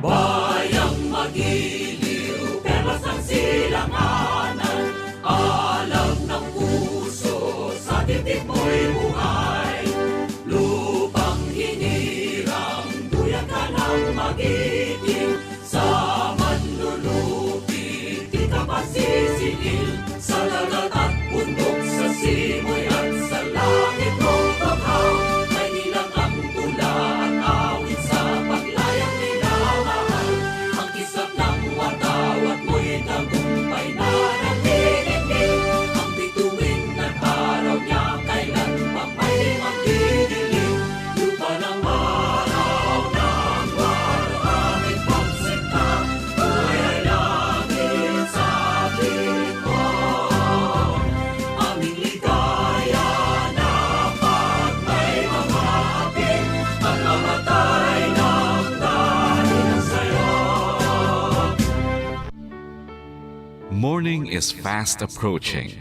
Bayang magiliw, perlas ng silanganan, alam ng puso, sa dibdib mo'y buhay. Lupang hinirang, duyan ka ng magiting, sa manlulupit, di ka masisingil. Sa dagat at bundok, sa simoy at sa langit mong tughaw, may nilang ang tula at awit sa paglayang minamahal. Ang kisap ng watawat mo'y tagumpay na nagdidikdik. Ang bituin at araw niya kailan pa may magdidilim. Lupa ng araw ng aming pagsinta, buhay ay langit sa atin mo. Aming ligaya na pag may mamapit at mamatay ng dahil sa'yo. Morning is fast approaching.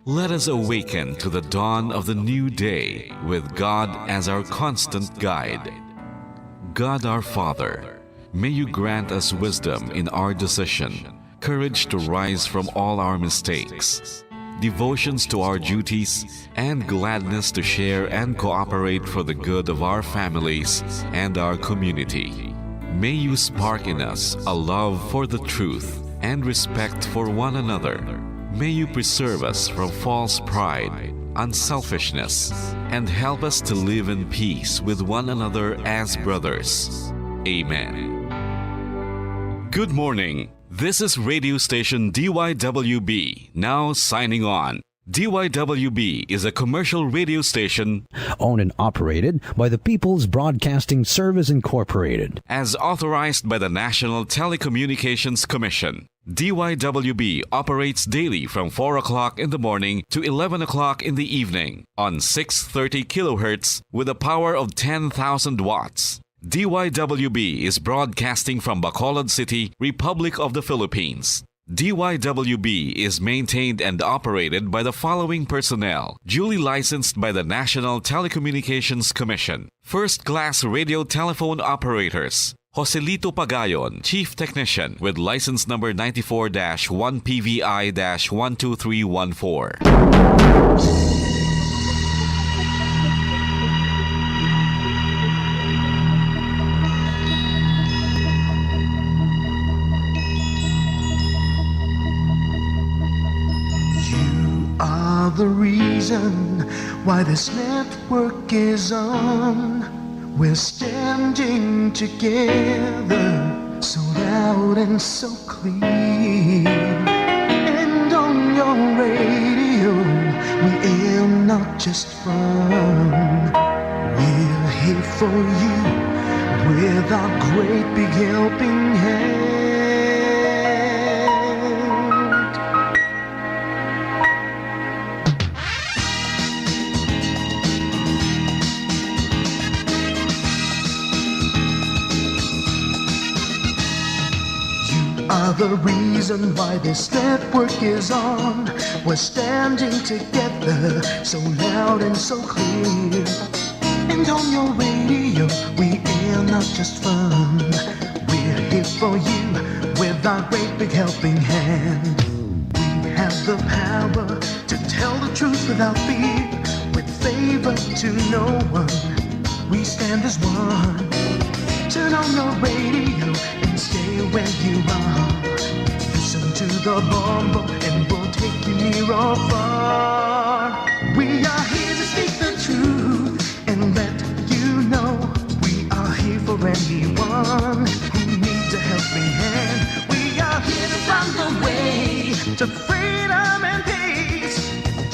Let us awaken to the dawn of the new day with God as our constant guide. God our Father, may you grant us wisdom in our decision, courage to rise from all our mistakes, devotions to our duties, and gladness to share and cooperate for the good of our families and our community. May you spark in us a love for the truth and respect for one another. May you preserve us from false pride, unselfishness, and help us to live in peace with one another as brothers. Amen. Good morning. This is radio station DYWB, now signing on. DYWB is a commercial radio station owned and operated by the People's Broadcasting Service Incorporated. as authorized by the National Telecommunications Commission. DYWB operates daily from 4 o'clock in the morning to 11 o'clock in the evening on 630 kilohertz with a power of 10,000 watts. DYWB is broadcasting from Bacolod City, Republic of the Philippines. DYWB is maintained and operated by the following personnel, duly licensed by the National Telecommunications Commission. First-class radio telephone operators. Joselito Pagayon, Chief Technician with license number 94-1PVI-12314. Are the reason why this network is on. We're standing together, so loud and so clear. And on your radio, we aim not just fun. We're here for you with our great big helping hand. Are the reason why this network is on. We're standing together, so loud and so clear. And on your radio, we air not just fun. We're here for you with our great big helping hand. We have the power to tell the truth without fear, with favor to no one. We stand as one. Turn on your radio and stay where you are. Listen to the bomb and we'll take you near or far. We are here to speak the truth and let you know we are here for anyone who needs a helping hand. We are here to find the way to freedom and peace,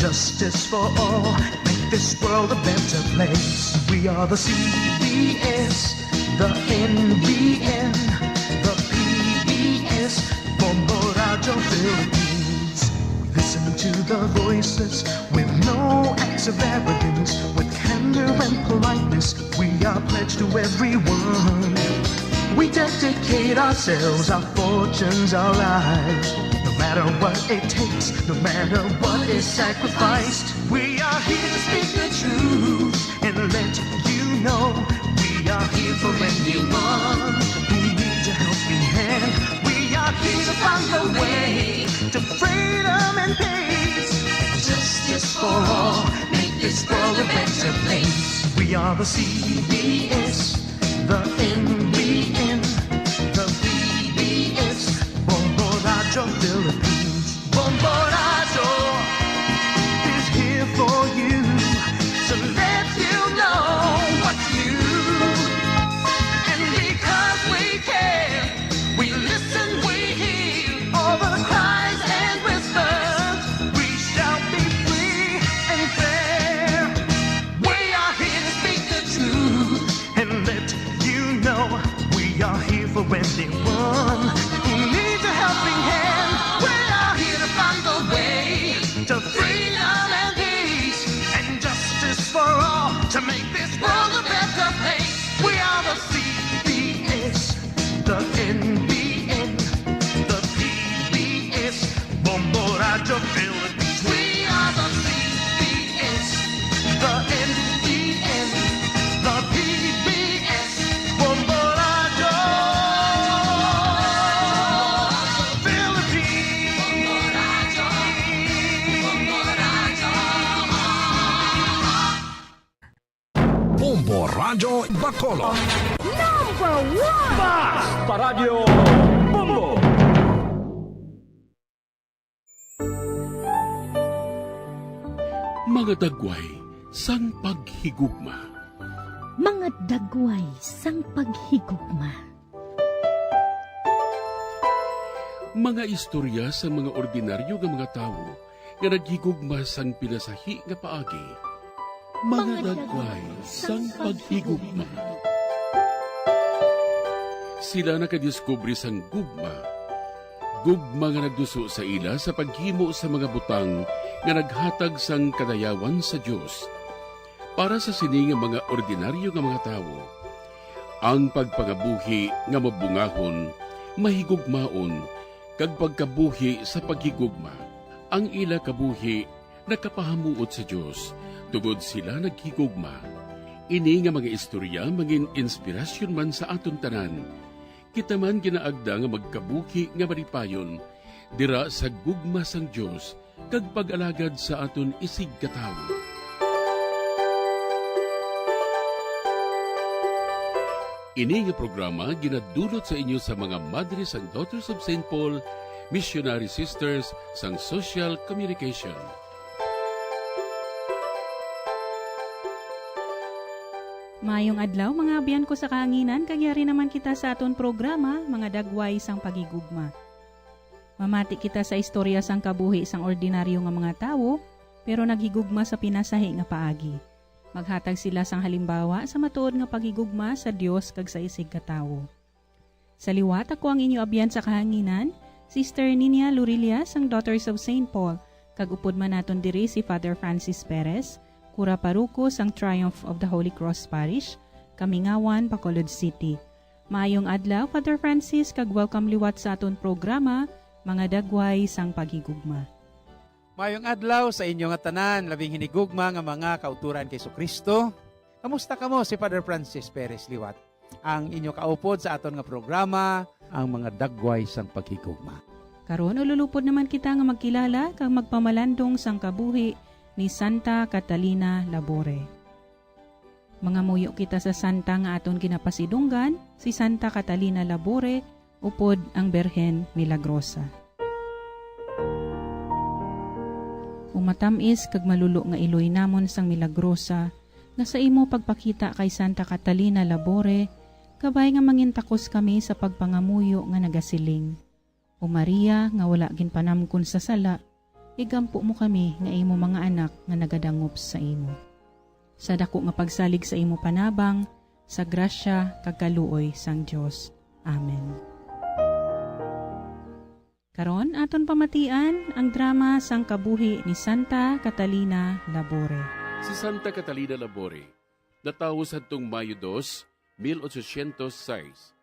justice for all, make this world a better place. We are the CBS, the NBN, the PBS, for Morajo Philippines. We listen to the voices with no acts of arrogance, with candor and politeness. We are pledged to everyone. We dedicate ourselves, our fortunes, our lives. No matter what it takes, no matter what is sacrificed. We are here to speak the truth and let you know we are here for anyone who needs a helping to find the way to freedom and peace. Justice for all, make this world a better place. We are the CBS, the NBN, the PBS, Bombo Radyo Philippines. Bombo Radyo is here for you to let you know what's new. And because we care, we listen, we hear all the cries and whispers. We shall be free and fair. We are here to speak the truth and let you know we are here for anyone who needs a helping hand. We are here to find the way to freedom and peace and justice for all, to make this world a better place. We are the CBS, the NBN, the PBS, Bombo Radyo Philippines. We are the CBS, the NBN, the PBS, Bombo Radyo Bombo Radyo Bacolod. Number one! Paradyo Bombo. Mga dagway, sang paghigugma. Mga dagway sang paghigugma. Mga istorya sa mga ordinaryo nga mga tawo nga naghigugma sang pinasahi nga paagi. Mga dagway sang paghigugma. Sila nakadiskubre sang gugma. Gugma nga nagduso sa ila sa paghimo sa mga butang nga naghatag sang kadayawan sa Dios para sa sini nga mga ordinaryo nga mga tawo. Ang pagpangabuhi nga mabungahon, mahigugmaon, kag pagkabuhi sa paghigugma. Ang ila kabuhi nakapahamuot sa Dios, tugod sila naghigugma. Ini nga mga istorya mangin inspirasyon man sa aton tanan. Kita man ginaagda nga magkabuhi nga maripayon, dira sa gugma sang Dios, kag pag-alagad sa aton isig katawo. Ini nga programa ginadulot sa inyo sa mga Madres and Daughters of St. Paul, Missionary Sisters sang Social Communication. Mayong adlaw mga abyan ko sa kahanginan, kagyari naman kita sa aton programa, mga dagway sang pagigugma. Mamati kita sa istorya sang kabuhi sang ordinaryo nga mga tawo, pero naghigugma sa pinasahi nga paagi. Maghatag sila sang halimbawa sa matuod nga pagigugma sa Dios kag sa isig katawo. Sa liwat ako ang inyo abyan sa kahanginan, Sister Nina Lurilia sang Daughters of St. Paul, kag upod man naton diri si Father Francis Perez, Kura Paruko sang Triumph of the Holy Cross Parish, Kamingawan, Bacolod City. Maayong adlaw, Father Francis, kag welcome liwat sa aton programa, mga dagway sang paghigugma. Mayong adlaw sa inyo nga tanan, labing hinigugma nga mga kauturan kay Kristo. Kamusta kamo si Father Francis Perez liwat? Ang inyo kaupod sa aton nga programa, ang mga dagway sang paghigugma. Karon ululupod naman kita nga magkilala kag magpamalandong sang kabuhi ni Santa Catalina Labore. Mga muyo kita sa santa nga aton ginapasidunggan, si Santa Catalina Labore, upod ang Berhen Milagrosa. Umatamis kag malulo nga iloy namon sang Milagrosa, nga sa imo pagpakita kay Santa Catalina Labore, kabay nga mangintakos kami sa pagpangamuyo nga nagasiling. O Maria nga wala ginpanamkon sa sala, igampo mo kami nga imo mga anak nga nagadangop sa imo. Sa dako nga pagsalig sa imo panabang, sa grasya kag kaluoy sang Dios. Amen. Karon aton pamatian ang drama sang kabuhi ni Santa Catalina Labore. Si Santa Catalina Labore, natawo sa hadtong Mayo 2, 1806.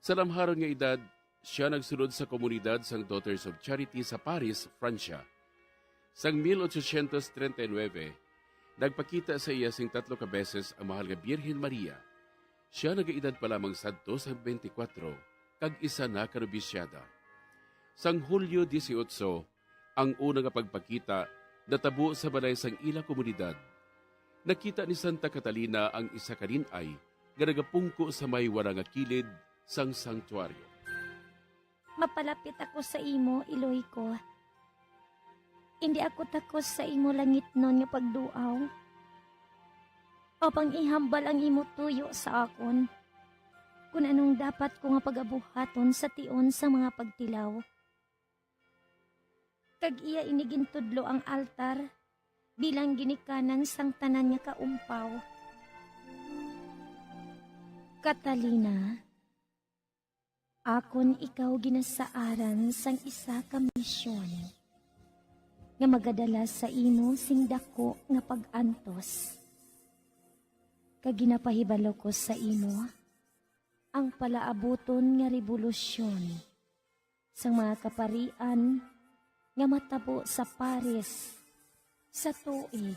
Sa lamharon nga edad, siya nagsunod sa komunidad sang Daughters of Charity sa Paris, Francia. Sang 1839, nagpakita sa iya sing 3 ka beses ang mahal nga Birhen Maria. Siya nagaedad pa lamang sadto sa 24, kag isa na kanubisyada. Sang Hulyo 18, ang una nga pagpakita natabo sa balay sang ila komunidad. Nakita ni Santa Catalina ang isa kaninay nga nagapungko sa may wala nga kilid sang sanktuaryo. Mapalapit ako sa imo, Iloy ko. Hindi ako takos sa imo langit nun nga pagduaw. Opang ihambal ang imo tuyo sa akon. Kung anong dapat ko nga pagabuhaton sa tion sa mga pagtilaw. Kag iya inigintudlo ang altar bilang ginikanan sang tanan nga kaumpaw. Catalina, akon ikaw ginasaaran sang isa ka misyon nga magadala sa imo sing dako nga pag-antos. Kag ginapahibalo ko sa imo ang palaabuton nga revolusyon sang mga kaparian nga matabo sa Paris sa tuig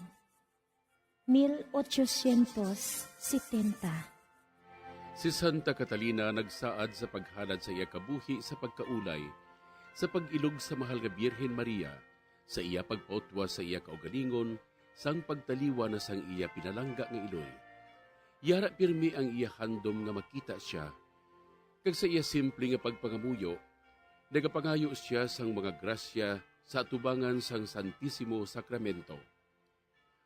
1870. Si Santa Catalina nagsaad sa paghalad sa iya kabuhi sa pagkaulay, sa pag-ilog sa mahal nga Birhen Maria, sa iya pagpautwa sa iya kaugalingon, sang pagtaliwa na sang iya pinalangga nga iloy. Yara pirmi ang iya handom nga makita siya, kag sa iya simple nga pagpangamuyo, nagapangayo siya sang mga grasya sa atubangan sang Santissimo Sacramento.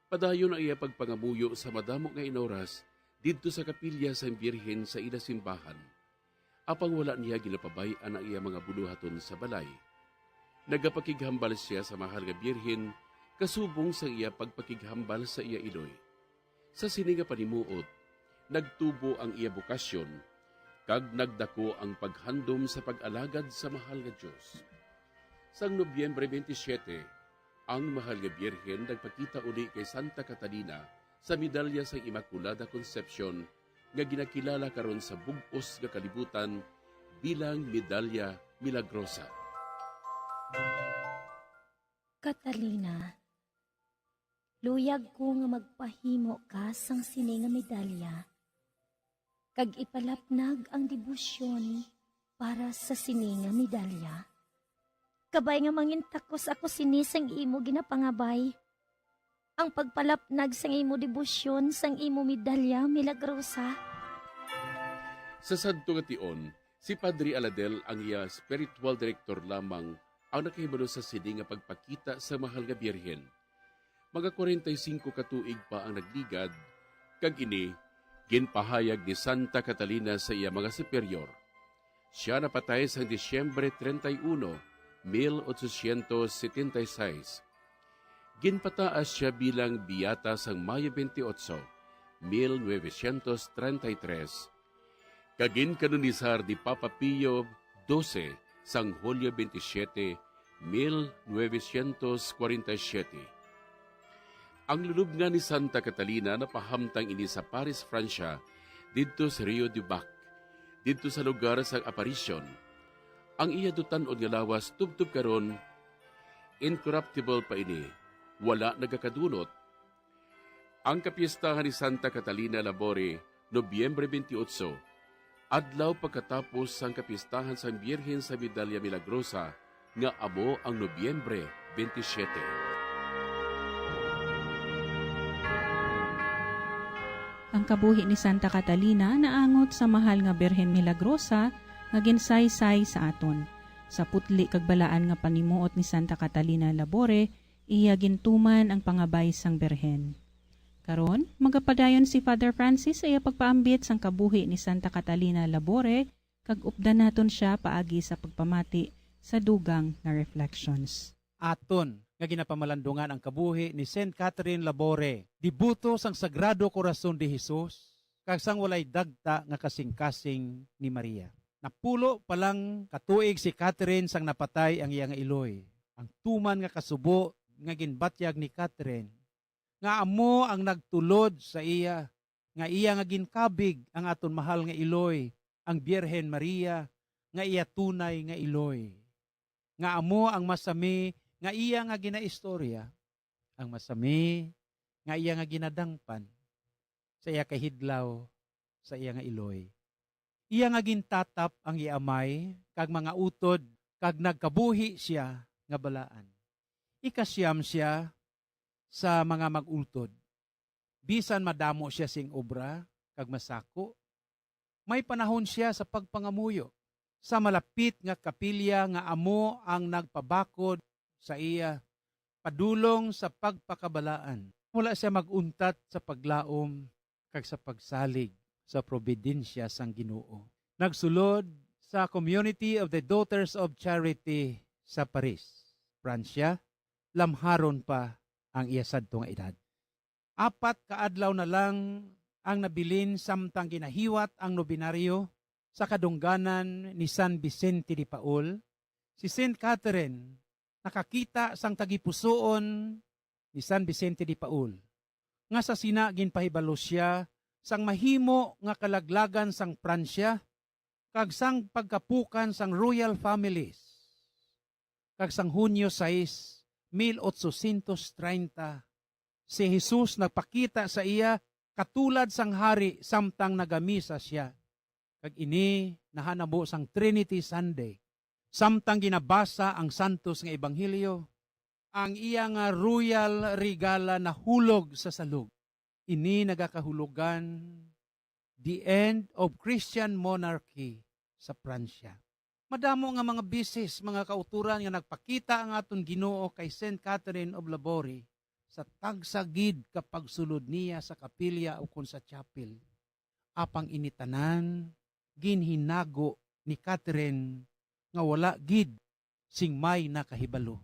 Padayon ang iya pagpangamuyo sa madamo nga inoras didto sa kapilya sang Birhen sa ila simbahan. Apang wala niya ginapabayan ang iya mga buluhaton sa balay. Nagapakighambal siya sa mahal nga Birhen kasubong sa iya pagpakighambal sa iya iloy. Sa sini nga panimuot, nagtubo ang iya bukasyon kag nagdako ang paghandom sa pag-alagad sa mahal nga Diyos. Sang Nobyembre 27, ang mahal nga Birhen nagpakita uli kay Santa Catalina sa medalya sa Immaculada Concepcion nga ginakilala karon sa bug-os nga kalibutan bilang Medalya Milagrosa. Catalina, luyag ko nga magpahimo ka sang sini nga medalya. Kag ipalapnag ang debosyon para sa sini nga medalya. Kabay nga mangintakos ako sinisang imo ginapangabay. Ang pagpalapnag sang imo debosyon sang imo medalya milagrosa. Sa sadto nga tion, si Padre Aladel ang iya spiritual director lamang ang nakahibalo sa sini nga pagpakita sa mahal nga Birhen. Mga 45 katuig pa ang nagligad, kag ini, ginpahayag ni Santa Catalina sa iya mga superior. Siya napatay sa Disyembre 31, 1876. Ginpataas siya bilang biyata sang Mayo 28, 1933. Kagin kanonisar di Papa Pio XII sang Hulyo 27, 1947. Ang lulubngan ni Santa Catalina napahamtang ini sa Paris, Francia, didto sa Rio de Bac, didto sa lugar sa Apparition. Ang iya dutan-on nga lawas tubtub karon, incorruptible pa ini, wala nagakadunot. Ang kapiestahan ni Santa Catalina Labore, Nobyembre 28, adlaw pagkatapos sang kapiestahan sang Birhen sa Medalya Milagrosa, nga amo ang Nobyembre 27. Ang kabuhi ni Santa Catalina naangot sa mahal nga Birhen Milagrosa nga ginsaysay sa aton. Sa putli kag balaan nga panimuot ni Santa Catalina Labore, iya gintuman ang pangabay sang Birhen. Karon, magapadayon si Father Francis sa iya pagpaambit sang kabuhi ni Santa Catalina Labore, kag updan naton siya paagi sa pagpamati sa dugang nga reflections. Aton nga ginapamalandungan ang kabuhi ni Saint Catherine Labore, dibuto sang Sagrado Corazon de Jesus, kag sang walay dagta nga kasing-kasing ni Maria. Napulo palang katuig si Catherine sang napatay ang iya nga iloy. Ang tuman nga kasubo nga ginbatyag ni Catherine, nga amo ang nagtulod sa iya, nga iya nga ginkabig ang aton mahal nga iloy, ang Birhen Maria, nga iya tunay nga iloy. Nga amo ang masami nga iya nga ginaistorya, ang masami nga iya nga ginadangpan sa iya kahidlaw sa iya nga iloy. Iya nga gintatap ang iamay kag mga utod kag nagkabuhi siya nga balaan. Ikasyam siya sa mga magultod. Bisan madamo siya sing obra kag masako, may panahon siya sa pagpangamuyo sa malapit nga kapilya nga amo ang nagpabakod sa iya padulong sa pagpakabalaan. Wala siya maguntat sa paglaom kag sa pagsalig sa probidensya sang Ginoo. Nagsulod sa Community of the Daughters of Charity sa Paris, Pransya. Lamharon pa ang iya sadto nga edad. 4 kaadlaw na lang ang nabilin samtang ginahiwat ang nobinaryo sa kadungganan ni San Vicente de Paul. Si Saint Catherine nakakita sang tagipusoon ni San Vicente de Paul nga sa sina ginpahibalo siya sang mahimo nga kalaglagan sang Pransya kag sang pagkapukan sang royal families. Kag sang Hunyo 6, 1830, si Jesus nagpakita sa iya katulad sang hari samtang nagamisa siya. Kag ini nahanabo sang Trinity Sunday. Samtang ginabasa ang santos nga ebanghelyo, ang iya nga royal regala na hulog sa salug. Ini nagakahulugan the end of Christian monarchy sa Pransya. Madamo nga mga bisis, mga kauturan nga nagpakita ang aton Ginoo kay Saint Catherine of Laborie sa tagsagid kapag sulod niya sa kapilya o kun sa chapel. Apang initanan, ginhinago ni Catherine nga wala gid sing may nakahibalo.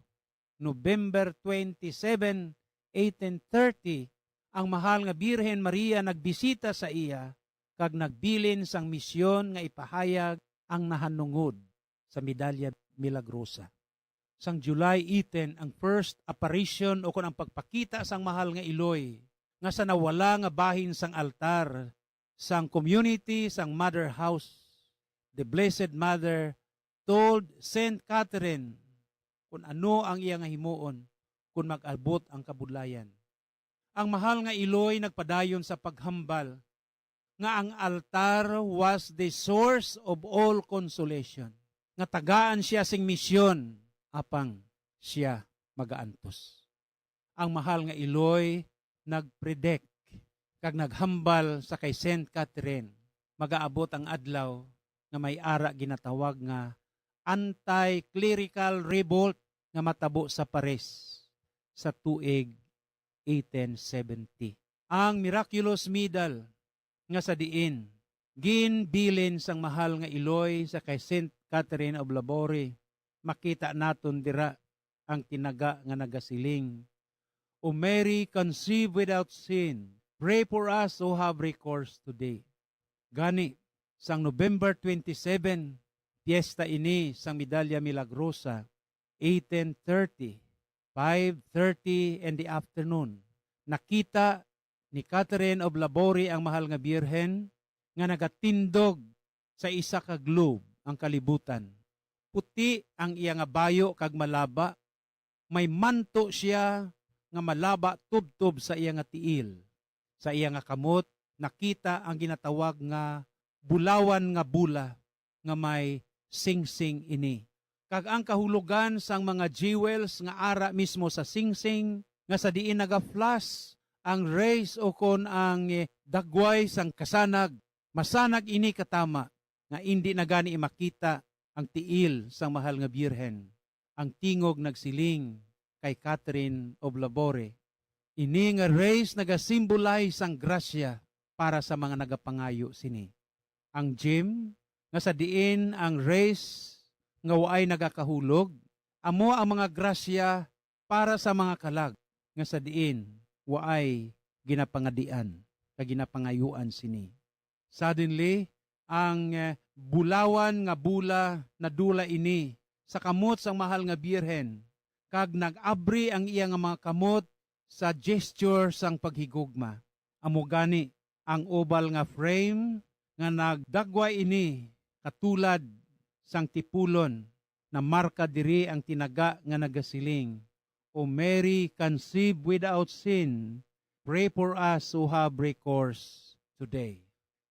November 27, 1830, ang mahal nga Birhen Maria nagbisita sa iya kag nagbilin sang misyon nga ipahayag ang nahanungod sa Medalya Milagrosa. Sang July 18, ang first apparition o kung ang pagpakita sang mahal nga Iloy nga sa nawala nga bahin sang altar sang community sang Mother House. The Blessed Mother told Saint Catherine kung ano ang iya nga himuon kung mag-abot ang kabudlayan. Ang mahal nga Iloy nagpadayon sa paghambal nga ang altar was the source of all consolation. Nga tagaan siya sing misyon apang siya magaantos. Ang mahal nga Iloy nagpredict kag naghambal sa kay Saint Catherine magaabot ang adlaw nga may ara ginatawag nga anti-clerical revolt nga matabo sa Paris sa tuig 1870. Ang miraculous medal nga sa diin ginbilin sang mahal nga Iloy sa kay Saint Catherine of Laborie. Makita naton dira ang tinaga nga nagasiling. O Mary, conceived without sin, pray for us who have recourse today. Gani, sang November 27, piyesta ini sang Medalya Milagrosa, 1830, 5:30 in the afternoon. Nakita ni Catherine of Laborie ang mahal nga Birhen nga nagatindog sa isa ka globe ang kalibutan. Puti ang iya nga bayo kag malaba. May manto siya nga malaba tubtob sa iya nga tiil. Sa iya nga kamot nakita ang ginatawag nga bulawan nga bula nga may singsing ini. Kag ang kahulugan sang mga jewels nga ara mismo sa singsing nga sa diin naga-flash ang rays o kon ang dagway sang kasanag. Masanag ini katama nga hindi na gani makita ang tiil sang mahal nga Birhen. Ang tingog nagsiling kay Catherine of Laborie. Ini nga rays nagasimbolize ang grasya para sa mga nagapangayo sini. Ang gem nga sa diin ang rays nga waay nagakahulog, amo ang mga grasya para sa mga kalag nga sa diin waay ginapangadian kag ginapangayuan sini. Suddenly, ang bulawan nga bula na dula ini sa kamot sang mahal nga Birhen kag nag-abri ang iya nga mga kamot sa gesture sang paghigugma. Amo gani ang oval nga frame nga nagdagway ini katulad sang tipulon na marka diri ang tinaga nga nagasiling. O Mary, conceived without sin, pray for us who have recourse today.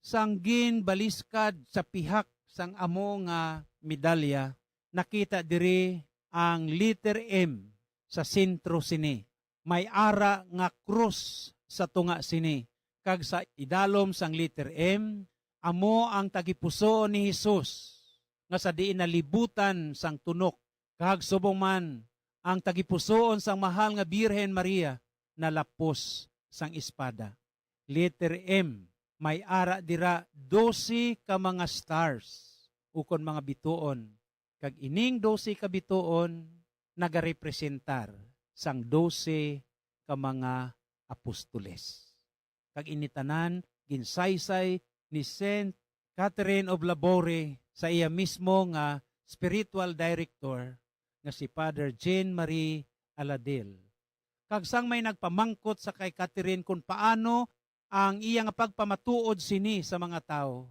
Sanggin baliskad sa pihak sang amo nga medalya nakita diri ang letter M sa sentro sini. May ara nga krus sa tunga sini. Kag sa idalom sang letter M, amo ang tagipuso ni Hesus nga sa diin nalibutan sang tunok. Kag subong man ang tagipusoon sang mahal nga Birhen Maria na lapos sang espada. Letter M, may ara dira 12 ka mga stars ukon mga bituon. Kag ining 12 ka bituon nagarepresentar sang 12 ka mga apostoles. Kag initanan ginsaysay ni Saint Catherine of Labore sa iya mismo nga spiritual director nga si Father Jean-Marie Aladil. Kag sang may nagpamangkot sa kay Catherine kung paano ang iya nga pagpamatuod sini sa mga tao,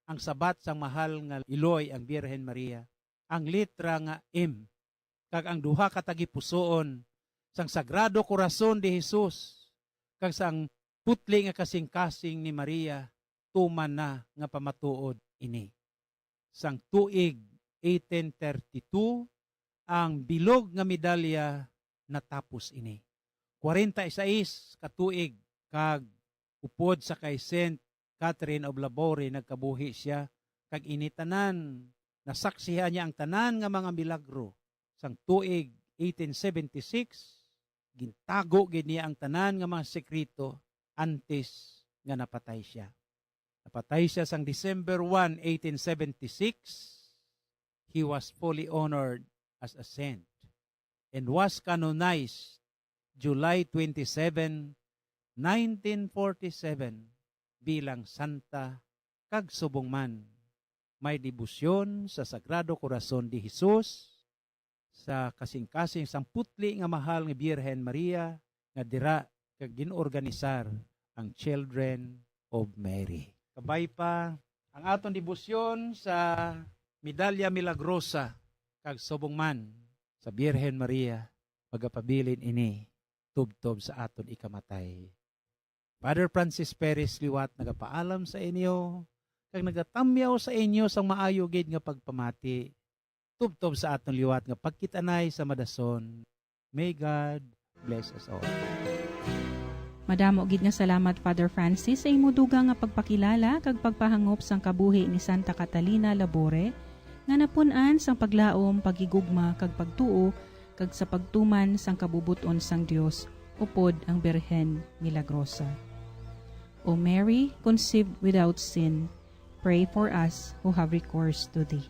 ang sabat sang mahal nga Iloy ang Birhen Maria, ang litra nga M, kag ang duha ka tagipusoon sang Sagrado Corazon de Jesus, kag sang putli nga kasing-kasing ni Maria, tuman na nga pamatuod ini. Sang tuig 1832, ang bilog nga medalya natapos ini. 46 katuig kag upod sa kay Saint Catherine of Labore nagkabuhi siya, kag initanan nasaksihan niya ang tanan nga mga milagro. Sang tuig 1876, gintago gid niya ang tanan nga mga sekreto antes nga napatay siya. Napatay siya sang December 1, 1876. He was fully honored as a saint and was canonized July 27, 1947 bilang santa. Kag subong man may debosyon sa Sagrado Corazon de Jesus sa kasing-kasing sang putli nga mahal nga Birhen Maria nga dira kag ginorganisar ang Children of Mary. Kabay pa ang aton debosyon sa Medalya Milagrosa kag subong man sa Birhen Maria magapabilin ini tubtob sa aton ikamatay. Father Francis Perez Liwat nagapaalam sa inyo kag nagatamyaw sa inyo sang maayo gid nga pagpamati tubtob sa aton liwat nga pagkitanay sa madason. May God bless us all. Madamo gid nga salamat Father Francis sa imo dugang nga pagpakilala kag pagpahangop sang kabuhi ni Santa Catalina Labore nga napun-an sang paglaom, pagigugma kag pagtuo kag sa pagtuman sang kabubuton sang Dios upod ang Birhen Milagrosa. O Mary, conceived without sin, pray for us who have recourse to thee.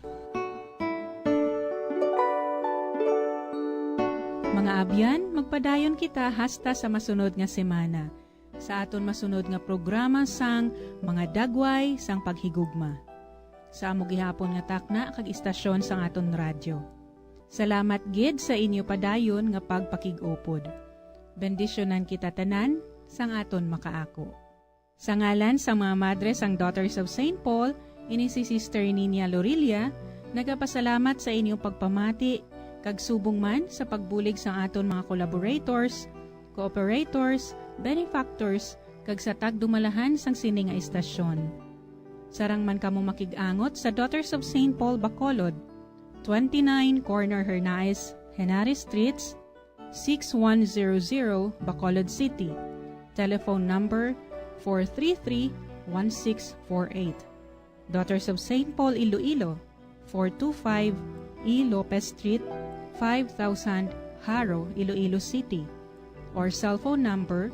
Mga abyan, magpadayon kita hasta sa masunod nga semana. Sa aton masunod nga programa sang mga dagway sang paghigugma. Sa amo gihapon nga takna kag istasyon sang aton radyo. Salamat gid sa inyo padayon nga pagpakig-upod. Bendisyonan kita tanan sang aton makaako. Sa ngalan sa mga madre sang Daughters of St. Paul, ini si Sister Nina Lorilia, nagapasalamat sa inyong pagpamati kag subong man sa pagbulig sa aton mga collaborators, cooperators, benefactors, kag sa tagdumalahan sang sini nga istasyon. Sarang man kamo makig-angot sa Daughters of St. Paul Bacolod, 29 Corner Hernaez, Henares Streets, 6100 Bacolod City. Telephone number 433-1648. Daughters of St. Paul Iloilo, 425 E. Lopez Street, 5000 Haro, Iloilo City, or cell phone number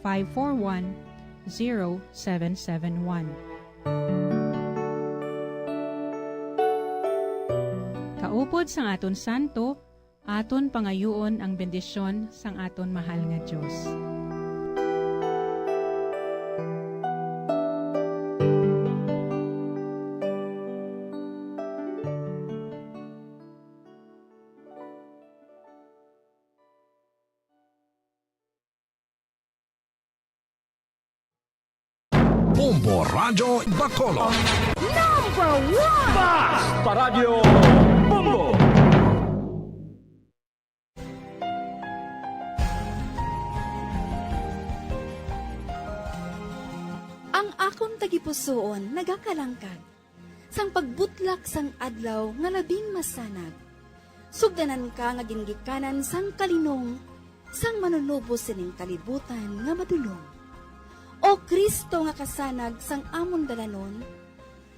0943-541-0771. Kaupod sang aton santo, aton pangayuon ang bendisyon sang aton mahal nga Diyos. Bombo Radyo Bacolod. Paradyo Bombo. Ang akong tagipusoon nagakalangkag. sang pagbutlak sang adlaw nga labing masanag. Sugdanan ka nga ginggikanan sang kalinong, sang manunubos sining kalibutan nga madulong. O Kristo nga kasanag sang amon dalanon,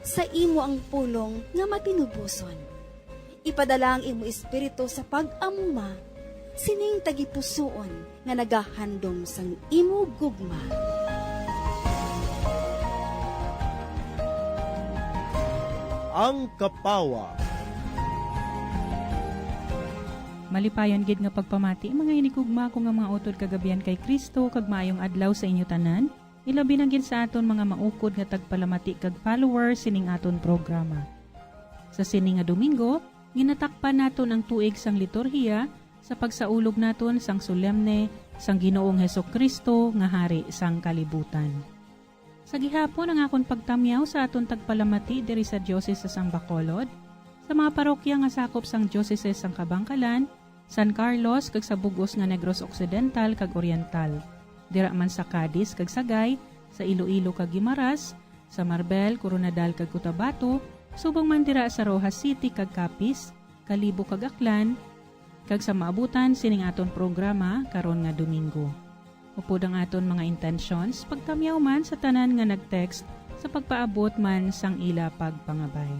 sa imo ang pulong nga matinubuson. Ipadala ang imo espiritu sa pag-amuma, sining tagipusoon nga nagahandom sang imo gugma. Ang Kapawa. Malipayon gid nga pagpamati mga hinigugma ko nga mga utod kagabihan kay Kristo kag maayong adlaw sa inyo tanan. Ilabi na gid sa aton mga maukod nga tagpalamati kag followers sining aton programa. Sa sining nga Domingo, ginatakpan naton ang tuig sang liturhiya sa pagsaulog naton sang solemne sang Ginoong Hesukristo nga hari sang kalibutan. Sa gihapon ang akon pagtamyaw sa aton tagpalamati diri sa Diocese sa Bacolod, sa mga parokya nga sakop sang Diocese sang Kabangkalan, San Carlos kag sa bugos nga Negros Occidental kag Oriental. Dira man sa Cadiz kag Sagay, sa Iloilo kag Guimaras, sa Marbel, Coronadal kag Cotabato, subong man dira sa Rojas City kag Capiz, Kalibo kag Aklan, kag sa maabutan sining aton programa karon nga Domingo. Upod ang aton mga intentions, pagtamyaw man sa tanan nga nag-text sa pagpaabot man sang ila pagpangabay.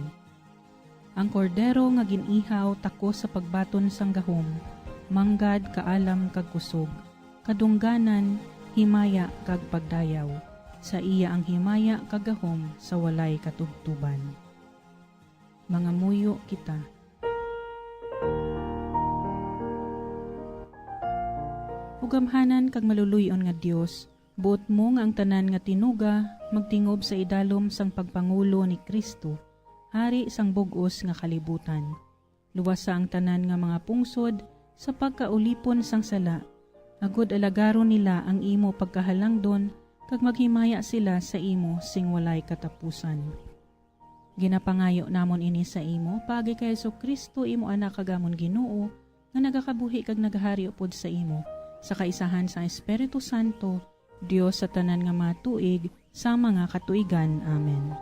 Ang kordero nga ginihaw takos sa pagbaton sang gahom, manggad kaalam kag kusog, kadungganan, himaya kag pagdayaw, sa iya ang himaya kag gahom sa walay katubtuban. Mga muyo kita. Ugamhanan kag maluluyon nga Dios, buot mo nga ang tanan nga tinuga magtingob sa idalom sang pagpangulo ni Kristo, hari sang bug-os nga kalibutan. Luwas sa ang tanan nga mga pungsod sa pagkaulipon sang sala. Agud alagaron nila ang imo pagkahalangdon kag maghimaya sila sa imo sing walay katapusan. Ginapangayo namon ini sa imo pagi kay Jesucristo imo anak kagamon Ginoo nga nagakabuhi kag nagahari upod sa imo sa kaisahan sa Espiritu Santo, Dios sa tanan nga matuig sa mga katuigan. Amen.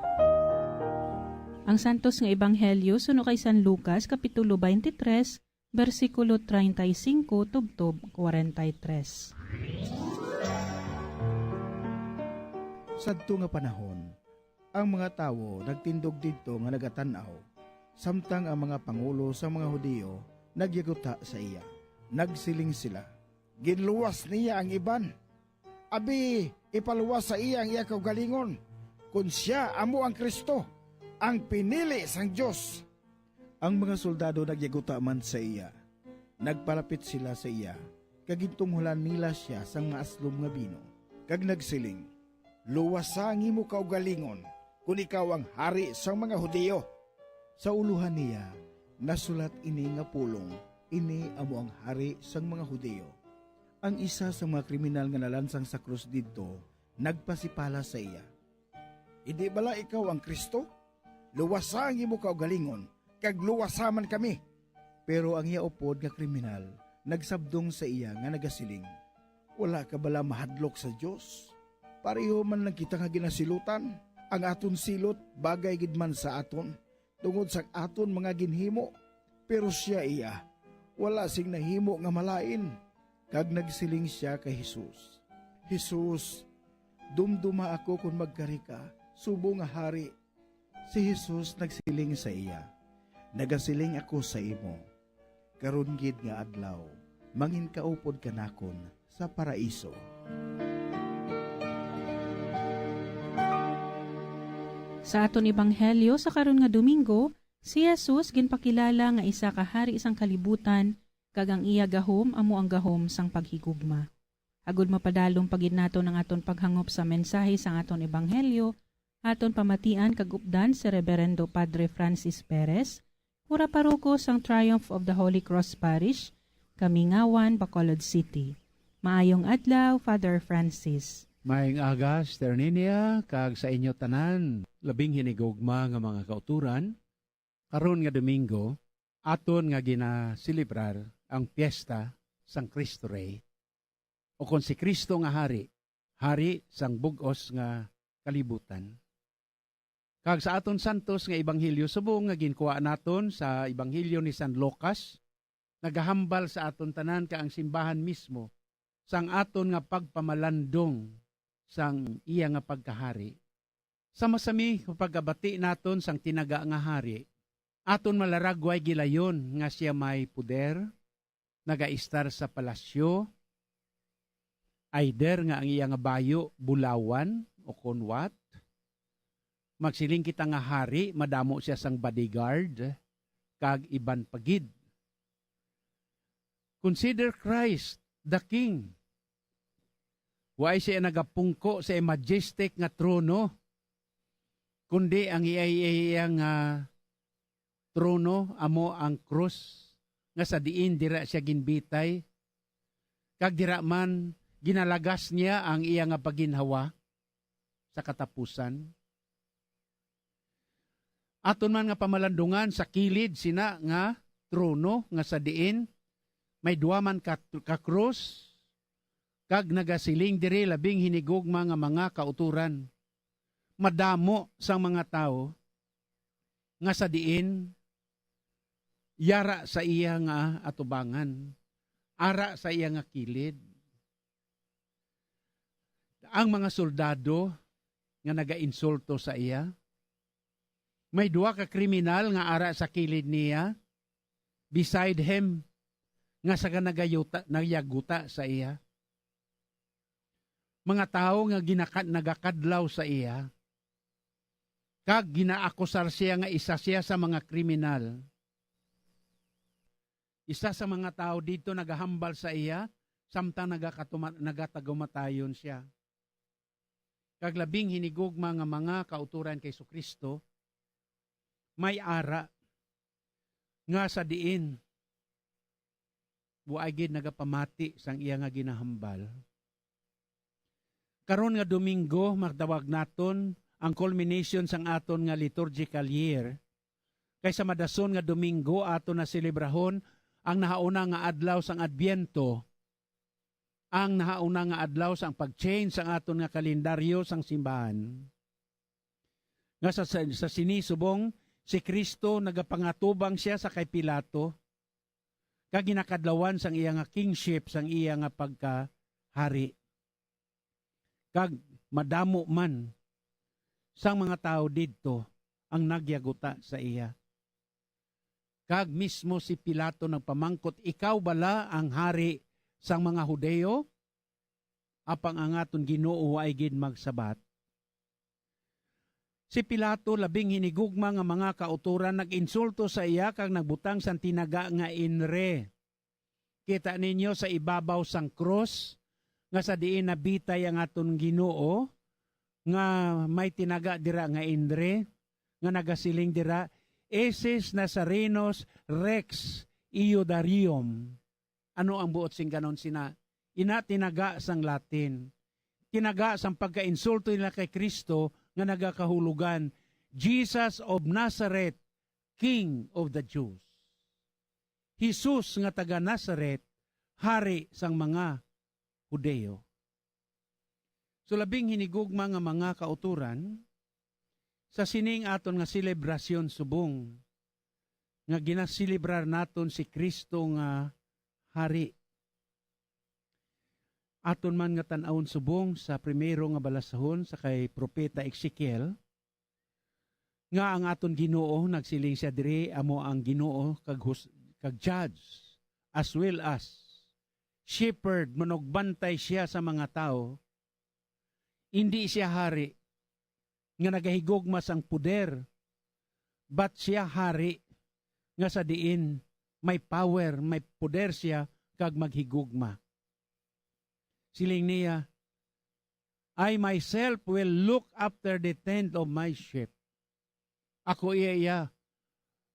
Ang santos nga ebanghelyo suno kay San Lucas kapitulo 23 versikulo 35 tubtob 43. Sadto nga panahon, ang mga tawo nagtindog didto nga nagatanaw, samtang ang mga pangulo sa mga Hudiyo nagyaguta sa iya. Nagsiling sila, ginluwas niya ang iban. Abi, ipaluwas sa iya ang iya kaugalingon, kung siya amo ang Kristo, ang pinili sang Diyos. Ang mga soldado nagyaguta man sa iya. Nagpalapit sila sa iya, kag gintunghulan nila siya sang maaslom nga bino. Kag nagsiling, luwasa ang imo kaugalingon, kung ikaw ang hari sang mga Hudiyo. Sa uluhan niya, nasulat ini nga pulong, ini amo ang hari sang mga Hudiyo. Ang isa sa mga kriminal nga nalansang sa krus didto, nagpasipala sa iya. Hindi bala ikaw ang Kristo? Luwasa ang imo kaugalingon, kag luwasa man kami. Pero ang iya upod nga kriminal, nagsabdong sa iya nga nagasiling, wala ka bala mahadlok sa Dios? Pareho man lang kita nga ginasilutan, ang aton silot bagay gid man sa aton, tungod sa aton mga ginhimo. Pero siya iya, wala sing nahimo nga malain. Kag nagsiling siya kay Jesus, Jesus, dumduma ako kung magkari ka, subo nga hari. Si Jesus nagsiling sa iya, nagasiling ako sa imo, karon gid nga adlaw, mangin kaupod ka nakon sa paraiso. Sa aton ebanghelyo sa karon nga Domingo, si Jesus ginpakilala nga isa ka hari sang kalibutan kag ang iya gahom amo ang gahom sang paghigugma. Agud mapadalom pagid naton ang aton paghangop sa mensahe sang aton ebanghelyo, aton pamatian kag updan si Reverendo Padre Francis Perez, Pura Paroko sang Triumph of the Holy Cross Parish, Kamingawan, Bacolod City. Maayong adlaw, Father Francis. Maayong aga, Sister Ninia, kag sa inyo tanan, labing hinigugma nga mga kauturan. Karon nga Domingo, aton nga ginasilibrar ang piyesta sang Cristo Rey. O kon si Kristo nga hari, hari sang bug-os nga kalibutan. Kag sa aton santos nga ebanghelyo subong nga ginkuha naton sa ebanghelyo ni San Lucas, nagahambal sa aton tanan ka ang simbahan mismo sang aton nga pagpamalandong sang iya nga pagkahari. Sama sami pagkabati naton sang tinaga nga hari, aton malaragway gilayon nga siya may puder, nagaistar sa palasyo, either nga ang iya nga bayo bulawan o kunwat, magsiling kita nga hari, madamo siya sang bodyguard, kag iban pagid. Consider Christ, the King. Why siya nagapungko sa majestic nga trono, kundi ang iyang trono, amo ang krus, nga sa diin dira siya ginbitay, kag dira man ginalagas niya ang iya nga paginhawa sa katapusan. Aton man nga pamalandungan sa kilid sina nga trono nga sa diin may duwa man ka krus, kag nagasiling diri labing hinigugma nga mga kauturan. Madamo sang mga tao nga sa diin yara sa iya nga atubangan, ara sa iya nga kilid. Ang mga soldado nga nagainsulto sa iya, may duwa ka kriminal nga ara sa kilid niya, beside him, nga sa nagyaguta sa iya. Mga tao nga nagakadlaw sa iya, kag ginaakusar siya nga isa siya sa mga kriminal. Isa sa mga tao dito nagahambal sa iya, samtang nagatagumatayon siya. Kag labing hinigugma nga mga kauturan kay Kristo, may ara nga sa diin buay gid nagapamati sang iya nga ginahambal. Karon nga Domingo magdawag naton ang culmination sang aton nga liturgical year. Kaysa madason nga Domingo aton na selebrahon ang nahauna nga adlaw sang Adbyento, ang nahauna nga adlaw sang pag-change sang aton nga kalendaryo sang simbahan. Nga sa sinisubong si Kristo nagapangatubang siya sa kay Pilato, kag ginakadlawan sang iya nga kingship, sang iya nga pagkahari. Kag madamo man sang mga tao didto ang nagyaguta sa iya. Kag mismo si Pilato nagpamangkot, ikaw bala ang hari sang mga Hudeo? Apang ang aton Ginoo ay gid magsabat. Si Pilato labing hinigugma nga mga kauturan nag-insulto sa iya kag nagbutang sang tinaga nga inre. Kita ninyo sa ibabaw sang cross nga sa diin nabitay ang aton Ginoo nga may tinaga dira nga inre nga nagasiling dira Eses Nazarenos Rex Iudarium. Ano ang buot sing ganon sina? Ina tinaga sang Latin. Tinaga sang pagka-insulto nila kay Kristo nga nagakahulugan, Jesus of Nazareth, King of the Jews. Jesus nga taga Nazareth, hari sang mga Hudeo. So labing hinigugma nga mga kauturan, sa sining aton nga selebrasyon subong, nga ginasilibrar naton si Kristo nga hari. Aton man nga tan-awon subong sa primero nga balasahon sa kay propeta Ezekiel, nga ang aton Ginoo nagsiling siya diri amo ang Ginoo kag judge as well as shepherd, manogbantay siya sa mga tao. Hindi siya hari nga nagahigugma sang puder, but siya hari nga sa diin may power, may puder siya kag maghigugma. Siling niya, I myself will look after the tent of my sheep. Ako iya,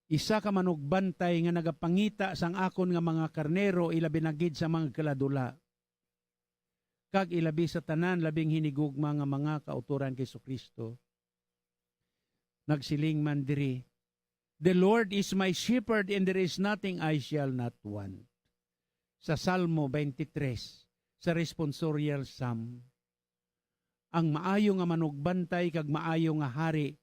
isa ka manugbantay nga nagapangita sang akon nga mga karnero ilabi na gid sa mga kaladula. Kag ilabi sa tanan labing hinigugma nga mga kauturan kay Kristo. Nagsiling man diri, the Lord is my shepherd and there is nothing I shall not want. Sa Salmo 23, sa responsorial psalm, ang maayo nga manugbantay kag maayo nga hari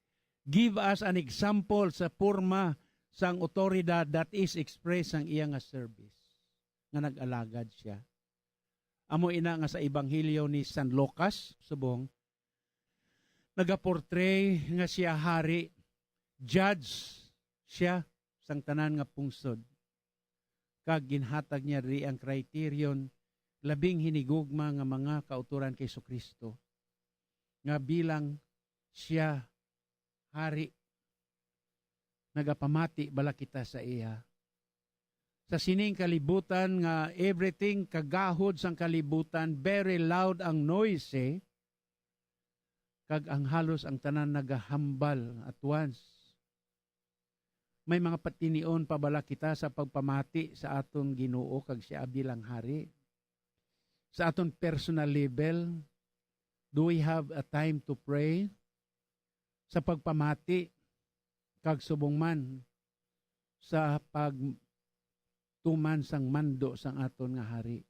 give us an example sa porma sang otoridad that is express ang iya nga service nga nag-alagad siya. Amo ina nga sa Ebanghelyo ni San Lucas subong nagaportray nga siya hari, judge siya sang tanan nga pungsod. Kag ginhatag niya ri ang criterion labing hinigugma nga mga kauturan kay Kristo nga bilang siya hari nagapamati bala kita sa iya. Sa sining kalibutan nga everything kagahod sang kalibutan, very loud ang noise kag ang halos ang tanan nagahambal at once. May mga patinion pa bala kita sa pagpamati sa aton Ginoo kag siya bilang hari. Sa aton personal level, do we have a time to pray? Sa pagpamati kag subong man sa pagtuman sang mando sang aton nga hari.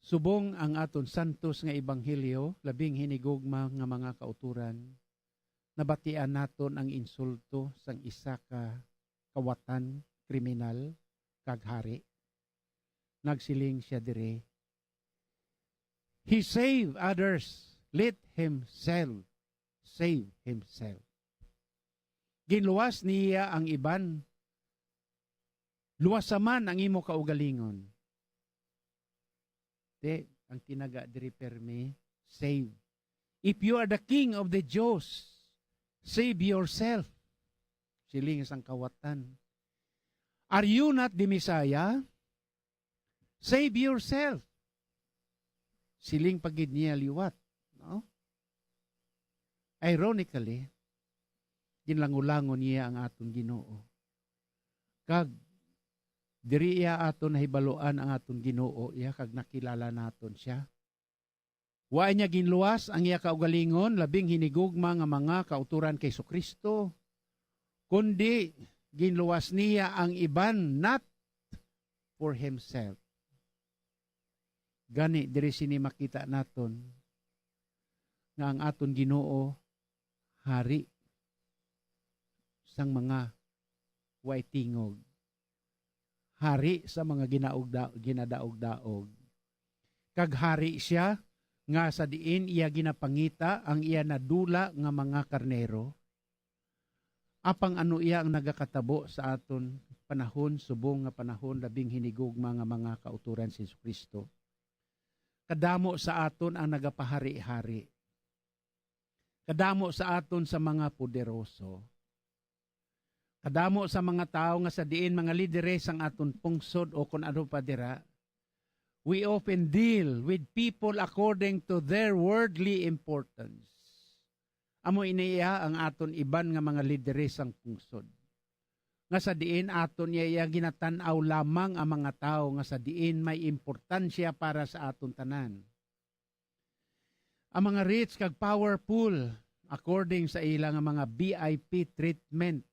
Subong ang aton santos nga ebanghelyo, labing hinigugma nga mga kauturan, nabatian naton ang insulto sang isa ka kawatan, kriminal, kag hari. Nagsiling siya dire, He save others, let himself save himself. Ginluwas niya ang iban, luwasaman ang imo kaugalingon. Ang tinaga diri permi, save. If you are the king of the Jews, save yourself. Siling isang kawatan. Are you not the Messiah? Save yourself. Siling pagid niya liwat. No? Ironically, ginlangulangon niya ang aton Ginoo. Kag diri iya aton nahibaluan ang aton Ginoo, iya kag nakilala naton siya. Wa niya ginluwas ang iya kaugalingon labing hinigugma nga mga kauturan kay Kristo. Kundi ginluwas niya ang iban not for himself. Gani diri sini makita naton nga ang aton Ginoo hari sang mga way tingog. Hari sa mga ginadaog-daog. Kag hari siya nga sa diin iya ginapangita ang iya nadula nga mga karnero. Apang ano iya ang nagakatabo sa aton panahon, subong nga panahon labing hinigugma nga mga kauturan si Kristo. Kadamo sa aton ang nagapahari-hari. Kadamo sa aton sa mga poderoso. Kadamo sa mga tao nga sa diin mga lideres ang aton pungsod o kung ano pa dira, we often deal with people according to their worldly importance. Amo iniya ang aton iban nga mga lideres ang pungsod. Nga sa diin aton iya ginatan-aw lamang ang mga tao nga sa diin may importansya para sa aton tanan. Ang mga rich kag powerful according sa ilang mga VIP treatment,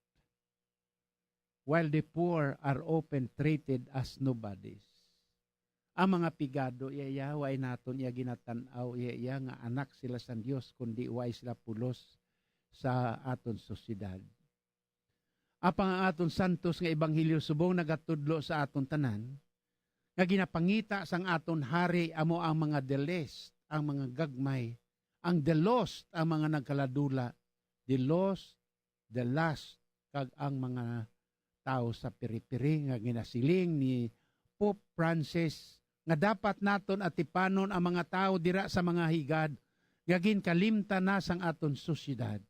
while the poor are often treated as nobodies. Ang mga pigado, iya way naton iya ginatanaw, iya nga anak sila sa Dios kundi way sila pulos sa aton sosyedad. Apang ang aton santos nga ebanghelyo subong nagatudlo sa aton tanan, nga ginapangita sang aton hari amo ang mga the least, ang mga gagmay, ang the lost, ang mga nagkaladula, the lost, the last, kag ang mga tao sa piri-piri nga ginasiling ni Pope Francis nga dapat naton atipanon ang mga tao dira sa mga higad nga ginkalimta na sang aton sosyedad.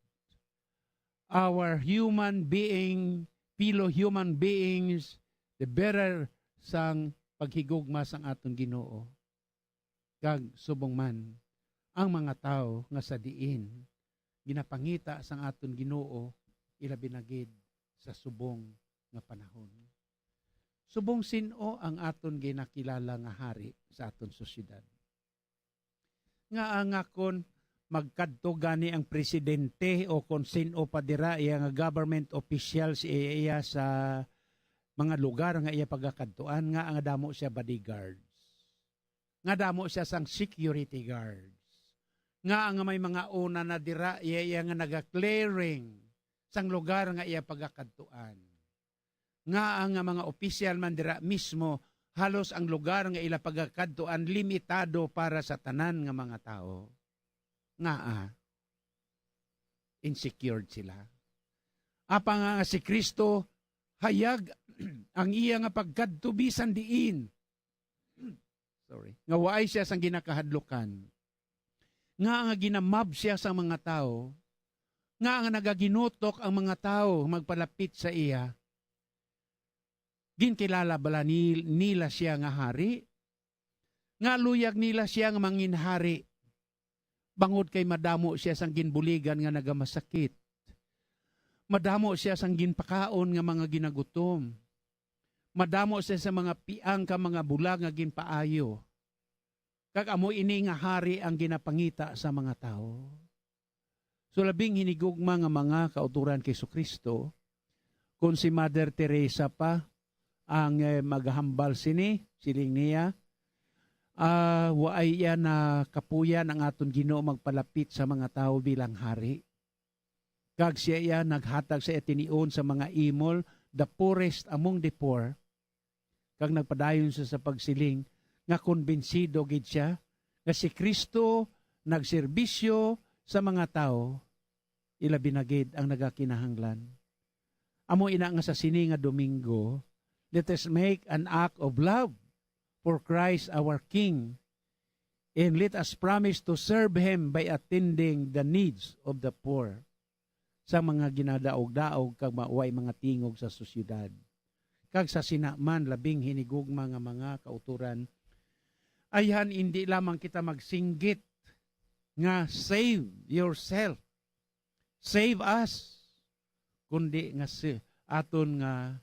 Our human being, fellow human beings, the bearer sang paghigugma sang aton Ginoo. Kag subong man ang mga tao nga sa diin ginapangita sang aton Ginoo ilabi na gid sa subong nga panahon. Subong sino ang aton ginakilala nga hari sa aton sosyedad. Nga ang akon magkadto gani ang presidente o kung sino pa dira iya nga government officials iya sa mga lugar nga iya pagakadtuan nga ang damo siya bodyguards. Nga damo siya sang security guards. nga may mga una na dira iya nga naga-clearing sang lugar nga iya pagakadtuan. Nga ang mga opisyal man dira mismo halos ang lugar nga ila pagakadtuan limitado para sa tanan nga mga tao. Nga insecure sila. Apa nga si Kristo hayag ang iya nga pagkadto bisan diin. Nga waay siya sang ginakahadlukan. Nga ginamab siya sa mga tao, nga nagaginutok ang mga tao magpalapit sa iya. Ginkilala bala nila siya nga hari, nga luyag nila siya nga manginhari. Bangod kay madamo siya sang ginbuligan nga nagamasakit. Madamo siya sang ginpakaon nga mga ginagutom. Madamo siya sa mga piang ka mga bulag nga ginpaayo. Kag amo ini nga hari ang ginapangita sa mga tao. So labing hinigugma nga mga kauturan kay Jesucristo, kung si Mother Teresa pa ang maghambal siling niya, waay iya na kapuyan ang aton Ginoo magpalapit sa mga tao bilang hari. Kag siya iya naghatag sa etinion sa mga imol, the poorest among the poor, kag nagpadayon siya sa pagsiling, nga konbensido gid siya nga si Kristo nagserbisyo sa mga tao, ila binagid ang nagakinahanglan. Amo ina nga sa sini nga Domingo, let us make an act of love for Christ our King, and let us promise to serve Him by attending the needs of the poor sa mga ginadaog-daog kag mauway mga tingog sa sosyedad. Kag sa sinaman labing hinigugma nga mga kauturan, ayan hindi lamang kita magsinggit nga save yourself, save us, kundi nga aton nga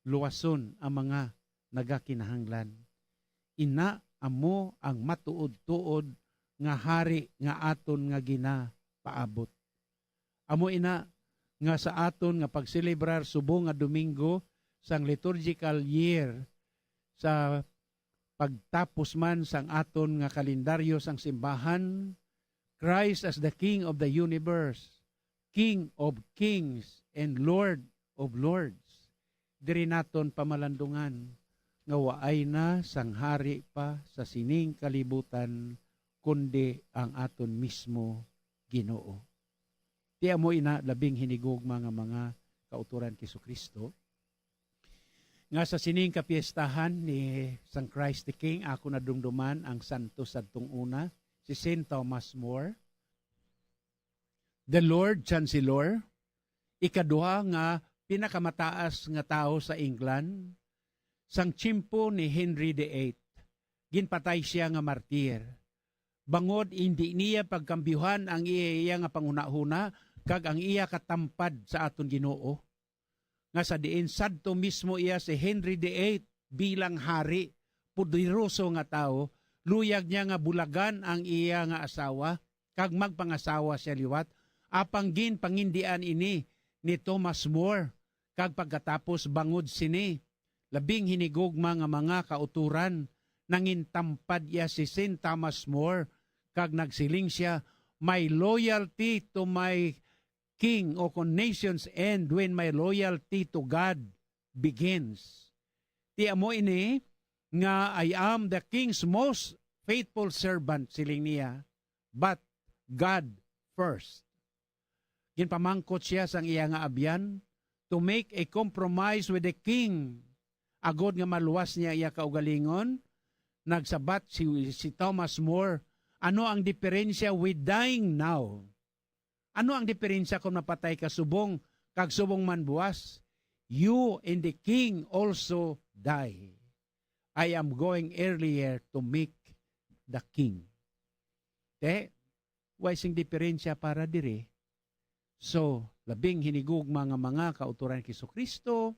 luwason ang mga nagakinahanglan. Ina amo ang matuod-tuod nga hari nga aton nga ginapaabot. Amo ina nga sa aton nga pagselebrar subong nga Domingo sang liturgical year sa pagtapos man sang aton nga kalendaryo sang simbahan, Christ as the King of the universe, King of kings and Lord of lords. Diri naton pamalandungan nga waay na sang hari pa sa sining kalibutan kundi ang aton mismo Ginoo. Ti amo ina labing hinigugma nga mga kauturan kay Jesucristo. Nga sa sining kapiestahan ni Sang Christ the King, ako nadumduman ang santo sadtong una, si St. Thomas More, the Lord Chancellor, ikaduha nga pinakamataas nga tao sa England, sang tiyempo ni Henry VIII, ginpatay siya nga martir. Bangod hindi niya pagkambyuhan ang iya nga pangunahuna, kag ang iya katampad sa aton Ginoo. Nga sa diin sadto mismo iya si Henry VIII bilang hari, pudiroso nga tao, luyag niya nga bulagan ang iya nga asawa, kag magpangasawa siya liwat, apanggin pangindian ini ni Thomas More, kag pagkatapos bangod sini, labing hinigugma nga mga kauturan, nangintampad iya si St. Thomas More, kag nagsiling siya, my loyalty to my King o kung nations end when my loyalty to God begins. Ti amo ini nga I am the King's most faithful servant, siling niya, but God first. Ginpamangkot siya sang iya nga abyan to make a compromise with the King. Agod nga maluwas niya iya kaugalingon, nagsabat si Thomas More, ano ang diferensya with dying now? Ano ang diferensya kung napatay ka subong, kag subong man buwas? You and the King also die. I am going earlier to make the King. Why sing diferensya para diri? So, labing hinigugma nga mga kauturan kay Jesucristo,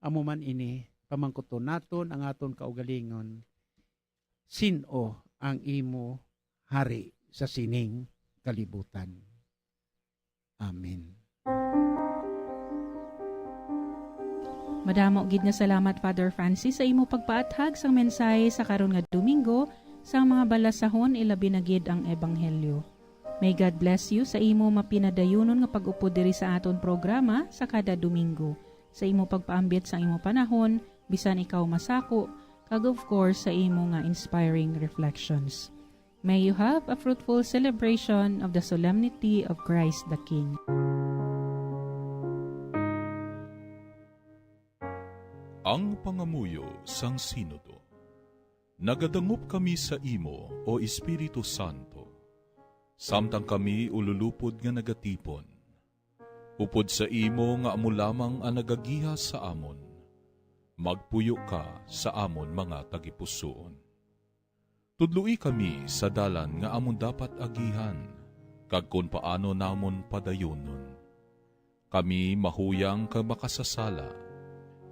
amo man ini, pamangkuton naton ang aton kaugalingon, sino ang imo hari sa sining kalibutan. Amen. Madamo gid nga salamat Father Francis sa imo pagpaathag sang mensahe sa karon nga Domingo sa mga balasahon ilabi na gid ang ebanghelyo. May God bless you sa imo mapinadayunon nga pag-upo diri sa aton programa sa kada Domingo. Sa imo pagpaambit sa imo panahon, bisan ikaw masako, kag of course sa imo nga inspiring reflections. May you have a fruitful celebration of the solemnity of Christ the King. Ang pangamuyo sang Sinodo. Nagadangup kami sa imo, o Espiritu Santo. Samtang kami ululupod nga nagatipon. Upod sa imo nga amo lamang ang nagagiha sa amon. Magpuyo ka sa amon mga tagipusoon. Tudlui kami sa dalan nga amon dapat agihan, kag kung paano namon padayonon. Kami mahuyang ka makasasala,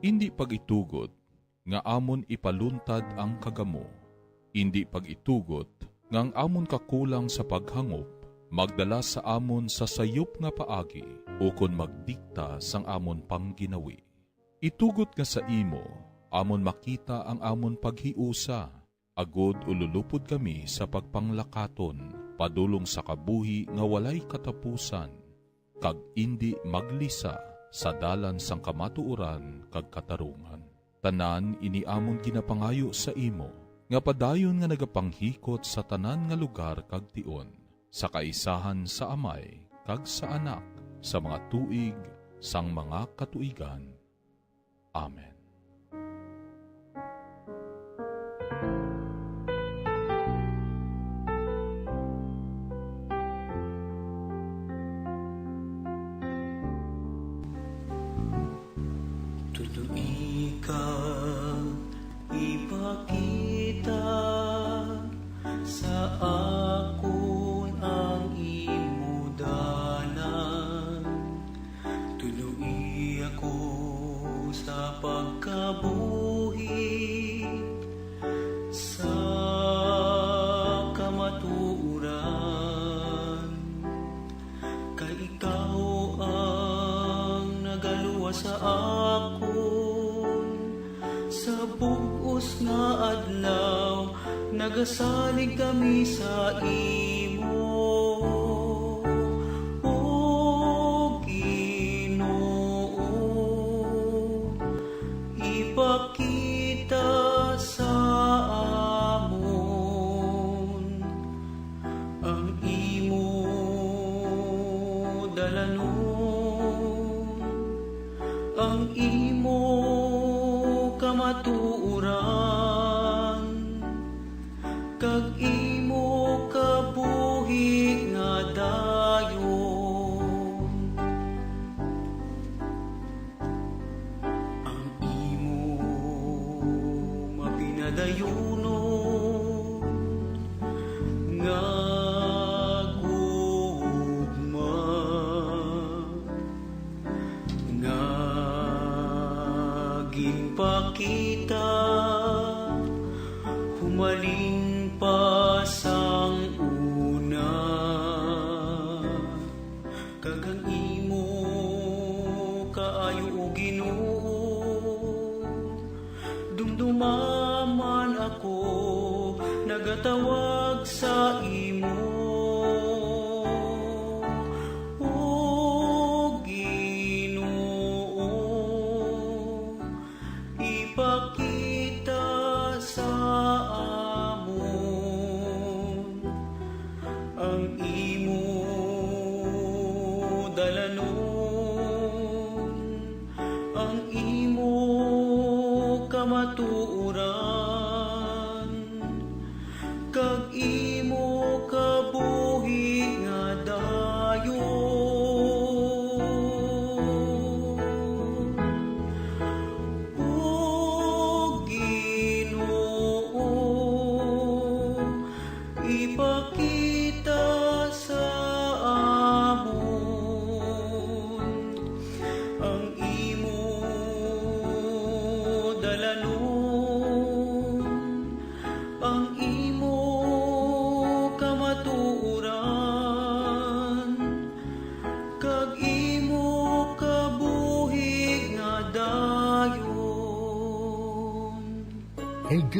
hindi pag-itugot nga amon ipaluntad ang kagamo, hindi pag-itugot nga ang amon kakulang sa paghangop, magdala sa amon sa sayop nga paagi, ukon magdikta sang amon pangginawi. Itugot nga sa imo, amon makita ang amon paghiusa, agod ululupod kami sa pagpanglakaton, padulong sa kabuhi nga walay katapusan, kag indi maglisa sa dalan sang kamatuoran kag katarungan. Tanan iniamon ginapangayo sa imo, nga padayon nga nagapanghikot sa tanan nga lugar kag tion, sa kaisahan sa Amay kag sa Anak, sa mga tuig sang mga katuigan. Amen. Tuloy ka, ipakita sa akon ang imo dalan. Tuloy ako sa pagkabuhi, sa kamatuoran. Kay ikaw ang nagaluwa sa akon, sa bugos nga adlaw, nagasalig kami sa imo. O Ginoo, ipakita sa amon ang imo dalanon, ang imo kamatuoran, kag imo kabuhi nga dayon. Ang imo mapinadayunon nga gugma, nga ginpakita humalin pa sang una, kag ang imo kaayo o Ginoo, dumdumaman ako nagatawag sa imo. O Ginoo, ipakita sa amon ang imo dalanon, ang imo kamatuoran, kag imo kabuhi nga dayon. O Ginoo, ipakita sa amon ang imo dalanon, ang imo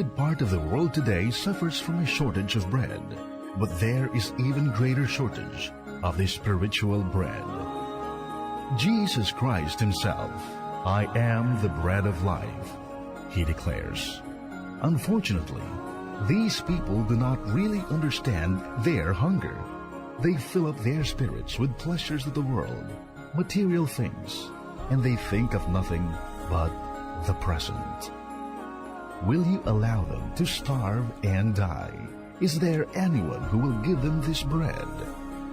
good part of the world today suffers from a shortage of bread, but there is even greater shortage of the spiritual bread. Jesus Christ himself, "I am the bread of life," he declares. Unfortunately, these people do not really understand their hunger. They fill up their spirits with pleasures of the world, material things, and they think of nothing but the present. Will you allow them to starve and die? Is there anyone who will give them this bread?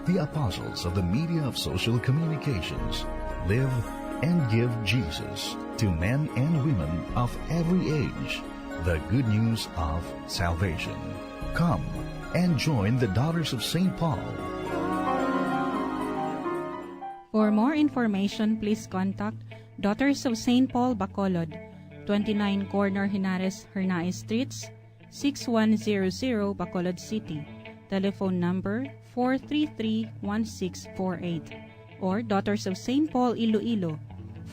The apostles of the media of social communications live and give Jesus to men and women of every age, the good news of salvation. Come and join the Daughters of St. Paul. For more information, please contact Daughters of St. Paul Bacolod, 29 Corner Henares Hernaez Streets, 6100 Bacolod City. Telephone number 433-1648. Or Daughters of St. Paul Iloilo,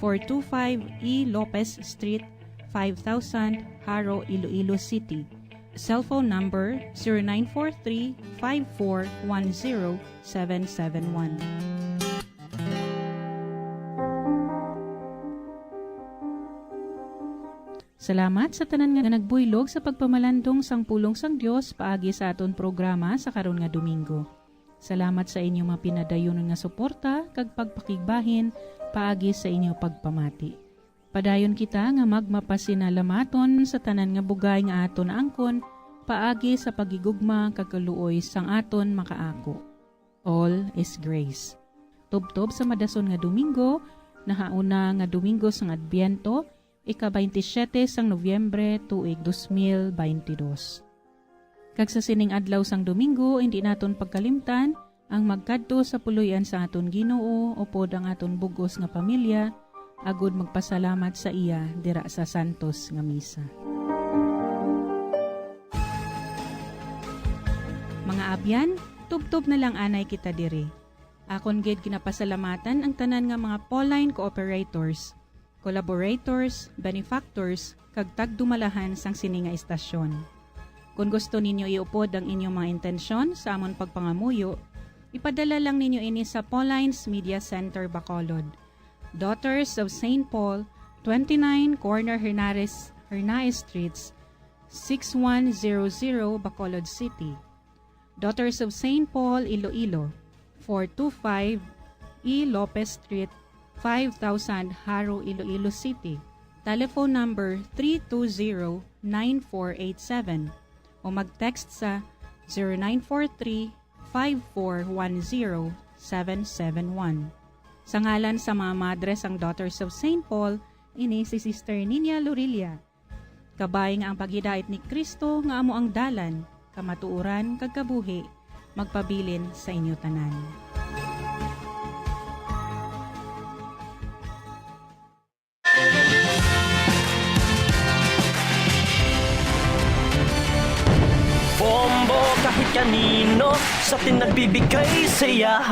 425 E. Lopez Street, 5000 Haro, Iloilo City. Cellphone number 0943-5410-771. Salamat sa tanan nga nagbuylog sa pagpamalandong sang pulong sang Dios paagi sa aton programa sa karon nga Domingo. Salamat sa inyo mga pinadayon nga suporta kag pagpakigbahin paagi sa inyo pagpamati. Padayon kita nga magmapasinalamaton sa tanan nga bugay nga aton angkon paagi sa pagigugma kag kaluoy sang aton makaako. All is grace. Tubtob sa madason nga Domingo, nahauna nga Domingo sang Adbiento, ika-27 sang Nobyembre tuig 2022. Kag sa sining adlaw sang Domingo, hindi naton pagkalimtan ang magkadto sa puloy-an sa aton Ginoo upod ang aton bugos nga pamilya, agud magpasalamat sa iya dira sa Santos nga Misa. Mga abyan, tubtob na lang anay kita diri. Akon gid kinapasalamatan ang tanan nga mga Pauline cooperators, collaborators, benefactors, kag tagdumalahan sang sini nga istasyon. Kung gusto ninyo iupod ang inyong mga intensyon sa amon pagpangamuyo, ipadala lang ninyo ini sa Pauline's Media Center, Bacolod. Daughters of St. Paul, 29 Corner Hernaez Streets, 6100 Bacolod City. Daughters of St. Paul, Iloilo, 425 E. Lopez Street, 5000 Haro, Iloilo City. Telephone number 320-9487 o mag-text sa 0943-5410-771. Sa ngalan sa mga madres ang Daughters of St. Paul, ini si Sister Nina Lurilia. Kabay nga ang paghidait ni Kristo nga amo ang dalan, kamatuuran kag kabuhi, magpabilin sa inyo tanan. Bombo kahit kanino sa atin nagbibigay saya.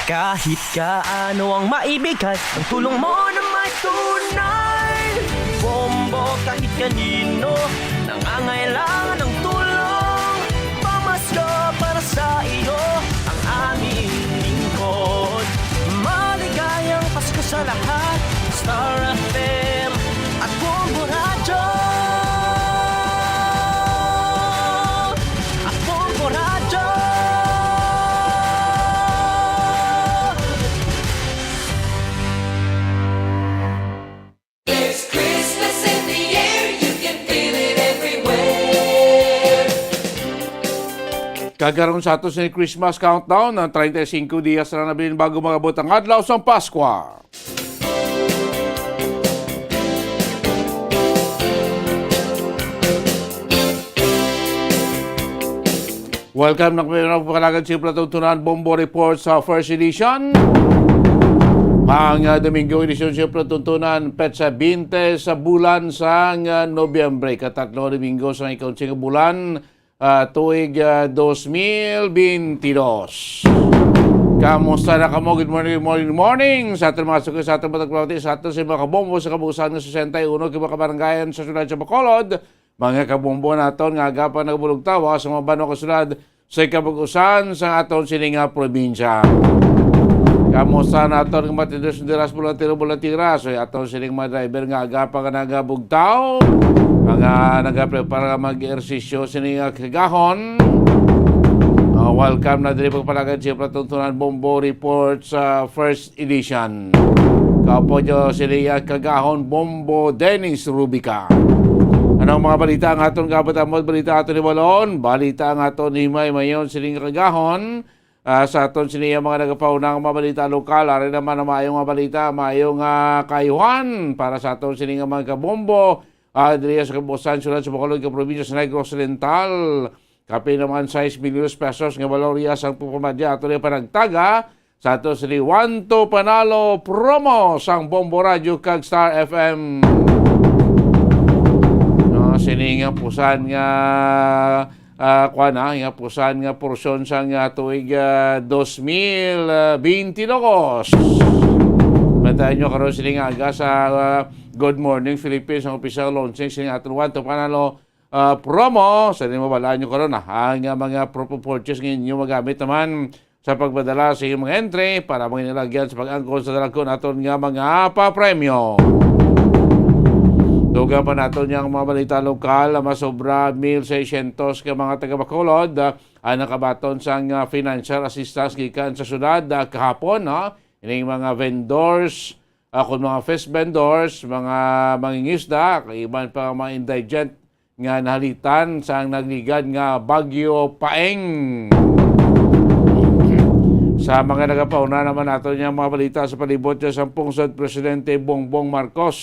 Kahit kaano ang maibigay, ang tulong mo na may tunay. Bombo kahit kanino nangangailangan ng tulong, pamasko para sa iyo ang aming lingkod. Maligayang Pasko sa lahat, Star FM at Bombo Radio. Kagaroon sa ato sa Christmas countdown ng 35 dias na nabilin bago magabot ang adlaw sa Pasko. Welcome na kami na pagkalagan si Platuntunan Bombo Report sa first edition. Ang Domingo edisyon si Platuntunan petsa 20 sa bulan sa Nobyembre. Katatlo Domingo sa ikaunsing bulan tuig 2022. Kamusta na kamo? Good morning. Sa ating mga suki, sa ating matagpapati, sa ating si mga kabombo sa kabuusan ng 61 kibakabaranggayan sa Sunod sa Bacolod. mga kabombo naton nga agapan nagbulog tawa sa mga banwa kasulad sa ikabugusan sa aton sininga probinsya. Kamusta naton nga matidos diras bulatira so aton sining mga driver nga agapan nga nagabugtaw, mga nagaprepara mag-ersisyo sininga kagahon. Welcome na diri pagpalagan siya Patuntunan Bombo Report sa first edition. Kaupo nyo sila kagahon Bombo Dennis Rubica. Anong mga balita ang aton kabatamod? Balita aton ni Balon. Balita ang aton ni Mayon siling kagahon. Sa aton sila mga nagapaunang mga balita lokal. Ari naman na maayong mga balita, maayong kayuhan para sa aton siling mga kabombo. Diri sa kabusan sulat sa Bacolod ka probinsya sa Negros Oriental. Kapi naman 6 milyon pesos nga valorias ang pupumadya ato rin panagtaga sa ato sili 1 to panalo promo sang Bombo Radio kag Star FM. No, sininga pusan nga nga pusan nga porsyon sang tuig 2022. Bantayan nyo karon sininga aga sa Good Morning Philippines ang official launching sininga ato 1 to panalo promo. Sa rin mabalaan nyo karon ang mga purchase ngayon nyo magamit naman sa pagbadala sa iyong mga entry para mga nilagyan sa pag-angkon sa dalagkon naton nga mga pa-premyo. Duga pa naton yung mga balita lokal, masobra 1,600 ka mga taga-Bacolod ang nakabaton sa financial assistance gikan sa syudad kahapon. Ining mga vendors, kung mga fish vendors, mga mangingisda, iban pa mga indigent nga nahalitan sa nagligad nga Bagyo Paeng. Sa mga nagapauna naman nato niya mga balita sa palibot niya sa pungsod Presidente Bongbong Marcos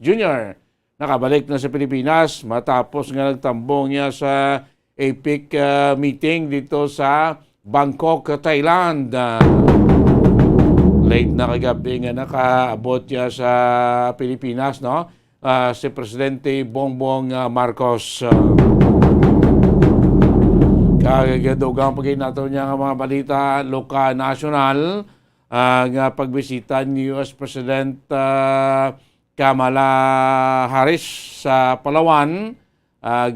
Jr. Nakabalik na sa Pilipinas matapos nga nagtambong niya sa APEC meeting dito sa Bangkok, Thailand. Late na kagabi nga nakaabot niya sa Pilipinas, no? Si Presidente Bongbong Marcos. Kagadugang pagkain nato niya nga mga balita lokal national nga pagbisita ni US President Kamala Harris sa Palawan.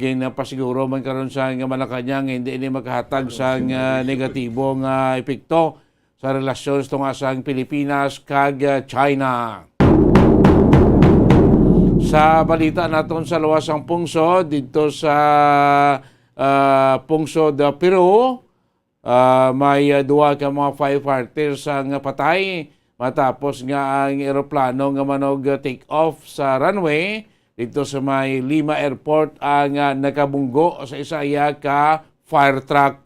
Ginapasiguro man karon sa nga Malacañang hindi ini makahatag sa negatibong epekto sa relasyon sa sang Pilipinas kag China. Sa balita naton sa luwasang pungsod dito sa pungsod Peru, may duwa ka mga firefighters ang patay matapos nga ang eroplano nga manog take off sa runway dito sa may Lima Airport ang nakabunggo sa isa ka fire truck.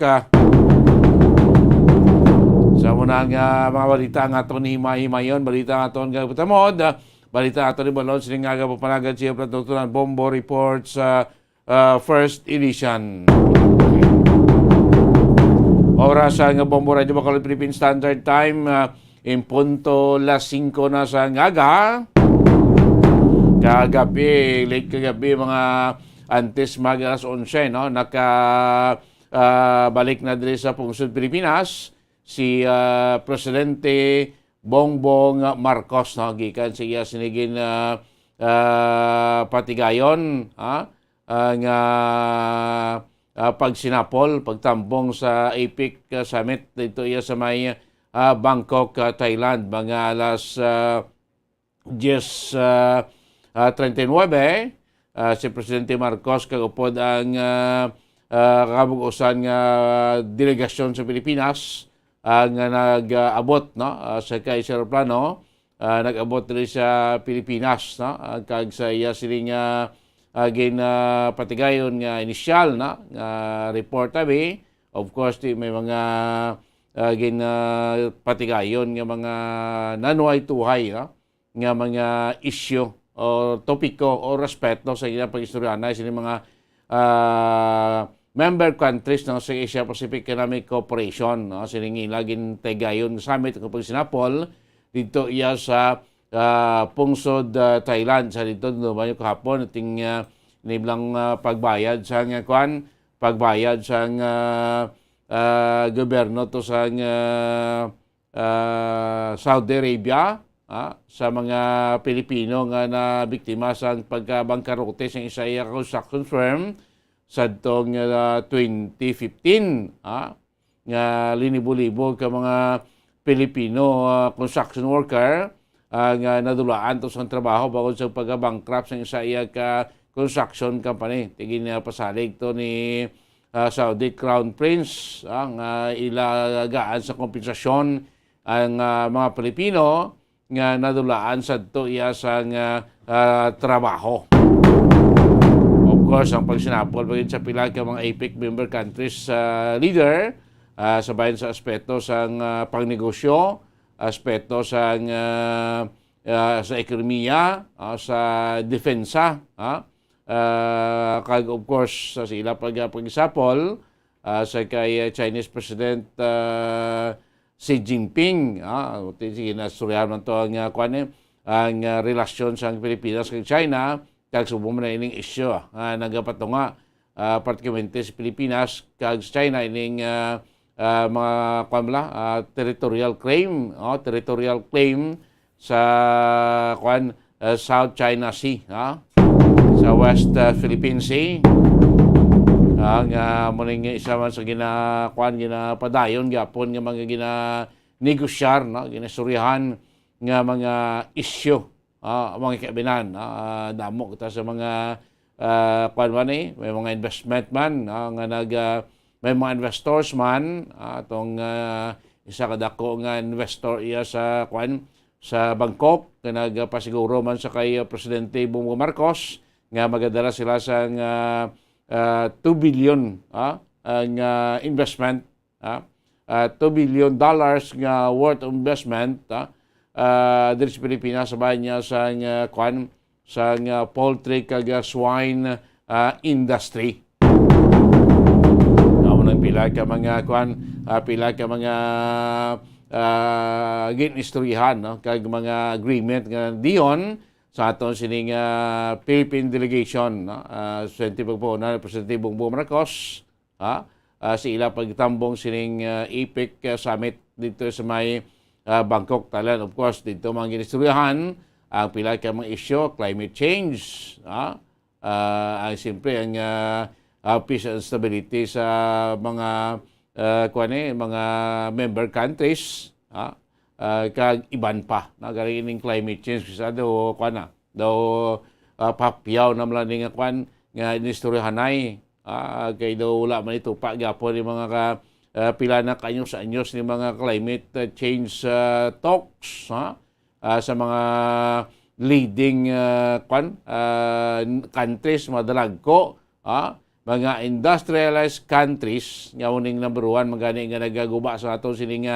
Sa munang mga balita nga aton ni Mayon, balita nga aton nga butamod. Balita ato ni Balon, siningaga papanagan siya Patuntunan Bombo Report sa first edition. Oras nga Bombo Radio Bacolod Philippine Standard Time, in punto las 5 na sa ngaga. Kagabi, late kagabi, mga antes mag-alas 11, no? Balik na diri sa pungsod Pilipinas, si Presidente Bongbong Marcos, no, gikan siya sinigin patigayon nga pagsinapol, pagtambong sa APEC summit dito iya sa may Bangkok, Thailand, mga alas 10:39. Si Presidente Marcos kagupod ang kabugusan nga delegasyon sa Pilipinas ang nag-abot, no, sa aeroplano, nag-abot rin sa Pilipinas, no, kag sa iya siling patigayon nga initial, no, report abi. Of course may mga patigayon nga mga nanuhay-tuhay, no, nga mga issue o topiko o respeto sa ilang pag-istoryanan sa mga member countries ng sa Asia Pacific Economic Cooperation, no, siningi laging tegayon summit kapag sinapol dito iya sa pungsod Thailand sa dito dumayo kahapon ating niblang pagbayad sa pagbayad sa gobyerno to sa Saudi Arabia sa mga Pilipino nga na biktima sa pagkabangkarote sa isa construction firm sa tong 2015 nga linibo-libo ka mga Pilipino construction worker nga nadulaan to sa trabaho bangod sa pagka-bankrupt sa isa ka construction company. Tigin na pasalig to ni Saudi Crown Prince ang ilagaan sa kompensasyon ang mga Pilipino nga nadulaan sa to iya sa trabaho. Of course, ang pagsinapol pagin sa pila ka mga APEC member countries leader sabayan sa aspeto sa pangnegosyo, aspeto sa ekonomiya, sa depensa, kag of course sa sila pag-isapol sa kay Chinese President Xi Jinping. Sige na suryahan man to ang relasyon sa Pilipinas kag China kag subo man ining isyu nagapatunga partikularmente sa Pilipinas kag China ining mga territorial claim sa South China Sea, sa West Philippine Sea. Nga muling isa man sa ginapadayon gyapon nga mga ginanegosyar, ginasuryahan nga mga isyu, mga kabinan. Damo kita sa mga may mga investment man nga may mga investors man atong isa kadako nga investor iya sa sa Bangkok nga nagpasiguro man sa kay Presidente Bongbong Marcos nga magadala sila sa 2 billion ang investment, $2 billion nga worth of investment diri sa Pilipinas sa bayan niya sa poultry kag swine industry. Pila ka mga ginistoryahan kag mga agreement nga diyon sa aton sining Philippine delegation, Presidente Pagpunan, Presidente Bongbong Marcos, sa ila pagtambong sining APEC summit dito sa may Bangkok, Thailand. Of course, dito mga ginistoryahan ang pila ka mga issue, climate change, ang siyempre ang peace and stability sa mga mga member countries, kag iban pa galing ning climate change sa daw papiyaw na mlaning nga inistoryahanay kay daw wala man ito pa gyapon ni mga pila na kanyo sa anyos ni mga climate change talks sa mga leading countries madalagko, mga industrialized countries nga uning number 1 magani nga nagaguba sa ato sining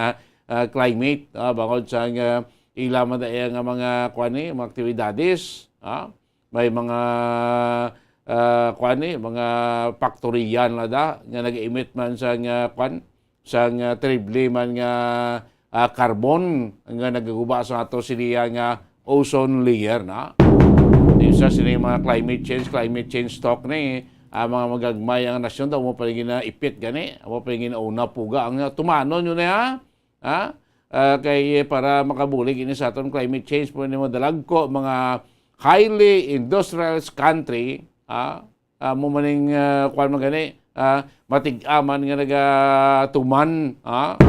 climate, bangod sa ila man nga mga mga aktibidades, may mga mga faktoriyan na da nga nag-emit man sa sa terrible man nga carbon nga nagaguba sa ato siniya nga ozone layer isa sining mga climate change talk ni mga magagmay ang nasyon daw mo paligid na ipit gani, mo paligid na una puga ang tumanon yun kay para makabulig ini sa aton climate change po ni madalag ko mga highly industrialized country mo maning magani matig-aman nga nagatuman ang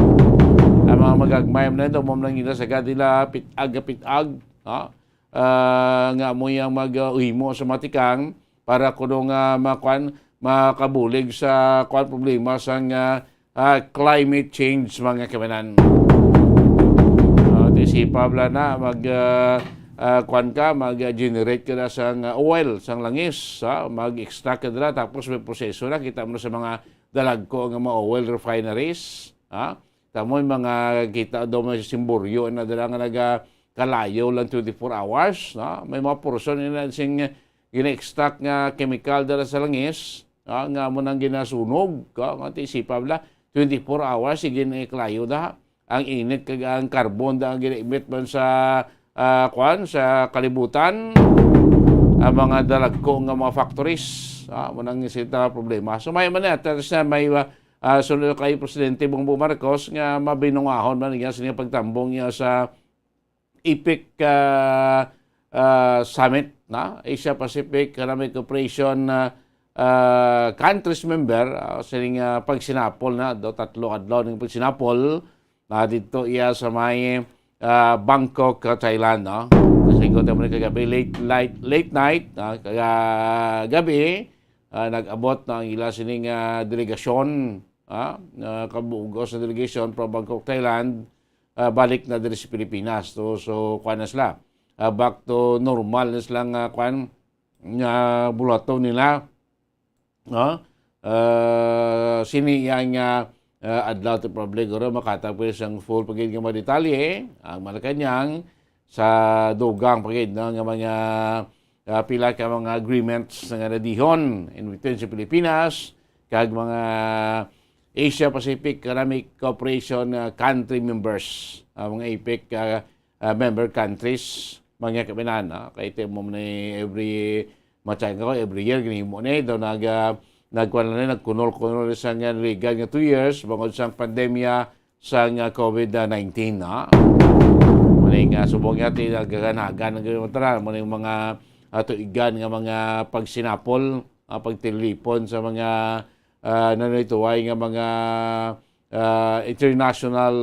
mga magagmay na daw mo lang ila sa gadila pitag nga mo yang mag-uhimo sa matikang para kuno nga makabulig sa problema sa climate change mga kamanan. Isipa bla na mag-generate ka na sa oil, sa langis, mag-extract ka na tapos may proseso na. Kita mo sa mga dalagko ng mga oil refineries. Tamo yung mga kita daw may simburyo na dala nga nagkalayo lang 24 hours. May mga portion na sing gina-extract nga chemical dala sa langis, nga mo nang ginasunog, nga isipa bla 24 hours gina-iklayo da ang init kag ang carbon da ang gina-emit man sa sa kalibutan, ang mga dalagko nga mga factories, mo nang isita problema. So may man tapos na may sunod kay Presidente Bongbong Marcos nga mabinungahon man niya sa pagtambong niya sa APEC Summit, na Asia Pacific Economic Cooperation countries member sining pagsinapol na do tatlo adlaw ning pagsinapol dito iya sa may Bangkok, Thailand, no. Kasi ko tamo kagabi late night kagabi nag-abot na ang ila sining delegasyon kabuugos na delegation from Bangkok, Thailand balik na diri sa Pilipinas. So kuan na sila back to normal na silang kuan bulato nila, no. Sini yang adlaw to public guro makatapos ang full pagid nga detalye ang Malacañang sa dugang pagid, no, nga mga pila ka mga agreements nga nadihon in between sa Pilipinas kag mga Asia Pacific Economic Cooperation country members, mga APEC member countries, mga kabinan, kay temo mo ni every every year ginimo ni daw nagkunol-kunol sa nga liga nga 2 years bangod sa pandemya sa nga COVID-19, na maning subong yati nagaganagan ng tara maning mga tuigan nga mga pagsinapol, pagtilipon sa mga nanituway nga mga international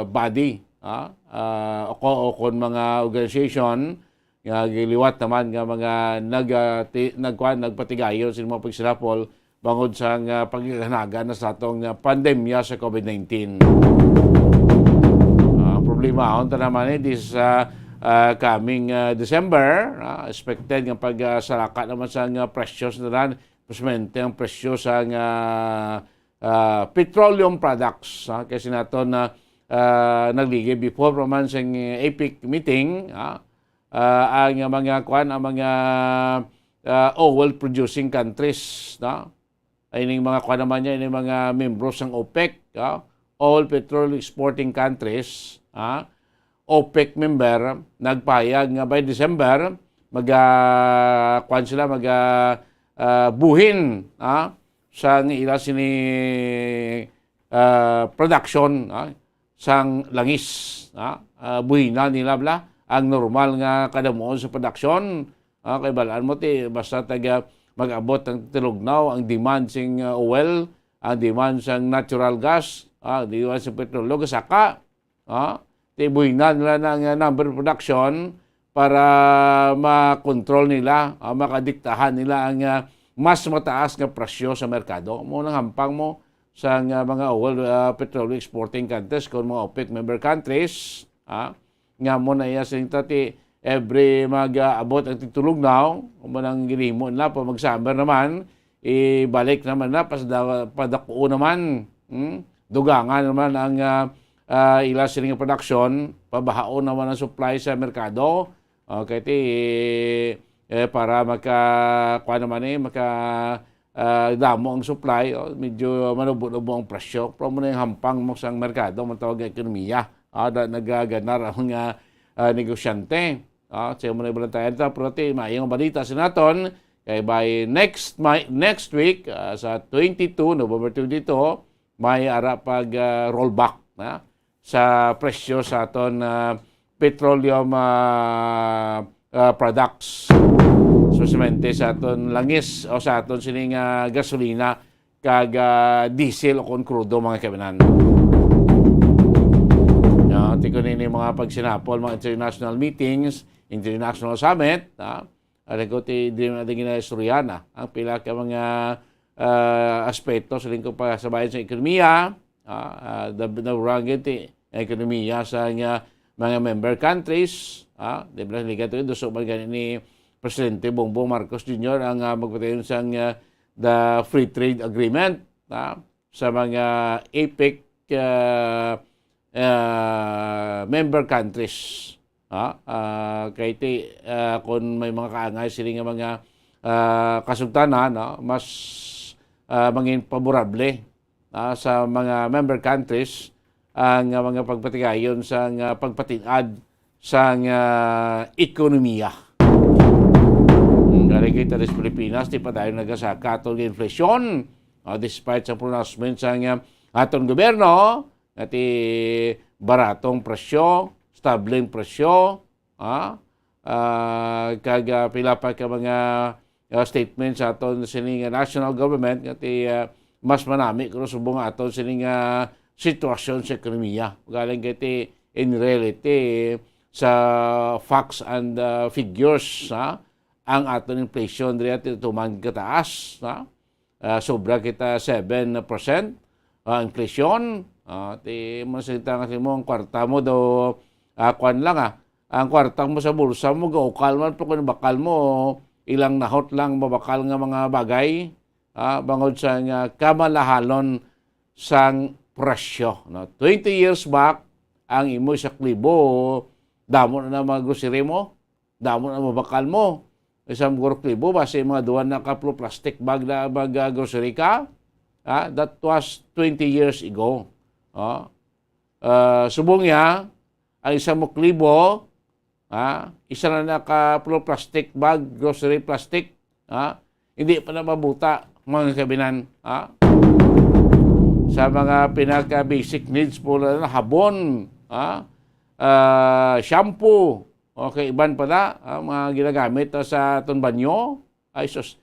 body, o kon mga organization nga giliwat naman nga mga nagpatigayon sa mga pagsinapol bangod sa pagkakanagan na sa atong pandemya sa COVID-19. Ang problema ta naman this coming December, expected nga pagsalaka naman sa presyo sa presmente ang presyo sa petroleum products, kasi naton nagligay before naman sa APEC meeting, ang mga oil producing countries, no? Ay ning mga naman niya, ining mga membros ng OPEC, oil petrol exporting countries, OPEC member, nagpayag nga by December buhin sa ila sini production sang langis, buhina nila ang normal nga kadamuon sa production, kay balaan mo basta taga mag-abot ng tilugnaw ang demand sing oil, ang demand sang natural gas, demand sa petrolyo gasaka, buhina nila ng number production para makontrol nila, makadiktahan nila ang mas mataas nga presyo sa merkado. Mo nang hampang mo sa mga oil petroleum exporting countries kung mga OPEC member countries, nga mo na iya sing tati every mag-abot ang titulugnaw, kung manang ginimo na pa mag-summer naman, ibalik naman na padako naman, dugangan naman ang ila sining production, pabahaon naman ang supply sa merkado, para damo ang supply, medyo manubo-nubo ang presyo, pero mo na yung hampang mo sa merkado, matawag ang ekonomiya, nagaganar ang negosyante. Siya mo na ibalang tayo ito, pero maayong balita sa naton, kaya by next week, sa 22, November 22, may ara pag rollback sa presyo sa aton petroleum products. Susumente sa aton langis o sa aton sining gasolina kag diesel o kon crudo, mga kabinan. Tiko nini mga pagsinapol, mga international meetings, international summit, alam ko di na ginaistorya ang pila ka mga aspeto sa lingkod pasabayan sa ekonomiya, naurangin ekonomiya sa mga member countries, di ba ligat ito, so maganin ni Presidente Bongbong Marcos Jr. ang magpatayon sa the free trade agreement sa mga APEC member countries. Kaya kung may mga kaangay sila nga mga kasultanan, mas mangin paborable sa mga member countries ang mga pagpatigayon sa pagpatinad sa ekonomiya. Dari kita sa Pilipinas, di pa tayo nagasaka atong inflation, despite sa pronouncement sa atong gobyerno, ati baratong presyo, stabling presyo, kag pila pa ka mga statements sa aton sining national government nga mas manami kung subong aton sining sitwasyon sa ekonomiya. Galing kiti in reality sa facts and figures ang aton inflation diri tuman kataas sobra kita 7% inflation ti masalita nga mo ang kwarta mo do kwan lang ang kwarta mo sa bulsa mo gaukal man po kung bakal mo ilang nahot lang mabakal nga mga bagay bangod sa kamalahalon sang presyo. 20 years back, ang imo sa klibo, damo na mga grocery mo, damo na mabakal mo. Isang klibo, basta mga duwan na kaplo plastic bag na grocery ka. That was 20 years ago. Subong niya, ang isang mo klibo, isa na nakaplo plastic bag, grocery plastic, hindi pa na mabuta mga kabinan. Sa mga pinaka-basic needs po na habon, shampoo, okay, iban pa na, mga ginagamit sa aton banyo, ay sus,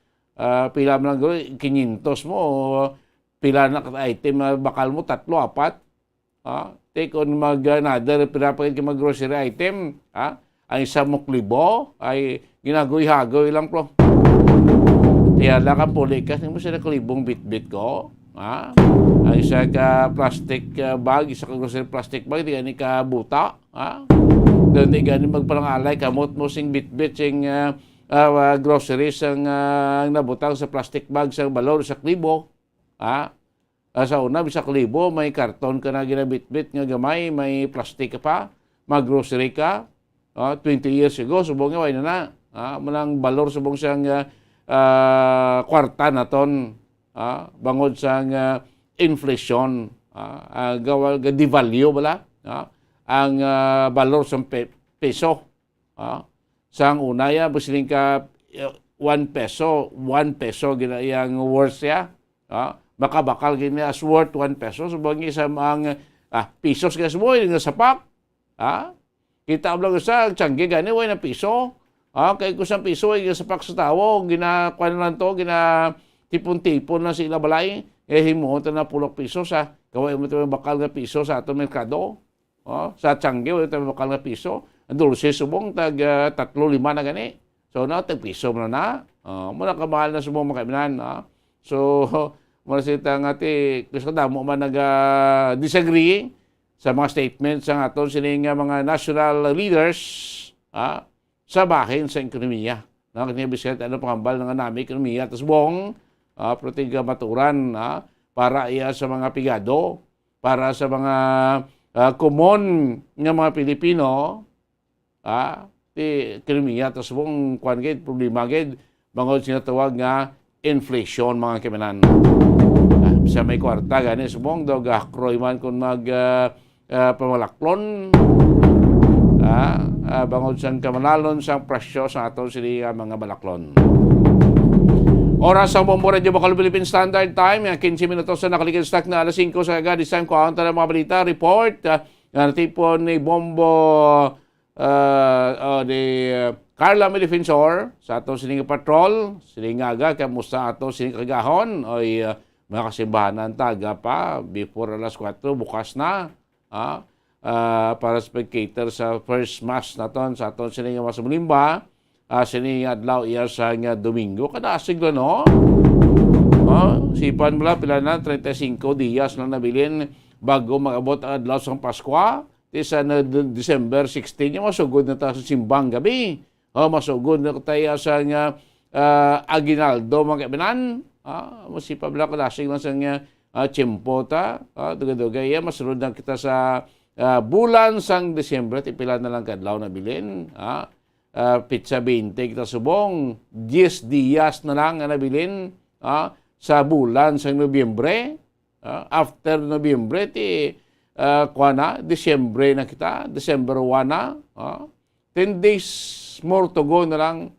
pila mo lang 500 mo, pila na item, bakal mo 3, 4, take on another, pila pa kayo mag-grocery item, ang isang muklibo, ay ginagoy-hagoy lang po. Kaya lang ka puli ka, mo sila kalibong bit-bit ko, ang isa ka plastic bag, isa ka grocery plastic bag, di gani ka buta. Doon di gani magpalangalay, kamot mo sing bit-bit sing groceries ang nabutang sa plastic bag sa balon sa klibo. Sa una, bisa klibo, may karton ka na ginabit-bit nga gamay, may plastic ka pa, mag-grocery ka. 20 years ago, subong nga, wala na. Manang balor subong siyang kwarta na ton. Bangod sa inflation, devalue bala, ang valor sa peso. Sang unaya, basiling ka 1 peso ginayang worth siya. Bakal gini as worth 1 peso. Subang isa ang pesos kaya mo, yung sapak. Kita lang sa tiyangge gani, way na piso. Kaya kung sa piso, yung sapak sa tao, ginakuan lang to, tipon-tipon na sila balay, himuhon na pulok piso sa, kaway mo tayo bakal nga piso sa atong merkado, sa tiyangge, wala tayo bakal nga piso, ang dulce subong, 3-5 na gani, so na, tag-piso mo na, muna kamahal na subong makaibinan, so, muna sita nga gusto damo man nag-disagree sa mga statements ng atong sining mga national leaders, sa bahin sa ekonomiya. Kanya bisit, pangambal ng nami ekonomiya, tapos buong, protiga maturan para iya sa mga pigado, para sa mga common nga mga Pilipino, ekonomiya, tapos buong problema gid, bangod sinatawag nga inflation mga kamanan. Sa may kwarta, gani, subong daw gahakroy man kung pamalaklon, bangod sang kamanalon sang presyo sa aton sili mga balaklon. Oras ang Bombo Radio Bacol Philippine Standard Time, 15 minutos na nakalikin-stack na alas 5 sa agad. This time ko ang mga balita, report, natipon ni Bombo ni Carla Medefensor sa atong sining patrol, sining aga, kamusta atong sining kagahon, oy mga kasimbahanan taga pa, before alas 4, bukas na, para spectator sa first mass naton sa atong sining mas mulimba. Sini adlaw iya sa Domingo kada siglo no. Sipan mo pila na 35 días na nabilin bago magabot ang adlaw sa Pasko. Sa December 16 masugod na ta sa simbang gabi. Masugod na tayo sa Aguinaldo mga kaibinan. Masipa bala kada siglo sa tiyempo ta. Dugay-dugay masunod na kita sa bulan sang December pila na lang kadlaw na bilin. Pizza 20 kita subong 10 días na lang ang nabilin sa bulan sa Nobyembre. After Nobyembre Disyembre na kita, December 1 na, 10 days more to go na lang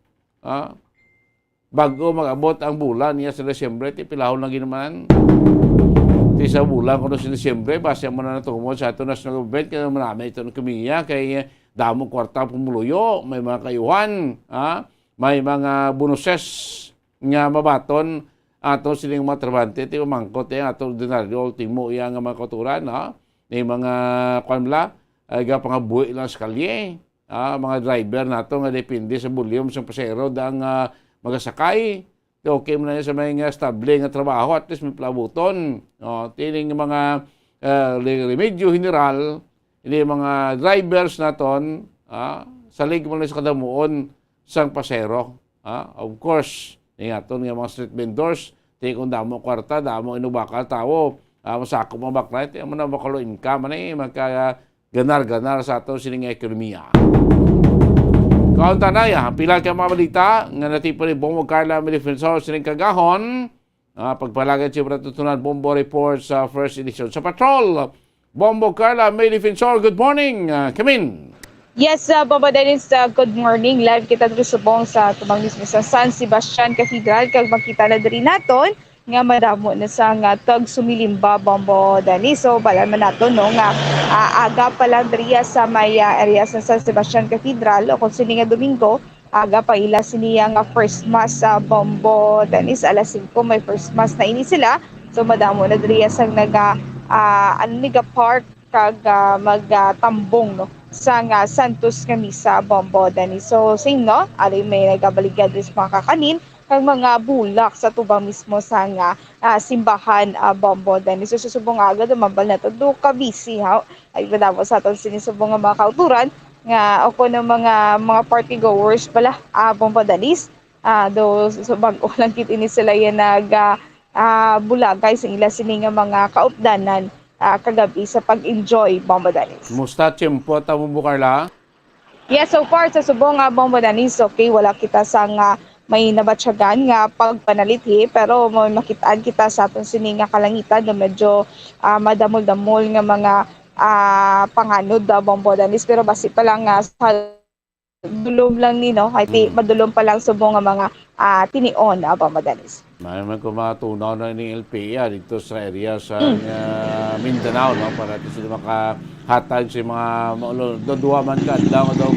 bago mag-abot ang bulan niya sa Disyembre, pilahon lang ginaman. Ti sa bulan kuno sa Disyembre, basta mo na natumod sa ato national government, kaya marami ito ng kamiya, kay damo kwarta pumuluyo, may mga kayuhan, may mga bonuses nga mabaton, ato sining mga trabante, ti mamangkot, ato ordinaryo, ultimo, nga mga kauturan, may mga, kwanla, pangabuhi lang sa kalye, mga driver nato nga depende sa volume sa pasero dang magasakay. Okay mo na sa mga stable nga trabaho, at least may plabuton. Tining mga remedyo general, hindi mga drivers naton, salig mo na sa kadamuon sang pasero. Of course, ngayon nga mga street vendors, tinig kung damo kwarta, damo inubakal tao, masakop mga bakla, tinig mo na makalo income, magka-ganar-ganar sa ato sining ekonomiya. Kaunta na yan, pila ka mga balita, nga natipo ni Bombo Carla may defensor sining kagahon, pagpalagad siya pratutunan Bombo Report sa first edition. Sa patrol, Bombo Carla may defensor, good morning, come in. Yes, Bombo Dennis, good morning. Live kita dito sa buong sa tumang mismo sa San Sebastian Cathedral, kag makita na diri naton, nga madamo na sa nga tag sumilimba Bombo Dennis. So balan man nato no nga aga pa lang diriya sa may area sa San Sebastian Cathedral o kung sini nga Domingo aga pa ila siniya nga first mass sa Bombo Dennis alas 5 may first mass na ini sila. So madamo na diriya sa naga niga park kag magtambong no sa nga Santos nga misa Bombo Dennis. So same no ali may nagabaligad sa mga kakanin kag mga bulak sa tuba mismo sa nga simbahan Bombo Dennis. So susubong agad mabal na to do ka busy ha ay badamo sa aton sinisubong nga mga kauturan nga ako ng mga party goers pala Bombo Dennis do so bag-o lang kit ini sila yan nag bulagay sa ila sini nga mga kaupdanan kagabi sa pag-enjoy Bombo Dennis. Musta tiyempo ta mo Carla? Yes, so far sa subong Bombo Dennis okay wala kita sa nga may nabatsyagan nga pagpanalithi pero may makitaan kita sa aton sini nga kalangitan na medyo madamol-damol nga mga panganod Bombo Dennis pero basi pa lang sa dulom lang ni no kahit madulom pa lang subong nga mga tinion Bombo Dennis. May man ko matunaw na ni LPA dito sa area sa Mindanao no para sila makahatag sa mga duwa man kadlaw daw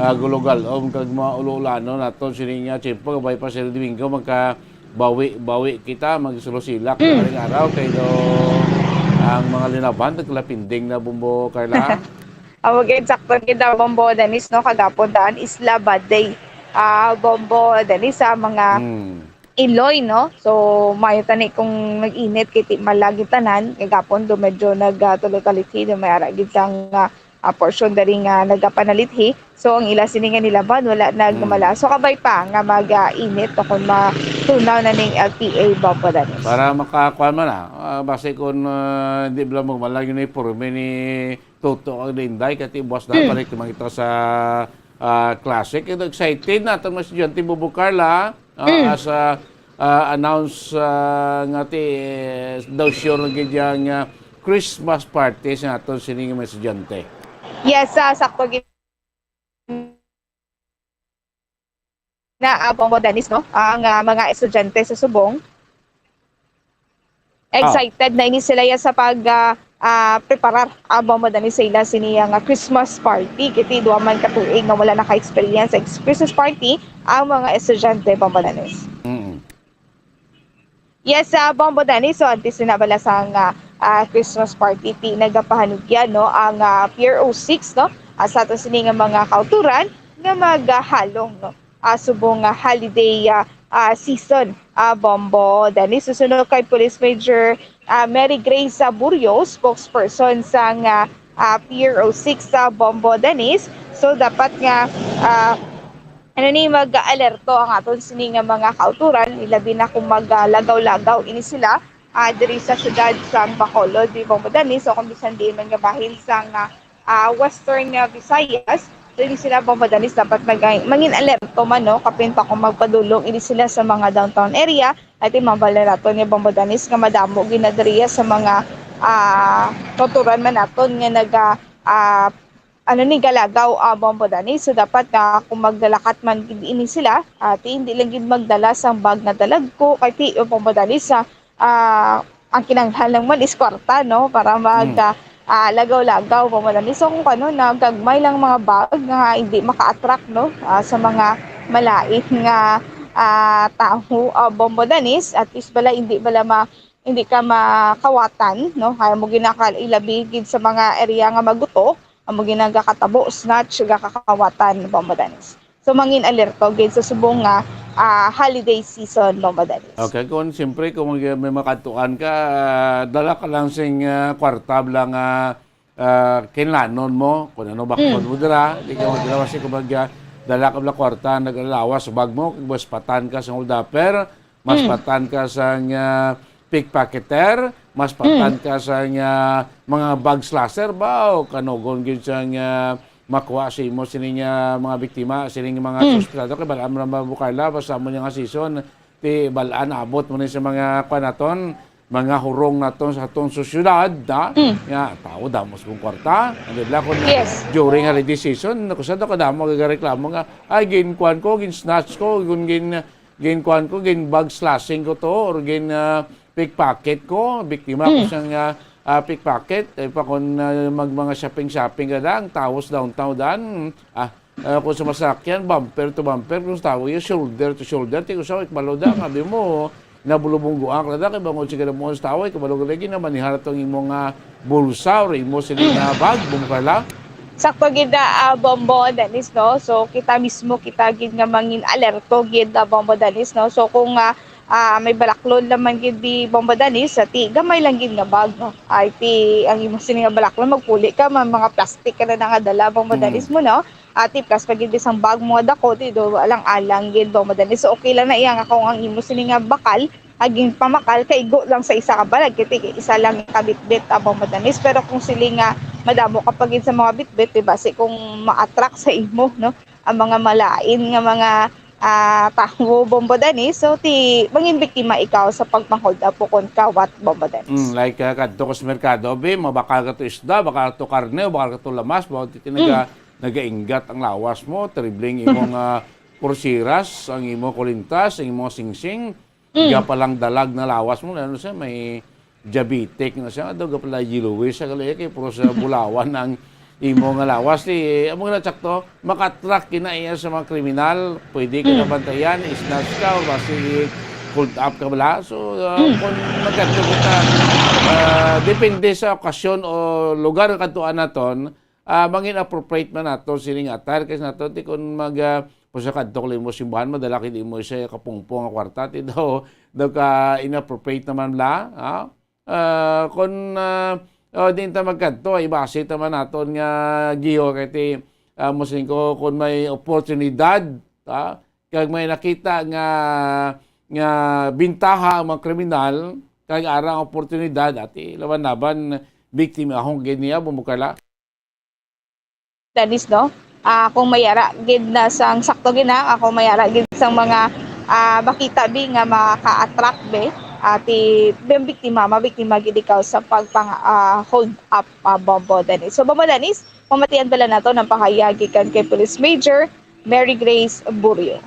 gulugal o kag mga ululano naton sininga tiyempo bay pa sa Domingo bawi kita magsulosilak karing araw kay do ang mga linaban nagkalapinding na Bombo Carla. Awag eksakto kita Bombo Dennis no kagapon daan Isla Baday Bombo Dennis sa mga Iloy no so mayo tani kung nag-init kay malagi tanan kagapon do medyo nagtuloy-talithi do may ara gid kang portion dari nga nagapanalithi. So ang ila sini nga nilaban wala nagmala. So kabay pa nga mag-init kung matunaw na ning LPA Bombo Dennis. Para makakuan man base kun hindi bala mo malang uniforme ni Toto ang Dinday kati boss na palit kita sa classic. Ito excited na itong estudyante Bombo Carla as announce nga ti daw sure nga Christmas party sa aton sining mga estudyante. Yes, sakto gid na Bombo Dennis no ang mga estudyante sa Subong excited na ini sila sa pag preparar Bombo Dennis sa ila siniya nga Christmas party kiti duwa man ka tuig nga wala naka-experience sa Christmas party ang mga estudyante Bombo Dennis. Yes, Bombo Dennis so antes sinabala sa Christmas party ti nagapahanugyan no ang Pier 06 no sa ato sini nga mga kauturan nga maghalong no subong holiday season Bombo Dennis. Susunod kay Police Major Mary Grace Burrios, spokesperson sa Pier 06 Bombo Dennis. So dapat nga mag-alerto ang aton sini nga mga kauturan ilabi na kung maglagaw-lagaw ini sila diri sa syudad sa Bacolod di Bombo Dennis. So kung bisan di man gabahin sa Western Visayas dili sila Bombo Dennis dapat mangin alerto man no kapin pa kung magpadulong ini sila sa mga downtown area at mabala naton ni Bombo Dennis nga madamo ginadriya sa mga tuturan man naton nga naga galagaw Bombo Dennis. So dapat kung magdalakat man ini sila hindi lang gid magdala sang bag na dalagko kay ti Bombo Dennis ang kinanghalang man is kwarta, no? Para lagaw-lagaw mo madami. So kung ano, nagagmay lang mga bag nga hindi maka-attract, no? Sa mga malait nga tao Bombo Danis, at least bala hindi ka makawatan, no? Kaya mo ginakailabigid sa mga area nga maguto, amo ginagakatabo, snatch, gakakawatan Bombo Danis. So mangin alerto gid sa subong nga holiday season Bombo Danis. Okay, kung siyempre kung may makatuan ka, dala ka lang sing kwarta lang kinlanon mo, kung ano bakon mo dira, di ka magdala kasi kumbaga dala ka lang kwarta, nag-alawas bag mo, mas patan ka sa holdapper, mas patan ka sa pickpocketer, mas patan ka sa mga bag slasher ba, o kanogon gid sa makuha si mo sininya mga biktima, sining mga suspetado kay balaan mo na mabukala basta mo nga season ti balaan abot mo ni sa mga panaton, mga hurong naton sa atong sosyedad nga tao damos kung kwarta and la kon during holiday season kusad ako damo gagareklamo nga ay ginkuan ko, gin snatch ko, ginkuan ko, gin bag slashing ko to or gin pickpocket ko, biktima ko sang pickpocket, pa kung mga shopping ka lang, tawos downtown dan, kung sa masakyan, bumper to bumper, kung tawo yung shoulder to shoulder, tiko sa ikbalo da, sabi mo, nabulubong guang lada, kaya bangon siya mo sa tawo, ikabalo lagi na maniharap itong imong bulsa, or imo sila na bag, bumukala. Sakto gid Bombo Danis, no? So kita mismo gid nga mangin alerto gid Bombo Danis, no? So kung may balaklon naman gid di Bombo Danis, ti gamay lang gid nga bag, no? Ay ti ang imo sini nga balaklon magpuli ka mga plastic ka na nga dala Bombo Danis mo, no? Ati plus pag gid isang bag mo dako ti do alang-alang gid Bombo Danis. So okay lang na iya nga kung ang imo sini nga bakal aging pamakal kaigo lang sa isa ka balag kiti isa lang kabitbit Bombo Danis. Pero kung sili nga madamo kapag sa mga bitbit, diba? Kasi kung ma-attract sa imo, no? Ang mga malain nga mga tao Bombo Danis, so ti mangin biktima ikaw sa pagpang-hold up po kon kawat Bombo Danis. Like kadto ko sa merkado, mabakal ka to isda, bakal ka to karne, bakal ka to lamas, bakal ti nagaingat ang lawas mo, tribling imong pursiras, ang imong kulintas, ang imong singsing, pa lang dalag na lawas mo, ano siya, may diabetic na siya, ado pala yiluwi sa kalaya, kaya puro sa bulawan ang imo nga lawas ti amo nga tsakto makatrack kina iya sa mga kriminal, pwede ka na bantayan, snatch ka o basi hold up ka bala. So kung magkadto kita depende sa okasyon o lugar nga kadtuan naton, mangin appropriate man nato sining attire kasi nato ti kun kung sa kadto mo simbahan madala kid imo siya kapungpong nga kwarta ti daw ka inappropriate naman la kung din ta magkadto ay base taman naton nga giho kay musin ko kung may oportunidad kag may nakita nga bintaha ang mga kriminal kag arang oportunidad ati laban-laban biktima akong giniya bumukala Danis, no? Kung mayara gid na sang sakto gina ako mayara gid sang mga bakita bi nga maka-attract be ati biktima mabiktima gid ikaw sa pagpang hold up Bombo Danis. So Bombo Danis, pamatian bala nato ng pahayagi kan kay Police Major Mary Grace Burio.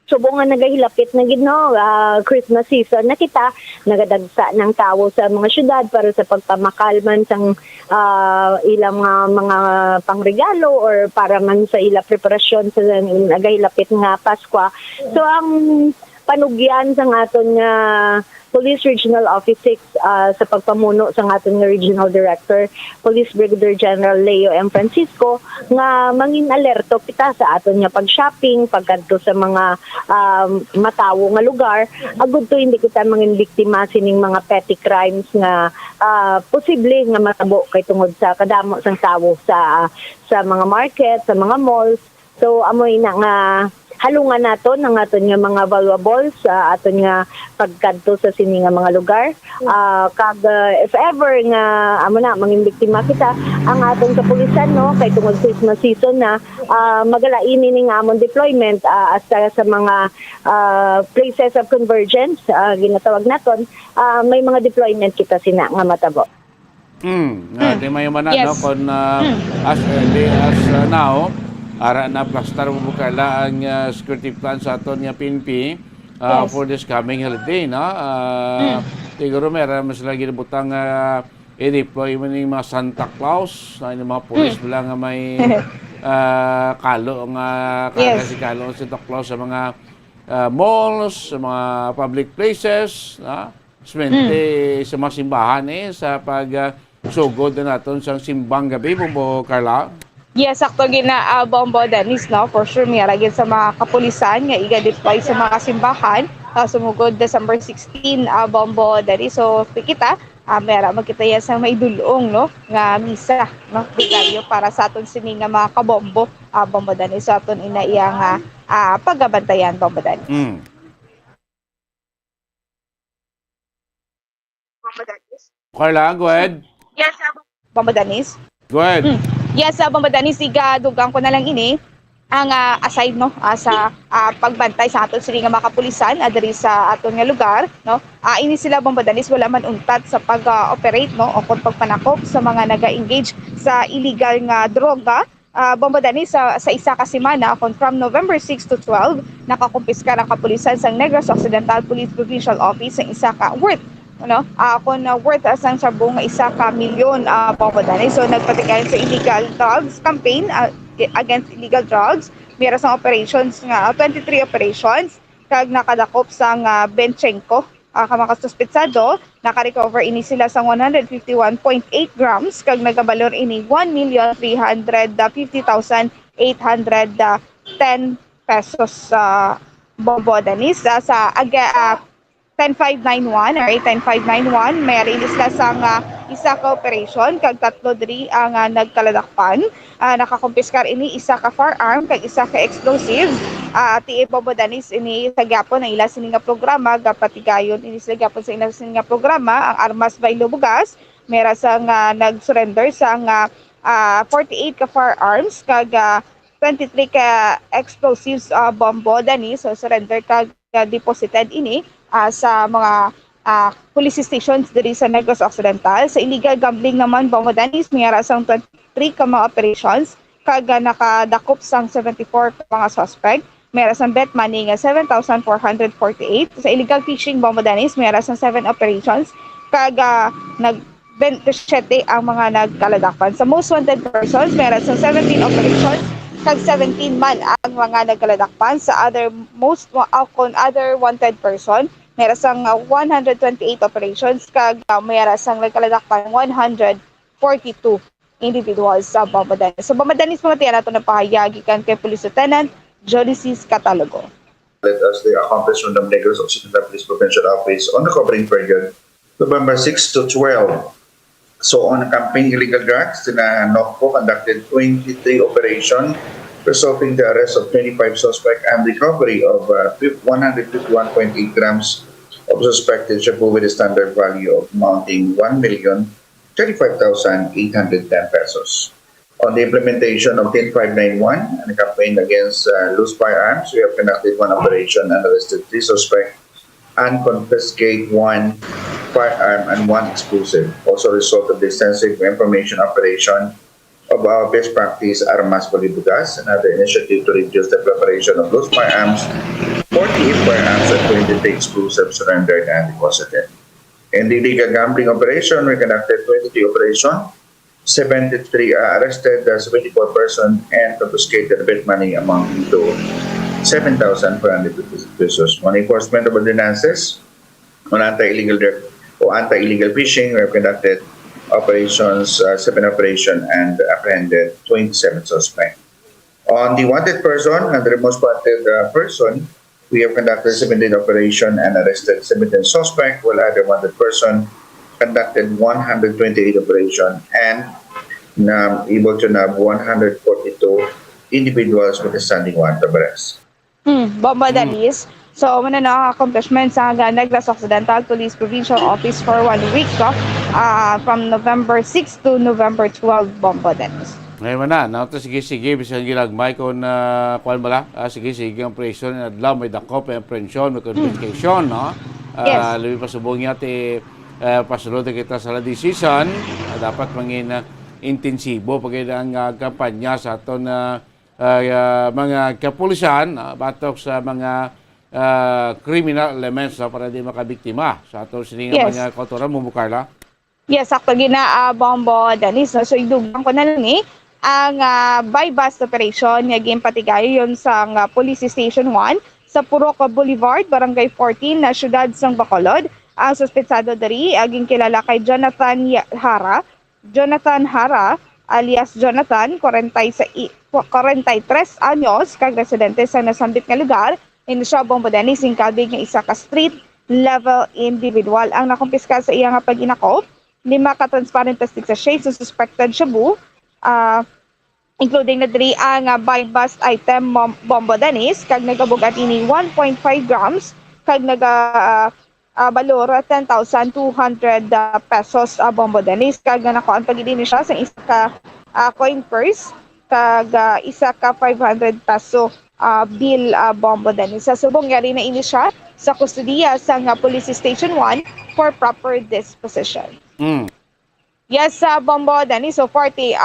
Subo nga nagahilapit na gid no, Christmas season na kita nagadagsa ng tao sa mga syudad para sa pagpamakalman sang ilang mga pangregalo or para man sa ila preparasyon sa nagahilapit nga Pasko. So ang panugyan sa aton nga Police Regional Office 6 sa pagpamuno sa aton nga Regional Director Police Brigadier General Leo M. Francisco nga mangin alerto kita sa aton nga pag-shopping pagkadto sa mga matawo nga lugar agud to hindi kita mangin biktima sining mga petty crimes nga posible nga matabo kay tungod sa kadamo sang tawo sa mga market, sa mga malls. So amoy na nga halungan nato ng aton nga mga valuables sa aton nga pagkadto sa sini nga mga lugar. Kag if ever nga amo na mangin biktima kita ang aton kapulisan no kay tungod Christmas season na magalaini ning amon deployment sa mga places of convergence ginatawag naton may mga deployment kita sina nga matabo. Di may manan no kon as early as now ara na plastar mo bukala ang security plan sa aton nga PNP for this coming holiday, no? siguro meron mas lagi nabutang i-deploy mo ng mga Santa Claus, yung mga pulis mo lang nga may kalo nga kasi kalo ng Santa Claus sa mga malls, sa mga public places, swerte sa mga simbahan sa pagsugod na natin sa simbang gabi, Bombo Carla. Yes, sakto gina Bombo Dennis, no? For sure, may aragin sa mga kapulisan nga iga-deploy sa mga simbahan sumugod December 16, Bombo Dennis. So, kita, mera magkita yan sa may dulong, no? Nga misa, no? Bigaryo para sa aton sini nga mga kabombo, Bombo Dennis. So, aton ina iyang pagabantayan, Bombo Dennis. Bombo Dennis. Carla, go ahead. Yes, Bombo Dennis. Go ahead. Yes, Bombo Dennis, dugang ko na lang ini ang aside no sa pagbantay sa aton sini nga mga kapulisan diri sa aton nga lugar, no. Ini sila Bombo Dennis wala man untat sa pag-operate no o kung pagpanakop sa mga naga-engage sa illegal nga droga. Bombo Dennis sa isa ka semana from November 6 to 12 nakakumpiska ang kapulisan sa Negros Occidental Police Provincial Office ang isa ka worth worth asang sabong isa ka milyon Bombo Dennis. So nagpatigayon sa illegal drugs campaign against illegal drugs. Meron sa operations nga 23 operations kag nakadakop sa Benchenko kamakasuspedsado. Naka-recover ini sila sa 151.8 grams kag nagabalor ini 1,350,810 pesos Bombo Dennis sa 10591 or 10591 may release sila sa isa ka operation kag tatlo diri ang nagkaladakpan. Nakakumpiskar ini isa ka firearm kag isa ka explosive. Ti Bombo Dennis ini sa gyapon ang ila sini nga programa gapatigayon ini sa gyapon sa ila sini nga programa ang Armas Bailo Bugas. Mera sa nag-surrender sa 48 ka firearms kag 23 ka explosives Bombo Dennis. So surrender kag deposited ini sa mga police stations diri sa Negros Occidental. Sa illegal gambling naman, Bombo Dennis, mayara sang 23 ka mga operations, kag nakadakop sang 74 ka mga suspect. Mayara sang bet money nga 7,448. Sa illegal fishing, Bombo Dennis, mayara sang 7 operations, kag nag-27 ang mga nagkaladakpan. Sa most wanted persons, mayara sang 17 operations, kag 17 man ang mga nagkaladakpan. Sa other wanted person, meron sang 128 operations kag meron sang nagkaladakpan 142 individuals sa Bombo Dennis. So Bombo Dennis mga tiyan nato na pahayagi kan kay Police Lieutenant Jolicis Catalogo. Let us the accomplishment of Negros Occidental Police Provincial Office on the covering period November 6 to 12. So on campaign illegal drugs, NOCPO conducted 23 operations resulting in the arrest of 25 suspects and recovery of 151.8 grams of suspected shabu with a standard value of amounting 1,035,810 pesos. On the implementation of 10591 and the campaign against loose firearms, we have conducted one operation and arrested 3 suspects and confiscate 1 firearm and 1 explosive. Also a result of the extensive information operation of our best practice Armas Balibugas, another initiative to reduce the preparation of those firearms, 48 firearms and 23 explosives surrendered and deposited. In the illegal gambling operation, we conducted 23 operations, 73 arrested, 74 persons, and confiscated bet money amounting to 7,450 pesos. On enforcement of ordinances on anti-illegal fishing, we have conducted operations, 7 operations and apprehended 27 suspects. On the wanted person and the most wanted person, we have conducted 17 operations and arrested 17 suspects, while other wanted person conducted 128 operations and able to nab 142 individuals with a standing warrant of arrest. Bombo Dennis. So, muna na accomplishment sa Negros Occidental Police Provincial Office for 1 week from November 6 to November 12, Bombo Dennis. Ngayon na, sige, bisan ginagmay kung kuwan ba lang, sige, ang operation, adlaw, may dakop, may apprehension, may confiscation, no? Yes. Labi pasubong niya, pasulod kita sa ladi season, dapat mangin intensibo pag ang kampanya sa aton mga kapulisan, batok sa mga criminal elements para di makabiktima sa ato sininga Yes. mga kauturan mo, Carla. Yes, sakto gina Bombo Dennis. No? So idugang ko na lang ang buy-bust operation nga gimpatigayo yon sa Police Station 1 sa Puroca Boulevard, Barangay 14 na siyudad sang Bacolod. Ang suspetsado dari aging kilala kay Jonathan Hara alias Jonathan, 43 anyos, kag residente sa nasambit nga lugar. Siya Bombo Dennis, ingkabig nga isa ka street level individual. Ang nakumpiskal sa iya nga paginakop, 5 ka transparent plastic sachet sa suspected shabu, including na diri ang buy-bust item Bombo Dennis, kag nagabugat ini 1.5 grams, kag balor 10,200 pesos Bombo Dennis, kag nakuan pagidini siya sa isa ka coin purse, kag isa ka 500 peso bill Bombo Dennis. Sa subong yari na ini siya sa kustudiya sa Police Station 1 for proper disposition. Yes, Bombo Dennis, so 40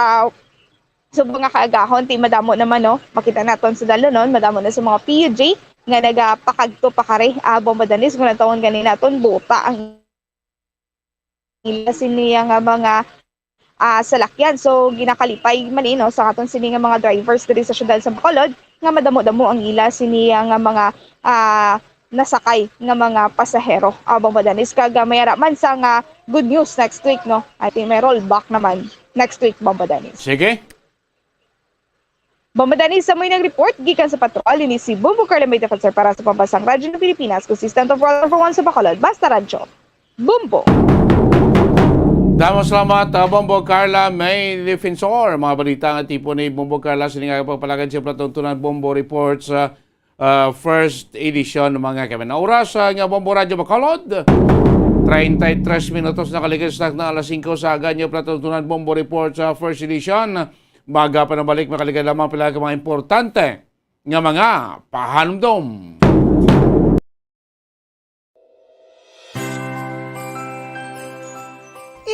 subong nga kaagahon, ti madamo naman, no? Makita naton sa dalonon, madamo na sa mga PUJ nga nagapakagto pa kare Bombo Dennis, kung natawon ganin naton buta ang ila siniya nga mga salakyan. So ginakalipay man no sa aton sini nga mga drivers diri sa syudad sa Bacolod nga madamo-damo ang ila siniya nga mga nasakay nga mga pasahero Bombo Dennis. Kag mayara man sa good news next week, no? I think may rollback naman next week Bombo Dennis. Sige. Bombo Dennis, sa may nag-report gikan sa patrol ni si Bumbo Carla May Defensor para sa Pambansang Radyo ng Pilipinas, consistent of World for One sa Bacolod, basta radyo. Bumbo! Damo salamat, Bombo Carla May Defensor. Mga balita nga tipo ni Bombo Carla, sininga pagpalagan siya platuntunan Bombo Reports sa first edition ng mga kami na oras nga Bombo Radyo Bacolod. 33 minutos na kaligastak na alas 5 sa ganyo platuntunan Bombo Reports sa first edition. Baga pa na balik, makaligay lamang pala ang mga importante nga mga pahanumdom.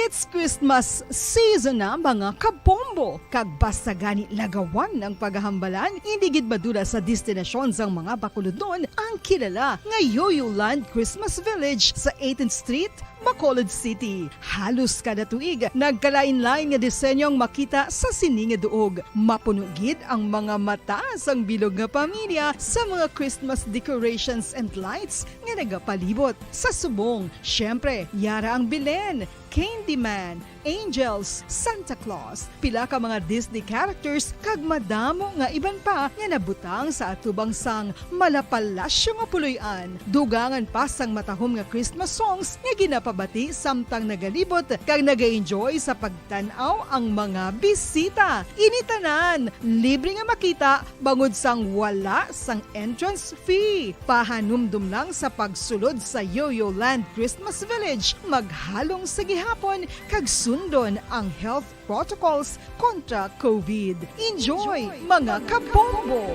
It's Christmas season na mga kabombo. Kag basta gani lagawan ng paghahambalan, hindi gid madula sa destinasyon sang mga Bacolodon ang kilala nga Yoyoland Christmas Village sa 18th Street, Bacolod City. Halos kada tuig, nagkalain-lain nga disenyong makita sa sini nga duog. Mapunugid ang mga mata sang bilog nga pamilya sa mga Christmas decorations and lights nga nagapalibot. Sa subong, syempre, yara ang Belen, Candyman, Angels, Santa Claus, pila ka mga Disney characters kag madamo nga iban pa nga nabutang sa atubang sang malapalasyo nga puloy-an. Dugangan pa sang matahom nga Christmas songs nga ginapabati samtang nagalibot kag naga-enjoy sa pagtan-aw ang mga bisita. Initanan, libre nga makita bangod sang wala sang entrance fee. Pahanumdum lang sa pagsulod sa Yoyoland Christmas Village, maghalong sa gihapon kag sundon ang health protocols kontra COVID. Enjoy, mga kabombo!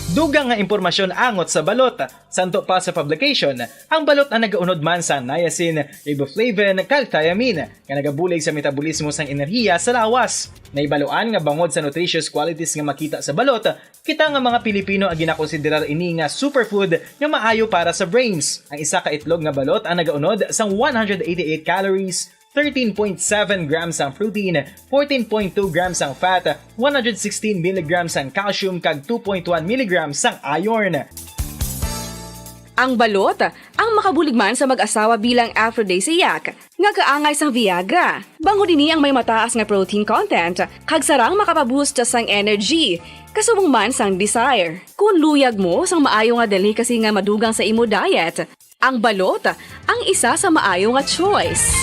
Dugang nga impormasyon angot sa balot. Santo pa sa publication, ang balot ang nagaunod man sa niacin, riboflavin, calthiamine, nga nagabulay sa metabolismo sang enerhiya sa lawas. Naibaluan nga bangod sa nutritious qualities nga makita sa balot, kita nga mga Pilipino ang ginakonsiderar ini nga superfood nga maayo para sa brains. Ang isa ka itlog nga balot ang nagaunod sang 188 calories, 13.7 grams ang protein, 14.2 grams ang fat, 116 mg ang calcium kag 2.1 mg ang iron. Ang balot, ang makabuligman sa mag-asawa bilang aphrodisiac, nga kaangay sang Viagra. Bango din ang may mataas nga protein content, kag sarang makapaboost sang energy, kasubong man sang desire. Kung luyag mo sang maayo nga dali kasi nga madugang sa imo diet, ang balot, ang isa sa maayo nga choice.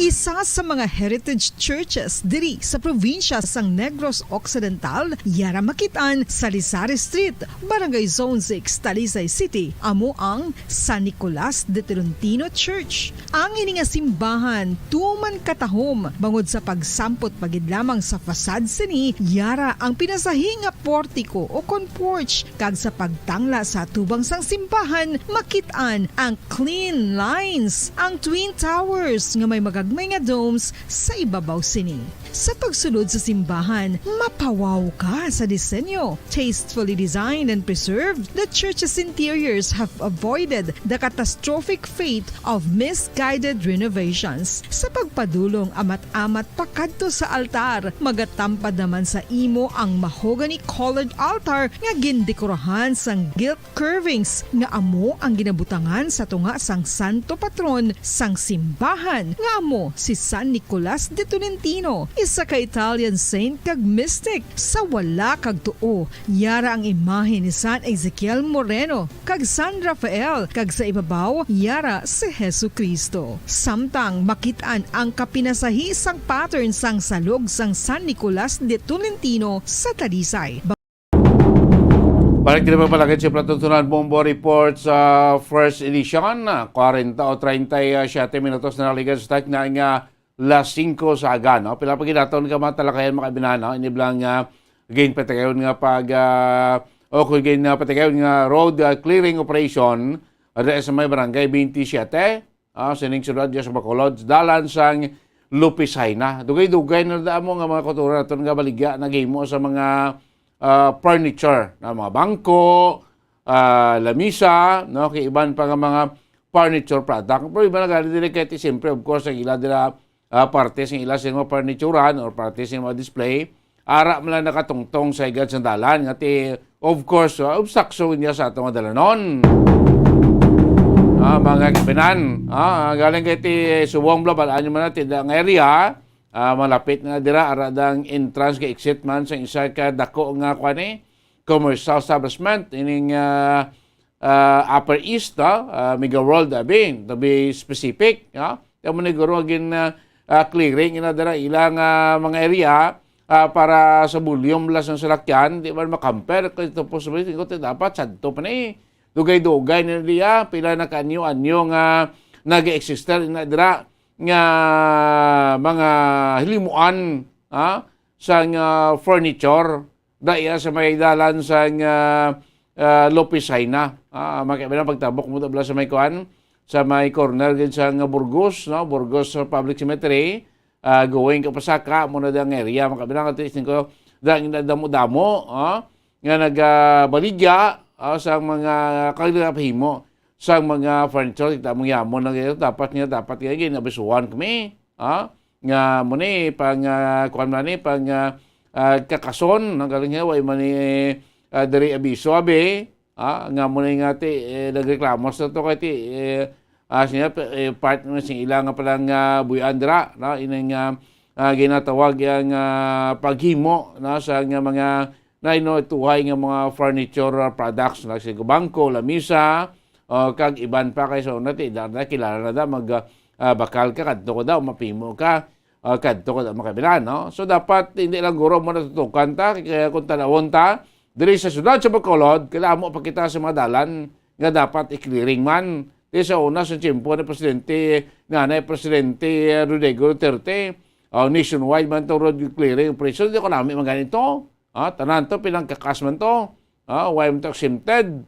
Isa sa mga heritage churches diri sa probinsya sang Negros Occidental, yara makitaan sa Lizares Street, Barangay Zone 6, Talisay City, amo ang San Nicolas de Tolentino Church. Ang ini nga simbahan tuman katahom bangod sa pagsampot pagid lamang sa fasad sini, yara ang pinasahi nga portico o porch, kag sa pagtangla sa tubang sang simbahan makitaan ang clean lines, ang twin towers nga may magag gagmay nga domes sa ibabaw sini. Sa pagsulod sa simbahan, mapawaw ka sa disenyo. Tastefully designed and preserved, the church's interiors have avoided the catastrophic fate of misguided renovations. Sa pagpadulong amat-amat pakadto sa altar, magatampad naman sa imo ang mahogany colored altar nga gindekorahan sang gilt curvings nga amo ang ginabutangan sa tunga sang santo patron sang simbahan nga amo si San Nicolas de Tolentino, isa ka Italian saint kag mystic. Sa wala kag tuo, yara ang imahe ni San Ezekiel Moreno kag San Rafael, kag sa ibabaw yara si Hesu Kristo. Samtang makitaan ang kapinasahi sang pattern sang salog sang San Nicolas de Tolentino sa Talisay. Balik din pa palagay sa Platuntunan Bombo Report sa first edition. 40 o 37 minutos na naligan sa start na nga las 5 sa aga. No? Pila pag ginaton ka matalakayan makabinana, iniblang gain patagayon nga pag o kung gain patagayon nga road clearing operation ada sa may barangay 27 sining sunod sa Bacolod dalan sang Lupisay na. Dugay-dugay na damo nga mga kultura naton nga baligya na mo sa mga furniture na mga bangko, lamisa, no, kay iban pa nga mga furniture product. Pero iba na gali dili kay siyempre of course ang ila dila partes ng ila sa mga furniturean or partes ng mga display, ara man lang nakatungtong sa igad sandalan ngati of course obstruction niya sa atong dalanon. Mga kapinan, galing kay ti subong blabal anyo man natin ang area, malapit nga dira aradang entrance kay exit man sa isa ka dako nga kwani commercial establishment ining Upper East, Mega World abin to be specific, kamo ni guro gin clearing ina dira ilang mga area para sa volume las ng salakyan di man makamper kay to possibility ko dapat sadto pa ni dugay-dugay na diya pila na kanyo-anyo nga nag-exister ina dira nga mga hilimuan sang furniture daya sa may dalan sang Lopisay na. Makikita pagtabok mo tabla sa may kuan sa may corner gid sa Burgos, no? Burgos Public Cemetery, going ka pasaka mo na dang area makabila ka tis ko dang damo-damo nga nagabaligya sa mga kalapahimo sa mga furniture kita mong yamon na gito dapat nga ginabisuhan kami nga mo ni pang kuan man ni pang kakason nang galing way man ni diri abiso abi nga mo ni nga ti nagreklamo sa to kay ti siya part na sing ilang nga palang buy-andra na ining ginatawag yang paghimo na sa nga mga tuhay nga mga furniture products na sig bangko, lamisa, kag iban pa kay so nati dada kilala na da mag bakal ka kadto ko daw mapimo ka kadto ko daw makabilan no. So dapat hindi lang guro mo natutukan ta kaya kung tanawon ta diri sa syudad sa Bacolod kailangan mo pakita sa mga dalan nga dapat i-clearing man. Di sa una sa tiyempo ni Presidente Presidente Rodrigo Duterte nationwide man to road clearing operation di ko namin mga ganito. Tanan to pilang kakas man to. Why mo to exempted.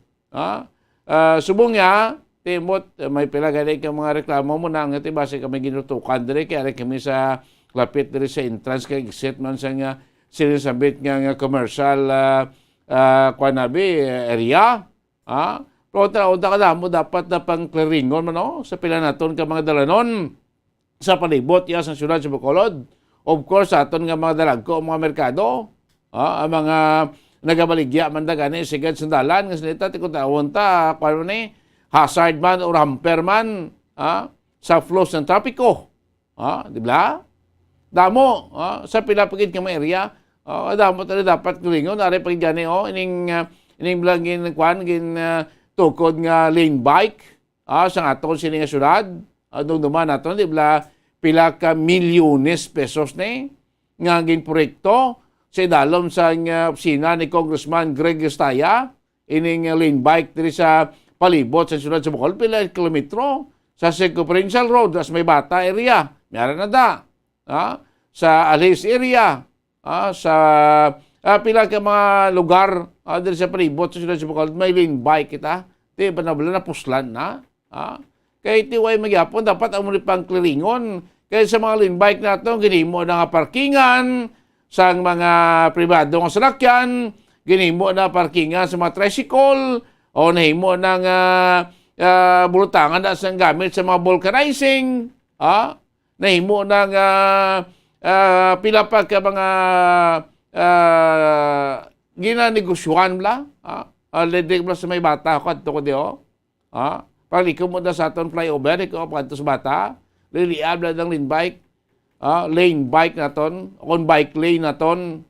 Subong niya, timot, may pila gani ka mga reklamo mo na nga base kami ginutukan diri kaya kami sa lapit diri sa entrance kay exit man sa nga sinisabit nga commercial area. Pero taon ka mo dapat na pang clearingon man sa pila naton ka mga dalanon sa palibot ya sa syudad sa Bacolod. Of course aton nga mga dalagko mga merkado. Ang mga nagabaligya man da gani sigad sandalan nga salita ti kun tawon ta kuno ni hazard man or hamper man sa flows ng trapiko. Di ba? Damo sa pila pagid nga mga area damo tali dapat kulingon ari pagid gani ining blangin kwan gin tukod nga lane bike sa aton sini nga syudad adung duman naton di ba pila ka milyones pesos ni nga gin proyekto sa idalom sa opisina ni Congressman Greg Estaya, ining lane bike diri sa palibot sa syudad sa Bacolod, pila kilometro sa Seco Provincial Road, sa may bata area, mayroon na da. Sa Alice area, sa pila ka mga lugar diri sa palibot sa syudad sa Bacolod, may lane bike kita. Di ba na puslan na? Kaya iti way magyapon, dapat ang muli pang clearingon. Kaya sa mga lane bike nato, ginimo na nga parkingan sa mga pribado nga salakyan, ginimo na parkingan sa mga tricycle, o nahimo na nga bulutangan na sa gamit sa mga vulcanizing, nahimo na nga pila pa ka mga ginanegosyohan bla, ledik bla sa may bata, kanto ko diyo, pagliko mo na sa aton flyover, ikaw kanto sa bata, liliab na ng lane bike naton, on bike lane naton,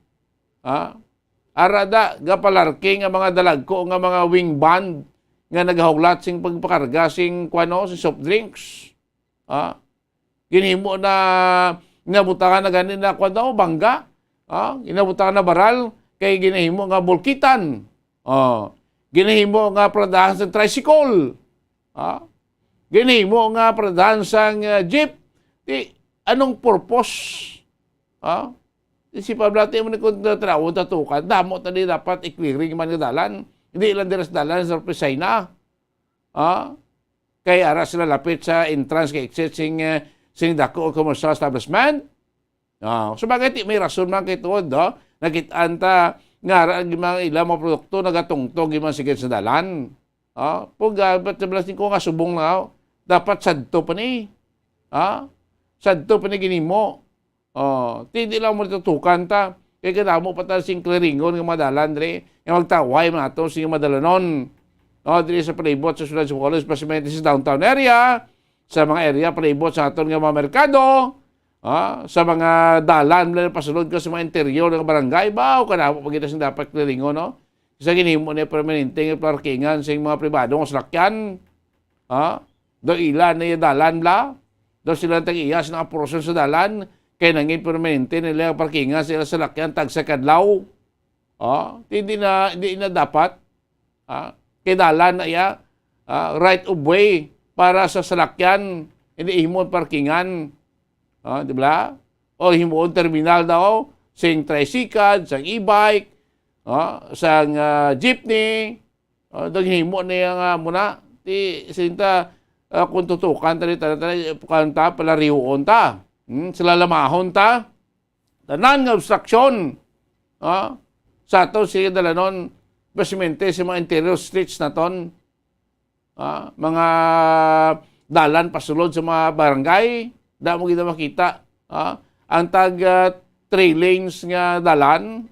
arada, gapalarking ang mga dalagko, nga mga wing band, nga nagahuglat sing pagpakarga, sing soft drinks. Ginhimo na, inabutangan na ganin na bangga. Inabutangan na baral, kay ginahimo nga bulkitan. Ginahimo nga pradahan sa tricycle. Ginahimo nga pradahan sa jeep. Anong purpose? Si pablati mo ni kung trawo tatukan, damo tadi dapat i-clearing man nga dalan. Hindi ilang diras dalan sa Pisay na. Kaya ara sila lapit sa entrance kay exit sing dako o commercial establishment. So bakit may rason man kay tuod, nakitaan ta nga mga ilang mga produkto nagatungtong man sigit sa dalan. Pag ba't ko nga subong na, dapat sadto pa ni. Sadto pa ni ginimo. Hindi lang mo tutukan ta. Kaya kadamo pa ta sing clearingon ng madalan, dre. Yung magtaway man ato sing madalanon. Dre sa palibot sa Sulad sa College, especially sa downtown area, sa mga area palibot sa aton nga mga merkado, sa mga dalan, pasulod ka sa mga interior ng barangay, o kadamo pa kita sing dapat clearingon, no? Isa ginimo ni permanente nga parkingan sing mga pribado nga salakyan. Do ilan na yung dalan bla. Do sila tag-iyas na aporosan sa dalan. Kaya nangin permanente nila ang parkingan sila sa lakyan tag sa kadlaw. Hindi na dapat. Kaya dalan na iya right of way para sa salakyan. Hindi himon parkingan. Di ba? O himon terminal daw sing tricycle, sang e-bike, sang jeepney. Himon na yung muna. Sinta kung tutukan kanta palarihoon ta. Sila lamahon ta. Tanan nga obstruction. Sa ato siya dalanon basimente sa mga interior streets na ton. Mga dalan pasulod sa mga barangay. Da mo kita makita. Ang tag 3 lanes nga dalan.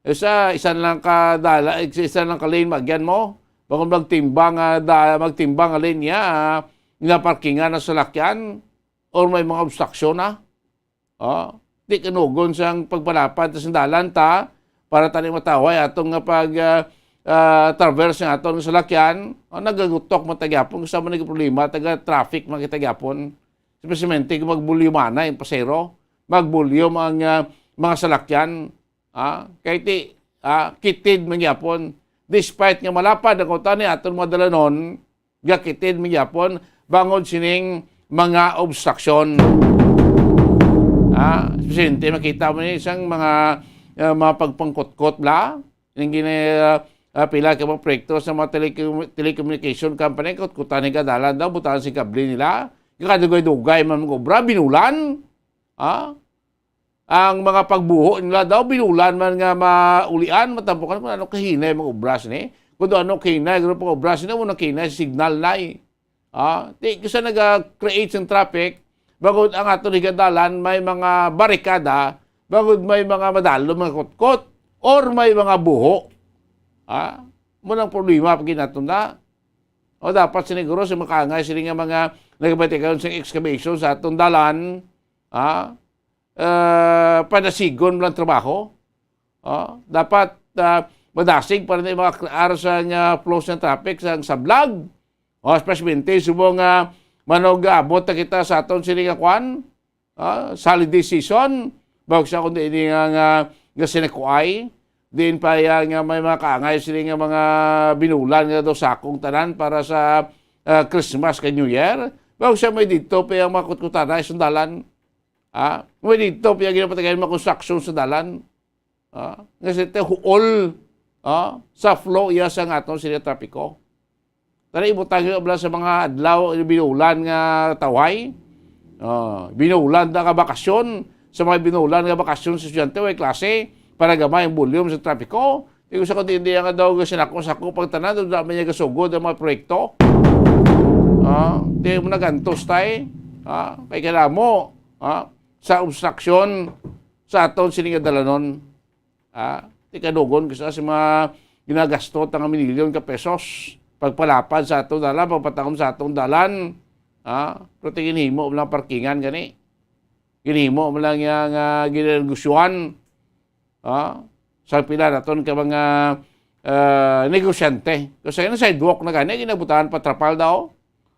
Isa lang ka dala, isa lang ka lane magyan mo. Bakit magtimbang nga lane niya, parkingan na salakyan, or may mga obstruction na. Di kanugon siyang pagpalapad sa dalan ta, para tayo mataway atong traverse nga atong salakyan, nagagutok mo tagyapon, gusto mo naging-problema, taga-traffic mga tagyapon. Especially kung magbulyuman na yung pasero, magbulyum ang mga salakyan, kahit kitid magyapon, despite nga malapad ang kota ni atong mga dalanon, gakitid magyapon, bangod sining mga obstruction. Especially makita mo ni isang mga pagpangkot-kot bla, yung pila ka mga proyekto sa mga telecommunication company, kutkutan ni kadalan daw, butahan si kabli nila, kakadugay-dugay man mga obra, binulan. Ang mga pagbuho nila daw, binulan man nga maulian, matampukan kung ano kahinay mga obras ni. Kung ano kahinay, gano'n mga obras ni, muna kahinay, signal na kasi nag-create ng traffic, bagod ang ato higadalan, may mga barikada, bagod may mga madalo, mga kotkot, or may mga buho. Munang problema pag ginatunda. O dapat siniguro sa makangay, sila nga mga nagpatikayon sa excavation sa atong dalan, padasigon lang trabaho. Dapat madasig para na mga aras sa flows ng traffic sa sablag. Especially subong manog abot na kita sa aton sila nga kwan, holiday season, bago siya kundi hindi nga sinekuay, din pa nga may mga kaangay sila nga mga binulan nga daw sakong tanan para sa Christmas kay New Year, bago siya may dito pa yung mga kutkutanay sa dalan. May dito pa yung ginapatagayin mga construction sa dalan. Kasi ito huol sa flow iya sa aton sila trapiko. Tara ibutang yung sa mga adlaw binulan nga taway, Binulan na ka bakasyon. Sa mga binulan nga bakasyon sa estudyante o klase para gamay ang volume sa trapiko. Di ko sa kundi nga daw sinako pagtanan, doon namin niya kasugod ang mga proyekto. Di mo nagantos tayo. Kaya kailangan mo sa obstruction sa aton siningadalanon. Di kadugon kasi sa mga ginagastot ang milyon ka pesos pagpalapad sa atong dalan, pagpatangom sa atong dalan. Pero ginhimo mo lang parkingan gani. Ginhimo mo lang yung ginegosyohan. Sa pila naton ka mga negosyante. Kasi yung sidewalk na gani, ginabutahan patrapal daw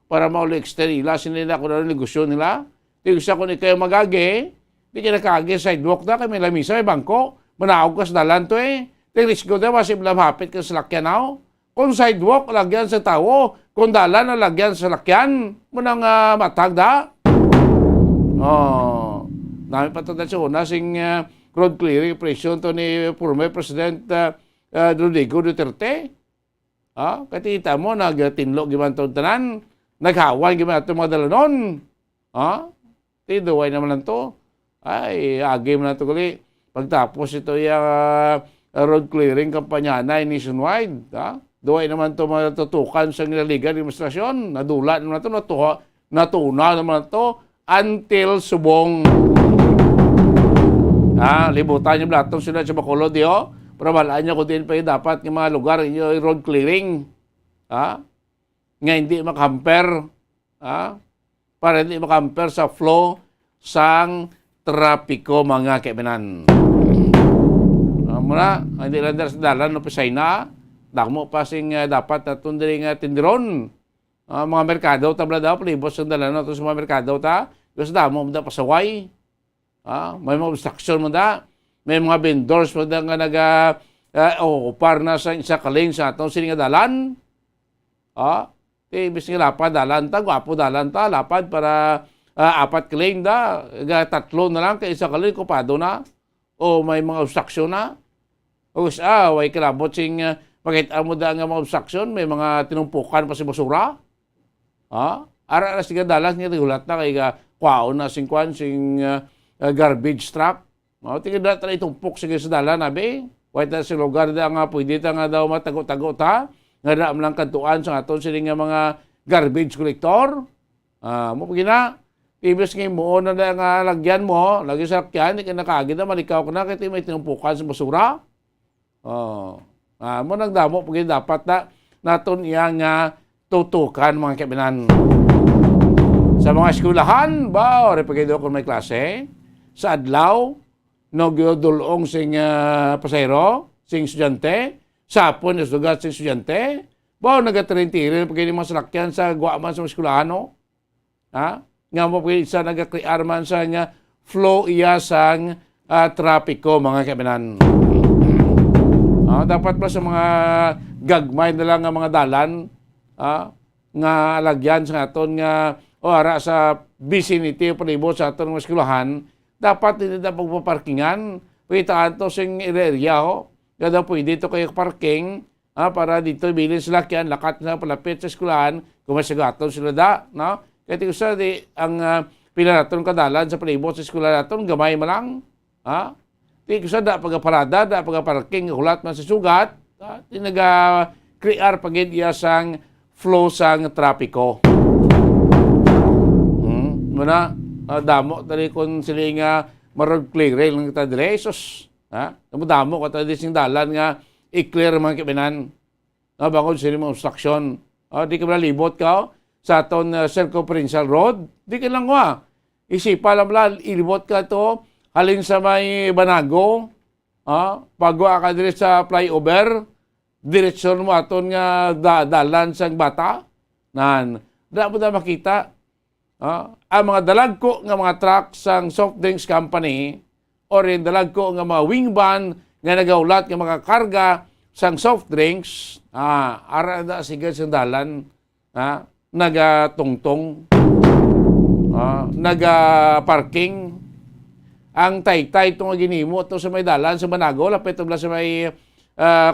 para mauli extend ila. Sinila kung ano negosyo nila. Di gusto ko ni kayo magagi, di ka nakagi sidewalk na, kay may lamisa, may bangko. Manaog ka sa dalan to eh. Di risko na, masip lang hapit ka sa lakyan now. Kung sidewalk, lagyan sa tao. Kung dalan, lagyan sa lakyan. Munang matag da. Nami pa ito sa una, sing road clearing operation to ni former President Rodrigo Duterte. Katita mo, nagtinlo giman ito tanan. Naghawan giman ito mga dalanon. Tiduway naman lang to. Ay, agi mo na ito kuli. Pagtapos ito yung road clearing kampanya na nationwide. Duway naman ito matutukan sa nilaligan demonstrasyon. Nadula naman ito, natuna naman ito until subong. Libutan niyo blatong sila sa Bacolod, para malaan niyo kung din pa dapat ng mga lugar yung road clearing. Nga hindi makahamper. Para hindi makahamper sa flow sang trapiko mga kaibigan. Muna, hindi lang sa dalan no pisay na. Dagmo pa sing dapat na tundiring tindiron. Mga merkado tabla daw palibos ang dalan no sa mga merkado ta. Gusto damo mo da pasaway. May mga obstruction mo da. May mga vendors mo da nga par na sa isa kaling sa atong sini nga dalan. Ibig nga lapad dalan ta, gwapo dalan ta, lapad para apat kaling da, tatlo na lang, kaya isa kaling kupado na, o may mga obstruction na. O way kilabot sing pagkita mo da nga mga obstruction, may mga tinumpukan pa si basura. Ara na siga dalan, nga regulat na, kaya kwaon na sing garbage truck. Tingin na tayo itumpok sige sa dalan, nabi. White na sa lugar da nga, pwede ta nga daw matago-tago ta. Nga daam lang kantuan sa aton sila nga mga garbage collector. Mo pagina, ibig nga mo na nga lagyan mo, lagi sa lakyan, hindi ka nakagid na, malikaw ka na, kaya may tinumpukan sa basura. Mo nagdamo, pagina dapat na naton iyang tutukan mga kaibigan. Sa mga eskulahan, ba, o repagado kung may klase, sa adlaw, nagyodulong sing pasayro, sing estudyante, sapon yung sugat sing estudyante, ba, nagatarintiri, pagkini mga salakyan sa guwaman sa eskulahano, nga mo pagkini isa nagakriar man sa nga flow iya sang trapiko, mga kaibigan. Dapat pa sa mga gagmay na lang nga mga dalan, nga lagyan sa aton nga o ara sa vicinity palibot sa aton mga eskwelahan, dapat hindi na pagpaparkingan. Pagkitaan to sing area ho. Kada pwede ito kayo parking para dito bilin sila lakyan, lakat na palapit sa eskwelahan, kung masagaton sila da. No? Kaya tingin sa ang pila naton kadalan sa palibot sa eskwelahan naton, gamay malang. Tingin sa da pagparada, da pagparking, hulat man sa sugat, tinaga-crear pagid iya sang flow sang trapiko. Muna, damo tali kung sila nga marag clear ng kita diresos. Damo ka tali sing dalan nga i-clear mga kibinan. Bangod sila mga obstruction. Di ka malibot ka sa aton circumferential road. Di ka lang isipa lang ilibot ka to halin sa may Banago. Pagwa ka dire sa flyover. Diretsyon mo aton nga dalan sang bata. Da mo na makita. Ang mga dalagko nga mga truck sang soft drinks company o rin dalagko nga mga wing van nga nagaulat nga mga karga sang soft drinks, ara da sige sa dalan, nagatungtong, nagaparking. Ang taytay itong ginimo ito sa may dalan sa Banago, lapit ito sa may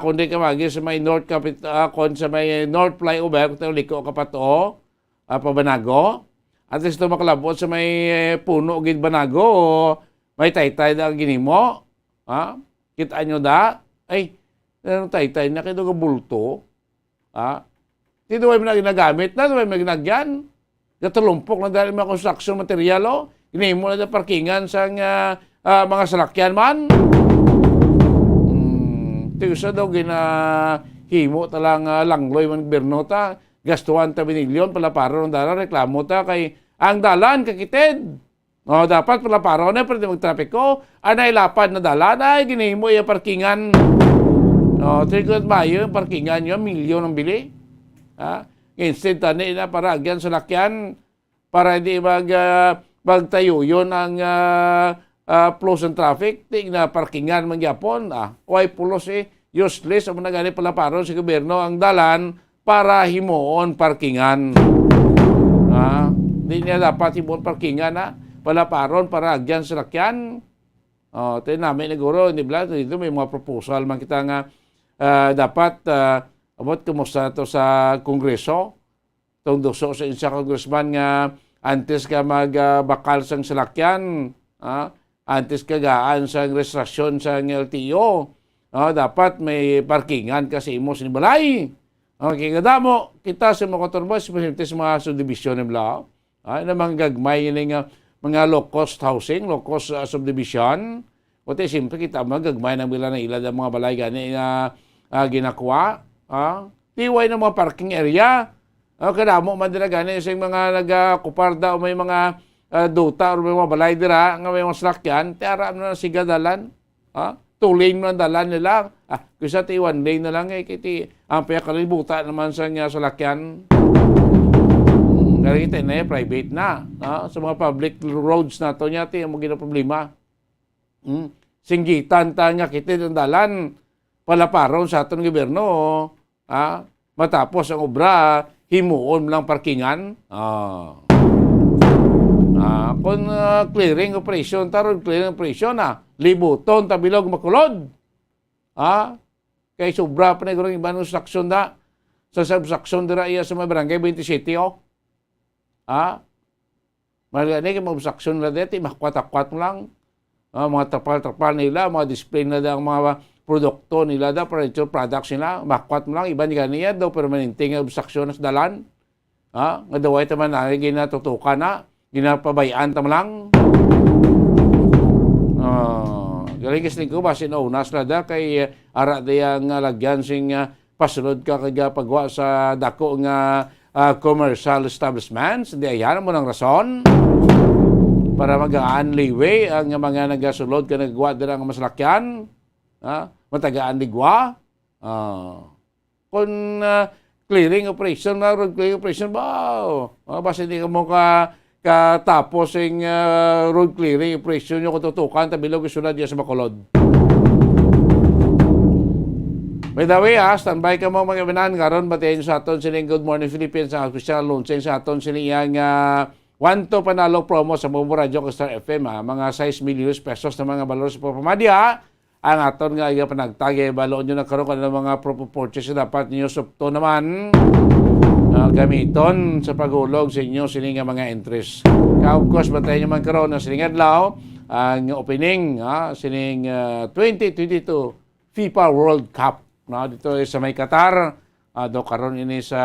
kundi ka magi sa may North sa may North Flyover, kung liko ka pa to, pa Banago. At least ito makalabot sa may puno gid banago o may taytay na ginimo. Ha? Kita nyo da? Ay, taytay na kito ka bulto. Ha? Dito may ginagamit na, may ginagyan. Katulumpok na dahil mga construction material o. Ginimo na da parkingan sa mga salakyan man. Tiyusa daw ginahimo talang langloy man gobyerno ta. Gastuan ta binilyon pala para ng dalan. Reklamo ta kay ang dalan kakitid. O dapat pala para na pwede magtrapiko. Anay lapad na dalan ay ginahimo yung parkingan. O trikot mayo yung parkingan nyo. Milyon ang bili. Ha? Instead tani na para agyan sa lakyan para hindi magtayo yun ang flows and traffic, na parkingan mangyapon, why pulos useless ang nagani pala paron sa gobyerno ang dalan para himuon parkingan. Hindi niya dapat himuon parkingan pala paron para agyan sa lakyan. Tayo namin naguro, hindi ba? Dito may mga proposal man kita nga dapat abot kumusta to sa Kongreso. Itong duso sa isa congressman nga antes ka magbakal sang salakyan, antes kagaan sa restriksyon sa LTO, dapat may parkingan kasi imo sinibalay. Okay, kadamo, kita sa mga kontorboys, specialty sa mga subdivision nila, na mga gagmay yung mga low-cost housing, low-cost subdivision. Kundi, siyempre kita magagmay ng bila na ilan ng mga balay gani na ginakuha. Tiway ng mga parking area. Kadamo man dira gani sa mga nagakuparda o may mga duta o may mga balay dira nga may mga salakyan, tiara na siga dalan. Two lane na dalan nila. Kisa ti one lane na lang kiti ang kalibutan naman sa niya salakyan. Kaya kita na private na. Sa mga public roads na to niya ti ang mga problema. Singgitan ta nga kiti ang dalan palaparon sa aton gobyerno. Matapos ang obra, himuon lang parkingan. Kung clearing operation, taron clearing operation libuton, tabilog, makulod. Kay sobra pa na gano'ng iba ng saksyon da. Sa subsaksyon dira iya sa mga barangay 27 Malagani kay mga saksyon na dito, makwat-akwat lang. Mga trapal-trapal nila, mga display na ang mga produkto nila da, furniture products nila, makwat mo lang, iba ni ganiya daw, permanente nga obstruction sa dalan. Nga daway taman na, ginatutukan na, ginapabayaan tam lang. Galing kasi ko ba, sinaunas na da, kay ara dayang lagyan sing pasunod ka kaya pagwa sa dako nga commercial establishments, hindi ayan mo ng rason para magaan leeway ang mga nagasulod ka nagwa dira nga masalakyan. Matagaan ligwa. Kung clearing operation na, road clearing operation ba? Basta hindi ka mo katapos yung road clearing operation nyo kututukan, tabilog isunod yan sa Bacolod. By the way, standby ka mo mga ibinan, karon batayin sa aton sining Good Morning Philippines, ang special launching sa aton sining yang 1-2 panalo promo sa Bombo Radio Star FM, mga 6 million pesos na mga balor sa papamadya. Ang aton nga panagtagay, baloon nyo nagkaroon ka ng mga purchase na dapat nyo supto naman gamiton sa paghulog sa inyo sining mga entries. Of course, batayin nyo man karoon ng sining adlaw, ang opening sining 2022 FIFA World Cup. Dito sa may Qatar, do karon ini sa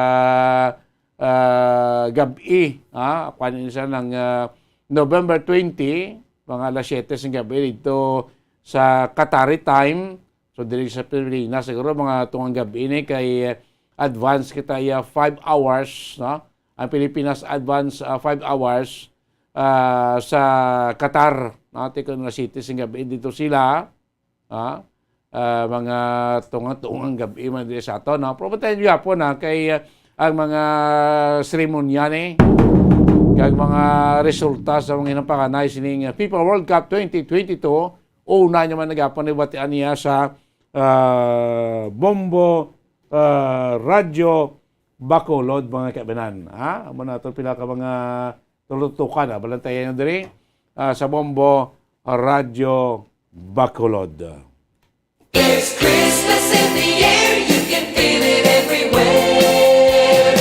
gabi, kuan ini sa ng November 20, mga alas 7 ng gabi dito sa Qatari time. So diri sa Pilipinas siguro mga tungang gabi ini kay advance kita 5 hours, ang Pilipinas advance 5 hours sa Qatar. Tikon na city sing gabi dito sila. Mga tungang gabi man dito sa ato. Pero tayo yapon kay ang mga seremonya ni kag mga resulta sa mga inapanganay sining FIFA World Cup 2022. Una niya man nagapon ibatian niya sa Bombo Radio Bacolod mga kaibigan. Amo na ito pila ka mga tulutukan. Balantayan nyo diri sa Bombo Radio Bacolod. It's Christmas in the air, you can feel it everywhere.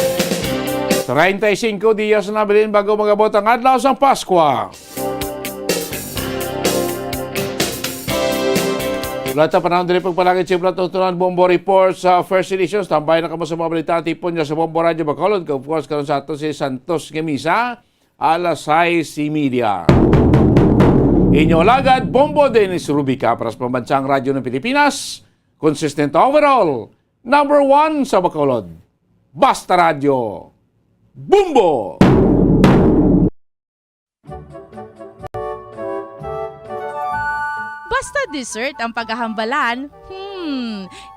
Sa 35 días na bilin bago magabot ang adlaw sang Paskwa. Lahat na panahon din pagpalagay si Platon Bombo Report sa First Edition. Tambay na kamo sa mga balita tipon niya sa Bombo Radio Bacolod. Of course, karon sa ato si Santos Gemisa, alas 6:30. Inyo lagad, Bombo Dennis Rubica para sa pambansang radyo ng Pilipinas. Consistent overall, number 1 sa Bacolod. Basta Radio. Bombo! Basta dessert ang paghahambalan,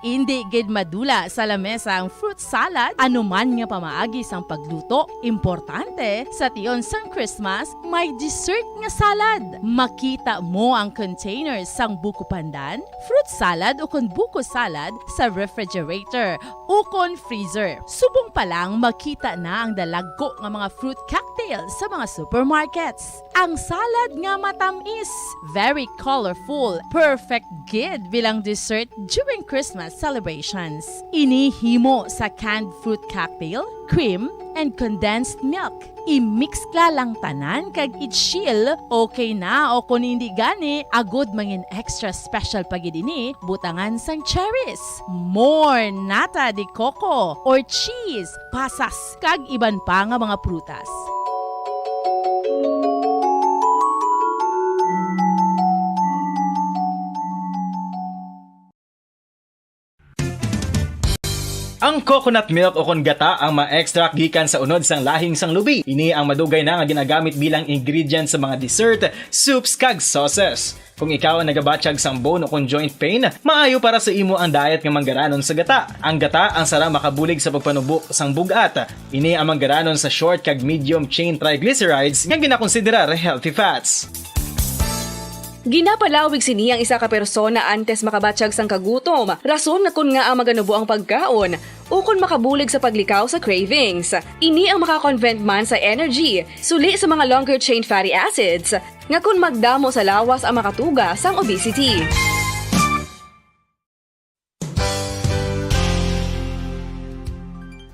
hindi gid madula sa lamesa ang fruit salad, anuman nga pamaagi sang pagluto. Importante, sa tiyon sang Christmas, may dessert nga salad. Makita mo ang containers sang buko pandan, fruit salad o kon buko salad sa refrigerator o kon freezer. Subong pa lang makita na ang dalagko nga mga fruit cocktails sa mga supermarkets. Ang salad nga matamis, very colorful, perfect gid bilang dessert during Christmas celebrations. Inihimo sa canned fruit cocktail, cream, and condensed milk. I-mix ka lang tanan kag i-chill, okay na o kung hindi gani, agod mangin extra special pagidini, butangan sang cherries, more nata de coco or cheese, pasas, kag iban pa nga mga prutas. Ang coconut milk o kon gata ang ma-extract gikan sa unod sang lahing sang lubi. Ini ang madugay na nga ginagamit bilang ingredient sa mga dessert, soups kag sauces. Kung ikaw ang nagabatsyag sang bone o kon joint pain, maayo para sa imo ang diet nga manggaranon sa gata. Ang gata ang sara makabulig sa pagpanubo sang bugat. Ini ang manggaranon sa short kag medium chain triglycerides nga ginakonsiderar healthy fats. Ginapalawig sini ang isa ka persona antes makabatsyag sang kagutom. Rason na kun nga ang maganubo ang pagkaon o kun makabulig sa paglikaw sa cravings. Ini ang makakonvent man sa energy, suli sa mga longer chain fatty acids, nga kun magdamo sa lawas ang makatuga sang obesity.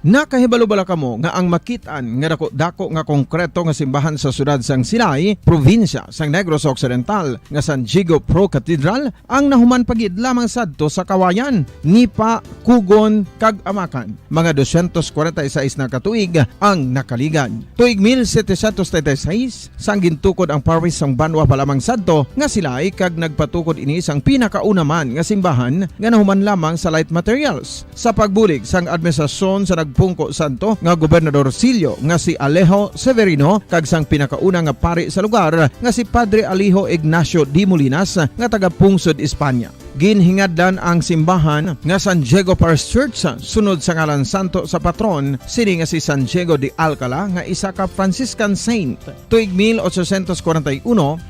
Nakahibalo bala kamo nga ang makitaan nga dako nga konkreto nga simbahan sa sudad sang Sinay, probinsya sang Negros Occidental nga San Diego Pro Cathedral ang nahuman pagid lamang sadto sa kawayan, Nipa, Kugon kag Amakan. Mga 246 na katuig ang nakaligan. Tuig 1736 sang gintukod ang parish sang Banwa pa lamang sadto nga sila ay kag nagpatukod ini sang pinakauna man nga simbahan nga nahuman lamang sa light materials. Sa pagbulig sang administrasyon sa Pungko Santo nga Gobernador Silio nga si Alejo Severino kag sang pinakauna nga pari sa lugar nga si Padre Alijo Ignacio D. Molinas nga taga Pungsod, Espanya. Ginhingadlan ang simbahan nga San Diego Parish Church sunod sa ngalan santo sa patron sini nga si San Diego de Alcala nga isa ka Franciscan saint. Tuig 1841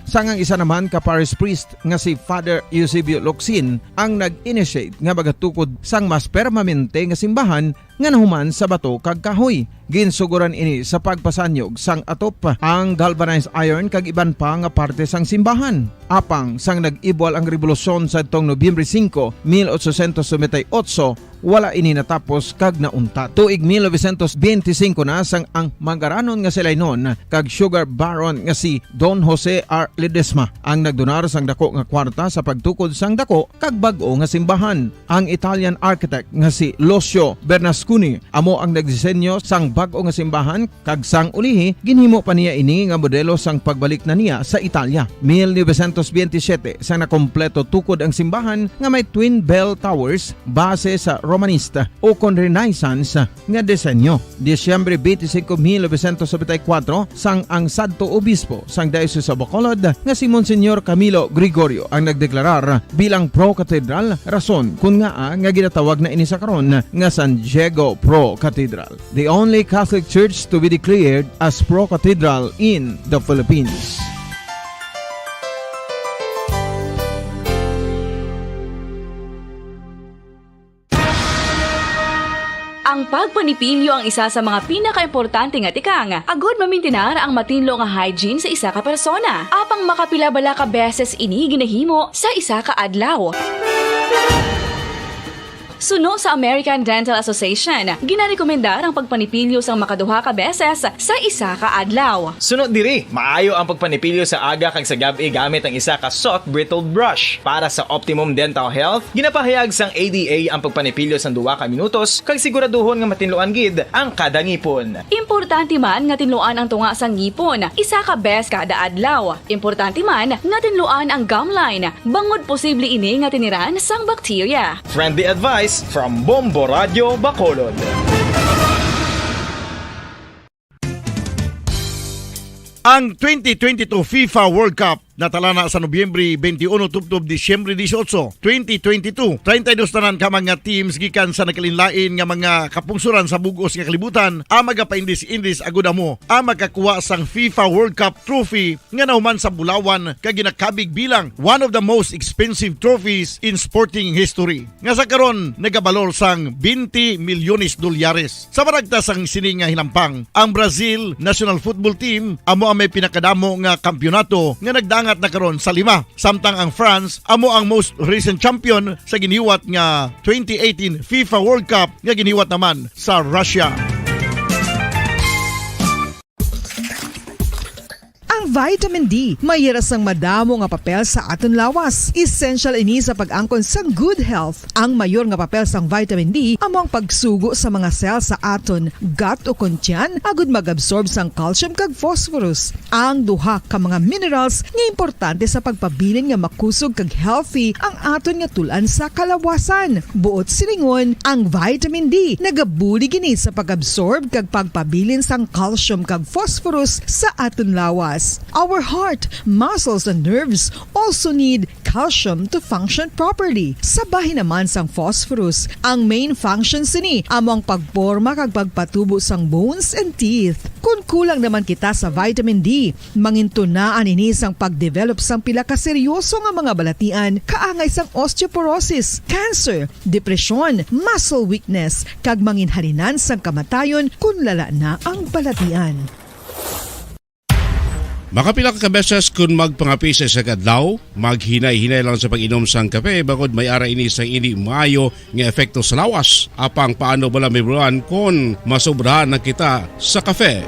sangang isa naman ka parish priest nga si Father Eusebio Locsin ang nag-initiate nga bagatukod sang mas permanente nga simbahan nga nahuman sa bato kag kahoy. Ginsuguran ini sa pagpasanyog sang atop ang galvanized iron kag iban pa nga parte sang simbahan. Apang sang nag-ibwal ang revolusyon sa tong Nobyembre 5, 1898, wala ini natapos kag nauntat. Tuig 1925 na sang ang manggaranon nga sila noon kag sugar baron nga si Don Jose R. Ledesma ang nagdonar sang dako nga kwarta sa pagtukod sang dako kag bag-o nga simbahan. Ang Italian architect nga si Lucio Bernasconi amo ang nagdisenyo sang bag-o nga simbahan kag sang ulihi ginhimo pa niya ini nga modelo sang pagbalik na niya sa Italia. 1927 sang nakompleto tukod ang simbahan nga may twin bell towers base sa Romanista o kon Renaissance nga disenyo. Disyembre 25, 1974 sang ang sadto obispo sang Diocese sa Bacolod nga si Monsignor Camilo Gregorio ang nagdeklarar bilang pro-cathedral, rason kun nga ginatawag na ini sa karon nga San Diego Pro-Cathedral, the only Catholic Church to be declared as pro-cathedral in the Philippines. Ang pagpanipilyo ang isa sa mga pinaka-importante nga tikang. Agod mamintinar ang matinlo nga hygiene sa isa ka persona. Apang makapila-bala ka beses ini ginahimo sa isa ka adlaw. Suno sa American Dental Association, ginarekomendar ang pagpanipilyo sang makaduha ka beses sa isa ka adlaw. Sunod diri, maayo ang pagpanipilyo sa aga kag sa gabi gamit ang isa ka soft brittled brush. Para sa optimum dental health, ginapahayag sang ADA ang pagpanipilyo sang 2 ka minutos kag siguraduhon nga matinluan gid ang kada ngipon. Importante man nga tinluan ang tunga sang ngipon, isa ka bes kada adlaw. Importante man nga tinluan ang gum line, bangod posible ini nga tiniran sang bakterya. Friendly advice from Bombo Radio Bacolod. Ang 2022 FIFA World Cup natala na sa Nobyembre 21 tubtob Disyembre 18, 2022. 32 tanan ka mga teams gikan sa nakalinlain nga mga kapungsuran sa bugos nga kalibutan ang magapaindis-indis agud mo ang makakuha sang FIFA World Cup trophy nga nahuman sa Bulawan kag ginakabig bilang one of the most expensive trophies in sporting history. Nga sa karon nagabalor sang 20 milyones dolyares. Sa baragta sang sini nga hinampang, ang Brazil National Football Team amo ang may pinakadamo nga kampyonato nga nagdaang at nakaroon sa 5. Samtang ang France amo ang most recent champion sa giniwat nga 2018 FIFA World Cup nga giniwat naman sa Russia. Ang vitamin D mayira sang madamo nga papel sa aton lawas. Essential ini sa pag-angkon sang good health. Ang mayor nga papel sang vitamin D amo ang pagsugo sa mga cell sa aton gut o kuntyan agud mag-absorb sang calcium kag phosphorus. Ang duha ka mga minerals nga importante sa pagpabilin nga makusog kag healthy ang aton nga tulan sa kalawasan. Buot silingon, ang vitamin D nagabuli gini sa pag-absorb kag pagpabilin sang calcium kag phosphorus sa aton lawas. Our heart, muscles, and nerves also need calcium to function properly. Sabahin naman sang phosphorus, ang main function sini amo ang pagporma kag pagpatubo sang bones and teeth. Kung kulang naman kita sa vitamin D, mangintunaan ini sang pagdevelop sang pila ka seryoso nga mga balatian kaangay sang osteoporosis, cancer, depresyon, muscle weakness, kag manginhalinan sang kamatayon kung lala na ang balatian. Makapila ka beses kung magpangapi sa adlaw, maghinay-hinay lang sa pag-inom sang kape bagod may ara ini sang ini maayo nga epekto sa lawas. Apang paano bala may buwan kung masobrahan na kita sa kape?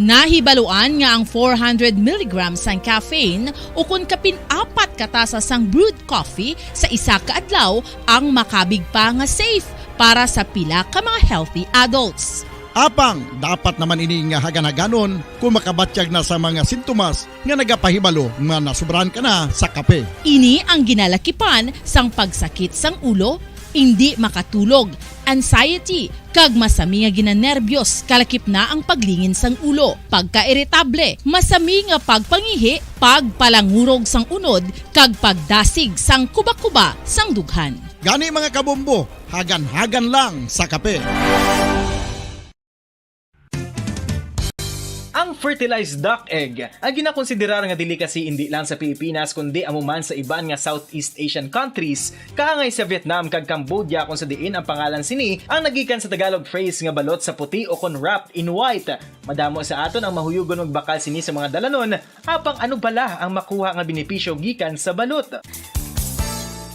Nahibaluan nga ang 400 mg sang caffeine o kung kapin-4 katasa sang brewed coffee sa isa ka adlaw ang makabig pa nga safe para sa pila ka mga healthy adults. Apang, dapat naman ini nga hagan-haganon kung makabatyag na sa mga sintomas nga nagapahibalo nga nasubrahan ka na sa kape. Ini ang ginalakipan sang pagsakit sang ulo, hindi makatulog, anxiety, kag masami nga ginanerbiyos, kalakip na ang paglingin sang ulo, pagka-irritable, masami nga pagpangihi, pagpalangurog sang unod, kag pagdasig sang kuba-kuba sang dughan. Gani mga kabombo, hagan-hagan lang sa kape. Ang fertilized duck egg ang ginakonsiderar nga delicacy hindi lang sa Pilipinas kundi amuman sa iban nga Southeast Asian countries kaangay sa Vietnam kag Cambodia kung sa diin ang pangalan sini ang nagikan sa Tagalog phrase nga balot sa puti o kon wrapped in white. Madamo sa aton ang mahuyugon og bakal sini sa mga dalanon apang ano bala ang makuha nga benepisyo gikan sa balot.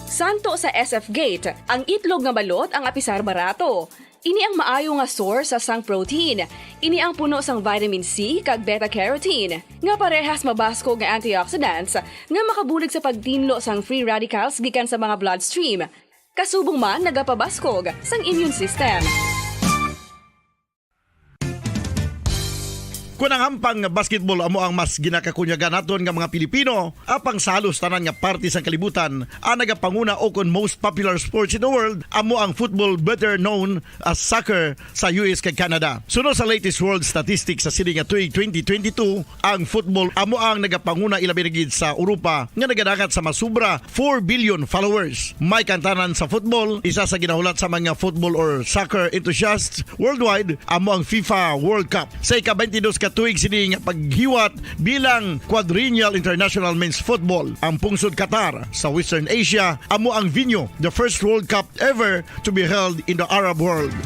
Santo sa SF Gate, ang itlog nga balot ang apisar barato. Ini ang maayo nga source sa sang protein. Ini ang puno sang vitamin C kag beta-carotene. Nga parehas mabasko nga antioxidants nga makabulig sa pagtinlo sang free radicals gikan sa mga bloodstream. Kasubong man nagapabaskog sang immune system. Kung ang hampang basketball amo ang mas ginakakunyagan naton nga mga Pilipino, apang salos tanan nga parte sang kalibutan, ang nagapanguna o kon most popular sports in the world, amo ang football better known as soccer sa US kag Canada. Sunod sa latest world statistics sa sini nga tuig 2022, ang football amo ang nagapanguna ilabi gid sa Europa nga nagadagat sa masubra 4 billion followers. May kantanan sa football, isa sa ginahulat sa mga football or soccer enthusiasts worldwide, amo ang FIFA World Cup. Sa ika-22 tuig sini nga paghiwat bilang Quadrennial International Men's Football. Ang pungsod Qatar sa Western Asia amo ang venue, the first World Cup ever to be held in the Arab world.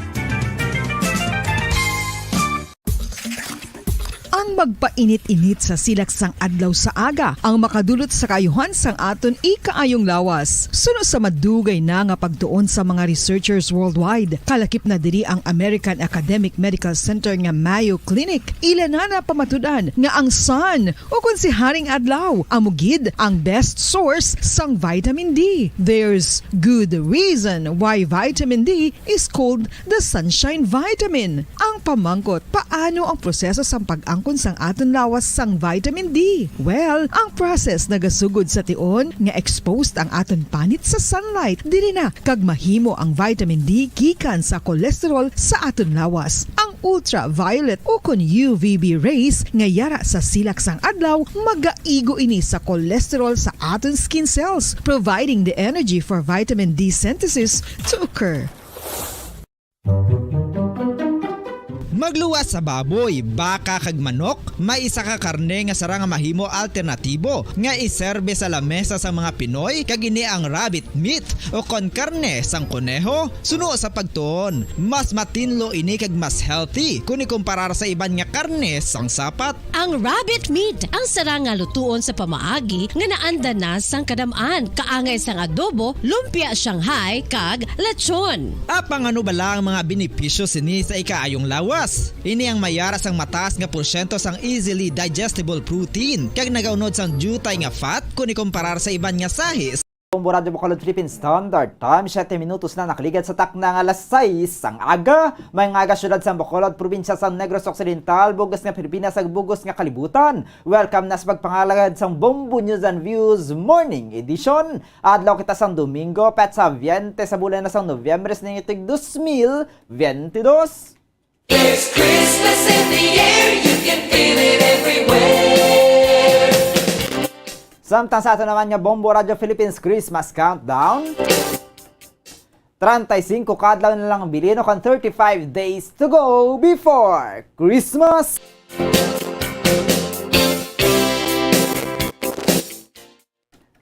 ang magpainit-init sa silaksang adlaw sa aga ang makadulot sa kayuhan sang aton ikaayong lawas. Suno sa madugay na nga pagtuon sa mga researchers worldwide, kalakip na diri ang American Academic Medical Center nga Mayo Clinic. Ila na pamatudan nga ang sun o kung si Haring Adlaw amugid ang best source sang vitamin D. There's good reason why vitamin D is called the sunshine vitamin. Ang pamangkot, paano ang proseso sang pag-angkon sang aton lawas sang vitamin D? Well, ang process nagasugod sa tion nga exposed ang aton panit sa sunlight. Dili na kag mahimo ang vitamin D gikan sa cholesterol sa aton lawas. Ang ultraviolet o kun UVB rays nga yara sa silak sang adlaw magaigo ini sa cholesterol sa aton skin cells, providing the energy for vitamin D synthesis to occur. Magluwas sa baboy, baka kag manok, may isa ka karne nga sara nga mahimo alternatibo nga iserbe sa lamesa sa mga Pinoy kag ini ang rabbit meat o kon karne sang kuneho. Suno sa pagtuon, mas matinlo ini kag mas healthy kung ikumparar sa iban nga karne sang sapat. Ang rabbit meat ang sara nga lutuon sa pamaagi nga naanda na sang kadamaan, kaangay sang adobo, lumpia Shanghai kag lechon. Apang ano bala ang mga benepisyo sini sa ikaayong lawas? Ini ang mayara sang mataas nga porsyento sang easily digestible protein kag nagaunod sang jutay nga fat kung ikumparar sa iban nga sahi. Bombo Radio Bacolod Philippine Standard Time, 7 minutos na nakaligad sa takna nga alas 6 sang aga. May nga aga syudad sa Bacolod, probinsya sa Negros Occidental, bugas nga Pilipinas ag bugos nga kalibutan. Welcome na sa pagpangalagad sang Bombo News and Views Morning Edition. Adlaw kita sang Domingo, petsa 20 sa bulan na sang Nobyembre ng itig 2022. There's Christmas in the air, you can feel it everywhere. Samtang sa ato naman nga Bombo Radio Philippines Christmas Countdown. 35 kadlaw na lang ang bilino kan 35 days to go before Christmas.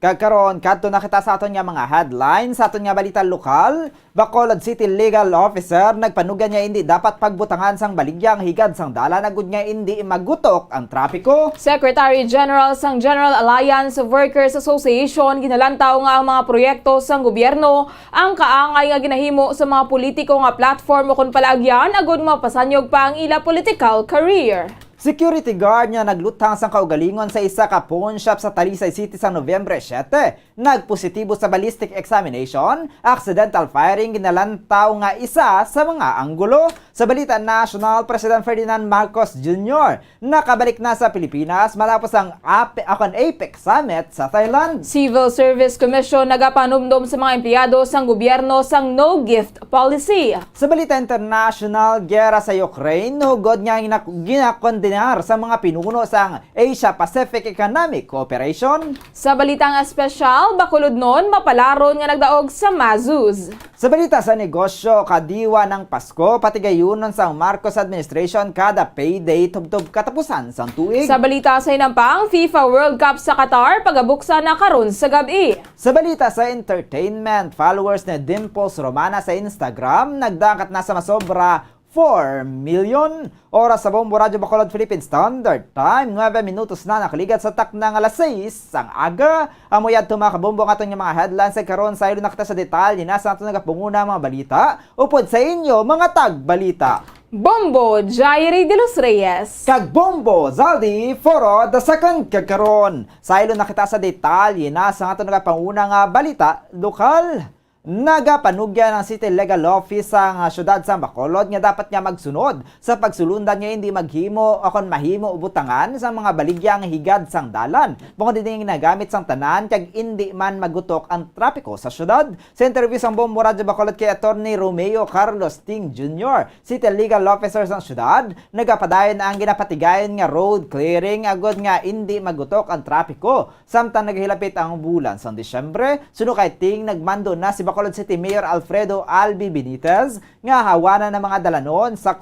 Kagkaroon, kadto na kita sa aton nga mga headlines, sa aton nga balita lokal. Bacolod City Legal Officer nagpanugan niya hindi dapat pagbutangan sang baligyang higad sang dala nagud nga hindi magutok ang trapiko. Secretary General sang General Alliance of Workers Association ginalantaw nga ang mga proyekto sang gobyerno ang kaangay nga ginahimo sa mga politiko nga platform o kun palagyan agud mapasanyog pa ang ila political career. Security guard niya naglutang sang kaugalingon sa isa ka pawn shop sa Talisay City sa Nobyembre 7. Nagpositibo sa ballistic examination, accidental firing ginalantaw nga isa sa mga anggulo. Sa balita national, President Ferdinand Marcos Jr. nakabalik na sa Pilipinas matapos ang APEC Summit sa Thailand. Civil Service Commission nagapanumdum sa mga empleyado sang gobyerno sang no-gift policy. Sa balita international, gera sa Ukraine, hugod niya ginakondenar sa mga pinuno sang Asia-Pacific Economic Cooperation. Sa balitang espesyal, Bacolod noon mapalaron nga nagdaog sa Mazuz. Sa balita sa negosyo, kadiwa ng Pasko, pati gayunon sa Marcos administration kada payday tubtob katapusan sang tuig. Sa balita sa inampang FIFA World Cup sa Qatar, pagabuksa na karon sa gabi. Sa balita sa entertainment, followers ni Dimples Romana sa Instagram nagdakat na sa masobra 4 million. Oras sa Bombo Radio Bacolod Philippine Standard Time, 9 minutos na nakaligat sa takna ng alas 6 sang aga. Amuyad tumakabombo nga itong mga headlines sa karon sa ilo nakita sa detalye na sa ito nagapunguna mga balita. Upod sa inyo mga tagbalita. Bombo Jairi de los Reyes. Kag Bombo Zaldi Foro the second kagkaron. Sa ilo nakita sa detalye na sa ito nagapunguna nga balita lokal. Nagapanugya ng City Legal Office ang syudad sa Bacolod nga dapat niya magsunod sa pagsulundan niya hindi maghimo o kon mahimo ubutangan sa mga baligyang higad sang dalan. Bukod din ginagamit sang tanan kag hindi man magutok ang trapiko sa syudad. Sa interview sang Bombo Radio Bacolod kay Attorney Romeo Carlos Ting Jr., City Legal Officer sang syudad, nagapadayon ang ginapatigayon nga road clearing agud nga hindi magutok ang trapiko. Samtang naghilapit ang bulan sang Disyembre, suno kay Ting nagmando na si Bacolod Bacolod City Mayor Alfredo Albi Benitez nga hawanan ng mga dalanon sa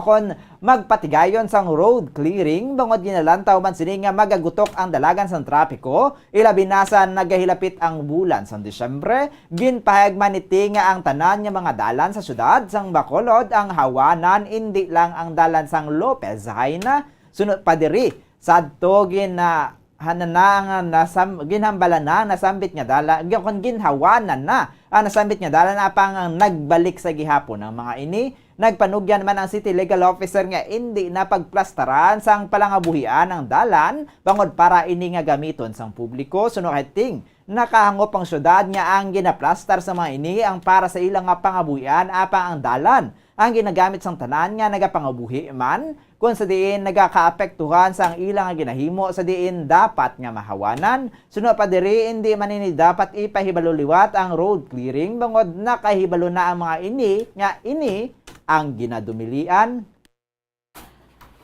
kon magpatigayon sang road clearing bangod ginalantaw man sini nga magagutok ang dalagan sang trapiko ilabi na sa nagahilapit ang bulan sang Disyembre. Ginpahayag man iti nga ang tanan nga mga dalan sa syudad sang Bacolod ang hawanan indi lang ang dalan sang Lopez Haina sunod pa diri sadto ginhambalan na nasambit nga dala kung ginhawanan na ang nasambit nga dala na pang nagbalik sa gihapon ng mga ini. Nagpanugyan man ang city legal officer nga hindi na pagplastaran sang palangabuhian ng dalan bangod para ini nga gamiton sang publiko. Suno ting nakahangop ang syudad nga ang ginaplastar sa mga ini ang para sa ilang nga pangabuhian apang ang dalan ang ginagamit sang tanan nga nagapangabuhi man kung sa diin nagakaapektuhan sa ang ilang nga ginahimo sa diin dapat nga mahawanan. Suno pa diri hindi man ini dapat ipahibaloliwat ang road clearing bangod nakahibalo na ang mga ini ang ginadumilian.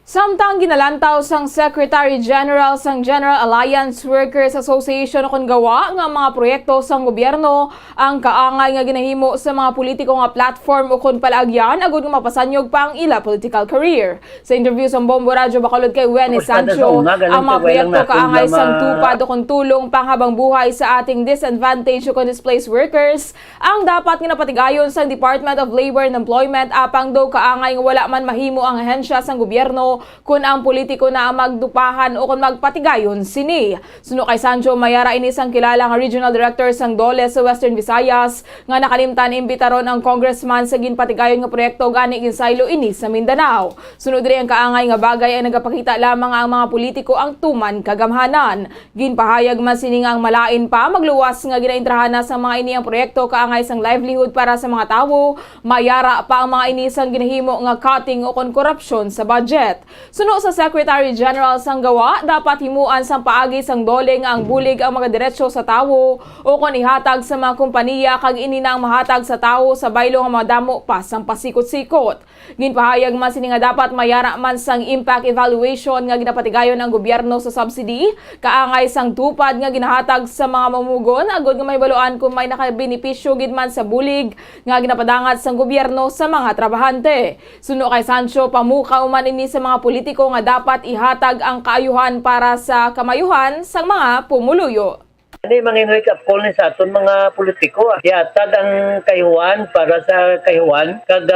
Samtang ginalantaw sang Secretary General sang General Alliance Workers Association kon gawa nga mga proyekto sang gobyerno ang kaangay nga ginahimo sa mga politiko nga platform o kon palaagyan agud nga mapasanyog pa ang ila political career. Sa interview sa Bombo Radio Bacolod kay Wenny Sancho, ang mga proyekto kaangay sang tupad o kon tulong panghabang buhay sa ating disadvantaged o kon displaced workers ang dapat nga napatigayon sang Department of Labor and Employment apang daw kaangay nga wala man mahimo ang ahensya sang gobyerno kung ang politiko na magdupahan o kung magpatigayon sini. Suno kay Sancho, mayara ini sang kilala nga Regional Director sang Dole sa Western Visayas nga nakalimtan imbitaron ang congressman sa ginpatigayon nga proyekto gani ginsaylo ini sa Mindanao. Sunod diri ang kaangay nga bagay ay nagapakita lamang ang mga politiko ang tuman kagamhanan. Ginpahayag man sini nga ang malain pa magluwas nga ginaintrahan na sa mga ini ang proyekto kaangay sang livelihood para sa mga tawo, mayara pa ang mga ini sang ginahimo nga cutting o kon korupsyon sa budget. Suno sa Secretary General sang gawa, dapat himuan sang paagi sang dole nga ang bulig ang mga diretsyo sa tawo o kon ihatag sa mga kompanya kag ini na ang mahatag sa tawo sa baylo nga madamo pa sang pasikot-sikot. Ginpahayag man sini nga dapat mayara man sang impact evaluation nga ginapatigayon ang gobyerno sa subsidy kaangay sang tupad nga ginahatag sa mga mamugon agud nga mahibaluan kung may nakabenepisyo gid man sa bulig nga ginapadangat sang gobyerno sa mga trabahante. Suno kay Sancho, pamukaw man ini sa mga politiko nga dapat ihatag ang kaayuhan para sa kamayuhan sa mga pumuluyo. Ano yung mga wake up call ni sa aton mga politiko? Ihatag ang kayuhan para sa kayuhan kag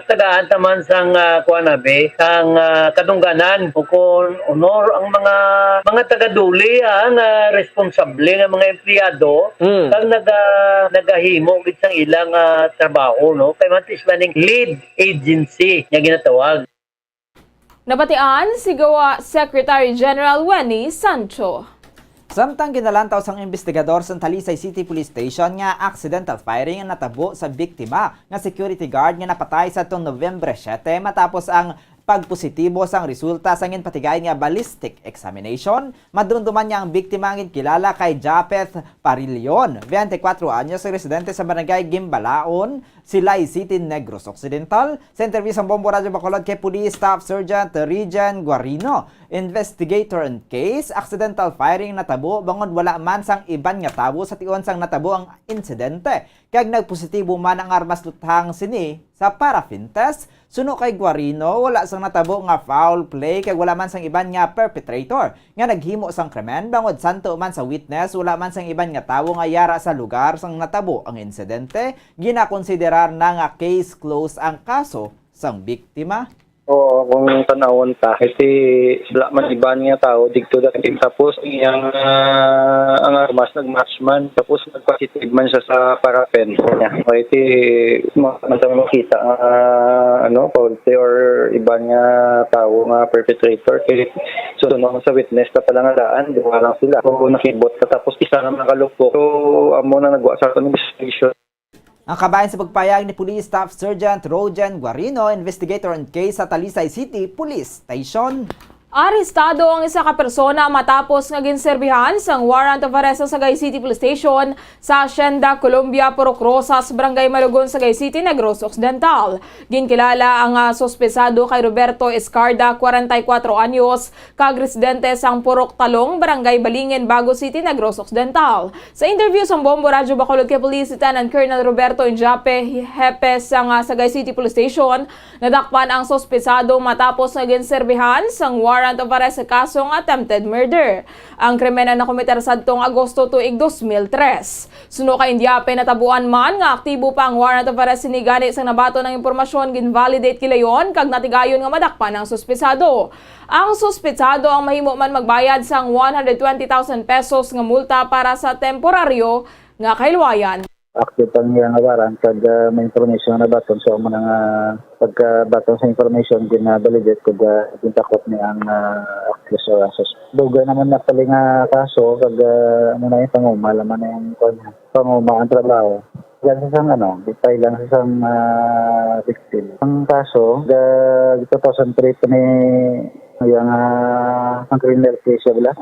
tagaan taman sang kuanabe sang kadungganan o kung honor ang mga tagaduli nga responsable nga mga empleyado kag nagahimo gid sang ilang trabaho no kay matis maning lead agency nga ginatawag. Nabatian si gawa Secretary General Wenny Sancho. Samtang ginalantaw sang investigador sa Talisay City Police Station nga accidental firing ang natabo sa biktima nga security guard nga napatay sa Nobyembre 7 matapos ang pagpositibo sang resulta sa ginpatigay nga ballistic examination. Madumduman niya ang biktima ang kilala kay Japeth Parilion, 24 anyos, residente sa barangay Gimbalaon, Silay City, Negros Occidental. Sa interview sa Bombo Radio Bacolod kay Police Staff Sergeant Regen Guarino, investigator in case, accidental firing natabo bangod wala man sang iban nga tawo sa tion sang natabo ang insidente. Kag nagpositibo man ang armas luthang sini sa paraffin test. Suno kay Guarino, wala sang natabo nga foul play kag wala man sang iban nga perpetrator nga naghimo sang krimen bangod santo man sa witness wala man sang iban nga tawo nga yara sa lugar sang natabo ang insidente. Ginakonsiderar na nga case closed ang kaso sang biktima. Oo, kung tanawon ta, kasi wala man iban nga tao dito dating tapos iyang ang armas nagmatch man tapos nagpositive man siya sa paraffin niya. O iti makita faulty or iban nga tao nga perpetrator kay sunod sa witness ta pala nga daan, di lang sila. So nakibot ka tapos isa na nakalupok. So amo na nagwa sa investigation. Ang kabayan sa pagpayag ni Police Staff Sergeant Regen Guarino, investigator in case sa Talisay City Police Station. Arestado ang isa ka persona matapos nga ginserbihan sang warrant of arrest sa Sagay City Police Station sa Hacienda Colombia, Purok Rosas, Barangay Malugon, Sagay City, Negros Occidental. Ginkilala ang sospesado kay Roberto Escarda, 44 anyos, kag residente sang Purok Talong, Barangay Balingin, Bago City, Negros Occidental. Sa interview sa Bombo Radyo Bacolod kay Police Lieutenant Colonel Roberto Indiape, hepe sang Sagay City Police Station, nadakpan ang sospesado matapos nga ginserbihan sang warrant of arrest sa kasong attempted murder. Ang krimen na nakomiter sadtong Agosto tuig 2003. Suno kay Indiape natabuan man nga aktibo pa ang warrant of arrest sinigani sang nabato ng impormasyon ginvalidate kilayon kag natigayon nga madakpan ang sospesado. Ang sospesado ang mahimo man magbayad sang 120,000 pesos nga multa para sa temporaryo nga kahilwayan. Active ang iyang awaran kag may information na baton so mo nga pagkabaton sa information ginavalidate kag gintakot ni ang accused. Dugay naman na pali nga kaso kag ano na yung panguma laman na yung panguma ang trabaho. Yan isang bitay lang isang victim. Ang kaso 2003 ni yung ang criminal case wala.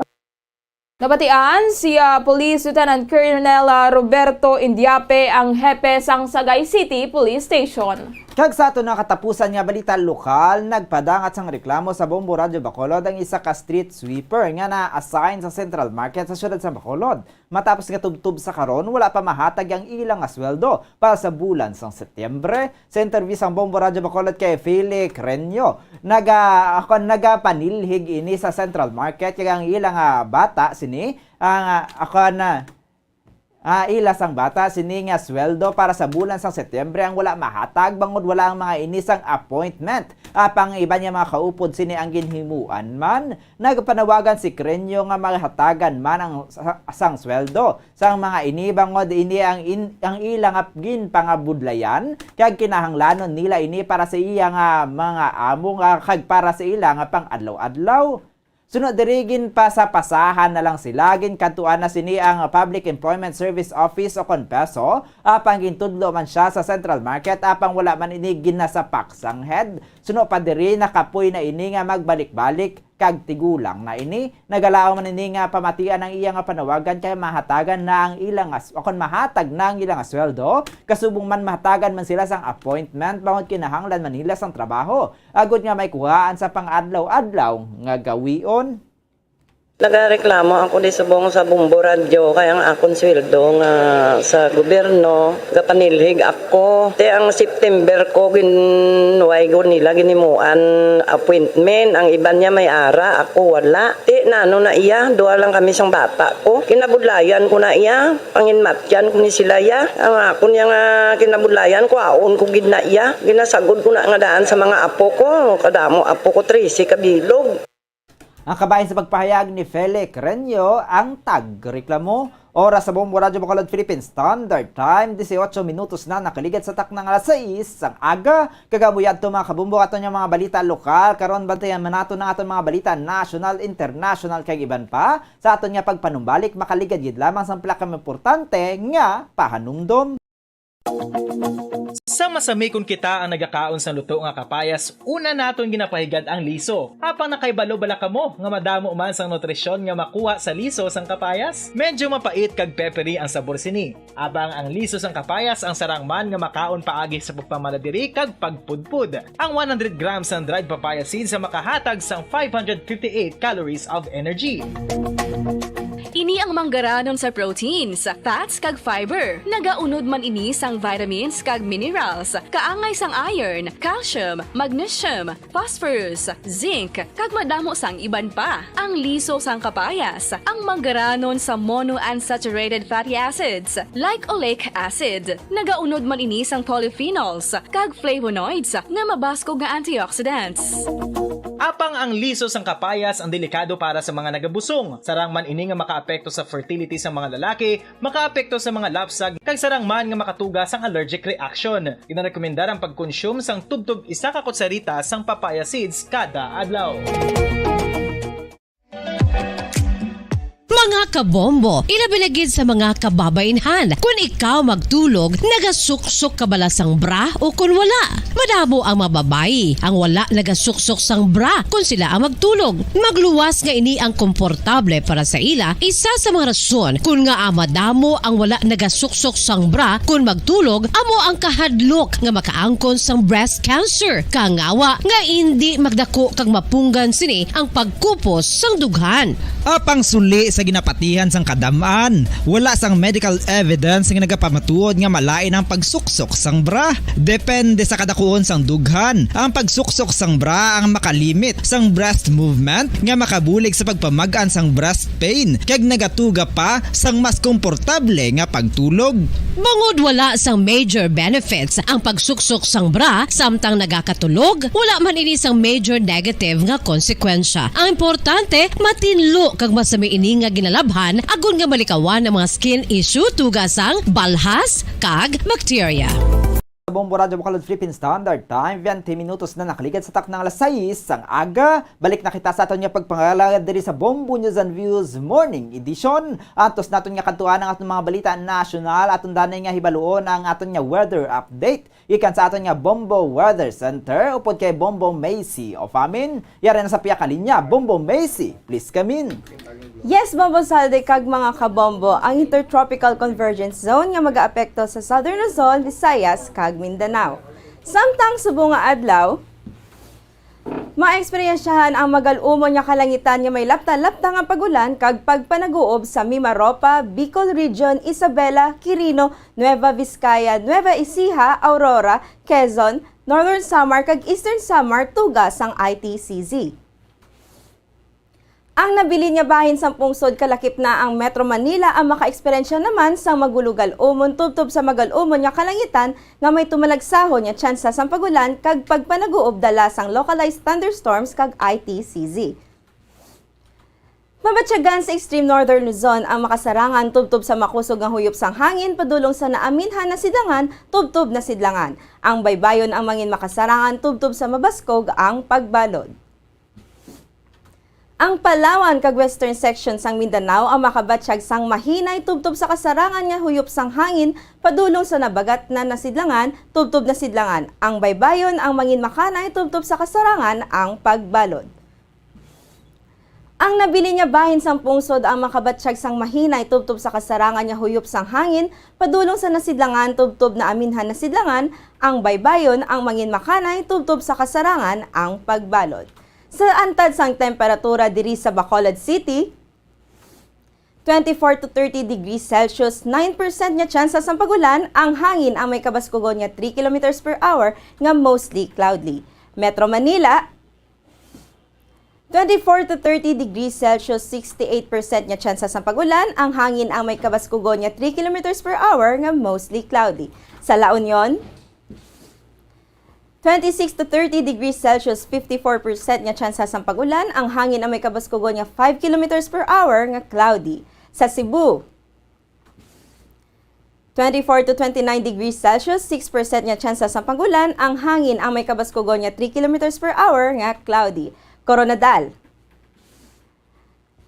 Nabatian si Police Lieutenant Colonel Roberto Indiape ang hepe sang Sagay City Police Station. Kag sa ato na katapusan nga balita lokal, nagpadangat sang reklamo sa Bombo Radyo Bacolod ang isa ka street sweeper nga na-assign sa Central Market sa siyudad sa Bacolod. Matapos nga tubtub sa karon, wala pa mahatag ang ilang asweldo para sa bulan sang Setyembre. Sa interview sang Bombo Radyo Bacolod kay Felix Renyo, nagapanilhig ini sa Central Market kag ang ilang bata sini ilas ang bata sini nga sweldo para sa bulan sang Setyembre ang wala mahatag bangod wala ang mga inisang appointment. Pang iba niya mga kaupod sini ang ginhimuan man. Nagpanawagan si Crenyo nga mahatagan man ang sang sweldo sang mga ini bangod ini ang ilang apgin pangabudlayan kag kinahanglanon nila ini para sa iya nga mga amo nga kag para sa ila nga pang adlaw-adlaw. Sunod dirigin pa sa pasahan na lang sila, ginkantuan na sini ang Public Employment Service Office o Conpeso, apang gintudlo man siya sa Central Market, apang wala man ini ginasapak sang head. Sunod pa diri nakapoy na ini nga magbalik-balik, kag tigulang na ini. Nagalao man ini nga pamatian ang iya nga panawagan kay mahatagan na ang ilang mahatag na ang ilang sweldo, kasubong man mahatagan man sila sang appointment, bangod kinahanglan man nila sang trabaho. Agod nga may kuhaan sa pang-adlaw-adlaw nga gawion. Nagareklamo ako di sa Bombo Radyo kaya ang akong sweldo nga sa gobyerno kapanilhig ako. Te ang September ko ginuway ko nila ginimuan appointment, ang iban niya may ara, ako wala. Te nano na iya, duha lang kami sang bata ko. Kinabudlayan ko na iya, panginmatyan ko ni sila iya. Ang ako niya nga kinabudlayan ko aon ko gid na iya. Ginasagod ko na nga daan sa mga apo ko, kadamo apo ko 13 kabilog. Ang kabahin sa pagpahayag ni Felix Renyo ang tagreklamo. Oras sa Bombo Radyo Bacolod Philippine Standard Time, 18 minutos na nakaligad sa taknang alas 6 sang aga. Kagabuyad to mga kabumbo ato yung mga balita lokal. Karon bantayan man nato ng aton mga balita national, international kay iban pa. Sa aton nga pagpanumbalik makaligad yun lamang sa plakang importante nga pahanumdom. Sa masamikon kita ang nagakaon sa luto nga kapayas, una naton ginapahigad ang liso. Apang nakaibalo bala kamo nga madamo man sang nutrisyon nga makuha sa liso sang kapayas. Medyo mapait kag peppery ang sabor sini. Abang ang liso sang kapayas ang sarang man nga makaon paagi sa pagpamaladiri kag pagpudpud. Ang 100 grams ng dried papaya seeds sa makahatag sang 558 calories of energy. Ini ang manggaranon sa proteins, fats kag fiber. Nagaunod man ini sang vitamins kag minerals, kaangay sang iron, calcium, magnesium, phosphorus, zinc, kag madamo sang iban pa. Ang liso sang kapayas, ang manggaranon sa monounsaturated fatty acids like oleic acid. Nagaunod man ini sang polyphenols kag flavonoids nga mabaskog nga antioxidants. Apang ang liso sang kapayas ang delikado para sa mga nagabusong. Sarang man ini nga makaapekto sa fertility sa mga lalaki, makaapekto sa mga lapsag, kag sarang man nga makatuga sang allergic reaction. Ginarekomendar ang pagkonsume sang tubtog isa ka kutsarita sang papaya seeds kada adlaw. Mga kabombo, ilabilagid sa mga kababainhan. Kung ikaw magtulog, nagasuksok ka bala sang bra o kung wala. madamo ang mga babayi ang wala nagasuksok sang bra kung sila ang magtulog. Magluwas nga ini ang komportable para sa ila, isa sa mga rason kung nga madamo ang wala nagasuksok sang bra kung magtulog, amo ang kahadlok nga makaangkon sang breast cancer. Kangawa nga hindi magdako kag mapunggan sini ang pagkupos sang dughan. Apang suli sa ginapatihan sang kadamaan, wala sang medical evidence nga nagapamatuod nga malain ang pagsuksok sang bra. Depende sa kadakuon sang dughan. Ang pagsuksok sang bra ang makalimit sang breast movement nga makabulig sa pagpamagaan sang breast pain kag nagatuga pa sang mas komportable nga pagtulog. Bangod wala sang major benefits ang pagsuksok sang bra samtang nagakatulog, wala man ini sang major negative nga konsekwensya. Ang importante, matinlo kag masami ini nga ginalabhan agon nga malikawan ang mga skin issue tugasang balhas kag bacteria. Sa Bombo Radio Bacolod Philippine Standard Time, 20 minutos na nakaligad sa tak ng alas 6 sang aga. Balik na kita sa aton nga pagpangalagad diri sa Bombo News and Views Morning Edition. Antos naton nga kantuan ang aton mga balita national, aton danay nga hibaluon ang aton nga weather update. Ikan sa aton nga Bombo Weather Center upod kay Bombo Macy of amin. Yara na sa piya kalinya, Bombo Macy, please come in. Yes, Bombo Salde kag mga kabombo, ang Intertropical Convergence Zone nga mag-aapekto sa Southern Luzon, Visayas kag Mindanao. Samtang subong nga adlaw, maeksperiensyahan ang magal-umon nga kalangitan nga may lapta-lapta nga pagulan kag pagpanaguob sa Mimaropa, Bicol Region, Isabela, Quirino, Nueva Vizcaya, Nueva Ecija, Aurora, Quezon, Northern Samar kag Eastern Samar tugas ang ITCZ. Ang nabili niya bahin sa pungsod kalakip na ang Metro Manila ang maka-eksperyensya naman sa magulugal-umon tubtob sa magal-umon nga kalangitan nga may tumalagsahon nga tsansa sa pagulan kag pagpanaguob dala sang localized thunderstorms kag ITCZ. Mabatyagan sa extreme northern Luzon ang makasarangan tubtob sa makusog nga huyop sang hangin padulong sa naaminhan na sidlangan tubtob na sidlangan. Ang baybayon ang mangin makasarangan tubtob sa mabaskog ang pagbalod. Ang Palawan kag western section sang Mindanao ang makabatsyag sang mahinay tubtob sa kasarangan nga huyop sang hangin padulong sa nabagat na nasidlangan tubtob na sidlangan. Ang baybayon ang mangin makanay tubtob sa kasarangan ang pagbalod. Ang nabili niya bahin sang pungsod ang makabatsyag sang mahinay tubtob sa kasarangan nga huyop sang hangin padulong sa nasidlangan tubtob na aminhan na sidlangan. Ang baybayon ang mangin makanay tubtob sa kasarangan ang pagbalod. Sa antad sang temperatura diri sa Bacolod City, 24 to 30 degrees Celsius, 9% nga tsansa sa pagulan, ang hangin ang may kabaskugon nga 3 km per hour nga mostly cloudy. Metro Manila, 24 to 30 degrees Celsius, 68% nga tsansa sa pagulan, ang hangin ang may kabaskugon nga 3 km per hour nga mostly cloudy. Sa La Union, 26 to 30 degrees Celsius, 54% nga tsansa sa pagulan, ang hangin ang may kabaskugon nga 5 km per hour nga cloudy. Sa Cebu, 24 to 29 degrees Celsius, 6% nga tsansa sa pagulan, ang hangin ang may kabaskugon nga 3 km per hour nga cloudy. Coronadal,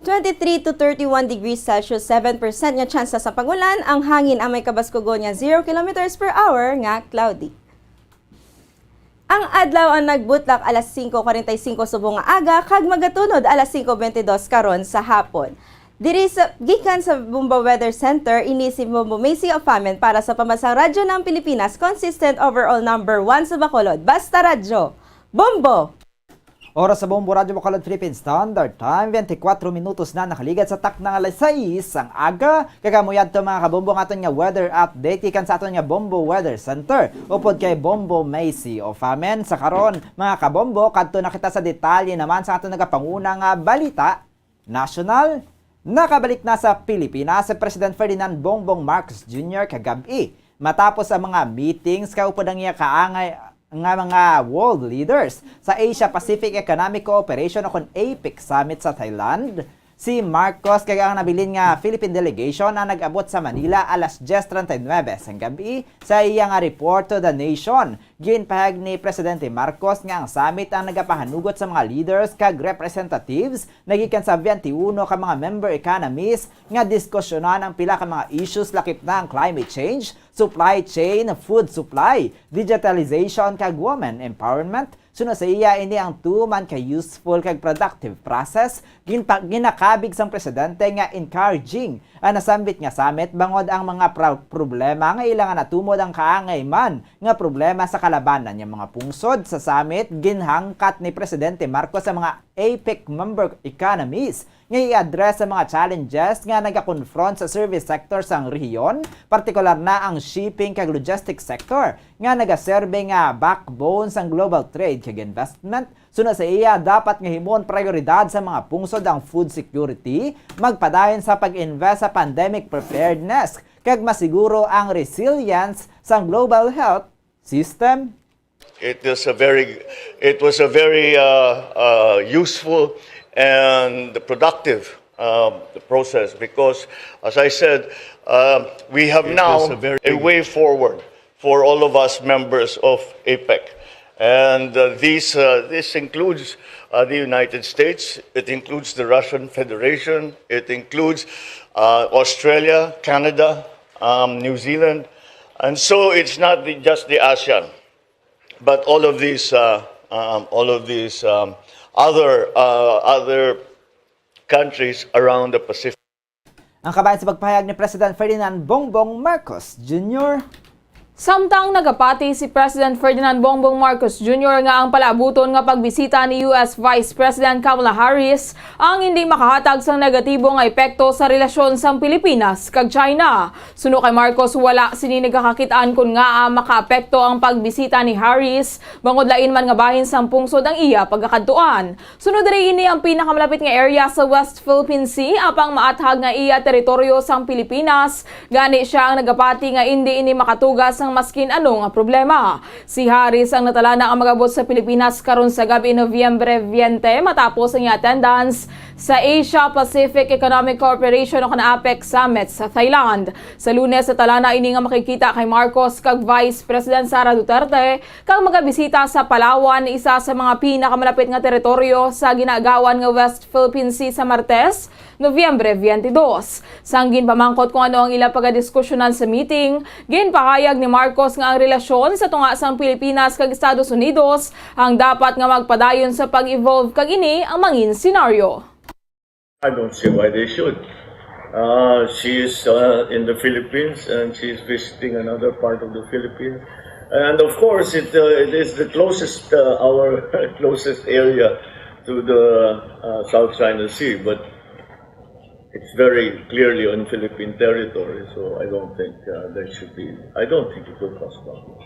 23 to 31 degrees Celsius, 7% nga tsansa sa pagulan, ang hangin ang may kabaskugon nga 0 km per hour nga cloudy. Ang adlaw ang nagbutlak alas 5:45 subong nga aga kag magatunod alas 5:22 karon sa hapon. Diri sa gikan sa Bombo Weather Center, ini si Bombo Macy of Amen para sa pamasang radyo ng Pilipinas, consistent overall number 1 sa Bacolod. Basta radyo. Bombo! Oras sa Bombo Radio Bacolod Philippine Standard Time, 24 minutos na nakaligad sa tak ng alas 6 ang aga. Kagamuyad to mga kabombo ng aton nga weather update ikan sa aton nga Bombo Weather Center upod kay Bombo Macy of Amen. Sa karon mga kabombo, kadto na kita sa detalye naman sa aton nagapangunang balita national. Nakabalik na sa Pilipinas si President Ferdinand Bongbong Marcos Jr. kagabi matapos ang mga meetings kaupod ang iya kaangay nga mga world leaders sa Asia-Pacific Economic Cooperation o APEC Summit sa Thailand. Si Marcos kaya ang nabilin nga Philippine delegation na nag-abot sa Manila alas 10:39 sa gabi sa iyang report to the nation. ginpahayag ni Presidente Marcos nga ang summit ang nagapahanugot sa mga leaders kag representatives nagikan sa 21 ka mga member economies nga diskusyonan ang pila ka mga issues lakip na ang climate change, supply chain, food supply, digitalization kag women empowerment. Sunod sa iya, ini ang tuman ka useful kag productive process ginakabig sang presidente nga encouraging ang nasambit nga summit bangod ang mga problema nga ilangan natumod ang kaangay man nga problema sa kalabanan ng mga pungsod sa summit ginhangkat ni Presidente Marcos sa mga APEC member economies nga i-address sa mga challenges nga nagakonfront sa service sector sang rehiyon, partikular na ang shipping kag logistics sector nga nagaserbe nga backbone sang global trade kag investment. Sunod sa iya, dapat nga himon prioridad sa mga pungsod ang food security, magpadayon sa pag-invest sa pandemic preparedness kag masiguro ang resilience sang global health system. It was a very useful and productive process because, as I said, we have now a way forward for all of us members of APEC. And this includes the United States, it includes the Russian Federation, it includes Australia, Canada, New Zealand. And so it's not just the ASEAN, but all of these other countries around the Pacific. Ang kabayan sa pagpahayag ni President Ferdinand Bongbong Marcos Jr. Samtang nagapati si President Ferdinand Bongbong Marcos Jr. nga ang palaabuton nga pagbisita ni US Vice President Kamala Harris ang hindi makahatag sang negatibong epekto sa relasyon sang Pilipinas kag China. Suno kay Marcos, wala sini nagakakitaan kun nga makaapekto ang pagbisita ni Harris bangod lain man nga bahin sang pungsod ang iya pagkakadtuan. Sunod diri ini ang pinakamalapit nga area sa West Philippine Sea apang maathag nga iya teritoryo sang Pilipinas. Gani siya ang nagapati nga hindi ini makatugas sang maskin anong problema. Si Harris ang natalana ang magabot sa Pilipinas karon sa gabi Nobyembre 20 matapos ang attendance sa Asia Pacific Economic Cooperation o APEC Summit sa Thailand. Sa Lunes sa talana ini nga makikita kay Marcos kag Vice President Sara Duterte kang magabisita sa Palawan, isa sa mga pinakamalapit nga teritoryo sa ginagawan nga West Philippine Sea sa Martes, Nobyembre 22. Sanggin pamangkot kung ano ang ilang pagdiskusyonan sa meeting, ginpahayag ni Marcos nga ang relasyon sa tunga sang Pilipinas kag Estados Unidos ang dapat nga magpadayon sa pag-evolve kag ini ang mangin senaryo. I don't see why they should. She is in the Philippines and she is visiting another part of the Philippines. And of course, it is the closest, our closest area to the South China Sea, but it's very clearly on Philippine territory, so I don't think it will cause problems.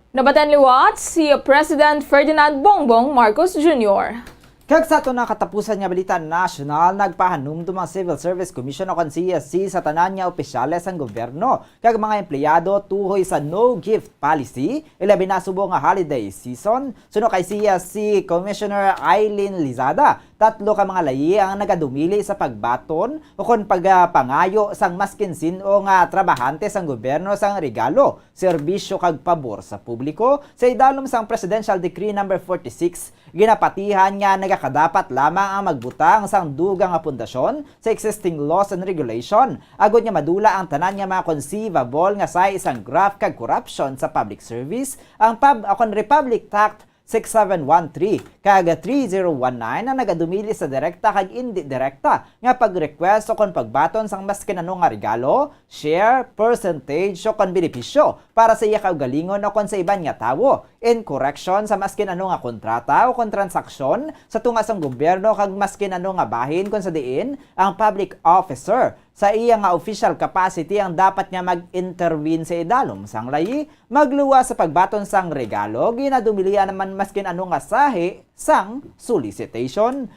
Nabatan liwat si President Ferdinand Bongbong Marcos Jr. Kag sa ito na katapusan nga balita national, nagpahanumdum ang Civil Service Commission o CSC sa tanan nga opisyales ang gobyerno kag mga empleyado tuhoy sa no-gift policy, ilabi na subo nga holiday season. Suno kay CSC Commissioner Eileen Lizada, 3 ka mga layi ang nagadumili sa pagbaton o kon pagpangayo sang maskin sino nga trabahante sang gobyerno sang regalo, serbisyo kag pabor sa publiko. Sa idalom sang Presidential Decree No. 46, ginapatihan nga nagakadapat lamang ang magbutang sang dugang nga pundasyon sa existing laws and regulation. Agod nga madula ang tanan nga mga conceivable nga sa isang graft kag corruption sa public service, ang Republic Act 6713 kag 3019 na nagadumili sa direkta kag indi direkta nga pag-request o kon pagbaton sang maskin ano nga regalo, share, percentage o kon benepisyo para sa iya kaugalingon o kon sa iban nga tawo, in correction sa maskin ano nga kontrata o kon transaksyon sa tunga sang gobyerno kag maskin ano nga bahin kon sa diin ang public officer sa iya nga official capacity ang dapat nga mag-intervene sa idalom sang layi, magluwas sa pagbaton sang regalo, ginadumilian naman maskin ano nga sahi sang solicitation.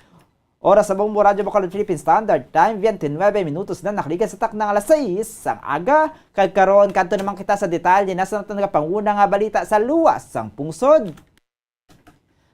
Oras sa Bombo Radio Bacolod Philippine Standard Time, 29 minutos na nakaligan sa taknang alas 6 sang aga. Kagkaroon kanto naman kita sa detalye na sa natin nga panguna nga balita sa luwas sang pungsod.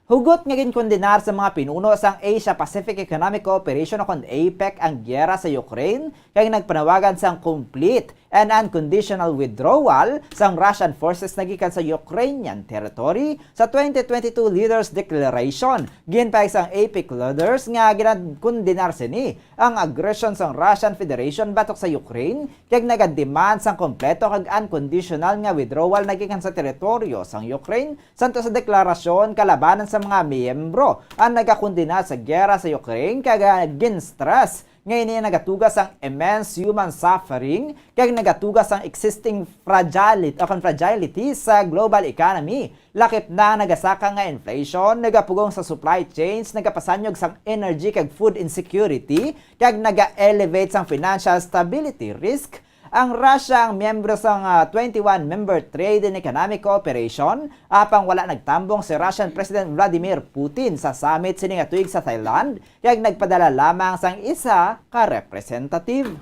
Hugot nga ginkondenar sa mga pinuno sang Asia-Pacific Economic Cooperation o APEC ang gyera sa Ukraine kay nagpanawagan sang complete and unconditional withdrawal sang Russian forces nagikan sa Ukrainian territory sa 2022 Leaders Declaration. Ginpayag sang APEC leaders nga ginkondenar sini ang aggression sang Russian Federation batok sa Ukraine kay nagademand sang kompleto kag unconditional nga withdrawal nagikan sa teritoryo sang Ukraine santo sa deklarasyon kalabanan sa mga miyembro ang nagakundina sa gyera sa Ukraine kag ginstress ngayon niya nagatugas ang immense human suffering kag nagatugas ang existing fragility sa global economy. Lakip na nagasaka nga inflation, nagapugong sa supply chains, nagapasanyog sang energy kag food insecurity kag naga-elevate sang financial stability risk. Ang Russia ang miyembro sa 21 member trade and economic cooperation apang wala nagtambong si Russian President Vladimir Putin sa summit sini nga tuig sa Thailand kag nagpadala lamang sang isa ka representative.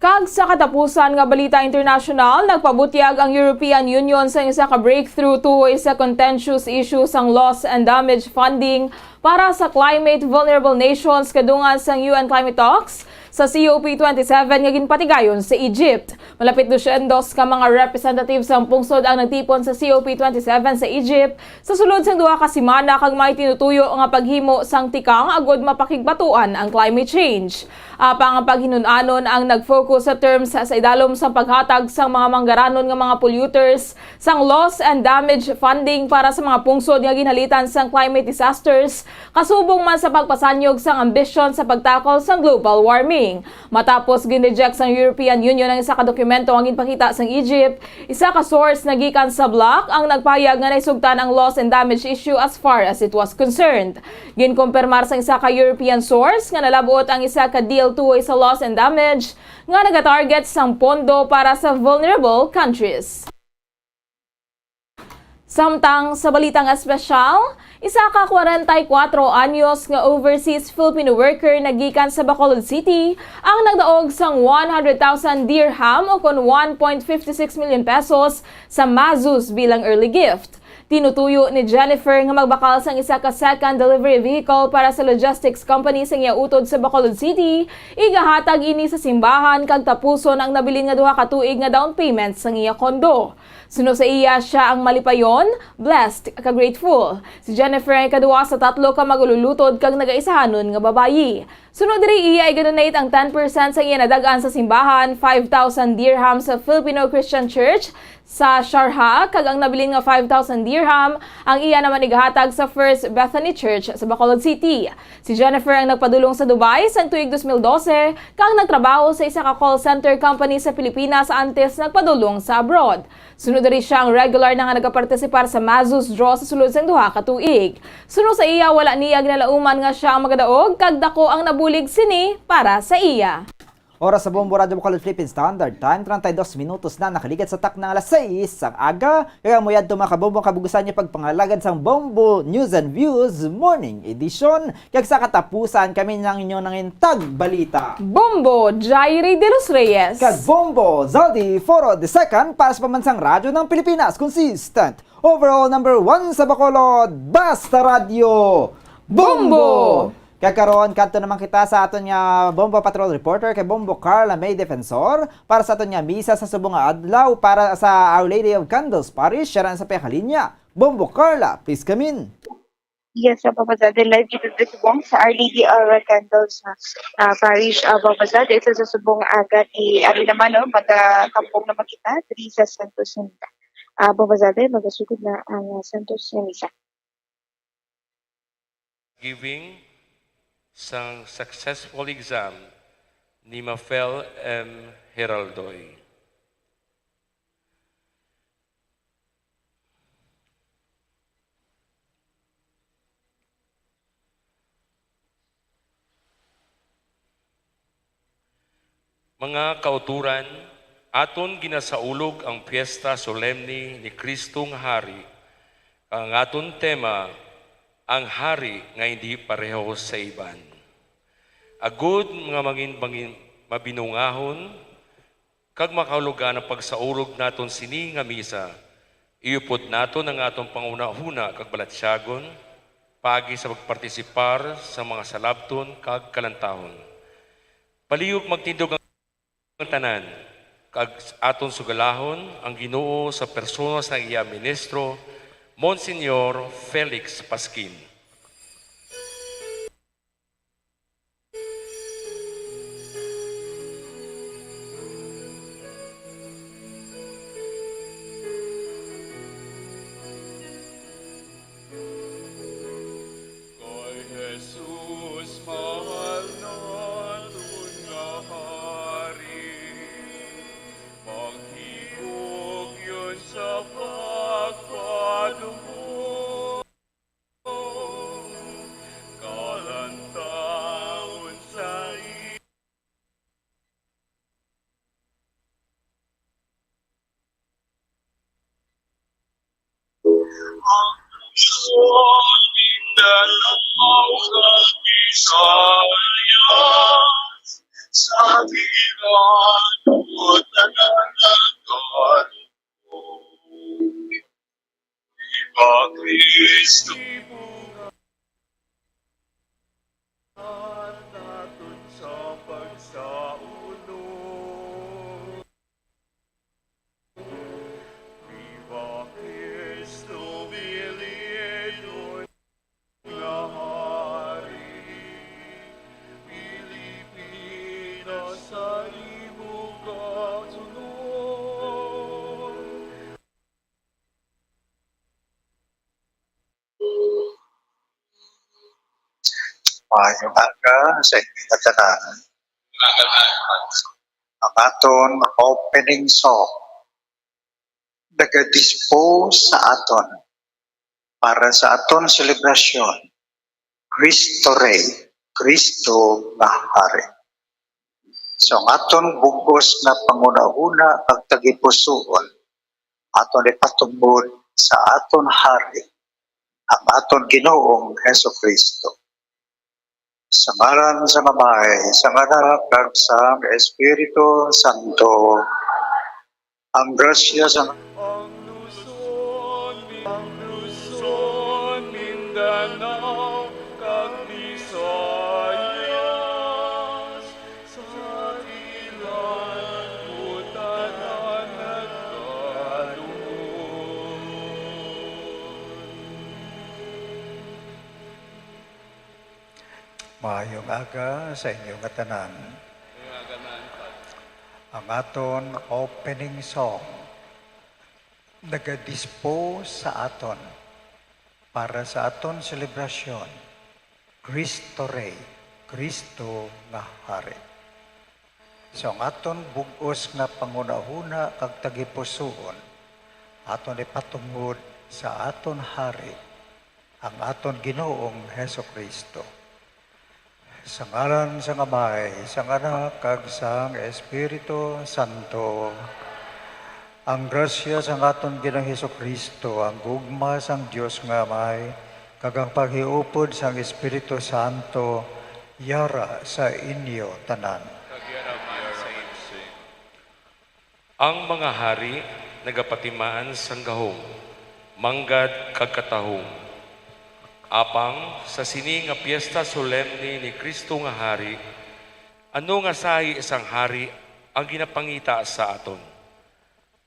Kag sa katapusan nga balita international, nagpabutyag ang European Union sa isa ka breakthrough tuhoy sa contentious issue sang loss and damage funding para sa climate vulnerable nations kadungan sang UN climate talks sa COP27 nga ginpatigayon sa Egypt. Malapit 200 ka mga representatives ang pungsod ang nagtipon sa COP27 sa Egypt sa sulod sang duha ka semana kag may tinutuyo nga paghimo sang tikang agod mapakigbatuan ang climate change. Apang ang paghinunanon ang nag-focus sa terms sa idalom sang paghatag sang mga manggaranon nga mga polluters sang loss and damage funding para sa mga pungsod nga ginhalitan sang climate disasters kasubong man sa pagpasanyog sang ambisyon sa pagtakol sang global warming. Matapos ginreject sang European Union ang isa ka dokumento ang ginpakita sang Egypt, isa ka source nagikan sa bloc ang nagpayag nga naisugtan ang loss and damage issue as far as it was concerned. Ginkumpirmar sang isa ka European source nga nalabot ang isa ka deal tuhoy sa loss and damage nga nagatarget sang pondo para sa vulnerable countries. Samtang sa balitang espesyal, isa ka 44 anyos nga overseas Filipino worker nagikan sa Bacolod City ang nagdaog sang 100,000 dirham o kon 1.56 million pesos sa Mazus bilang early gift. Tinutuyo ni Jennifer nga magbakal sang isa ka second delivery vehicle para sa logistics company sa iya utod sa Bacolod City. Igahatag ini sa simbahan kag tapuson ang nabilin nga duha ka tuig nga down payment sa iya kondo. Suno sa iya siya ang malipayon, blessed kag grateful. Si Jennifer ay kaduwa sa 3 ka magululutod kag nagaisahanon nga babayi. Sunod diri iya ay donate ang 10% sa iya nadagan sa simbahan, 5,000 dirham sa Filipino Christian Church sa Sharjah kag ang nabilin nga 5,000 dirham ang iya naman igahatag sa First Bethany Church sa Bacolod City. Si Jennifer ang nagpadulong sa Dubai sa tuig 2012 kag nagtrabaho sa isa ka call center company sa Pilipinas antes nagpadulong sa abroad. Sunod diri siya ang regular na nga nagapartisipar sa Mazus draw sa sulod sang duha ka tuig. Sunod sa iya wala niya ginalauman nga siya ang magadaog kag dako ang nabulig sini para sa iya. Oras sa Bombo Radio Bacolod Philippine Standard Time, 32 minutos na nakaligat sa tak ng alas 6 sang aga. Kaya mo yan tumakabombo kabugusan niyo pagpangalagad sang Bombo News and Views Morning Edition. Kaya sa katapusan kami ng inyo ng intag balita. Bombo Jairi de los Reyes. Kag Bombo Zaldi Foro II para sa pamansang radyo ng Pilipinas. Consistent. Overall number 1 sa Bacolod. Basta Radio. Bombo! Kakaroon kanto naman kita sa aton nga Bombo Patrol Reporter kay Bombo Carla May Defensor para sa aton nga misa sa subong nga adlaw para sa Our Lady of Candles Parish siya sa pekalinya. Bombo Carla, please come in. Yes, Babazade, live dito sa subong sa Our Lady of Candles Parish, Babazade. Ito sa subong agad ari naman magkampong naman kita diri sa Santos Misa. Babazade, magasugod na ang Santos Misa. Giving sang successful exam ni Mafel M. Heraldoy. Mga kauturan, aton ginasaulog ang piyesta solemni ni Kristong Hari. Ang aton tema, ang hari nga hindi pareho sa iban. Agud mga mangin mabinungahon, kag makaulugan ang pagsaurog naton sini nga misa, iupod naton ang atong pangunahuna kag balatsyagon, paagi sa pagpartisipar sa mga salabton kag kalantahon. Palihog magtindog ang tanan, kag aton sugalahon ang Ginoo sa persona sa iya ministro, Monsignor Felix Pasquin. Maayong aga sa inyong katanan. Ang aton opening song nag-dispose sa aton para sa aton selebrasyon. Cristo Rey, Cristo nga Hari. So ang aton bugos na panguna-una ang tagipusoon, aton ipatubod sa aton Hari, ang aton Ginoong Heso Kristo. Sa ngalan sa Amay, sa Anak, kag sa Espiritu Santo, ang grasya sa Mindanao, kag Visayas, sa ilan putanan nagkaroon. Maayong aga sa inyong katanan. Ang aton opening song nag-dispose sa aton para sa aton selebrasyon. Cristo Rey, Cristo nga Hari. So ang aton bugos na pangunahuna kag tagipusoon, aton ipatungod sa aton Hari, ang aton Ginoong Heso Kristo. Sa ngalan sa Amay, sa Anak, kag sa Espiritu Santo, ang grasya sa aton Ginoong Heso Kristo, ang gugma sang Dios nga Amay, kag ang paghiupod sang Espiritu Santo, yara sa inyo tanan. Ang mga hari nagapatimaan sang gahom, manggad kag katahom. Apang sa sini nga piyesta solemne ni Kristo nga Hari, ano nga sahi isang hari ang ginapangita sa aton?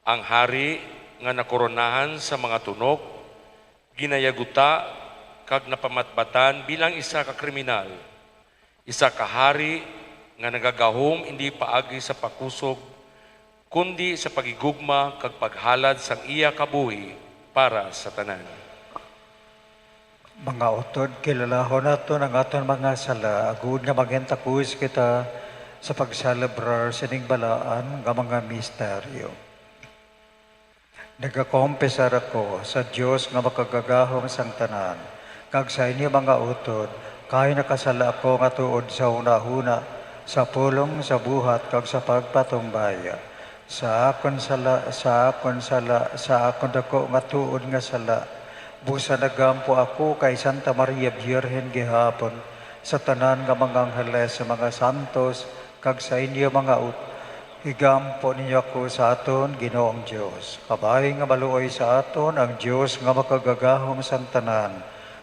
Ang hari nga nakoronahan sa mga tunok, ginayaguta kag napamatbatan bilang isa ka kriminal. Isa ka hari nga nagagahom hindi paagi sa pakusog, kundi sa pagigugma kag paghalad sang iya kabuhi para sa tanan. Mga utod, kilalahon nato ang aton mga sala, agud nga maghentakuis kita sa pagsalebrar sining balaan nga mga misteryo. Nagakompesar ako sa Dios nga makagagahom sang tanan, kag sa inyo mga utod, kay nakasala ako nga tuod sa una-una, sa pulong, sa buhat, kag sa pagpatumbaya. Sa akon dako nga tuod nga sala, busa nagampo ako kay Santa Maria Virgen gihapon sa tanan nga mga angeles sa mga santos kag sa inyo mga higampo ninyo ako sa aton Ginoong Dios. Kabay nga maluoy sa aton ang Dios nga makagagahom sa tanan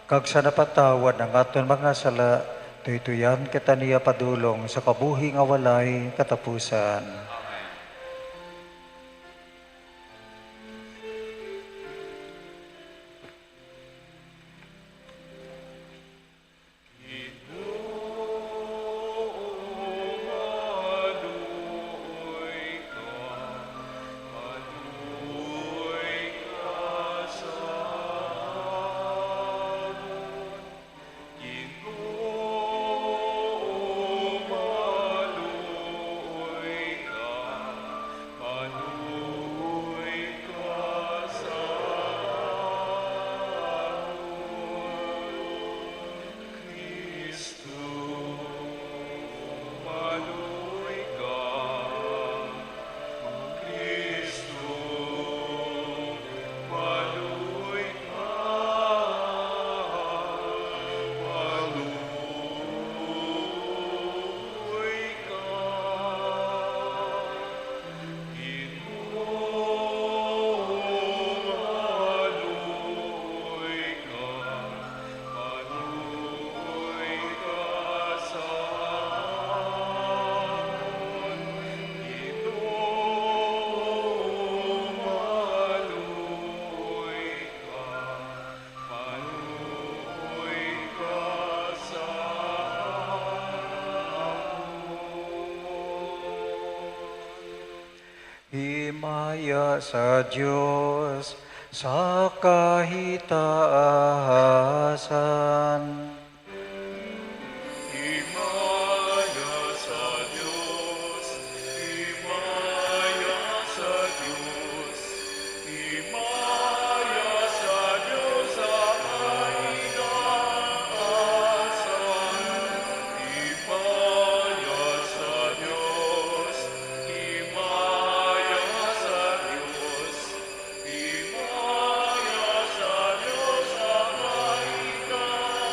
kag sa napatawad ng aton mga sala, tuytuyan kita niya padulong sa kabuhi nga walay katapusan. Himaya sa Diyos sa kahitaasan. Himaya sa Diyos, himaya sa Diyos, himaya sa Diyos sa kahitaasan. Himaya sa Diyos, himaya sa Diyos, himaya sa Diyos sa kahitaasan.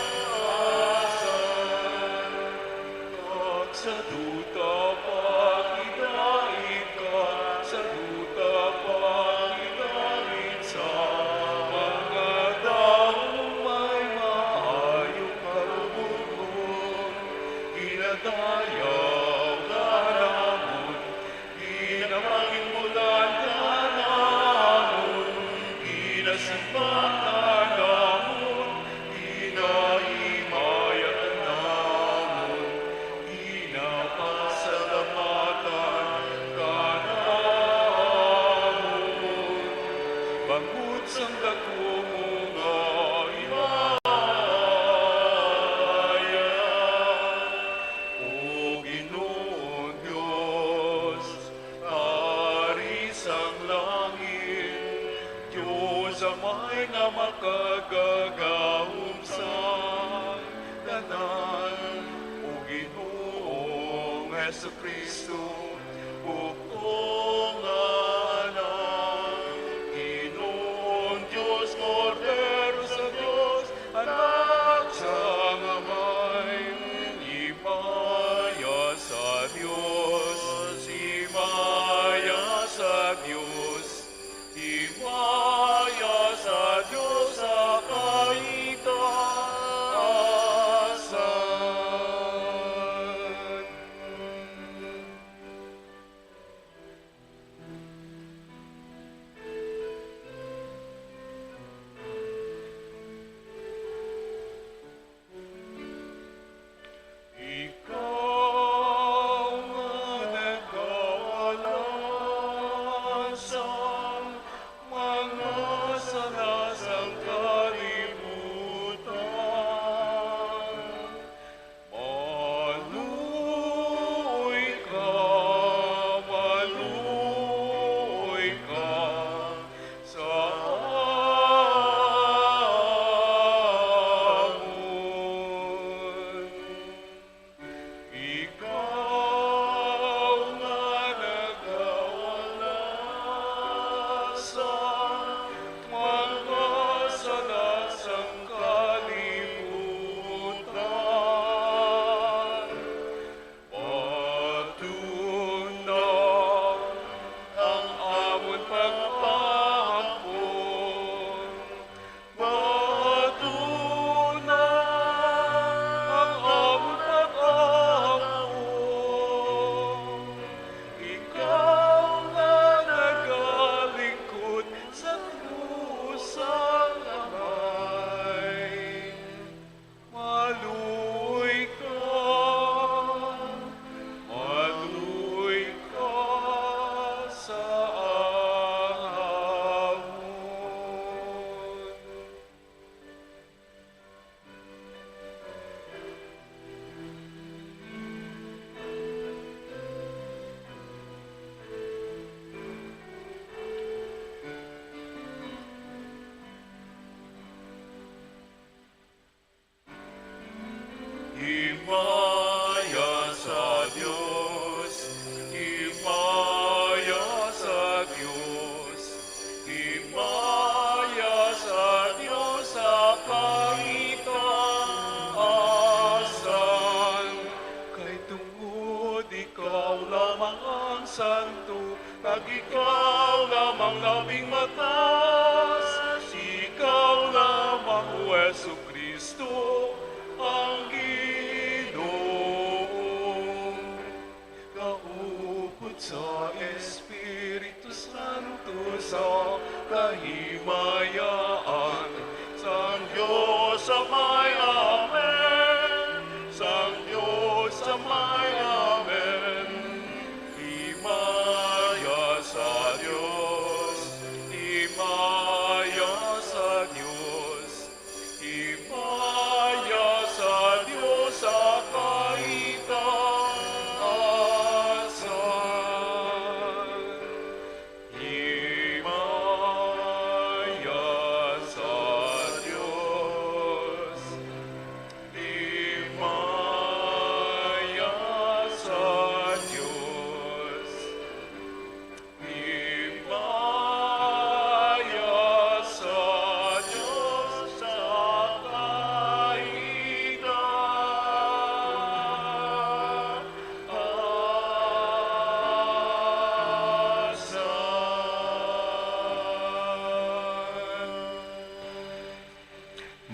Sa duta paghidaig ka, sa duta paghidaig sa mga taong may maayong kalubog. Ginadayaw ka namon, ginamangin mulan ka namon, ginasimba ka namon, ginahimaya namon, ginapasalamatan ka namon. Bangod sang dako mo nga himaya, O Ginoong Diyos, Hari sang langit, Diyos amay nga makagagahom sa tanan. O Ginoong Jesucristo, bukong anak, Ginoong Diyos, Kordero sa Diyos, anak sa Amay, himaya sa Diyos, himaya sa Diyos, himaya sa Diyos sa kahitaasan. Himaya sa Diyos, himaya sa Diyos, himaya sa Diyos sa kaitaasan. Kay tungod ikaw lamang ang santo, kag ikaw lamang labing matas, ikaw lamang o Yesu Kristo ang Ginoo. Kaupod sa Espiritu Santo sa kahimayaan, sang Diyos sa may amen, sang Diyos sa may amen. Himaya sa Diyos, himaya sa Diyos, himaya sa Diyos sa kaitaasan. Himaya sa Diyos, himaya sa Diyos, himaya sa Diyos sa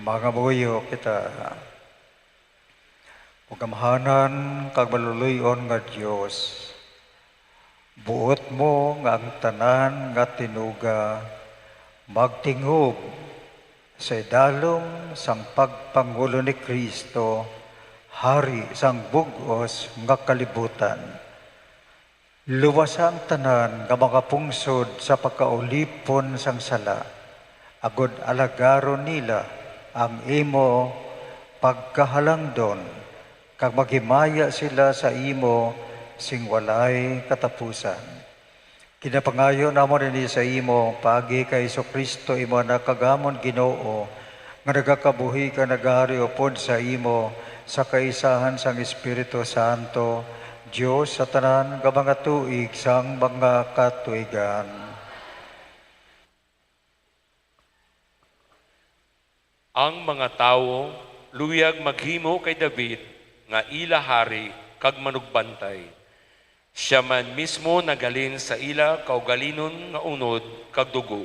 Mga buyo kita, ugamhanan kag maluluyon nga Dios. Buot mo nga ang tanan nga tinuga magtingog sa idalom sang pagpangulo ni Kristo, hari sang bug-os nga kalibutan. Luwasa ang tanan nga mga pungsod sa pagkaulipon sang sala, agod alagaron nila ang imo pagkahalangdon, kag maghimaya sila sa imo sing walay katapusan. Kinapangayo namon ini sa imo pagi kay Kristo imo nakagamon Ginoo, nga nagakabuhi ka nagahari upod sa imo sa kaisahan sang Espiritu Santo, Dios sa tanan nga mga tuig sang mga katuigan. Ang mga tawo luyag maghimo kay David nga ila hari kag manugbantay. Siya man mismo nagalin sa ila kaugalinon nga unod kag dugo.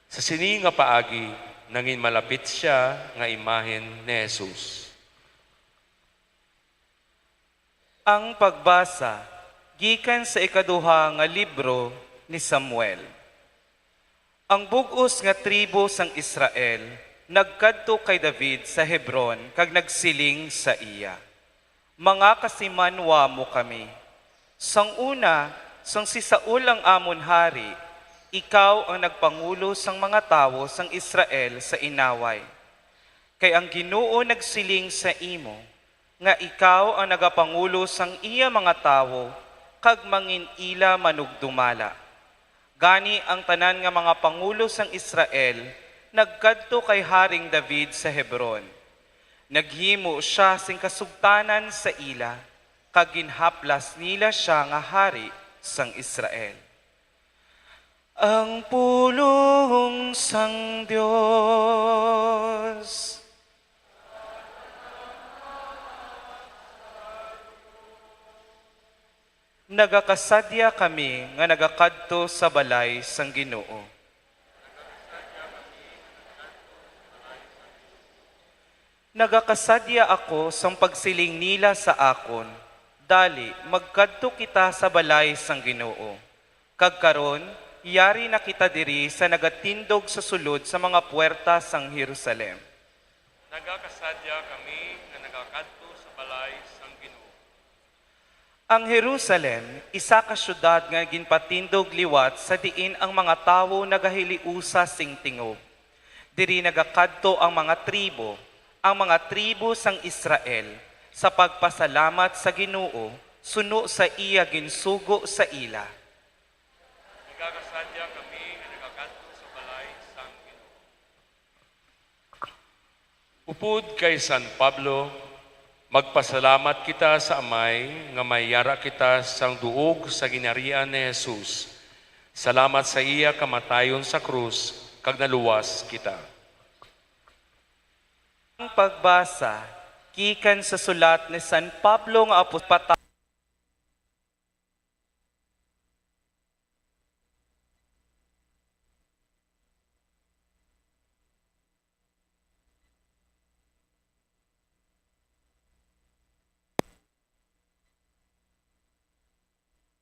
Sa sini nga paagi nangin malapit siya nga imahen ni Jesus. Ang pagbasa gikan sa ikaduha nga libro ni Samuel. Ang bug-os nga tribo sang Israel nagkadto kay David sa Hebron kag nagsiling sa iya. Mga kasimanwa mo kami. Sang una, sang si Saul ang amon hari, ikaw ang nagpangulo sang mga tawo sang Israel sa inaway. Kay ang Ginoo nagsiling sa imo, nga ikaw ang nagapangulo sang iya mga tawo, kag mangin ila manugdumala. Gani ang tanan nga mga pangulo sang Israel, nagkadto kay Haring David sa Hebron. Naghimo siya sing kasugtanan sa ila, kag ginhaplas nila siya nga hari sang Israel. Ang pulong sang Dios. Nagakasadya kami nga nagakadto sa balay sang Ginoo. Nagakasadya ako sang pagsiling nila sa akon, dali magkadto kita sa balay sang Ginoo. Kag karon, yari na kita diri sa nagatindog sa sulod sa mga puwerta sang Jerusalem. Nagakasadya kami nga nagakadto sa balay sang Ginoo. Ang Jerusalem, isa ka syudad nga ginpatindog liwat sa diin ang mga tawo nagahiliusa sing tingob. Diri nagakadto ang mga tribo sang Israel sa pagpasalamat sa Ginoo, suno sa iya ginsugo sa ila. Nagakasadya kami nga nagakadto sa balay sang Ginoo. Upod kay San Pablo, Magpasalamat kita sa Amay nga mayara kita sang duog sa ginarian ni Jesus. Salamat sa iya kamatayon sa krus kag naluwas kita. Ang pagbasa gikan sa sulat ni San Pablo nga apostol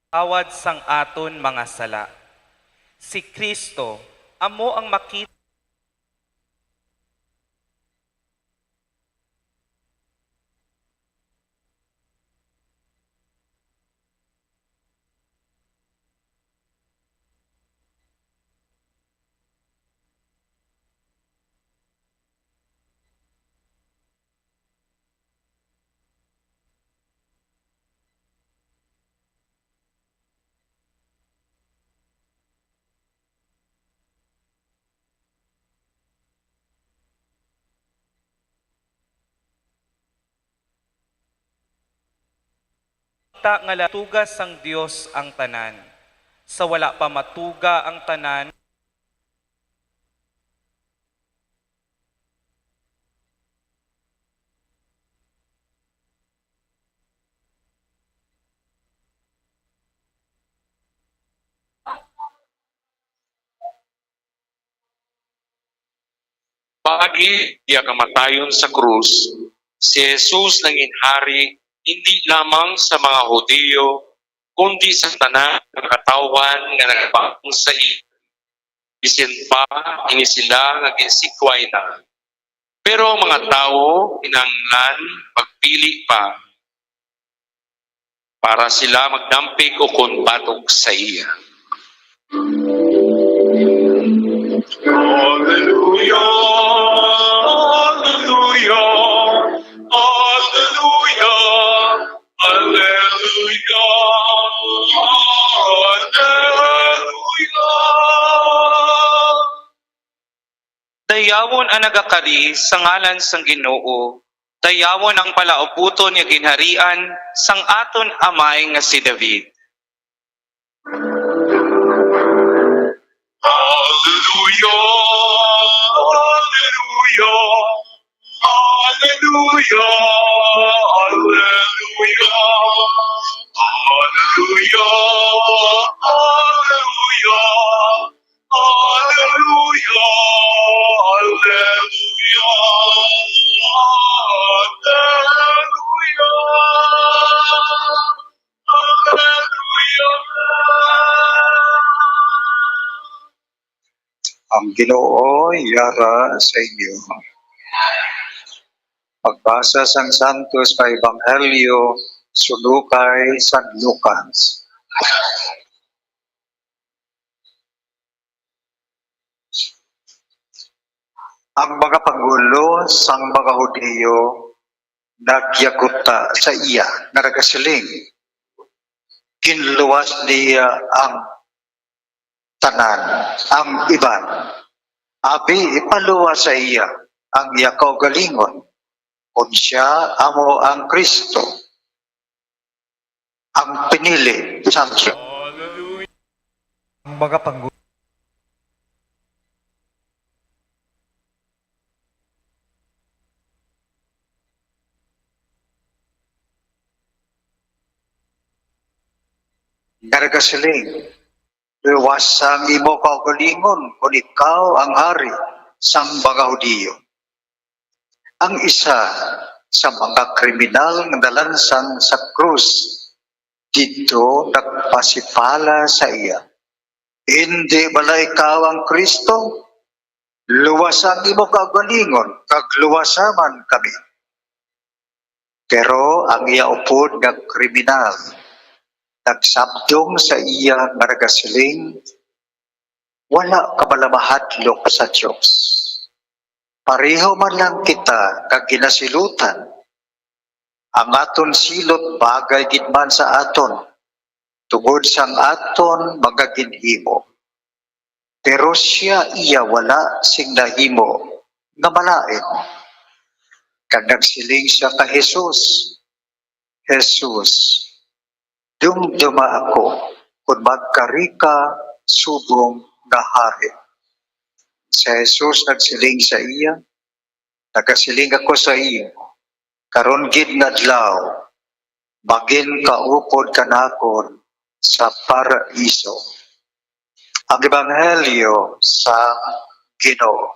awad sang aton mga sala. Si Kristo amo ang makita nga latugas sang Dios ang tanan. Sa wala pa matuga ang tanan, Paagi iya kamatayon sa krus, si Jesus nangin hari hindi lamang sa mga Hudiyo, kundi sa tanan ng katawan nga nagpakong sa iya. Bisin pa, ini sila nag-isikway na. Pero ang mga tao, inanglan, pagpili pa, para sila magdampig o kunbatog sa iya. Hallelujah, hallelujah, hallelujah, hallelujah, hallelujah. dayawon ang nagakari sa ngalan sang Ginoo. Dayawon ang palauputon nga ginharian sang aton amay nga si David. Hallelujah, hallelujah, hallelujah, hallelujah, hallelujah, hallelujah, hallelujah, Ang Ginoo yara sa inyo. Pagbasa sang Santos sa Ebanghelyo sulukay San Lucas. Ang mga pangulo sang mga Hudiyo nagyaguta sa iya nga nagasiling. Kinluwas niya ang tanan, ang iban. Abi ipaluwas sa iya ang iya kaugalingon kung siya amo ang Kristo, ang pinili sa Dios. Ang mga pangulo Gargasiling, luwas sang imo kaugalingon kung ikaw ang hari sang mga Hudiyo. Ang isa sa mga kriminal nga dalansang sa krus dito nagpasipala sa iya. Hindi bala ikaw ang Kristo? Luwas ang imo kaugalingon kag luwasaman kami. Pero ang iya upod nga kriminal nagsabdong sa iya nga nagasiling, wala ka malamahadlok sa Diyos. Pareho man lang kita kag ginasilutan. Ang aton silot bagay gid man sa aton, tungod sang aton mga ginhimo. Pero siya iya wala sing nahimo nga malain. Kag nagsiling siya ka Jesus, Jesus, dumduma ako kung magkari ka subong nga hari. Si Jesus nagsiling sa iya, nagasiling ako sa iyo, karon gid nga adlaw, magin kaupod kanakon sa paraiso. Ang Ebanghelyo sa Ginoo.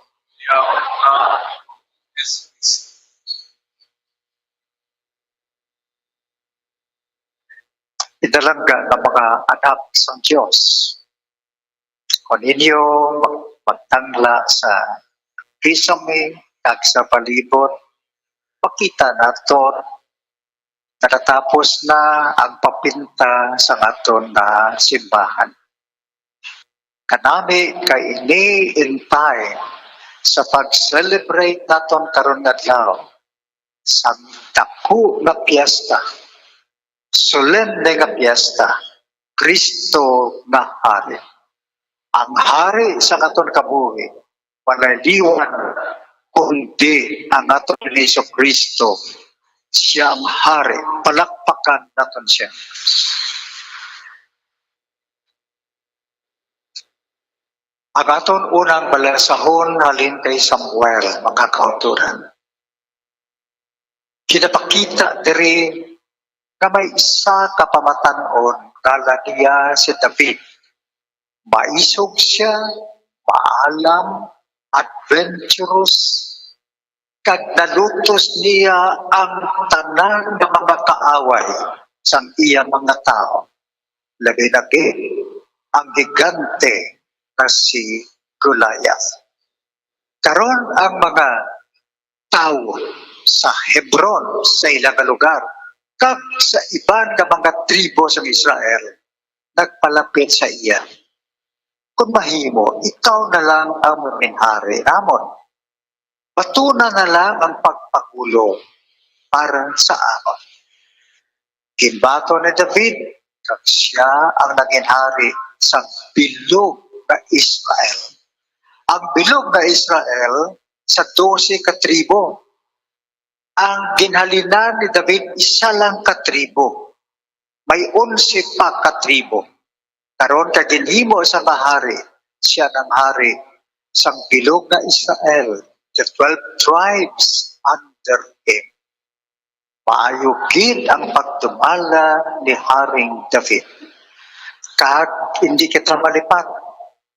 Idalangga ng mga anak sa Diyos. Kung inyo magtangla sa kisame kag sa palibot, makita naton natatapos na ang papinta sa aton na simbahan. Kanami kay iniintay sa pag-celebrate naton karon nga adlaw sa dako nga piyesta, solemne nga piyesta, Kristo nga hari. Ang hari sa aton kabuhi walay liwan kundi ang aton Hesus Kristo. Siya ang hari. Palakpakan naton siya. Ang aton unang balasahon halin kay Samuel, mga kauturan. Kinapakita diri na may isa kapamatanon kala niya si David. Maisog siya, maalam, adventurous, kag nalutos niya ang tanan ng mga kaaway sang iya mga tao. Labi-labi ang gigante na si Goliath. Karon ang mga tao sa Hebron, sa ilang lugar, kag sa iban nga mga tribo sa Israel, nagpalapit sa iya. Kung mahimo, ikaw na lang ang maminhari namon. Patuna na lang ang pagpagulo para sa amon. Ginbato ni David, kag siya ang naging hari sa bilog na Israel. Ang bilog na Israel sa 12 katribo. Ang ginhalinan ni David, isa lang katribo. May 11 pa katribo. Karon kag ginhimo sa mahari, siya ng hari sa bilog na Israel, the 12 tribes under him. Maayo gid ang pagdumala ni Haring David. Kag hindi kita malipat,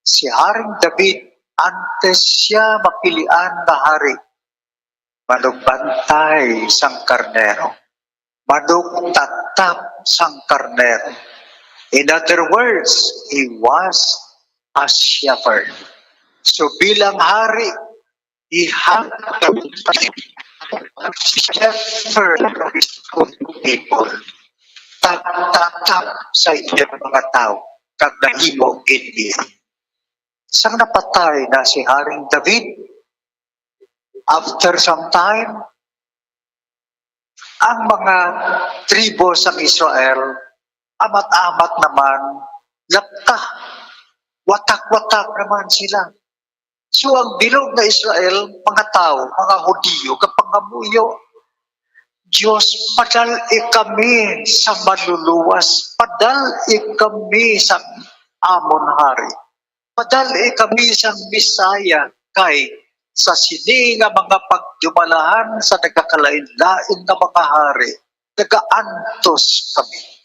si Haring David antes siya mapilian na hari, manugbantay sang karnero, manugtatap sang karnero. In other words, he was a shepherd. So bilang hari, he had to be a shepherd of his own people. Tap-tap-tap sa iyong mga tao, kag nahimo gindi. Sang napatay na si Haring David, after some time, ang mga tribo sa Israel, amat-amat naman, lapta, watak-watak naman sila. So ang bilog na Israel, mga tao, mga Hudiyo, kapangamuyo, Diyos, padal-i kami sa maluluwas, padal-i kami sa amon hari, padal-i kami sa Bisaya, kay sa sini nga mga pagdumalahan sa nagkakalain-lain na mga hari, nagaantos kami.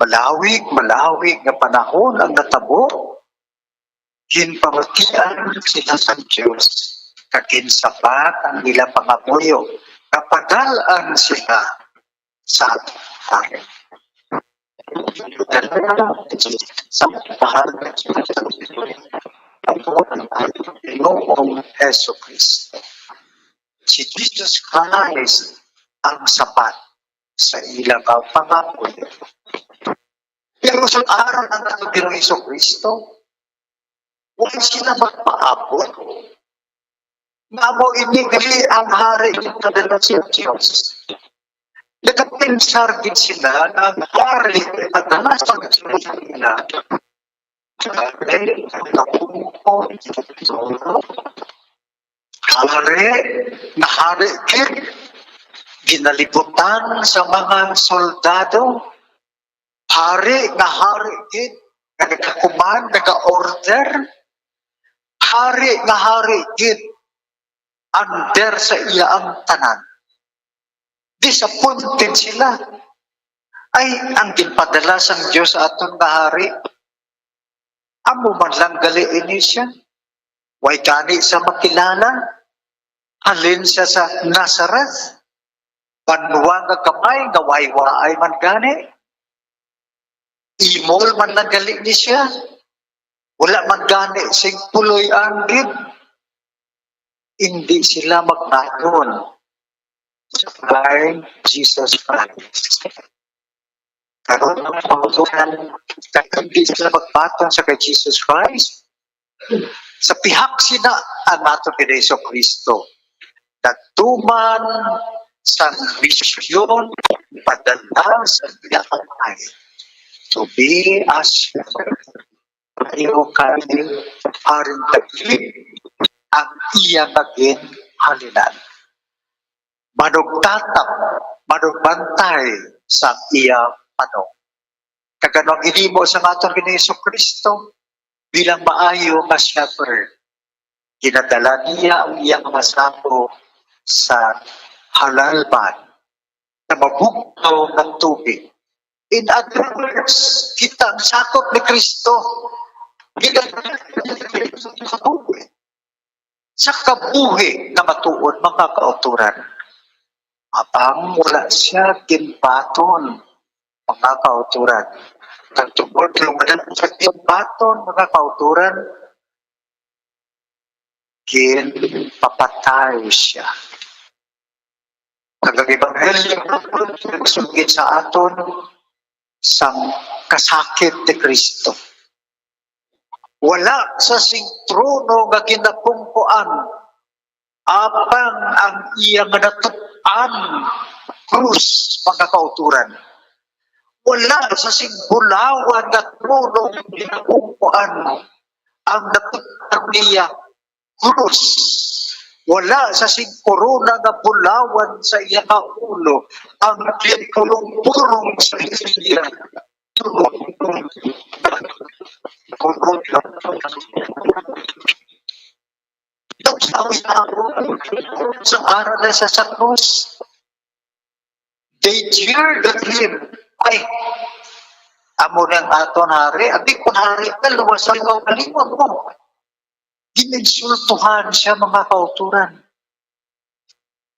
Malawig nga panahon ang natabo, ginpamatian sila sa Diyos, kaginsapat ang ilang pangamuyo, kapadalan sila sa hari. Sa pahal ng Panginoong Heso Kristo. Si Jesus Christ ang sapat sa ilang pangamuyo. Pero sa araw ng ating Heso Kristo, huwag sila magpaabot. Nga mo inigli ang hari ng kadalasyon Diyos. Nagkapinsar din sila na ang hari at nalasang nila Hari na hari gid, ginalibutan sa mga soldado. Hari nga hari gid, nagkakuman, nag-order. Hari nga hari gid, under sa iya ang tanan. Disappointed sila. Ay, ang ginpadala sang Diyos sa aton nga hari, amo man lang gali ini siya. Way gani sa makilala. Halin siya sa Nazareth. Banwa nga kamay, nga way-waay man gani. Imol man lang gali ni siya. Wala man gani sing puloy anggid. Hindi sila magnaton by Jesus Christ. Karon ang panguluhan, hindi sila magpaton sa kay Jesus Christ. Sa pihak sina ang nato ni Yesu Kristo. Nagtuman sa misyon, padala sa biyakamay. To be as iyo kami paring taglit ang iya naging halinan. Manugtatap, manugbantay sa iya panong. Kaganong inimo sa atong Yesu Kristo bilang maayo nga shepherd. Ginadala niya ang iyang masako sa halalban na mabugnaw ng tubig. In other words, kita ang sakop ni Kristo. Ginadala niya sa kabuhi. Sa kabuhi na matuon mga kauturan. Apang wala siya ginbaton mga kauturan. Tagtungkol lumadan sa ginbaton mga kauturan, ginpapatay siya. Ang Ebanghelyo sugid sa aton sang kasakit ni Kristo. Wala sa sing trono nga ginapungkuan apang ang iya nga natupan krus mga kauturan. Wala sa sing bulawan nga trono nga ginapungkuan ang natupan niya krus. Wala sa sing korona nga bulawan sa iya nga ulo ang purong sa iya. Sa araw na sa krus, they jeered at him. Ay, amo ng aton hari, abi kung hari ka, luwasan ka kalimot mo. Gininsultuhan siya mga kauturan.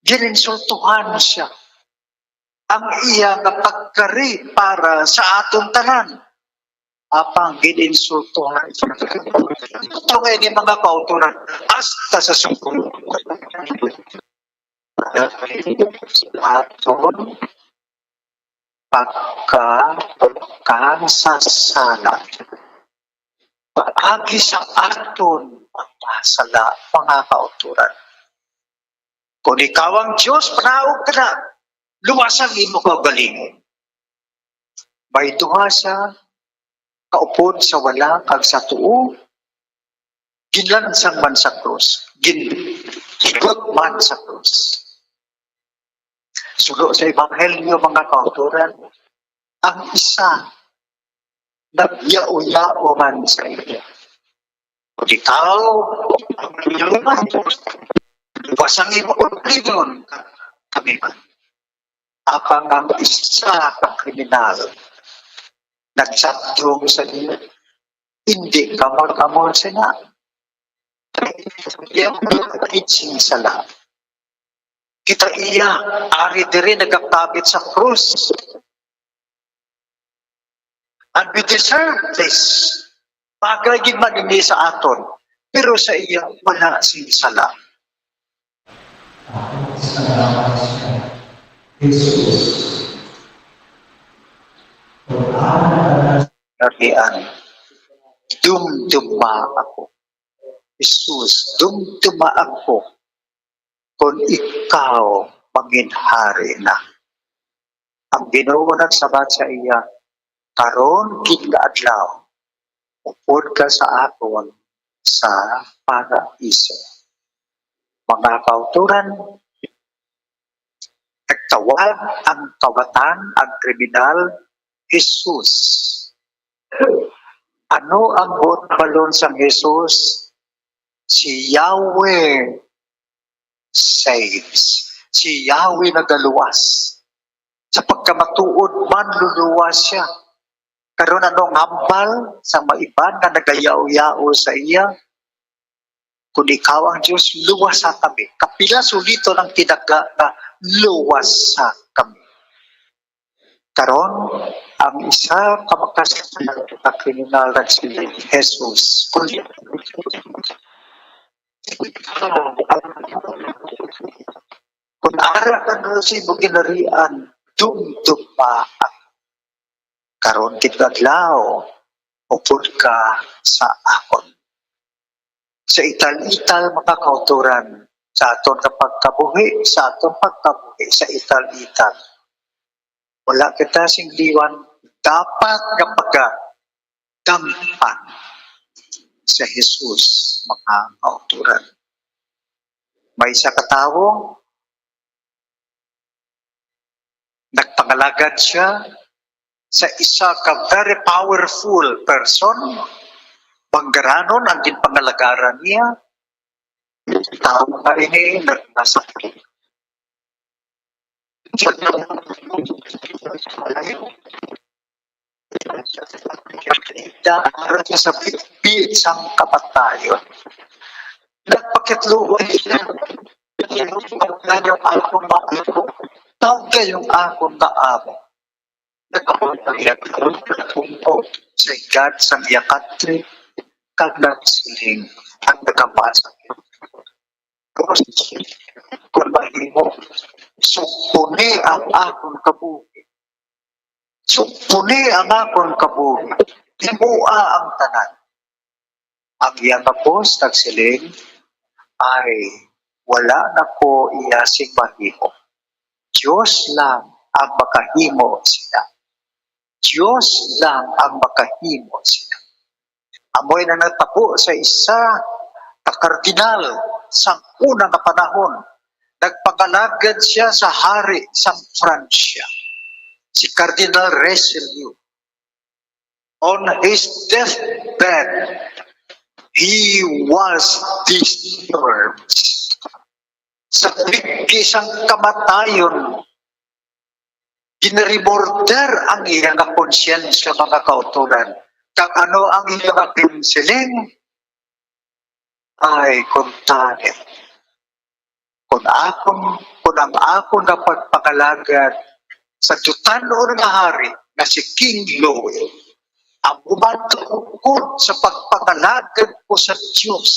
Gininsultuhan siya. Ang iya nga pagkari para sa atong tanan. Apang gininsultuhan siya. Ito nga ni mga kauturan, hasta sa sungkong. Aton pagkasasala. Paagi sa aton pagkasala mga kauturan. Kung ikaw ang Diyos, panaog ka na. Luwasang imo kaugalingon. May duha sa kaupod sa wala kag sa tuo, ginlansang man sa krus, ginikot man sa krus. Sulo sa Ebanghelyo mga kauturan, ang isa nagyao-yao man sa iya. Kung ikaw, ang iluman, luwasang imo kaugalingon kami man. Apang ang isa ka kriminal nagsatong sa iyo, hindi ka mag-amor sila. Iyang itching sala. Kita iya, ari diri nagkapit sa krus. And we deserve this. Bagay man ini sa aton. Pero sa iya, wala sing sala. Jesus. Narian, dumduma ako. Jesus, dumduma ako kung ikaw manginhari na. Ang Ginoo nagsabat sa iya, karon kinaadlaw, upod ka sa akon sa paraiso. Mga kauturan, nagtawag ang kawatan, ang kriminal, Jesus. Ano ang buot balon sa Jesus? Si Yahweh saves. Si Yahweh nagaluwas. Sa pagkamatuod man, luluwas siya. Karon anong hambal sa maiban na nagayaw-yaw sa iya? Kung ikaw ang Diyos, luwas sa kami. Kapila sulito ng tinaga na luwas sa kami. Karon, ang isa kamakasalan na kriminal na si Jesus. Kung ara ka na si buginarian, dumdumaan. Karon kitadlaw, upod ka sa akon. Sa ital-ital mga kauturan, sa aton kapagkabuhi, sa aton pagkabuhi, sa ital-ital. Wala kita singliwan, dapat kapag dampan sa Jesus, mga kauturan. May isa katawo, nagpangalagad siya sa isa ka very powerful person, banggaranon ang ginpangalagaran niya, tao na ini nagmasakit. Dahil siya sa bitbit sang kapatayon. Nagpakitluon niya. Yung akong maamo. Tawag yung akong maamo. Nagpakitluon sa God sa iyakatri. Kag nagsiling ang nagkamasang. Kung mahimo, sukpuni ang akong kabuhi. Sukpuni ang akong kabuhi. Himua ang tanan. Ang iyang kapos, nagsiling, ay wala na ko iyasing mahimo. Diyos lang ang makahimo sila. Diyos lang ang makahimo sila. Amoy na nagtapo sa isa na kardinal sa unang panahon. Nagpagalagad siya sa hari sa Francia. Si Cardinal Richelieu. On his deathbed, he was disturbed. Sa isang kamatayon, ginremorder ang iyang konsyensya, mga kauturan. Kang ano ang iyong pinsiling? Ay, kuntanit. Kung ang akong napagpakalagad sa jutan-on nga hari na si King Louis, ang umatungkod sa pagpakalagad ko sa Diyos,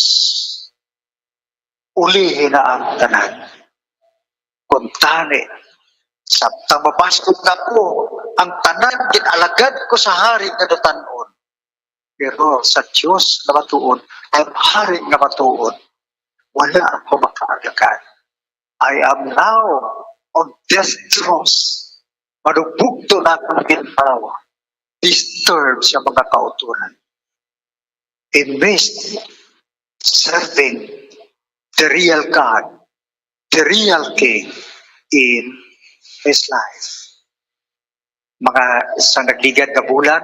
ulihin na ang tanan. Kuntanit. Sa tamapaskog na ko, ang tanan ginalagad ko sa hari nga jutan-on. Pero sa Diyos na matuon, ang hari nga matuon, wala ako makaagagan. I am now on death throes. Manugbugto na akong ginhawa. Disturbed sa mga kauturan. In midst serving the real God, the real King in his life. Mga isang nagligad na bulan,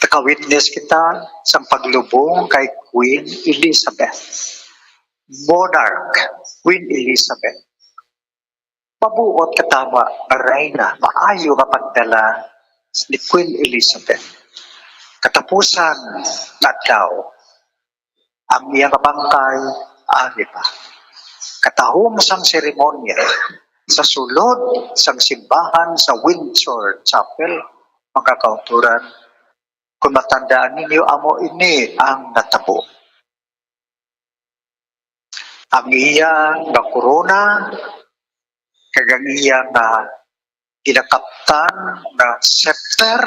naka-witness kita sa paglubong kay Queen Elizabeth. Monarch, Queen Elizabeth. Mabuot katama nga reyna, maayo nga pagdala ni Queen Elizabeth. Katapusan na daw, ang iyang bangkay ari pa. Katahom sang seremonya sa sulod sang simbahan sa Windsor Chapel, mga kauturan, kung matandaan ninyo, amo ini ang natabo. Ang iyang na corona, kagang iyang na kinakaptan na scepter,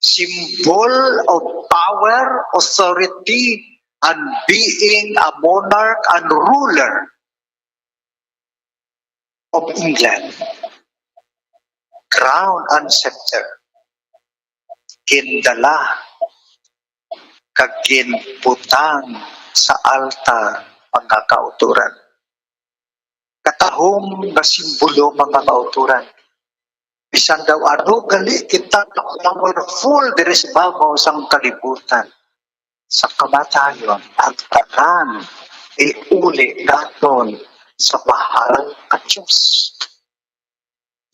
symbol of power, authority, and being a monarch and ruler of England. Crown and scepter. Gindala kag ginbutang sa altar mga kauturan. Katahom nga simbolo mga kauturan. Bisan daw ano gali kita full diri sa babaw sang kalibutan. Sa kamatayon ang tanan uli naton sa mahal ka Diyos.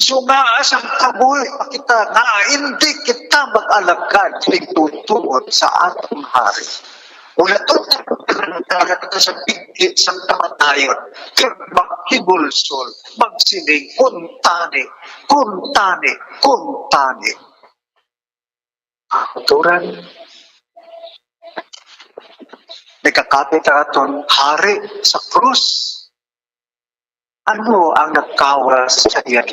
So nga asang kabuhi pa kita na hindi kita mag-alagad tutuot sa atong hari. Wala to kita sa bigit sa kamatayon kag maghibulsol magsining kuntani Aturan nagkakapit aton hari sa krus. Ano ang nagkawas sa iyan?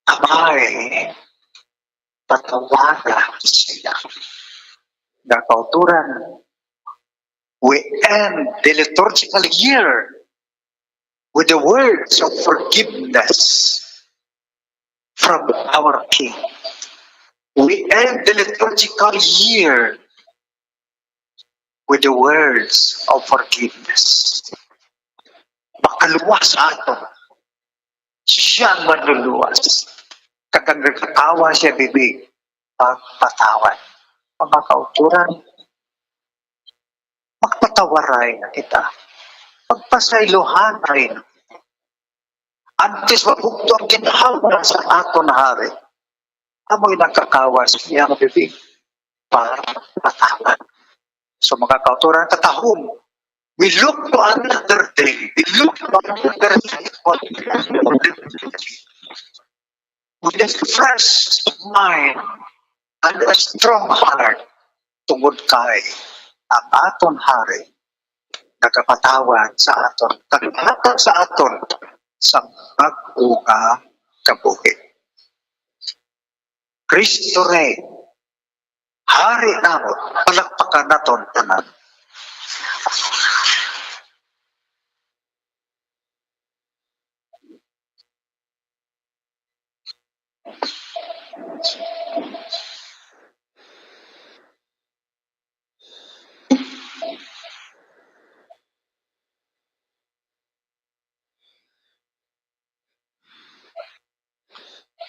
Amay, patawagan siya. Nakauturan, we end the liturgical year with the words of forgiveness from our King. We end the liturgical year with the words of forgiveness. Makaluwas ato. Siya manluluwas. Kapag nagkatawa siya, bibig, pagpatawan. Mga kauturan, magpatawaray na kita. Magpasailuhanay na. Antes mabukto ang kinahanglan sa ato na hari. Amoy nagkakawas niya ang bibig para patawan. So mga kauturan, katahom, we look to another day. We look to another day. With a fresh mind and a strong heart tungod kay ang aton hari nagkapatawad sa aton, nagkapatawad sa aton sa bago nga kabuhi. Cristo Rey, hari namon, palakpakan naton tanan.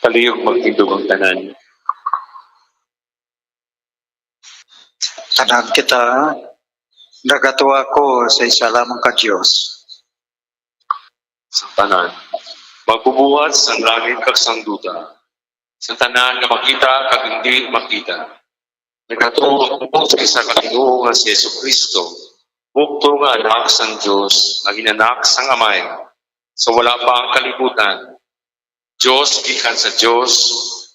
Palihog magtindog ang tanan. Tanan kita, nagatuwa ko sa isa lamang ka Diyos. Sa tanan, magbubuhat sa langit kag sang duta. Sa tanan nga makita kag hindi makita. Nagatuo ko sa isa ka Ginoo nga si Jesucristo. Bukto nga anak sang Dios, nga ginanak sang Amay. So wala pa ang kalibutan. Diyos gikan sa Diyos,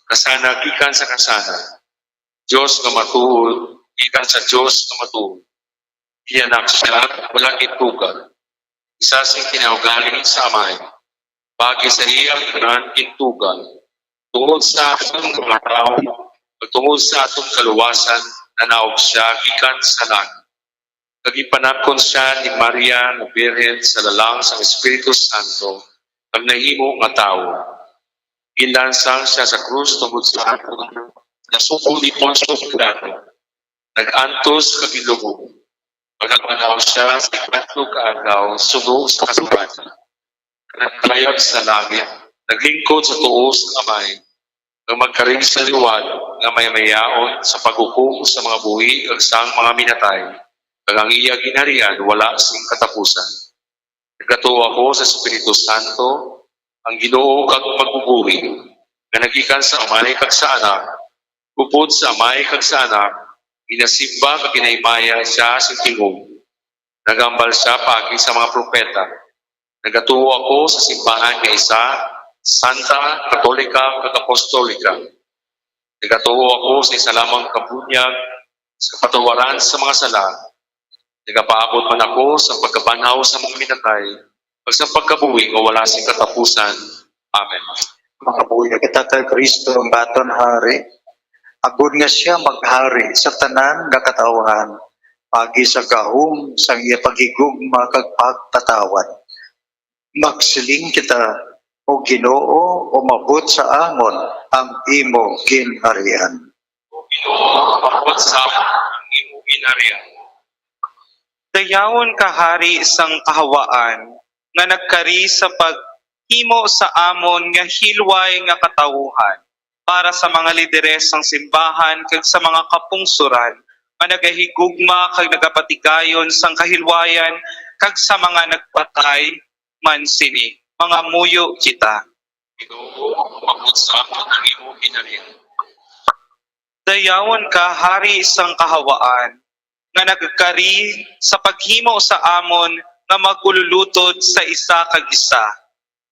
kasana gikan sa kasana. Diyos nga matuod, gikan sa Diyos nga matuod. Giyanak siya, wala kitugan. Isa sing kinaugali sa Amay. Bagi sa iyang kanan kitugan. Tungod sa atong mga tao, tungod sa atong kaluwasan, nanaog siya gikan sa langit. Nagipanakon siya ni Maria na Birhen sa lalang sa Espiritu Santo, ang nahimo nga tao. Ginlansang siya sa krus tungod sa aton, nasuko ni Poncio Pilato, nag-antos kabilubog. Pagkapanaw siya sa ikatlo kaagaw, suno sa kasabatan. Naglayag sa langit, naglingkod sa tuos ng Amay, nang magkaring sa liwat na may mayaon sa paghukom sa mga buhi at sa mga minatay, kag ang iya ginharian wala sing katapusan. Nagatuo ako sa Espiritu Santo, ang Ginoo kag magbubuhi, nga nagikan sa Amay kag sa Anak, upod sa Amay kag sa Anak, ginasimba kag ginaymaya siya sa tingog. Nagambal siya pagi sa mga propeta. Nagatuo ako sa simbahan nga isa, Santa, Katolika, kag Apostolika. Nagatuo ako sa isa lamang kabunyag sa patawaran sa mga sala. Nagapaabot man ako sa pagkabanhaw sa mga minatay, pag sa pagkabuhi nga wala sing katapusan. Amen. Makabuhi kita kay Kristo ang baton hari. Agud nga siya maghari sa tanan nga katawan, pagi sa gahom sang iya pagigugma kag pagpatawad. Magsiling kita o Ginoo o mabot sa amon ang imo ginharian. O Ginoo, mabot sa amon ang imo ginharian. Dayawon ka hari isang kahawaan nga nagkari sa paghimo sa amon nga hilway nga katawuhan para sa mga lideres ng simbahan kag sa mga kapungsuran nga nagahigugma kag nagapatigayon sang kahilwayan kag sa mga nagpatay man sini mga muyo kita. Ginoo mapusa ang imo hinarian. Dayawon ka hari isang kahawaan nga nagkari sa paghimo sa amon nga magululutod sa isa kag isa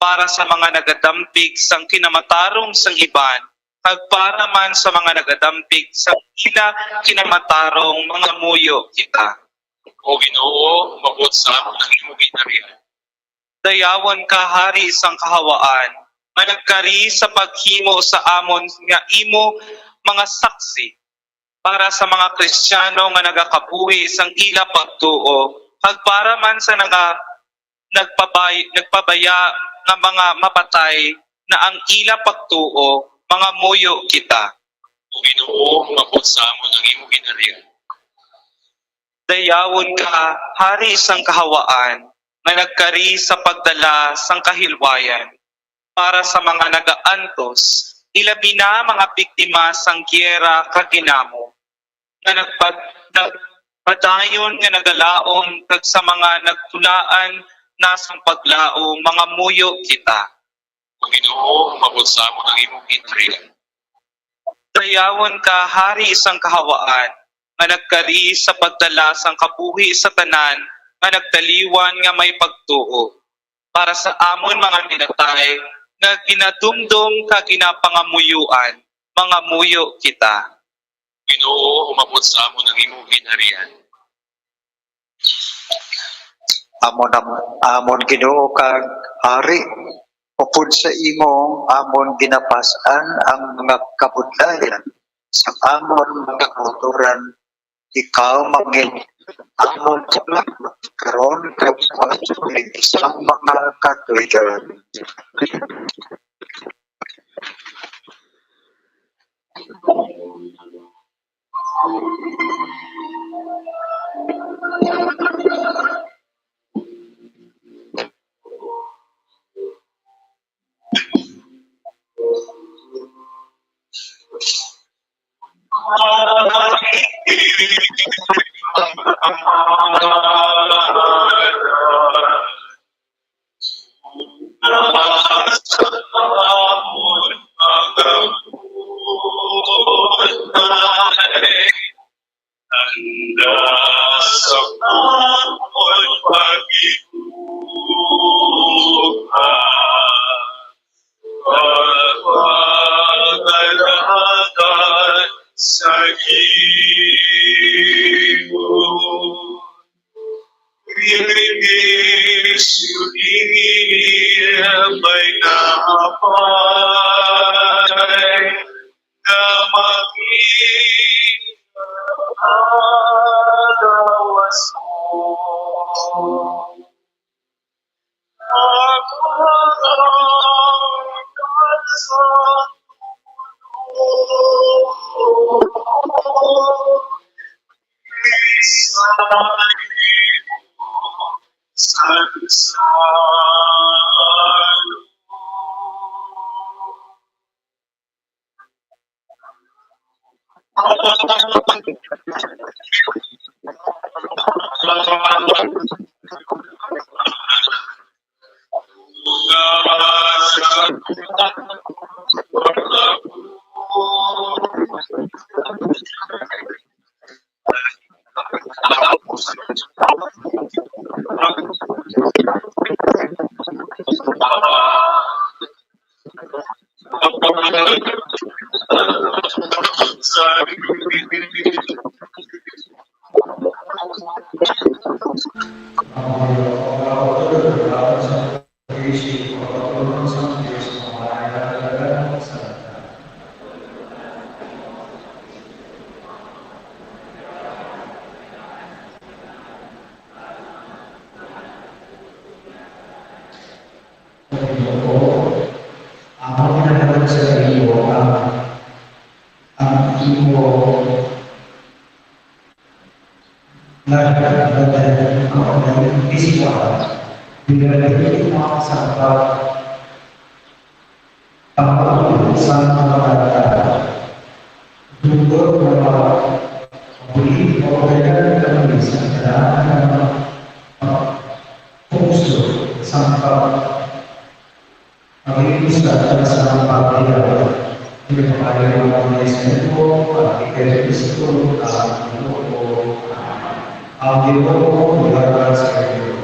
para sa mga nagadampig sang kinamatarong sang iban kag para man sa mga nagadampig sang ila kinamatarong mga muyo kita. O Ginoo mabot sa amon ang imong ginarian. Dayawon ka hari isang kahawaan nga nagkari sa paghimo sa amon nga imo mga saksi para sa mga Kristiyano nga nagakabuhi sang ila pagtuo kag para man sa nagpabaya nga mga mapatay na ang ila pagtuo mga muyo kita. O Ginoo mabot sa amon ang imong ginarian. Dayawon ka hari isang kahawaan nga nagkari sa pagdala sang kahilwayan para sa mga nagaantos ilabi na mga biktima sang giyera kag ginamo nga nagpadayon nga nagalaom kag sa mga nagtulaan nasang paglao mga muyo kita. O Ginoo mabot sa amon ang imong ginarian. Dayawon ka hari isang kahawaan nga nagkari sa pagdala sang kabuhi sa tanan nga nagdaliwan nga may pagtuo para sa amon mga minatay nga ginadumdum ka ginapangamuyuan mga muyo kita. Ginoo umabot sa amon ang imong ginharian. Amon Ginoo kag hari upod sa imo amon ginapasan ang mga kabudlayan sa amon mga kauturan ikaw maging amon karon kag pagsulit sa mga katuigan. Nagkakaroon Binalagay ang sangka ang isang mga dugod na mga buli o kaya kami sa kailangan ng puso sangka ang ilusa sa mga pagkaya hindi mo kaya ng mga isko at ikeresisto ang ginoo nilaga sa iyo.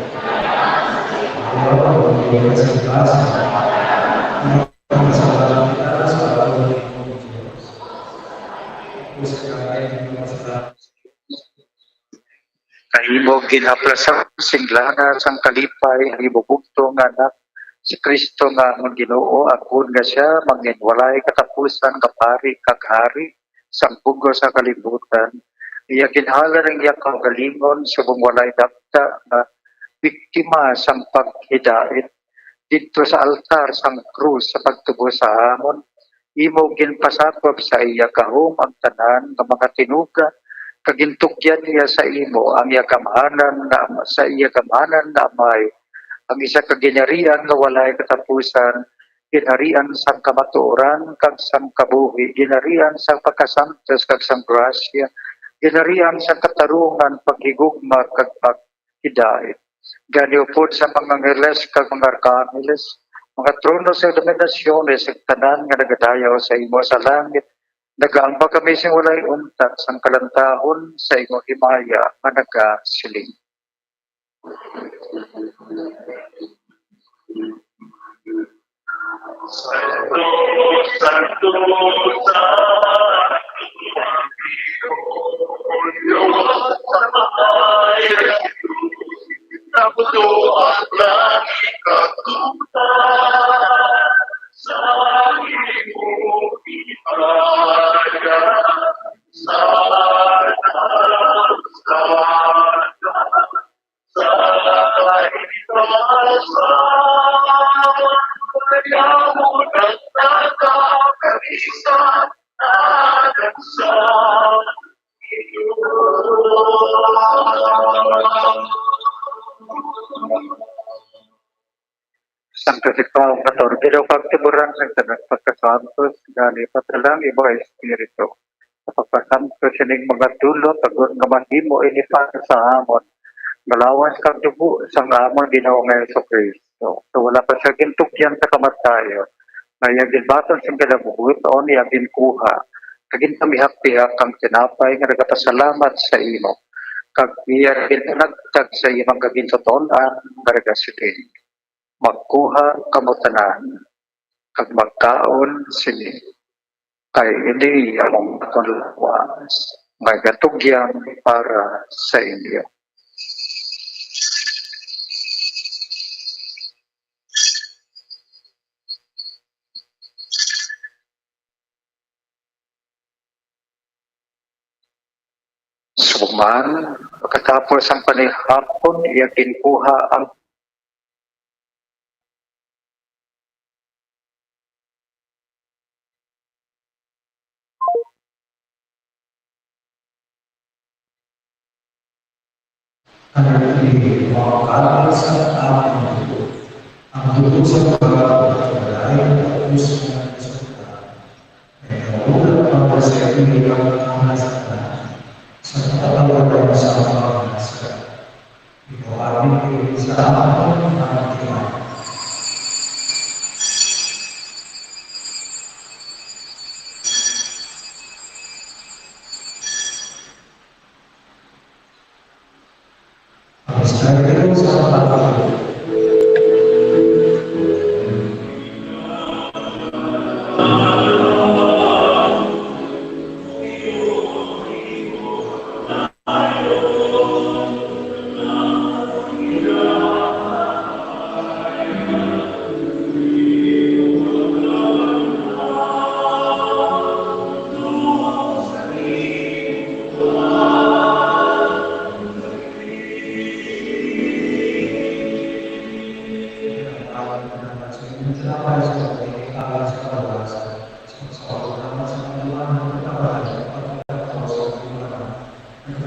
Kahimog ginaplasang singlana sang kalipay hibubugto nga anak si Kristo nga ang Ginoo akon nga siya manginwalay katapusan kapari kaghari sang pugo sa kalibutan. Iya kinhala ng iya kagalingon subong walay dapta nga biktima sang paghidait dito sa altar sang krus sa pagtubo sa amon. Imo ginpasakop sa iya kahom ang tanan nga mga tinuga kagintugyan niya sa imo ang iya gamhanan na sa iya gamhanan na may ang isa ka ginarian nga walay katapusan, ginarian sang kamatuoran kag sang kabuhi, ginarian sang pagkasantos kag sang grasya, ginarian sang katarungan paghigugma kag paghidait. Ganyo po sa mga ngeles kag mga arkangeles, mga trono sa dominasyones sa tanan nga nagadayaw sa imo sa langit, nagaamba kami sing walay untat sang kalantahon sa imo himaya nga nagasiling. Santo, Santo, Diyos sa bayan, nabuto ang langit katutan, sa iyong ipaya, sana, Santificado Pastor, pero pagtiburan ng tanang pagkasantos, gani patalang iba espiritu. Sa pagkasantos, sining mga dulot, agon nga mahimo inipan sa amon. Malawas kang dugo sa amon Ginoo nga Jesucristo. So wala pa siya gintukyan sa kamatayo. Ngaya ginbaton sa kalabuhut, o niya ginkuha. Kagintamihak-tihak ang tinapay nga nagapasalamat sa imo. Kag iya ginanagtag sa imong kagintotonan nga nagasidin. Magkuha kamutanan kag magkaon sini kay hindi among lawas magatugyang para sa inyo. Suman, pagkatapos ang panihapon, iya ginkuha ang Makakalala sa ating dugo. Ang dugo sa pagkakalay at puso ng resulta. Ay nagulat ang sa inilang ang nasaktan sa pagkakawalan sa mga nasaktan. Ito aming sa ating ang tingnan.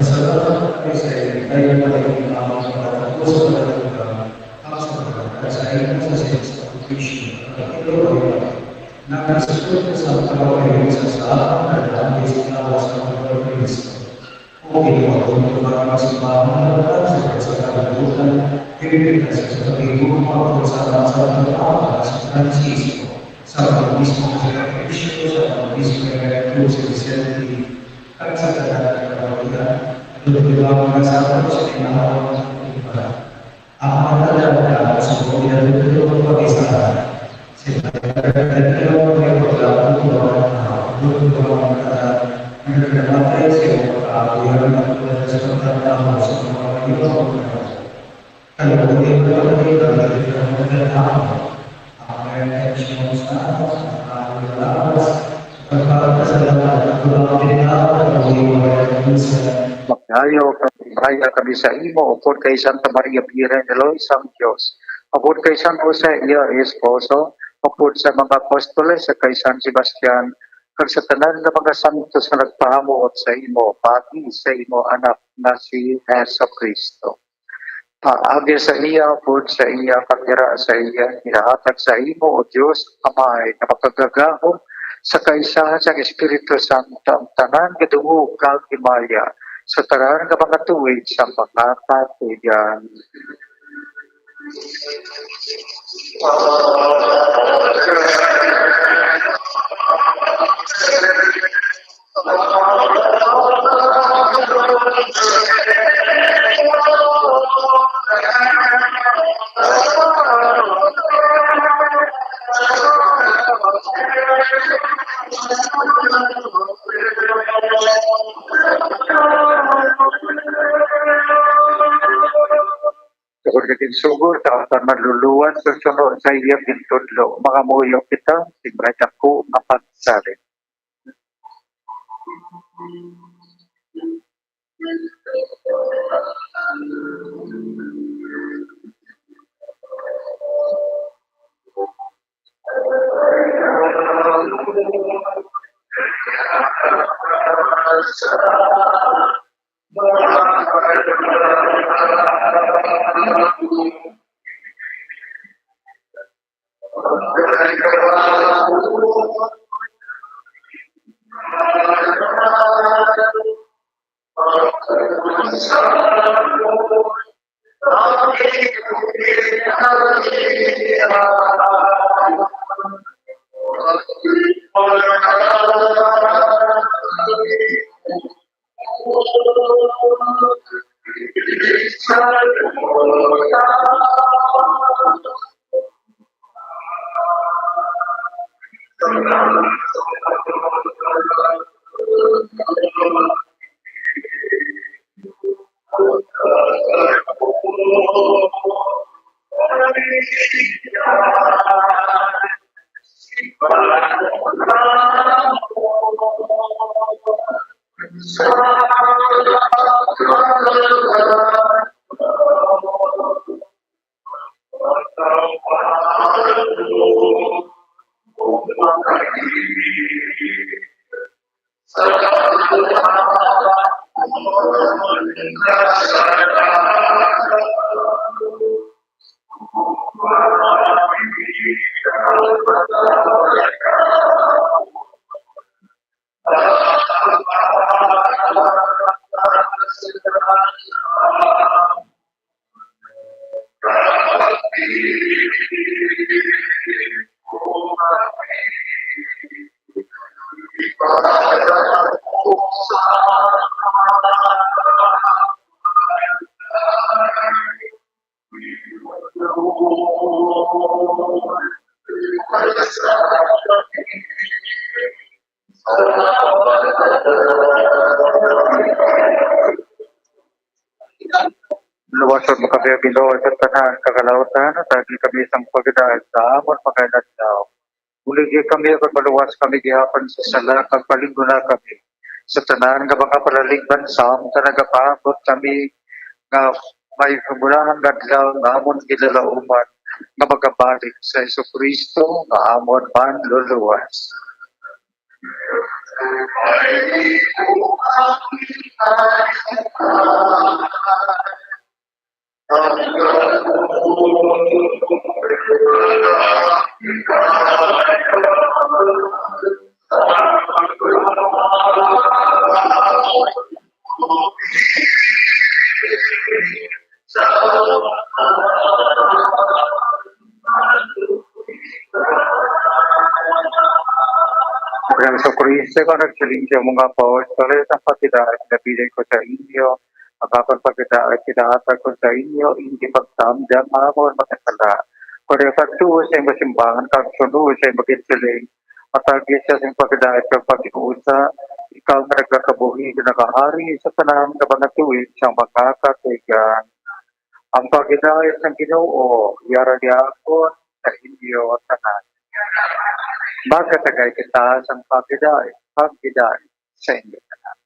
Salamat kayo sa iyo. Tayo na tayo ang puso na sa iyong sa sacrificio. Ito nagkasusunod sa pagkawain sa saan na dahil sa Panginoon Kristo. O ginawa kung magpapasimbahan na sa kalibutan, pinilitas sa pagigumang sa pagkakataon sa Francisco, sa pag-mismo sa sacrificio, sa pag-mismo sa Vicente, at sa tanan ng kawalan, at lumilang kasama sa pinahawang ng iba. Ang matalaga sa pagkakataon ng pag-isahan, sila ay may pagkakataon ang nagkamatay sa iyong pag-aakuyan at tulad sa pagkakataon sa mga ibang kalabutin ko ang ilang ng pagkakataon. Ang reaksyon sa atas, ang pagkakataon, pagkakasalamat at tulang pinahawag ang iwag sa Magdayo kami sa imo, upod kay Santa Maria Virgen de los Sang Diyos, upod kay San Jose, iya esposo, upod sa mga apostoles, sa kay San Sebastian, kag sa tanan ng mga santos na nagpahamuot sa imo, pati sa imo anak na si Jesu Kristo. Paagi sa iya, upod sa iya, katira sa iya, nilahatag sa imo, o Diyos, Amay, na makagagaho, sa kaisahan sa Espiritu Santo, ang tanan kadungog kag himaya, sa tanan ng mga tuwid sa mga katuyan. Tukod kating sugod, takatan maluluwan, susunod sa iya gintudlo. Mga muyo kita, sigurad ako mapagsalit. Luwasod mo kami Ginoo sa tanan kagalawtan at agi kami sang pagdaan sa amon pagkadlaw. Uligi kami ug maluwas kami gihapon sa sala kag palinguna kami. Sa tanan nga mga palaligban sa amon nagapaabot kami nga may humulahang adlaw nga amon gilalauman nga magabalik sa Jesucristo nga amon panluluwas. Thank you. Sa Kristo ka nagsiling sa mga apostles, ang pagkidaan na pinay ko sa inyo, ang kapag pagkidaan kinahatag ko sa inyo, hindi pagtamdang amon matasala. Kung pagtuo sa masimbangan, kang sunod sa magkisiling, matagis sa pagkidaan kang pag-iusa, ikaw na nagkakabuhi na nakahari sa tanang na mga tuwid sa mga katigan. Ang pagkidaan ng Ginoo, yara niya ako sa inyo at tanan. Magkatagay kita sa pagkidaan sa inyo tanan.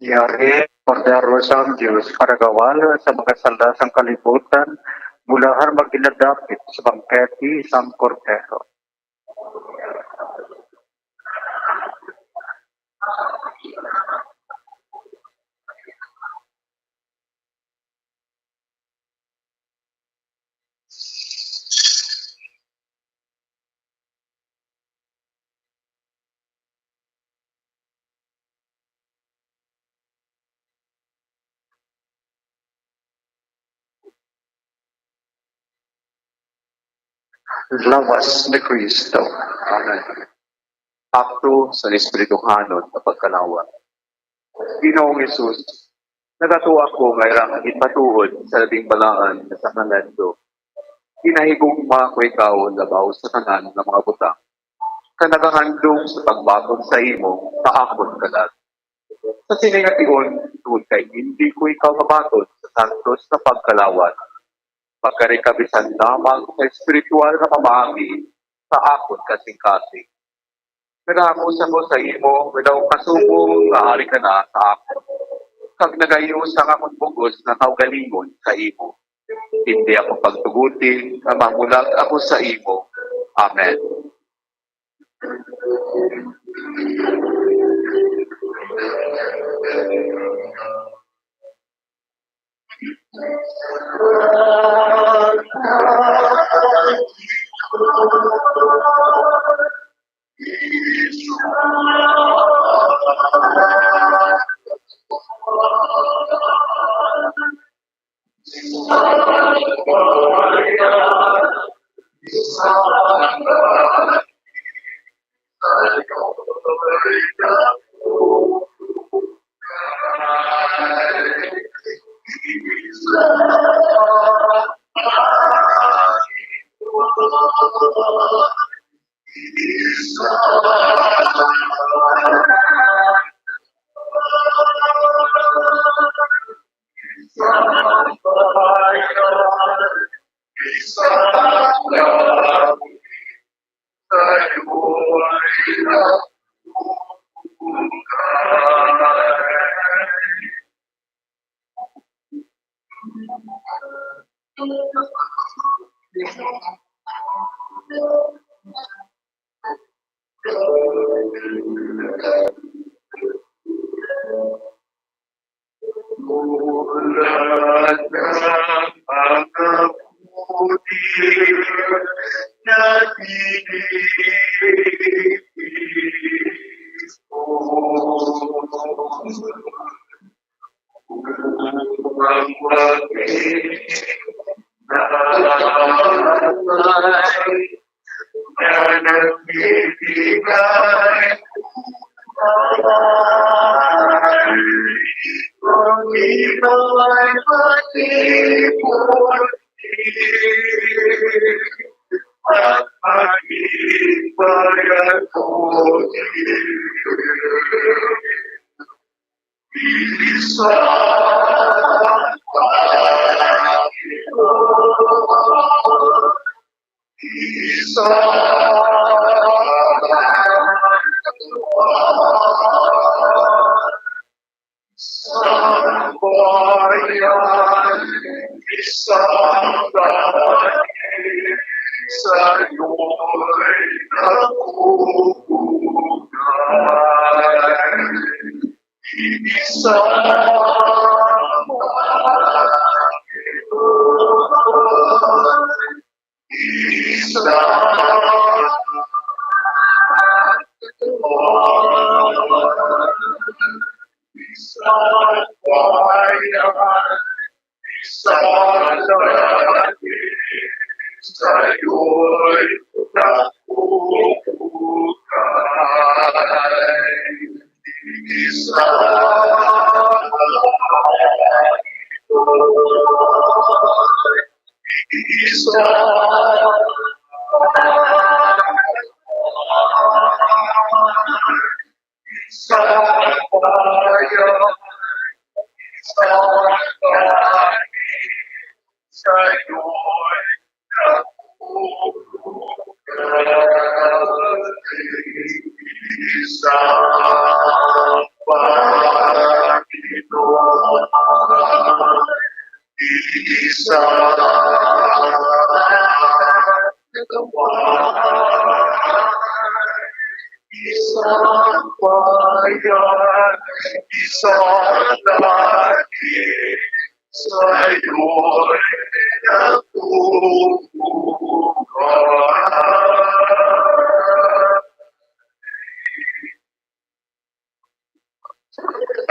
Yari, Cordero sa Diyos, karagawala sa mga saldasang kalibutan, mulahan magkinadapit sa bangketi sa Cordero. Lawas ni Kristo. Amen. Akto sa Espiritu Hanon na pagkalawa. Ginoong Isus, nagatuwa ko ngayrang ipatuod sa labing balaan na sa kanendo. Hinahigong mga ko ikaw labaw sa kanan ng mga butang. Kanagahandong sa pagbagong sa imo, kaakon kalat. Sa siningation, tuwag kay hindi ko ikaw mabatod sa santos na pagkalawat. Pagkarikabisan lamang sa espiritual na pamahagi sa akon kasing-kasing. Naghamusa ko sa imo, wala kasubong kahari ka na sa akon. Kag nagayos ang akong bugos na kaugalingon sa imo. Hindi ako pagtugutin na mamulag ako sa imo. Amen.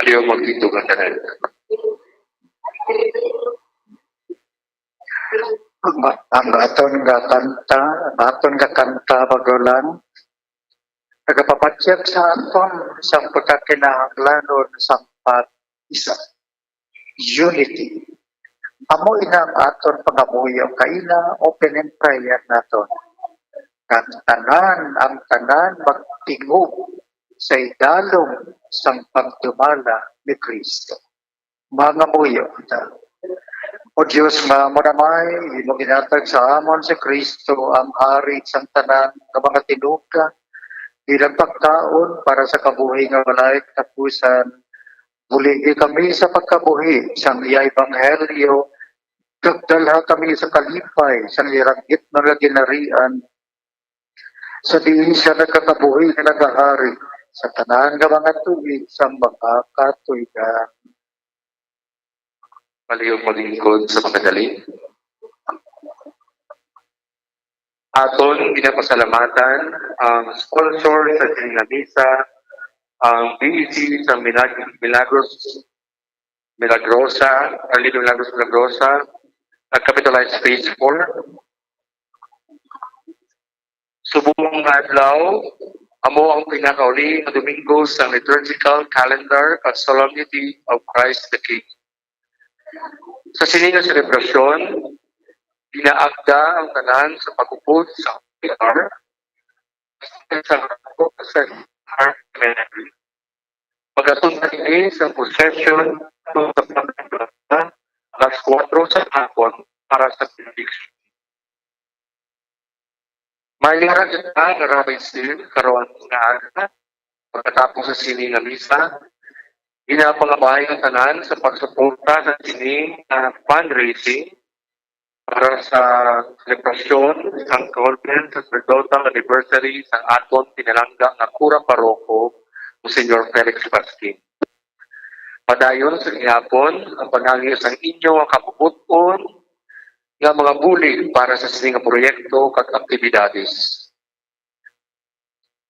Aliyo magtitugan tanan. Ang aton nga kanta bagulang nagapapatyag sa aton sa pagkakinahanglanon sa isa unity. Amo ina ang aton pangamuyo kaina open and prayer naton. Ang tanan magtingog sa idalom sang pagdumala ni Kristo. Mga muyo ta. O Diyos nga maramay, imo ginatag sa amon si Kristo ang hari sang tanan nga mga tinuga, bilang pagkaon para sa kabuhi nga walay katapusan. Buligi kami sa pagkabuhi sang iya ebanghelyo, kagdalha kami sa kalipay sang irangit nga ginarian. Sa diin siya nagkakabuhi nga nagahari sa tanan nga mga tuig sang mga katuigan. Palihog maglingkod sa mga dali. Aton pinapasalamatan ang sponsor sa Sinamisa, ang BEC sa Milagrosa, Arlido Milagros Milagrosa, at Capitalized Phase 4. Subong adlaw, amo ang pinakauli na Domingo sa liturgical calendar at Solemnity of Christ the King. Sa sininga selebrasyon, ginaagda ang tanan sa pag-upod sa PR sa Heart Ministry. Pagkasunod din sa procession sa alas 4 sa hapon para sa benediction. May larag na Rabbi Steve karoon nga aga pagkatapos sa sininga misa. Ginapangabay ang tanan sa pagsuporta sa sining fundraising para sa selebrasyon ng Golden Sacerdotal Anniversary sa aton pinalangga nga Kura Paroko o Senyor Felix Pasquin. Padayon sa gihapon ang panangis ang inyo ang kapuputon, nga mga bulig para sa sining nga proyekto kag aktibidades.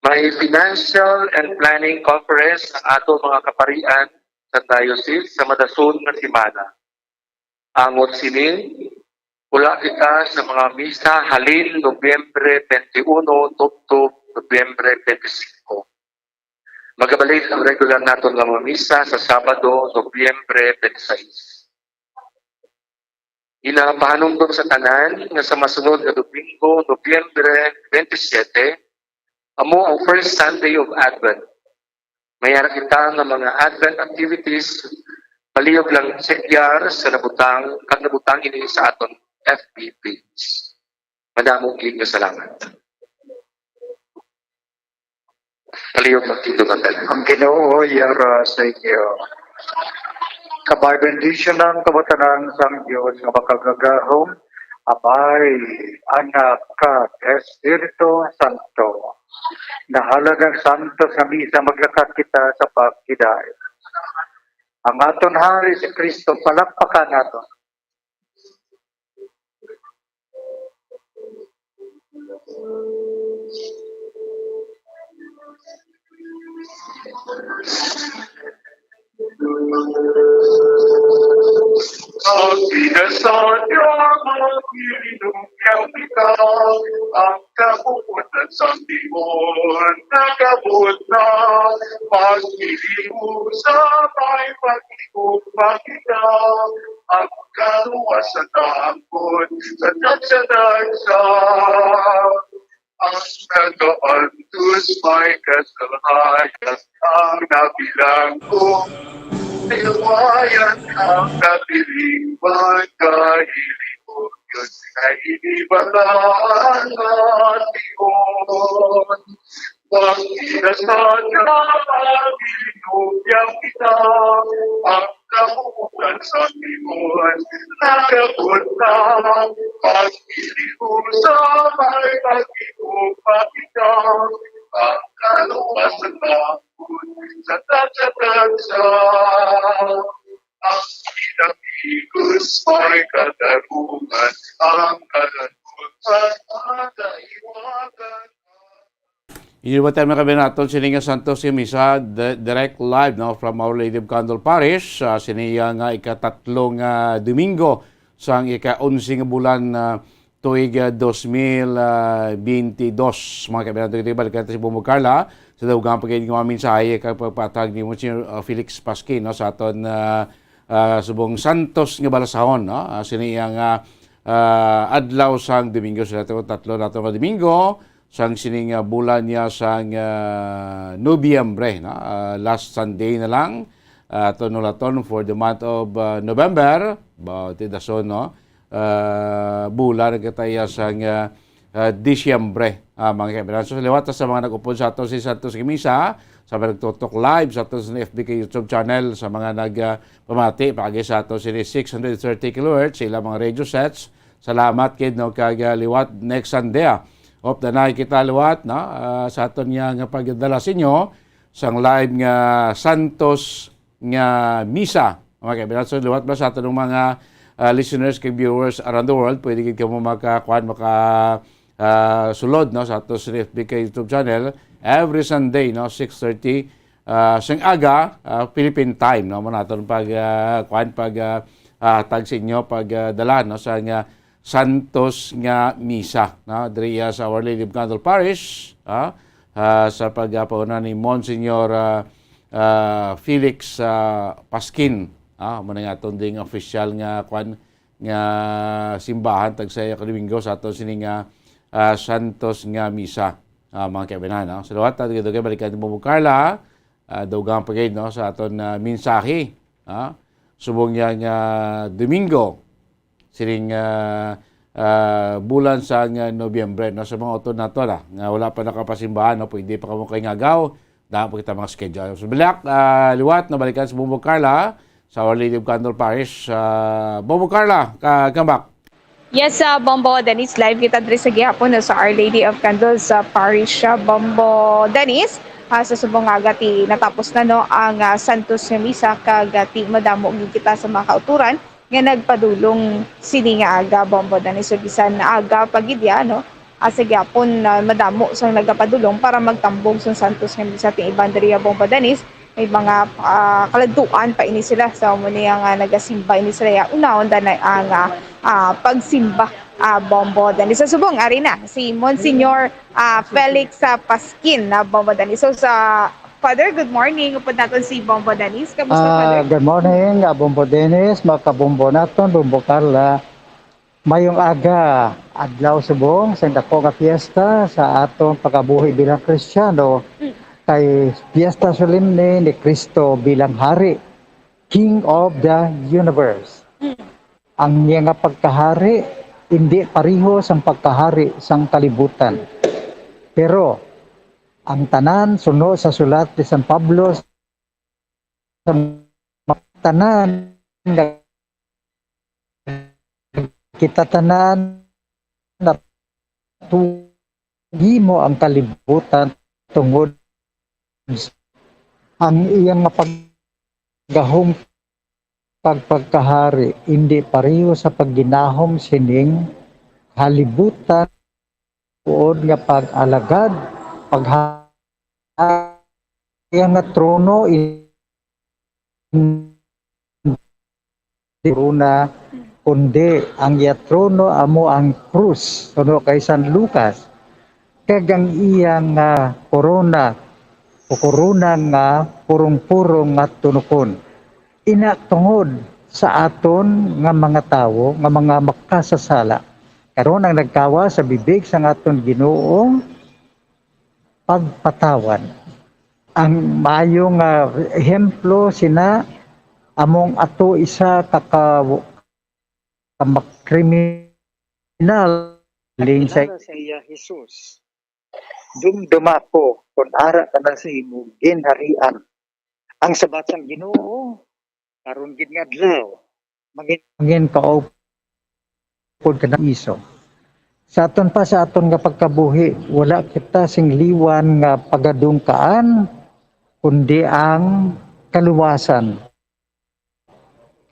May financial and planning conference ang ato mga kaparian sa diocese sa madason nga semana. Angot sini, wala kita sa mga misa halin Nobyembre 21 tubtob Nobyembre 25. Magabalik ang regular naton nga mga misa sa Sabado Nobyembre 26. Inapahanungdong sa tanan nga sa masunod na Domingo Nobyembre 27 amo ang first Sunday of Advent. Mayara kita ng mga Advent activities, palihog lang sekyar sa nabutang ini sa aton FB page. Madamong nga salamat. Palihog magtindo ng tanan. Ang Ginoo yara sa iyo. Kabay-bendisyon ng kabatanang sang Diyos nga makagagahom, Abay, Anak, ka, Espiritu Santo. Nahalagang santo sa misa maglakat kita sa pagkiday. Ang aton hari si Kristo, palakpakan nato. Ang pinasadya magpinunong kita, ang kapupunan sa timon, nakabot na, pag-iliw sa may pag-ikot makita, ang kaluwasan takot sa tagsa-tagsa. Ang nag-aantus may kasalanan ang nabilang ko. Tiwayan ang napiliwan kahili ko. Diyos ay inibalaan natin. Ang inasan na binubiyang kita, ang kamutan sa timon, nakapunta, pag-iliw sa may pag-iupa kita, ang kaluwasan takot sa tagsa-tagsa. Ang pinapigos may katarungan, ang kalanungan at kaiwagan. Inibatan mo kami natin sininga Santos yung misa direct live no, from Our Lady of Candle Parish. Siniya nga ikatatlong Domingo sa ika-11 bulan tuig 2022. Mga kami natin ito balikan si Bumog Carla sa dawagang pagkain ng mga mensahe kapag patag ni Monsignor Felix Pasquin no, sa aton subong Santos nga balasahon. No? Siniya nga adlaw sang Domingo sa tatlo nato nga Domingo. Sang sining bulan niya sang Nobyembre, no? Last Sunday na lang, tonulaton for the month of November, tidason, no? Bulan kataya sang Disyembre, mga kaibigan. So, liwat sa mga nag-upod sa ato si Santos Kimisa, sa mga nagtutok live sa ato sa FBK YouTube channel, sa mga nagpamati, pagi sa ato si 630 kHz, sila mga radio sets. Salamat kid no kagaliwat next Sunday. Hope na nakikita liwat no? Sa aton nga pagdala sa inyo sang live nga Santos nga misa. Mga kaibigan, so liwat ba sa aton mga listeners kay viewers around the world, pwede gid kamo sulod no sa ato sa FBK YouTube channel every Sunday no 6:30 sang aga Philippine time no man aton pag tag sa inyo pagdala no sa nga Santos nga misa no diriya sa Our Lady of Candle Parish sa pagpauna ni Monsignor Felix Pasquin mo na aton ding official nga nga simbahan tag sa Domingo sa aton sining Santos nga misa mga kaibigan no salamat ta dito kay balikan ni Bumog Carla dawagang pagay no sa aton mensahe subong niya nga Domingo sining bulan sa Nobyembre no sa mga oton nato nga wala pa nakapasimbahan no pwede pa kamo kay ngagaw dahil po kita mga schedule so bilak liwat na balikan sa Bumog Carla sa Our Lady of Candle Parish. Bumog Carla come back. Yes, Bombo Dennis, live kita diri sa gihapon sa Our Lady of Candle sa Parish Bombo Dennis. Sa subong agati natapos na no ang Santos nga misa kagati madamo gyud kita sa mga kauturan nga nagpadulong sini nga aga Bombo Danis so bisan aga pagidya no asa gyapon na madamo sang nagapadulong para magtambong sa Santos nga sa ting Ibandria Bombo Danis may mga kaladtuan pa ini sila sa mo niya nga nagasimba ini sila ya unahon danay ang pagsimba Bombo Danis sa subong ari na si Monsignor Felix Pasquin na Bombo Danis so sa Father, good morning. Upod natin si Bombo Danis. Kamusta, Father? Good morning, Bombo Dennis, makabombo naton, Bombo Carla. Mayong aga, adlaw subong, sa dako nga piyesta sa atong pagabuhi bilang Kristiyano, kay Piyesta Solemne ni Cristo bilang Hari, King of the Universe. Ang niya nga pagkahari, hindi pareho sa pagkahari sang kalibutan. Pero, ang tanan suno sa sulat ni San Pablo sa tanan kita tanan na mo ang kalibutan tungod ang iyang paggahom pagpagkahari hindi pareho sa pagginahom sining kalibutan uod nga pag-alagad yang nga trono runa kundi ang iya trono amo ang krus kuno kay San Lucas kagang iyang korona o korona nga purong-purong nga tunukon ina tungod sa aton nga mga tawo nga mga makasasala karon ang nagkawa sa bibig sa aton Ginoo pagpatawan. Ang mayong ehemplo sina among ato isa kriminal ling sa iya Jesus. Dumduma ko kung ara ka na sa imo ginharian. Ang sabatang Ginoo karon gid nga adlaw mangin kaupod ka na iso. Sa aton nga pagkabuhi, wala kita sing liwan nga pagadungkaan, kundi ang kaluwasan.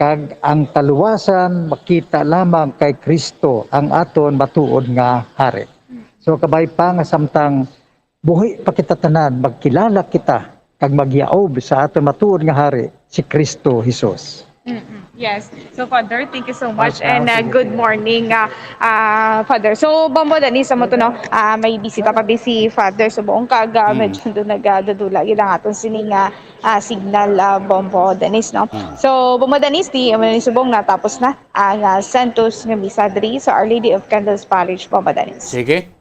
Kag ang kaluwasan makita lamang kay Kristo ang aton matuod nga hari. So kabay pa nga samtang buhi pa kita tanan, magkilala kita kag magyaob sa aton matuod nga hari, si Kristo Jesus. Yes. So, Father, thank you so much and good morning, Father. So, Bombo Danis, mo to no, may bisita pa si Father so buong kaga, medyo doon nagdadula ilang atong sining signal Bombo Danis, no? So, Bombo Danis, di subong natapos na ang Santos nga misa diri sa Our Lady of Candles Parish, Bombo Danis. Sige.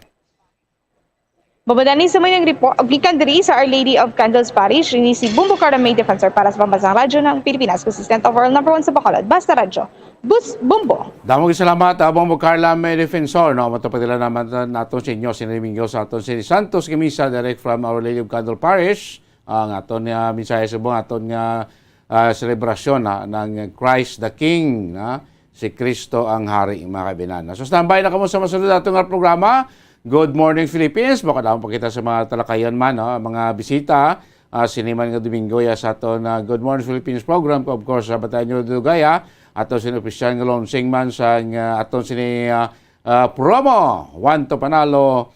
Bombo Danis, sa may aplikan diri sa Our Lady of Candles Parish, ini si Bumbo Carla May Defensor para sa Pambansang Radyo ng Pilipinas, consistent overall number 1 sa Bacolod. Basta Radyo. Bumbo. Damog salamat, Bumbo Carla May Defensor. No? Matapatila naman natin sa inyo, sinimingyo sa aton si Santos Gamisa, direct from Our Lady of Candles Parish. Ang aton nga mensahe subong, aton nga selebrasyon ng Christ the King. Si Kristo ang Hari, mga kaibigan. So standby na kamo sa masunod atong programa. Good Morning Philippines. Baka dapat pakita sa mga talakayan man, mga bisita. Siniman nga Domingo sa aton Good Morning Philippines program. Of course, sa Bataño Dugaya. Aton sinopisyan nga launching man sa aton sini promo. One to Panalo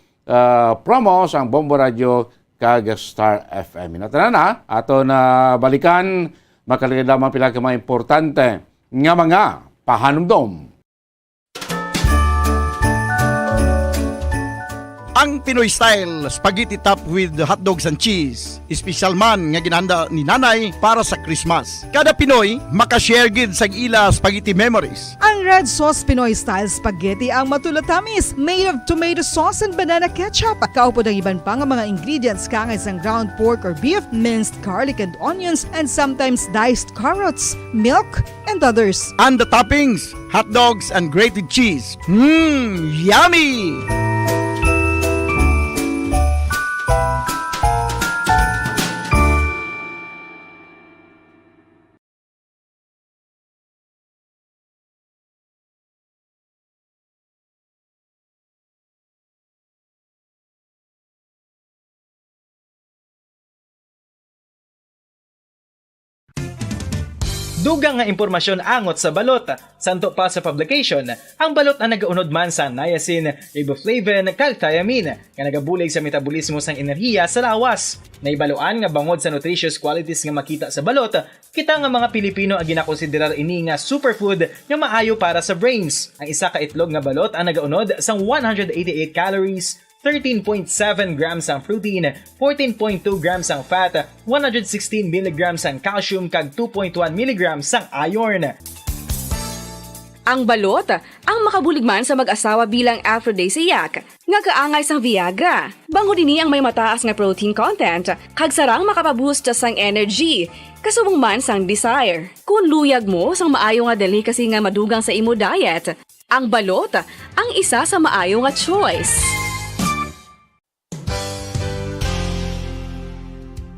promo sa Bombo Radio kag Star FM. Natanan na. Aton balikan. Makaligid lamang pila ka mga importante nga mga pahanumdom. Ang Pinoy style spaghetti top with hot dogs and cheese. Espesyal man nga ginanda ni nanay para sa Christmas. Kada Pinoy makashare gid sa ila spaghetti memories. Ang red sauce Pinoy style spaghetti ang matulatamis made of tomato sauce and banana ketchup. Kaupod ang iban pa nga mga ingredients kangay sang ground pork or beef, minced garlic and onions, and sometimes diced carrots, milk, and others. And the toppings, hot dogs and grated cheese. Yummy! Dugang nga impormasyon angot sa balot. Santo pa sa publication, ang balot ang nagaunod man sa niacin, riboflavin, kag thiamine nga nagabulig sa metabolismo sang enerhiya sa lawas. Naibaluan nga bangod sa nutritious qualities nga makita sa balot, kita nga mga Pilipino ang ginakonsiderar ini nga superfood nga maayo para sa brains. Ang isa ka itlog nga balot ang nagaunod sang 188 calories, 13.7 grams ang protein, 14.2 grams ang fat, 116 mg ang calcium kag 2.1 mg ang iron. Ang balot, ang makabulig man sa mag-asawa bilang aphrodisiac, nga kaangay sang Viagra. Bango dini ang may mataas nga protein content, kag sarang makapaboost sang energy, kasubong man sang desire. Kung luyag mo sang maayo nga delicacy nga madugang sa imo diet, ang balot, ang isa sa maayo nga choice.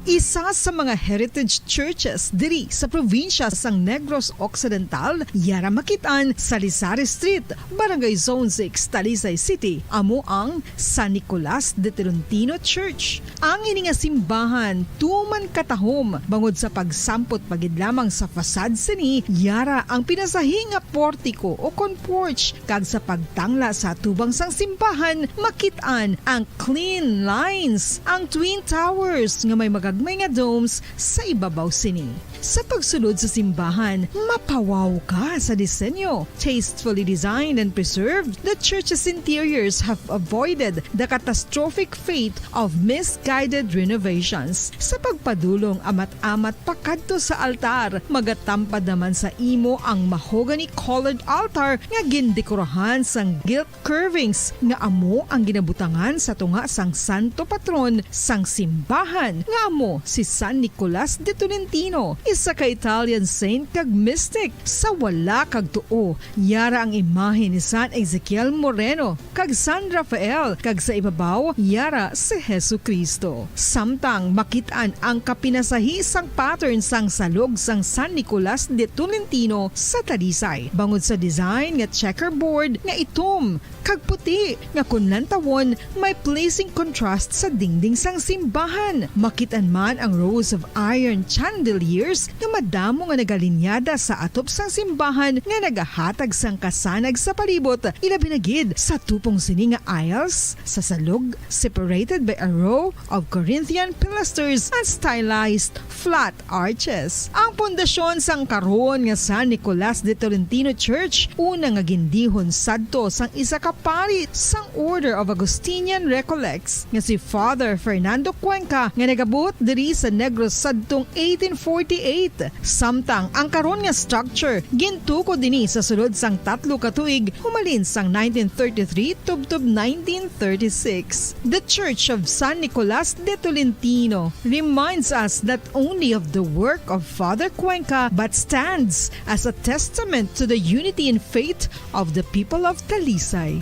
Isa sa mga heritage churches diri sa probinsya sang Negros Occidental, yara makitaan sa Lizares Street, Barangay Zone 6, Talisay City, amo ang San Nicolas de Tolentino Church. Ang ini nga simbahan tuman katahom bangod sa pagsampot pagid lamang sa fasad sini, yara ang pinasahi nga portiko o kon porch, kag sa pagtangla sa tubang sang simbahan makitaan ang clean lines, ang twin towers nga may may nga domes sa ibabaw sini. Sa pagsulod sa simbahan, mapawaw ka sa disenyo. Tastefully designed and preserved, the church's interiors have avoided the catastrophic fate of misguided renovations. Sa pagpadulong amat-amat pakadto sa altar, magatampad naman sa imo ang mahogany colored altar nga gindekorahan sang gilt curvings nga amo ang ginabutangan sa tunga sang santo patron sang simbahan nga amo si San Nicolas de Tolentino, isa ka Italian saint kag mystic. Sa wala kag tuo, yara ang imahe ni San Ezekiel Moreno kag San Rafael, kag sa ibabaw yara si Jesucristo. Samtang makitaan ang kapinasahi sang pattern sang salog sang San Nicolas de Tolentino sa Talisay, bangod sa design nga checkerboard nga itom kag puti nga kunlantawon may pleasing contrast sa dingding sang simbahan. Makitaan man ang rows of iron chandeliers nga madamo nga nagalinyada sa atop sang simbahan nga nagahatag sang kasanag sa palibot, ilabi na gid sa tupong sini nga aisles sa salog, separated by a row of Corinthian pilasters and stylized flat arches. Ang pundasyon sang karon nga San Nicolas de Tolentino Church una nga gindihon sadto sang isa ka pari sang Order of Augustinian Recollects nga si Father Fernando Cuenca nga nagabot diri sa Negros sadtong 1848. Samtang ang karon nga structure gintuko dinhi sa sulod sang 3 ka tuig humalin sang 1933 tubtob 1936. The Church of San Nicolas de Tolentino reminds us not only of the work of Father Cuenca but stands as a testament to the unity and faith of the people of Talisay.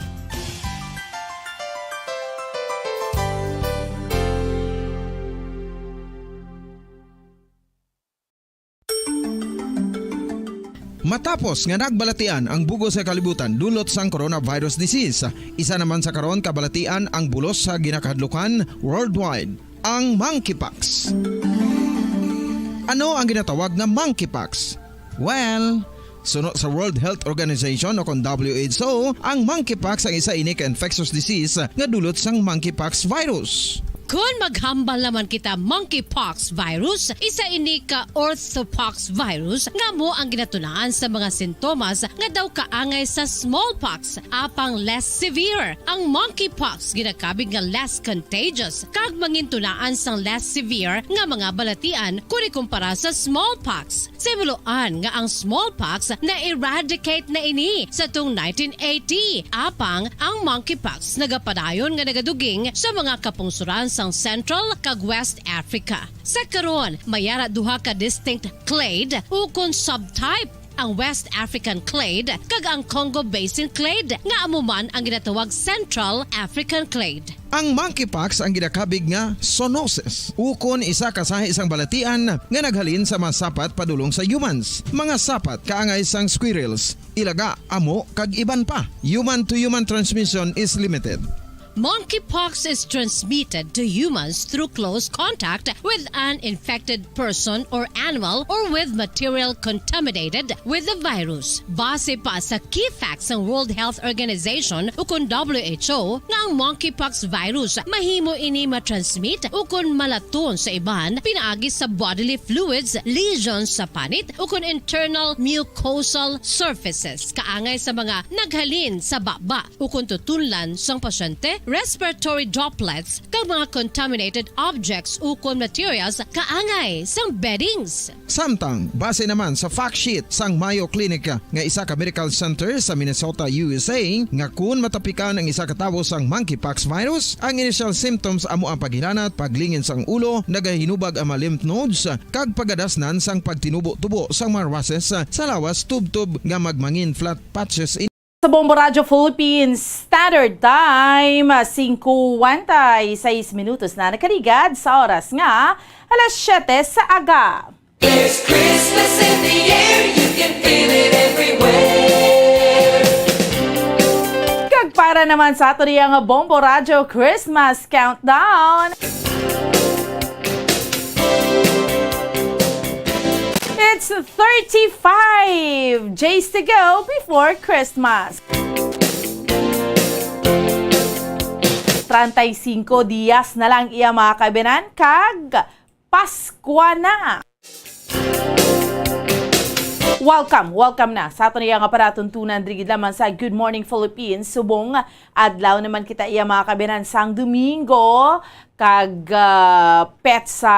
Matapos nga nagbalatian ang bugos sa kalibutan dulot sang coronavirus disease, isa naman sa karon kabalatian ang bulos sa ginakahadlukan worldwide, ang monkeypox. Ano ang ginatawag na monkeypox? Well, sunod sa World Health Organization o kon WHO, ang monkeypox ang isa ini ka infectious disease nga dulot sang monkeypox virus. Kung maghambal naman kita monkeypox virus, isa ini ka orthopox virus nga mo ang ginatunaan sa mga sintomas nga daw kaangay sa smallpox, apang less severe. Ang monkeypox ginakabig nga less contagious kag mangintunaan sang less severe nga mga balatian kung ikumpara sa smallpox. Simuloan nga ang smallpox na eradicate na ini sa tung 1980, apang ang monkeypox nagapadayon nga nagaduging sa mga kapungsuran sang Central kag West Africa. Sa karon, mayara duha ka distinct clade o kon subtype, ang West African clade kag ang Congo Basin clade nga amuman ang ginatawag Central African clade. Ang monkeypox ang ginakabig nga zoonosis, ukon isa ka sa isang balatian nga naghalin sa mga sapat padulong sa humans. Mga sapat kaangay sang squirrels, ilaga, amo kag iban pa. Human to human transmission is limited. Monkeypox is transmitted to humans through close contact with an infected person or animal or with material contaminated with the virus. Base pa sa key facts ng World Health Organization o kung WHO na ang monkeypox virus mahimo ini matransmit o kung malaton sa iban pinaagi sa bodily fluids, lesions sa panit o kung internal mucosal surfaces kaangay sa mga naghalin sa baba o kung tutunlan sang pasyente, respiratory droplets kag mga contaminated objects o kung materials kaangay sang beddings. Samtang, base naman sa fact sheet sang Mayo Clinic nga isa ka medical center sa Minnesota, USA, nga kung matapikan ang isa ka tawo sang monkeypox virus, ang initial symptoms amo ang paghilanat, paglingin sang ulo, nagahinubag ang mga lymph nodes, kag pagadasnan sang pagtinubo-tubo sang mga rashes sa lawas tub-tub nga magmangin flat patches. Sa Bombo Radio Philippines Standard Time, 5:46 minutos na nakaligad sa oras nga alas 7 sa aga. There's Christmas in the air, you can feel it everywhere. Kag para naman sa ato nga Bombo Radio Christmas Countdown. It's 35 days to go before Christmas. 35 días na lang iya mga kaibigan kag Pasko na. Welcome na sa ato niya nga paratuntunan drigid lamang sa Good Morning Philippines. Subong adlaw naman kita iya mga kabinan sang Domingo kag petsa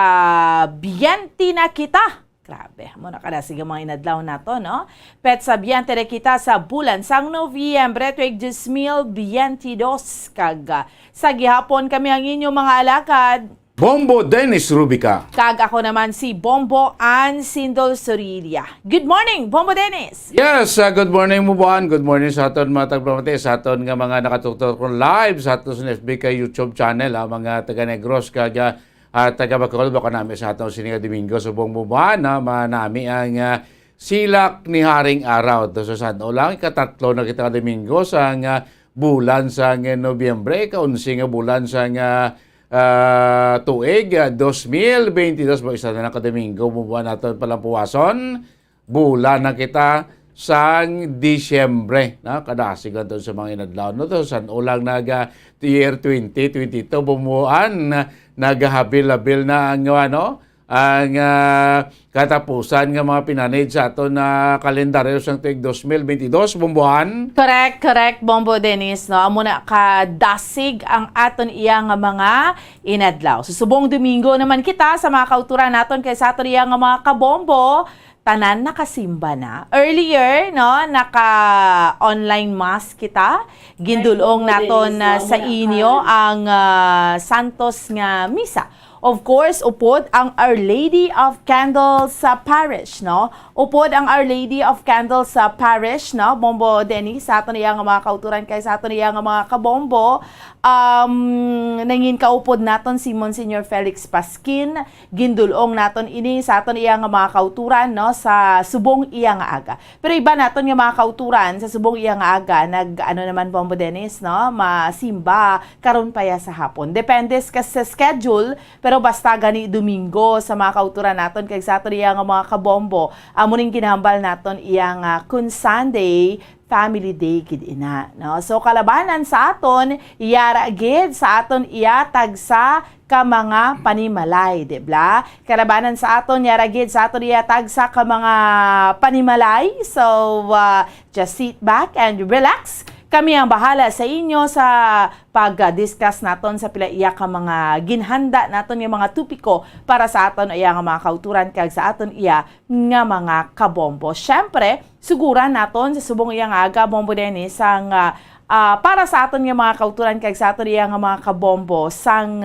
biyanti na kita. Grabe, muna kada sige mga inadlaw na to, no? Petsa biyanti na kita sa bulan sang Nobyembre tuig 2022 kag sa gihapon kami ang inyong mga alakad. Bombo Dennis Rubica. Kag ako naman si Bombo Ann Sindol Sorilia. Good morning, Bombo Dennis! Yes, good morning mo buwan. Good morning sa aton mga tagpamati, sa aton nga mga nakatutok kong live sa aton sa FB YouTube channel, mga taga-Negros kag taga-Bacolod baka namin sa aton sininga Domingo sa buong buwan na manami ang silak ni Haring Araw. So sa ulang ikatatlo na kita Domingo sa bulan sa Nobyembre, kaunsi nga bulan sa tuig 2022 mo isa na Domingo buwan natin palang puwason bulan na kita sang Disyembre na kadasig lang sa mga inadlaw no to san ulang year 2022 bumuan nagahabil-habil na ang ang katapusan ng mga pinanid sa ato na kalendaryo sang tuig 2022 bumbuhan. Correct, Bombo Dennis, no? Amo na kadasig ang aton iya nga mga inadlaw. So subong Domingo naman kita sa mga kauturan naton kay sa aton iya nga mga kabombo, tanan nakasimba na. Earlier, no, naka-online mass kita. Gindulong naton sa inyo ang Santos nga misa. Of course, upod ang Our Lady of Candles sa parish, no? Upod ang Our Lady of Candles sa parish, no? Bombo Dennis, sa ato niya nga mga kauturan kay sa ato niya nga mga kabombo. Nangin kaupod naton si Monsignor Felix Pasquin. Gindulong naton ini sa ato niya nga mga kauturan, no? Sa subong iya nga aga. Pero iba naton nga mga kauturan sa subong iya nga aga, naman Bombo Dennis, no? Masimba karon pa ya sa hapon. Depende sa schedule, pero basta gani Domingo sa mga kauturan naton kay sa ato niya nga mga kabombo. Amuning kinahambal naton iya nga kun Sunday Family Day gid ina, no? So kalabanan sa aton iyara gid sa aton iya tagsa ka mga panimalay, di ba? Kalabanan sa aton yara gid sa aton iya tagsa ka mga panimalay. So just sit back and relax. Kami ang bahala sa inyo sa pag-discuss naton sa pila iya ka mga ginhanda naton nga mga tupiko para sa aton iya nga mga kauturan kag sa aton iya nga mga kabombo. Syempre, suguran naton sa subong iya nga aga Bombo Dennis sang para sa aton nga mga kauturan kag sa aton iya nga mga kabombo sang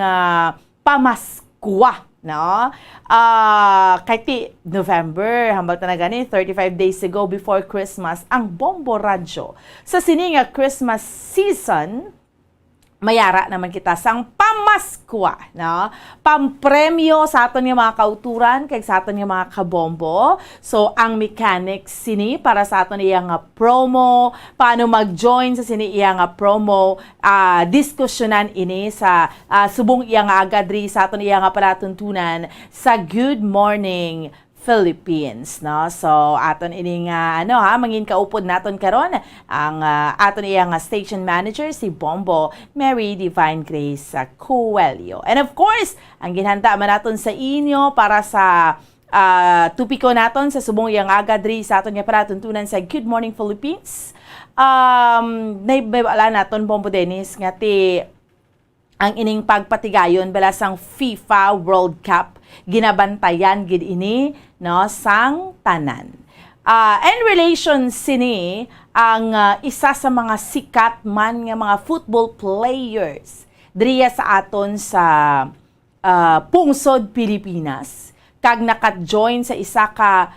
pamaskwa, no? Kahit November, hambal na gani, 35 days to go before Christmas, ang Bombo Radyo. Sa sininga Christmas season, mayara naman kita sang pamaskwa, no? Pampremyo sa aton nga mga kauturan kay sa aton nga mga kabombo. So ang mechanics sini para sa aton iya nga promo, paano mag-join sa sini iya nga promo, diskusyonan ini sa subong iya nga agadri sa aton iya nga palatuntunan sa Good Morning Philippines, no? So aton ini nga mangin kaupod naton karon ang aton iya nga station manager si Bombo Mary Divine Grace Coelho. And of course, ang ginhanda man naton sa inyo para sa tupiko naton sa subong iya nga agadri sa aton nga palatuntunan sa Good Morning Philippines. Naibala naton Bombo Dennis nga ti ang ining pagpatigayon balasang FIFA World Cup ginabantayan gid ini no sang tanan. In relation sini ang isa sa mga sikat man nga mga football players driya sa aton sa pungsod Pilipinas kag naka-join sa isa ka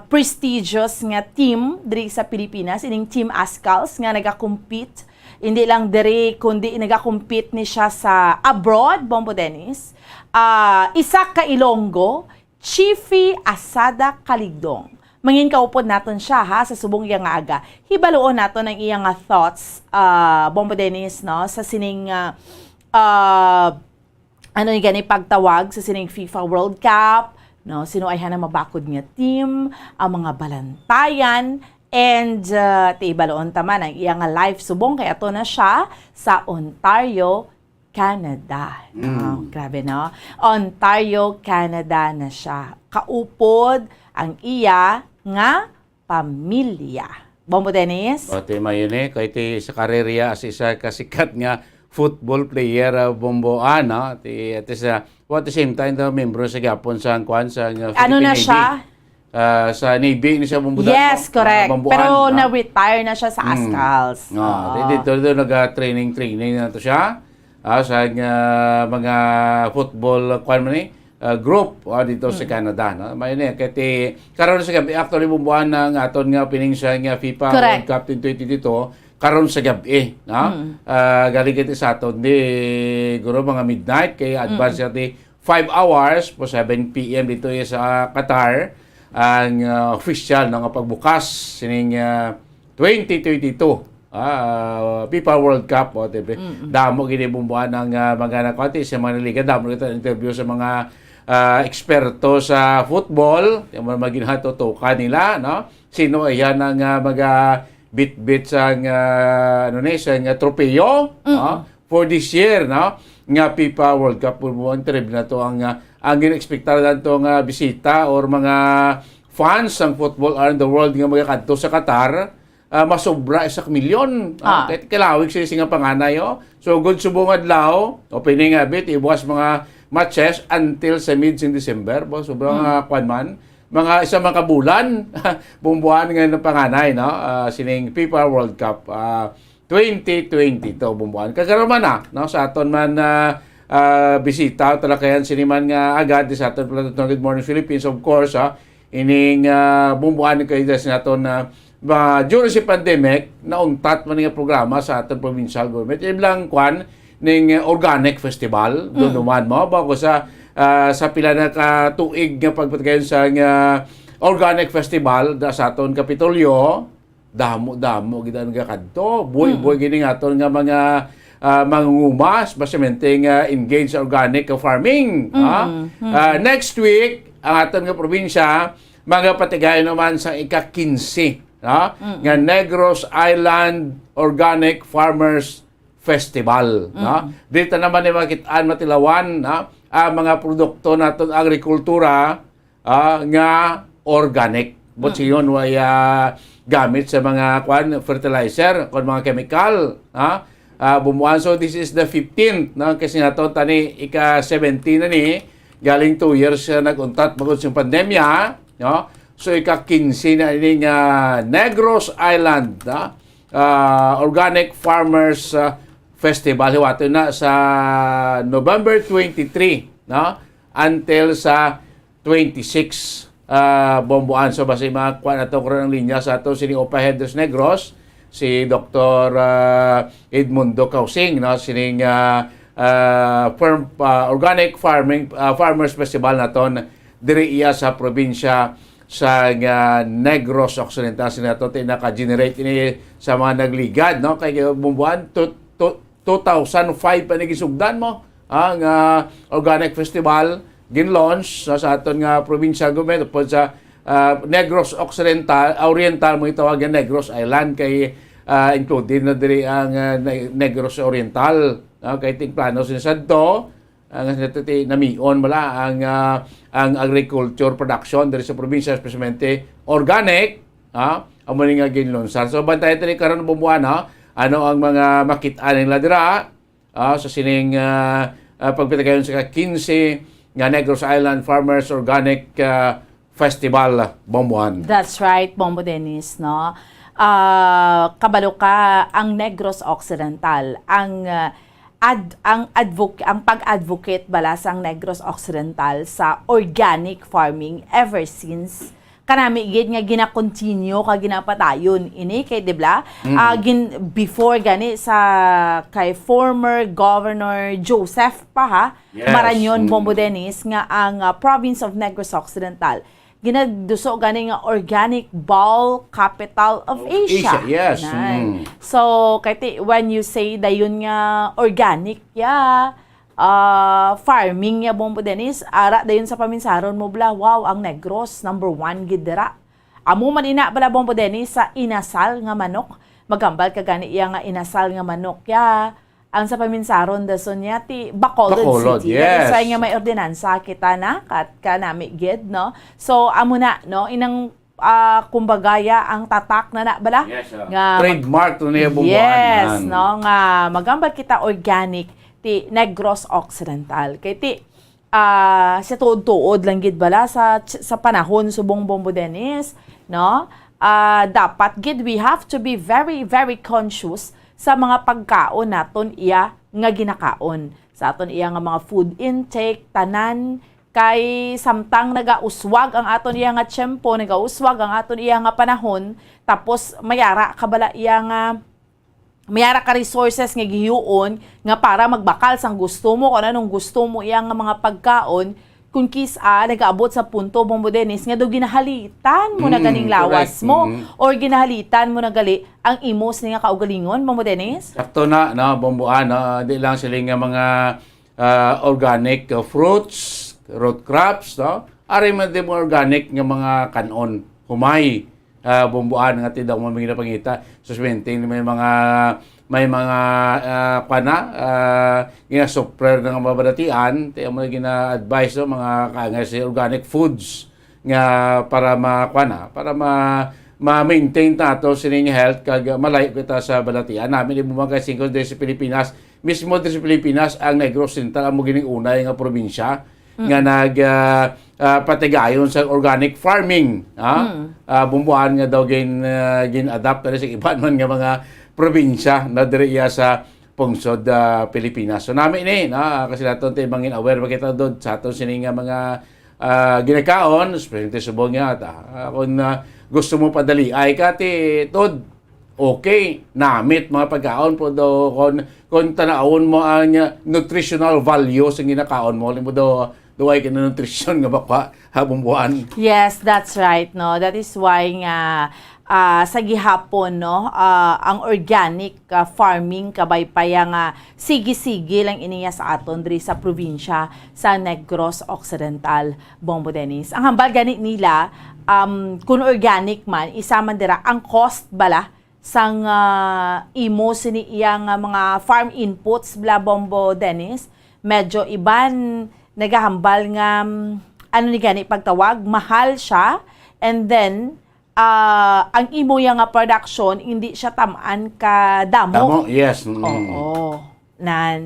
prestigious nga team diri sa Pilipinas, ining Team Ascals nga nagakompete hindi lang diri kundi nagakompete ni siya sa abroad, Bombo Dennis. Isa ka Ilonggo, Chiefy Asada Kaligdong. Mangin kaupod naton siya ha sa subong iya nga aga. Hibaluon naton ang iya nga thoughts, Bombo Dennis, no, sa sining gani pagtawag sa sining FIFA World Cup, no, sino ay hana mabakod nga team, ang mga balantayan. And tiibaloon taman ang iyang live subong kay ato na siya sa Ontario, Canada. No, grabe no. Ontario, Canada na siya. Kaupod ang iya nga pamilya. Bombo Dennis? O, ti mayun kay ti sa karerya as isa kasikat nga football player Bombo Ana. Ti sa at the same time membro sa Gapon sa Kwan sa ano na Navy. siya? Sa Navy ni siya bumbudan. Yes, correct. Pero na-retire na siya sa Ascals. Dito nag-training na to siya. Sa mga football group dito sa Canada. No? Mayroon kaya karon sa gabi, actually bumbuan ng aton nga pining sa FIFA World Cup 2022 karon sa gabi. No? Galing kita sa aton guro mga midnight kay advance 5 hours po 7 p.m. dito sa Qatar ang official ng pagbukas sining 2022 FIFA World Cup damo gini bumbuan ng mga nakwati sa mga liga, damo kita interview sa mga eksperto sa football, yung mga maginhato to nila, no, sino ayan ang mga bit sa sa tropeo for this year, no, nga FIFA World Cup bumbuan trip na to ang ginexpectar nato nga bisita or mga fans ng football around the world nga magkadto sa Qatar, masobra 1 milyon. Kahit kalawig sila nga panganay. So good subong adlaw, opening bit ibuwas mga matches until sa mid-December. Sobrang kwan man. Mga isa mga bulan bumbuan nga ng panganay, no? Sining FIFA World Cup 2022 bumbuan. Kagaraman na, no? Sa aton man bisita talakayan siniman nga agad sa aton Good Morning Philippines, of course ining bumbuan kayo sa aton during si pandemic nauntat man nga programa sa aton provincial government iblang kwan ning organic festival doon naman mo bago sa pila na ka tuig nga pagpatagayon sa organic festival sa aton Kapitolyo, damo gid nga kadto buy gini aton nga mga mangungumas, basamente engage sa organic farming. Next week, ang aton nga probinsya, mga patigayon naman sa ika-15 nga Negros Island Organic Farmers Festival. Dito naman ni makitaan matilawan ang mga produkto naton agrikultura nga organic. But siyon way gamit sa mga fertilizer, mga chemical. Bumuan. So this is the 15th no? Kasi nga ito tani ika-17 na ni galing 2 years naguntat bagod yung pandemya, no? So ika-15 na ni Negros Island Organic Farmers Festival hiwato na sa November 23, no? Until sa 26 bombuan. So basta mga kuan ato karon ang linya sa ato sini Opa Head Negros si Dr. Edmundo Causing, no, sining organic farmers festival naton diri iya sa probinsya sa Negros Occidental. Sinato naka-generate ini sa mga nagligad, no, kay bumbuan 2005 pa nagisugdan mo ang organic festival gin-launch sa aton nga probinsya government po sa Negros Oriental mo itawag nga Negros Island kay included na diri ang Negros Oriental, kay ting plano sinasadto ang namion mala ang agriculture production diri sa probinsya, especially organic, amo ni nga ginlonsar. So bantay tani karon bumuan, ano ang mga makit-an nila dira sa sining pagpitagayon sa 15 nga Negros Island Farmers Organic Festival, Bombuan. That's right, Bombo Dennis, no? Kabalo ka ang Negros Occidental, ang pag-advocate bala sang Negros Occidental sa organic farming ever since kanami gid nga gina-continue ka ginapatayon ini kay dibla before gani sa kay former Governor Joseph pa ha, Yes. Maranyon, Bombo Dennis, nga ang province of Negros Occidental ginagduso gani nga organic ball capital of Asia. Yes. Nan. So kay when you say dayon nga organic farming ya Bombo Dennis, ara dayon sa paminsaron mo bla, wow, ang Negros number 1 gid dira. Amo man ina bala Bombo Dennis sa inasal nga manok, magambal ka gani iya nga inasal nga manok ya. Ang sa paminsaron dason niya ti Bacolod City. Yes. Sa nga may ordinansa kita na kat kanami gid, no. So amo na, no, inang kumbagaya ang tatak na bala. Yes, nga trademark to niya bumuan. Yes, no, nga magambal kita organic ti Negros Occidental. Kay ti sa tuod-tuod lang gid bala sa panahon subong Bombo Dennis, no? Dapat gid we have to be very very conscious sa mga pagkaon naton iya nga ginakaon. Sa aton iya nga mga food intake tanan kay samtang nagauswag ang aton iya nga tiyempo, nagauswag ang aton iya nga panahon, tapos mayara kabala iya nga mayara ka resources nga gihiuon nga para magbakal sang gusto mo kung anong gusto mo iya nga mga pagkaon, kung kisa nagaabot sa punto Bombo Dennis nga do ginahalitan mo na ganing lawas correct. mo or ginahalitan mo na gali ang imos nga kaugalingon Bombo Dennis. Sakto na bombuan, di lang sila nga mga organic fruits, root crops, no? Ari man din mga organic nga mga kanon, humay, bombuan nga ti daw mo mga pangita. Suspenting may mga gina-supplier ng mabadatian, ti mo gina-advise mga kaangay sa organic foods nga para ma-maintain nato sining health kag malayo kita sa balatian namin ibumagay 5 diri sa Pilipinas. Mismo diri sa Pilipinas ang Negros Occidental amo gining unay nga probinsya nga patigayon sa organic farming, bumbuan nga daw gin-adapt sa iban man nga mga probinsya na diri sa pungsod Pilipinas. So namin ni kasi naton tay mangin aware ba kita dod sa aton sining nga mga ginakaon, especially subong nga kung gusto mo padali ay ka ti tod okay namit mga pagkaon po do kung tanawon mo ang nutritional value sa ginakaon mo limo do duway ka na nutrition nga bakwa habang buwan. Yes, that's right, no. That is why nga sa gihapon, no, ang organic farming kabaypaya nga sige-sige lang iniya sa aton diri sa probinsya sa Negros Occidental, Bombo Dennis. Ang hambal gani nila kung organic man isa man dira ang cost bala sang imo sini iyang mga farm inputs bla Bombo Dennis, medyo iban nagahambal nga ano ni gani pagtawag, mahal siya, and then ang imo yang production hindi siya tamaan ka damo. Yes. Oo.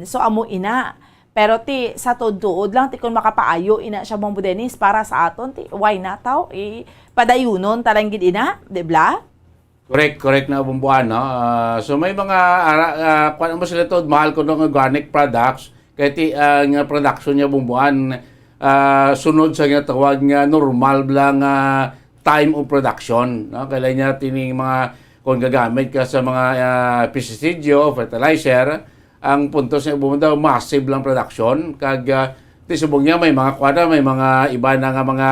So amo ina. Pero ti sa tuod lang ti kun makapaayo ina siya Bombo Dennis para sa aton ti why na taw padayunon talang gid ina, di bla? Correct na bumbuan, no. So may mga kuan mo sila to mahal ko ng organic products kay ti nga production niya bumbuan sunod sa nga tawag nga normal lang time of production, no? Kailan niya tining mga kung gagamit ka sa mga pesticide, fertilizer, ang puntos niya bumunda massive lang production kag tisubong niya may mga kwada, may mga iba na nga mga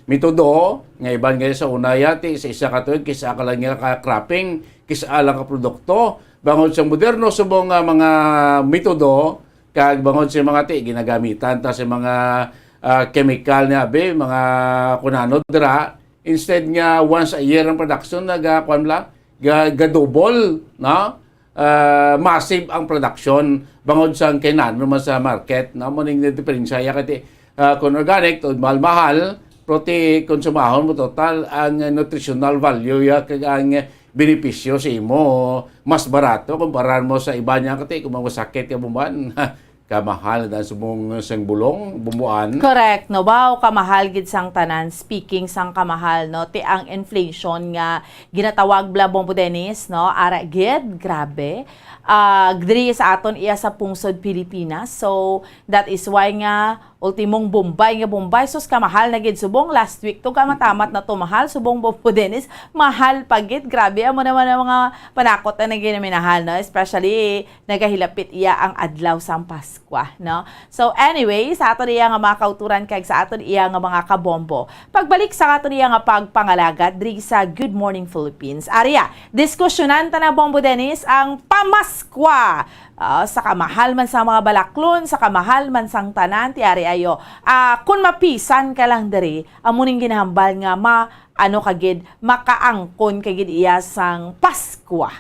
metodo nga iban nga sa unaya ti sa isa ka tuig kisa ka lang nga ka cropping kisa lang ka produkto bangod sa moderno subong nga mga metodo kag bangod sa mga ti ginagamitan ta sa mga chemical na be mga kunano dra instead nga once a year ang production nagakuan lang ga-double no massive ang production bangod sa kainan naman sa market na mo ning diferensya kati kung organic to mahal prote konsumahon mo total ang nutritional value kag ang benepisyo sa imo mas barato kumpara mo sa iba niya kati kung masakit ka bumban kamahal na subong sang bulong bumuan. Correct, no? Wow, kamahal gid sang tanan. Speaking sang kamahal, no? Ti ang inflation nga ginatawag bla Bombo Dennis, no? Ara gid, grabe. Diri sa aton iya sa pungsod Pilipinas. So, that is why nga ultimong Bombay sus kamahal na gid subong last week to kamatamat na to mahal subong Bombo Dennis mahal pagit grabe amo naman ang mga panakot na ginaminahal no especially nagahilapit iya ang adlaw sang Pasko no so anyway sa aton iya nga mga kauturan kag sa aton iya nga mga kabombo pagbalik sa aton iya nga pagpangalagat diri sa Good Morning Philippines area diskusyonan ta na Bombo Dennis ang pamaskwa sa kamahal man sa mga balaklon, sa kamahal man sang tanan, tiari ayo. Kung mapisan ka lang diri, amuning ginahambal nga kagid, makaangkon kagid iya sang Paskwa.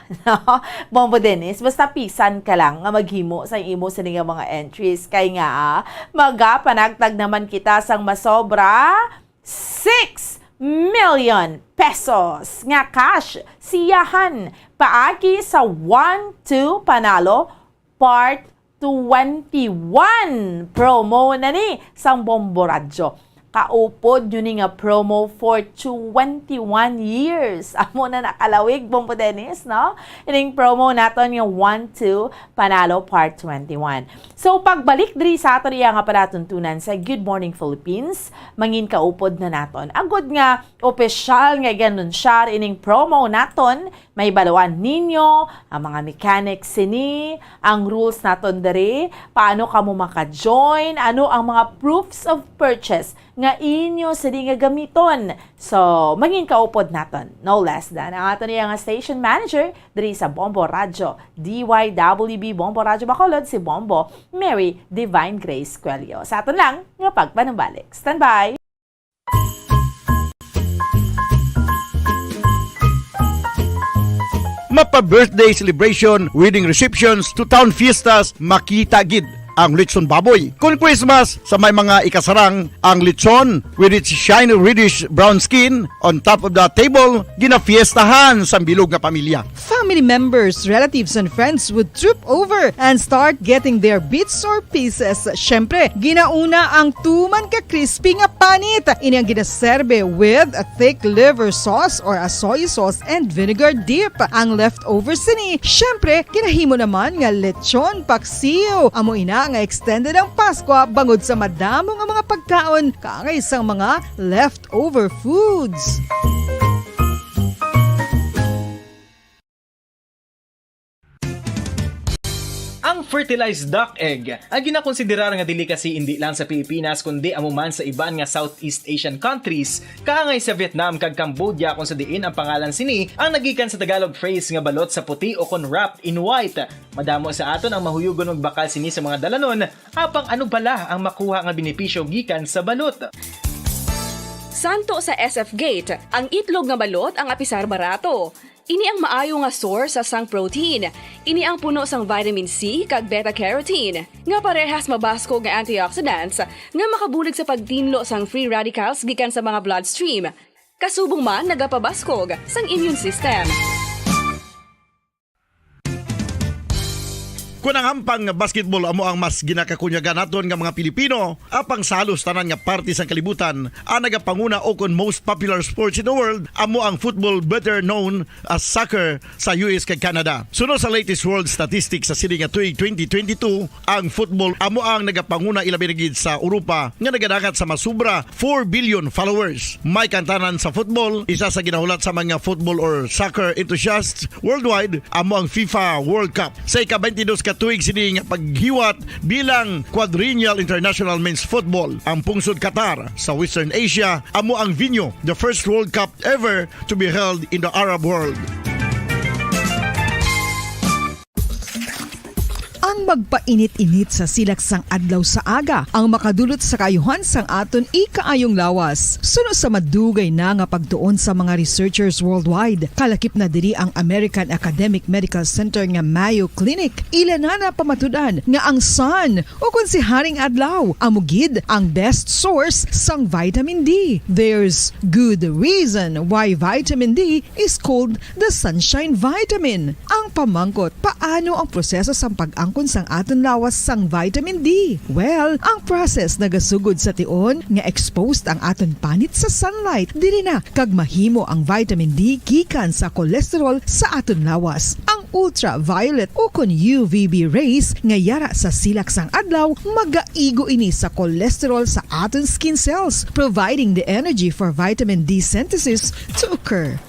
Bombo Dennis, basta pisan ka lang nga maghimo sa imo sa mga entries. Kay nga, magapanagtag naman kita sang masobra 6 million pesos nga cash siyahan paagi sa 1-2 panalo Part 21 promo na ni sang Bombo Radyo. Kaupod yun nga promo for 21 years. Amo na nakalawig, Bombo Dennis, no? Ining promo naton yung 1-2 Panalo Part 21. So, pagbalik diri sa ato nga palatuntunan sa Good Morning Philippines, mangin kaupod na naton. Agod nga, opisyal nga ganun siya, ining promo naton, may balawan ninyo, ang mga mechanics sini, ang rules naton diri, paano ka mo maka-join, ano ang mga proofs of purchase nga inyo sa nga gamiton. So, maging kaupod naton, no less than ang ato niya nga station manager diri sa Bombo Radyo, DYWB Bombo Radyo Bacolod, si Bombo Mary Divine Grace Coelho. Sa aton lang, nga pagpanumbalik. Stand by! Mapa-birthday celebration, wedding receptions, to town fiestas, makita gid ang lechon baboy. Kung Christmas, sa may mga ikasarang, ang lechon with its shiny reddish brown skin on top of the table, ginafiestahan sa bilog nga pamilya. Family members, relatives, and friends would troop over and start getting their bits or pieces. Syempre, ginauna ang tuman ka crispy nga panit. Ini ang ginaserbe with a thick liver sauce or a soy sauce and vinegar dip. Ang leftovers sini, syempre, kinahimo naman nga lechon paksiw. Amo ina nga extended ang Pasko bangod sa madamo nga mga pagkaon kangay isang mga leftover foods. Ang fertilized duck egg ang ginakonsiderar nga delicacy hindi lang sa Pilipinas kundi amuman sa iban nga Southeast Asian countries kaangay sa Vietnam kag Cambodia kung sa diin ang pangalan sini ang nagikan sa Tagalog phrase nga balot sa puti o kon wrapped in white. Madamo sa aton ang mahuyugon og bakal sini sa mga dalanon apang ano bala ang makuha nga benepisyo gikan sa balot. Santo sa SF Gate, ang itlog nga balot ang apisar barato. Ini ang maayo nga source sa sang protein. Ini ang puno sang vitamin C kag beta-carotene. Nga parehas mabasko nga antioxidants nga makabulig sa pagtinlo sang free radicals gikan sa mga bloodstream. Kasubong man nagapabaskog sang immune system. Kung ang ampang basketball amo ang mas ginakakunyagan naton nga mga Pilipino, apang salos tanan nga parte sa kalibutan, ang nagapanguna o kon most popular sports in the world, amo ang football better known as soccer sa US kag Canada. Sunod sa latest world statistics sa sini nga tuig 2022, ang football amo ang nagapanguna ilabi na gid sa Europa nga nagadagat sa masubra 4 billion followers. May kantanan sa football, isa sa ginahulat sa mga football or soccer enthusiasts worldwide, amo ang FIFA World Cup. Sa ika-22 ka tuig sini nga paghiwat bilang Quadrennial International Men's Football. Ang pungsod Qatar sa Western Asia amo ang venue, the first World Cup ever to be held in the Arab world. Ang magpainit-init sa silaksang adlaw sa aga ang makadulot sa kayuhan sang aton ikaayong lawas. Suno sa madugay na nga pagtuon sa mga researchers worldwide, kalakip na diri ang American Academic Medical Center nga Mayo Clinic. Ila na pamatudan nga ang sun o kung si Haring Adlaw amugid ang best source sang vitamin D. There's good reason why vitamin D is called the sunshine vitamin. Ang pamangkot, paano ang proseso sa pag-angkon sang aton lawas sang vitamin D? Well, ang process nagasugod sa tion nga exposed ang aton panit sa sunlight dili na kag mahimo ang vitamin D gikan sa cholesterol sa aton lawas. Ang ultraviolet o kon UVB rays nga yara sa silak sang adlaw magaigo ini sa cholesterol sa aton skin cells, providing the energy for vitamin D synthesis to occur.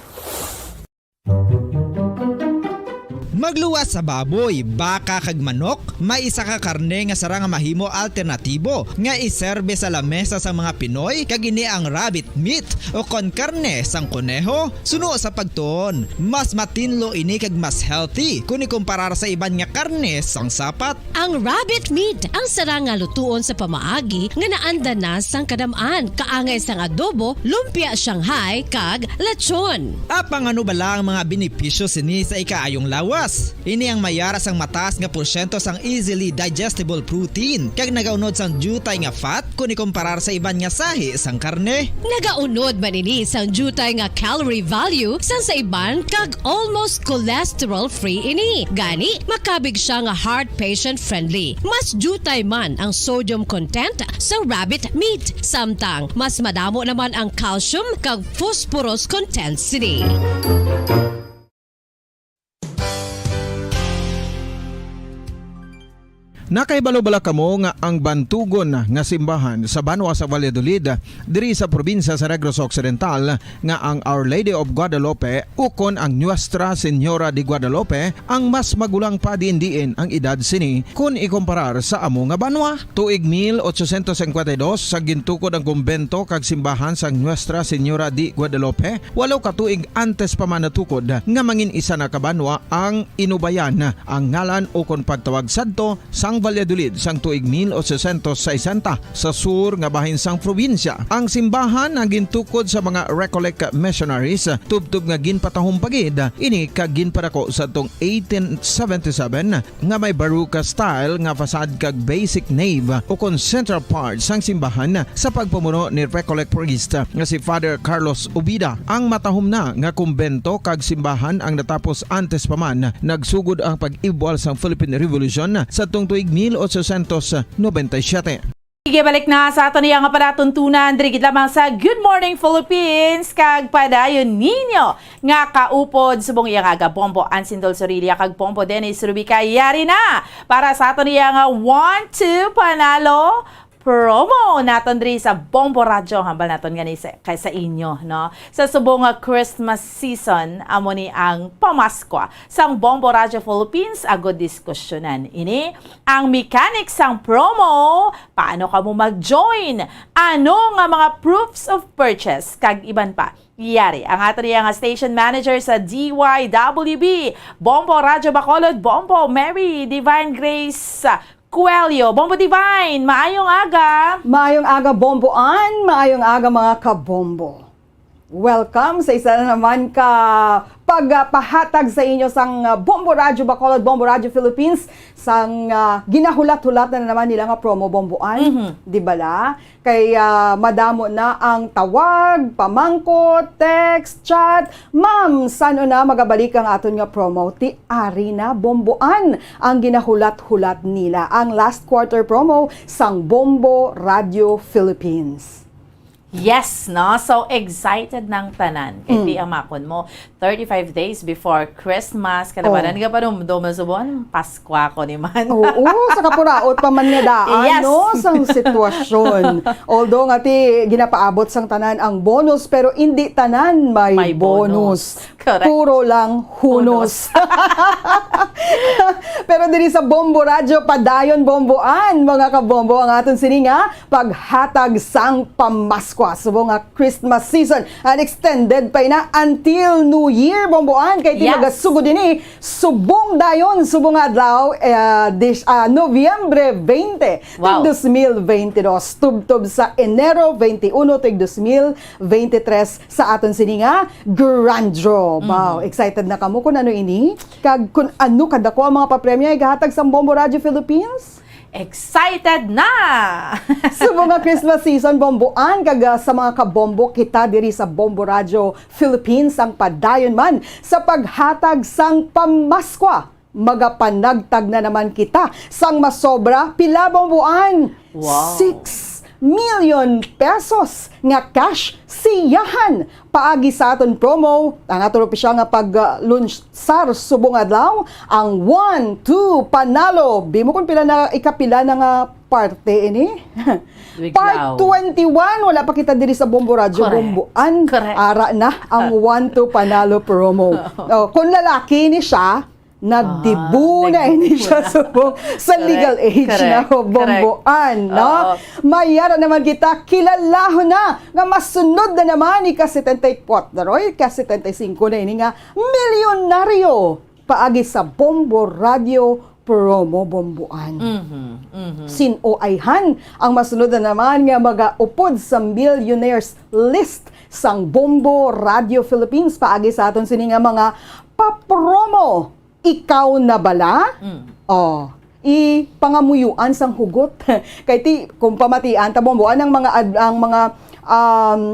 Magluwas sa baboy, baka kag manok, may isa ka karne nga sarang mahimo alternatibo nga iserbe sa lamesa sa mga Pinoy kag ini ang rabbit meat o kon karne sang kuneho. Suno sa pagtuon, mas matinlo ini kag mas healthy kung ikumparar sa iban nga karne sang sapat. Ang rabbit meat ang sarang nga lutuon sa pamaagi nga naanda na sang kadamaan, kaangay sang adobo, lumpia Shanghai kag lechon. Apang ano bala ang mga benepisyo sini sa ikaayong lawas? Ini ang mayara sang mataas nga porsyento sang easily digestible protein kag nagaunod sang jutay nga fat kung ikumparar sa iban nga sahi sang karne. Nagaunod man ini sang jutay nga calorie value sang sa iban kag almost cholesterol free ini. Gani makabig siya nga heart patient friendly. Mas jutay man ang sodium content sa rabbit meat, samtang mas madamo naman ang calcium kag phosphorus content sini. Nakaibalo-bala kamo nga ang bantugon nga simbahan sa Banwa sa Valladolid diri sa probinsya sa Negros Occidental nga ang Our Lady of Guadalupe ukon ang Nuestra Señora de Guadalupe ang mas magulang pa diin ang edad sini kung ikumparar sa amo nga banwa. Tuig 1852 sa gintukod ang kumbento kag simbahan sa Nuestra Señora de Guadalupe, walo ka tuig antes pa man natukod nga mangin isa na kabanwa ang inubayan ang ngalan ukon pagtawag sadto sang Valladolid sang tuig 1860 sa sur nga bahin sang probinsya. Ang simbahan ang gintukod sa mga Recollect missionaries tubtub nga ginpatahong pagid ini kag ginpadako sa tong 1877 nga may baroque style nga fasad kag basic nave o kon central part sang simbahan sa pagpamuno ni Recollect priest nga si Father Carlos Ubida. Ang matahom na nga kumbento kag simbahan ang natapos antes pa man nagsugod ang pag-ibwal sang Philippine Revolution sa tong tuig 1897. Sige, balik na sa ato niya nga palatuntunan diri lamang sa Good Morning Philippines kag padayon ninyo nga kaupod subong iya nga Bombo Ansindol Sorilia kag Bombo Dennis Rubica yari na para sa ato niya nga 1-2 panalo promo naton diri sa Bombo Radio hambal naton gani kay sa inyo no sa subong nga Christmas season amo ni ang pamaskwa sang Bombo Radio Philippines agod diskusyonan ini ang mechanics sang promo, paano ka mo mag-join, ano nga mga proofs of purchase kag iban pa. Yari ang ato nga station manager sa DYWB Bombo Radio Bacolod, Bombo Mary Divine Grace Coelho. Bombo Divine, maayong aga. Maayong aga, Bomboan. Maayong aga, mga kabombo. Welcome sa isa na naman ka pagpahatag sa inyo sang Bombo Radio Bacolod, Bombo Radio Philippines sang ginahulat-hulat na naman nila nga promo Bomboan, di ba la? Kay madamo na ang tawag, pamangkot, text, chat. Ma'am, sano na magabalik ang aton nga promo? Ti ari na Bomboan ang ginahulat-hulat nila ang last quarter promo sang Bombo Radio Philippines. Yes, no? So, excited ng tanan. Kaya amakon mo, 35 days before Christmas, kalabanan nga pa nung dumasubon, Pasko ko ni man. Oo, sa kapuraot pa man nga daan, Yes. no? Sang sitwasyon. Although nga ti, ginapaabot sang tanan ang bonus, pero hindi tanan may bonus. Correct. Puro lang hunos. Pero diri sa Bombo Radyo, padayon bomboan, mga kabombo, ang aton sininga, paghatag sang pamaskwa. Subong nga Christmas season. And extended pa na until New Year, bomboan. Kay ti magasugod din subong dayon, subong adlaw, Nobyembre 20, Wow. 2022. Tub-tub sa Enero 21, 2023 sa aton sininga, Grand Draw. Wow, excited na kamo kung ano ini? Kag kung ano kadako ang mga papremyo ay gahatag sa Bombo Radio Philippines? Excited na! Sa mga Christmas season, bomboan kag sa mga kabombo kita diri sa Bombo Radio Philippines ang padayon man sa paghatag sang pamaskwa. Magapanagtag na naman kita sang masobra pila bomboan. Wow. 6 million pesos nga cash siyahan paagi sa aton promo ang aton opisyal nga pag-lunsar subong adlaw ang 1-2 panalo bimo kun pila na ikapila na nga parte ini part 21 wala pa kita diri sa Bombo Radio. Bomboan ara na ang 1-2 panalo promo. Kung lalaki ni siya nagdibu na ini siya sa legal age na bomboan, no? Mayara naman kita, kilalahon na nga masunod na naman ni ka-74 naroy, ka-75 na ini nga milyonaryo paagi sa Bombo Radio promo bomboan. Sinoayhan ang masunod na naman nga magaupod sa millionaires list sang Bombo Radio Philippines paagi sa aton sini nga mga papromo. Ikaw na bala? Ipangamuyuan sang hugot. Kay ti kung pamatian ta bomboan ang mga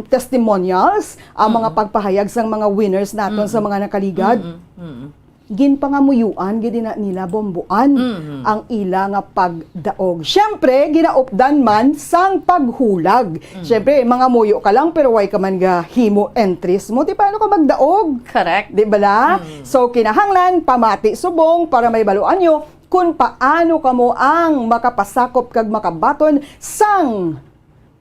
testimonials, ang mga pagpahayag sang mga winners naton sa mga nakaligad. Ginpangamuyuan gid na nila bomboan ang ila nga pagdaog. Syempre ginaupdan man sang paghulag. Syempre mga muyo ka lang pero way ka man ga himo entries mo ti paano ka magdaog? Correct. Di bala? So kinahanglan pamati subong para may baluan nyo kung paano kamo ang makapasakop kag makabaton sang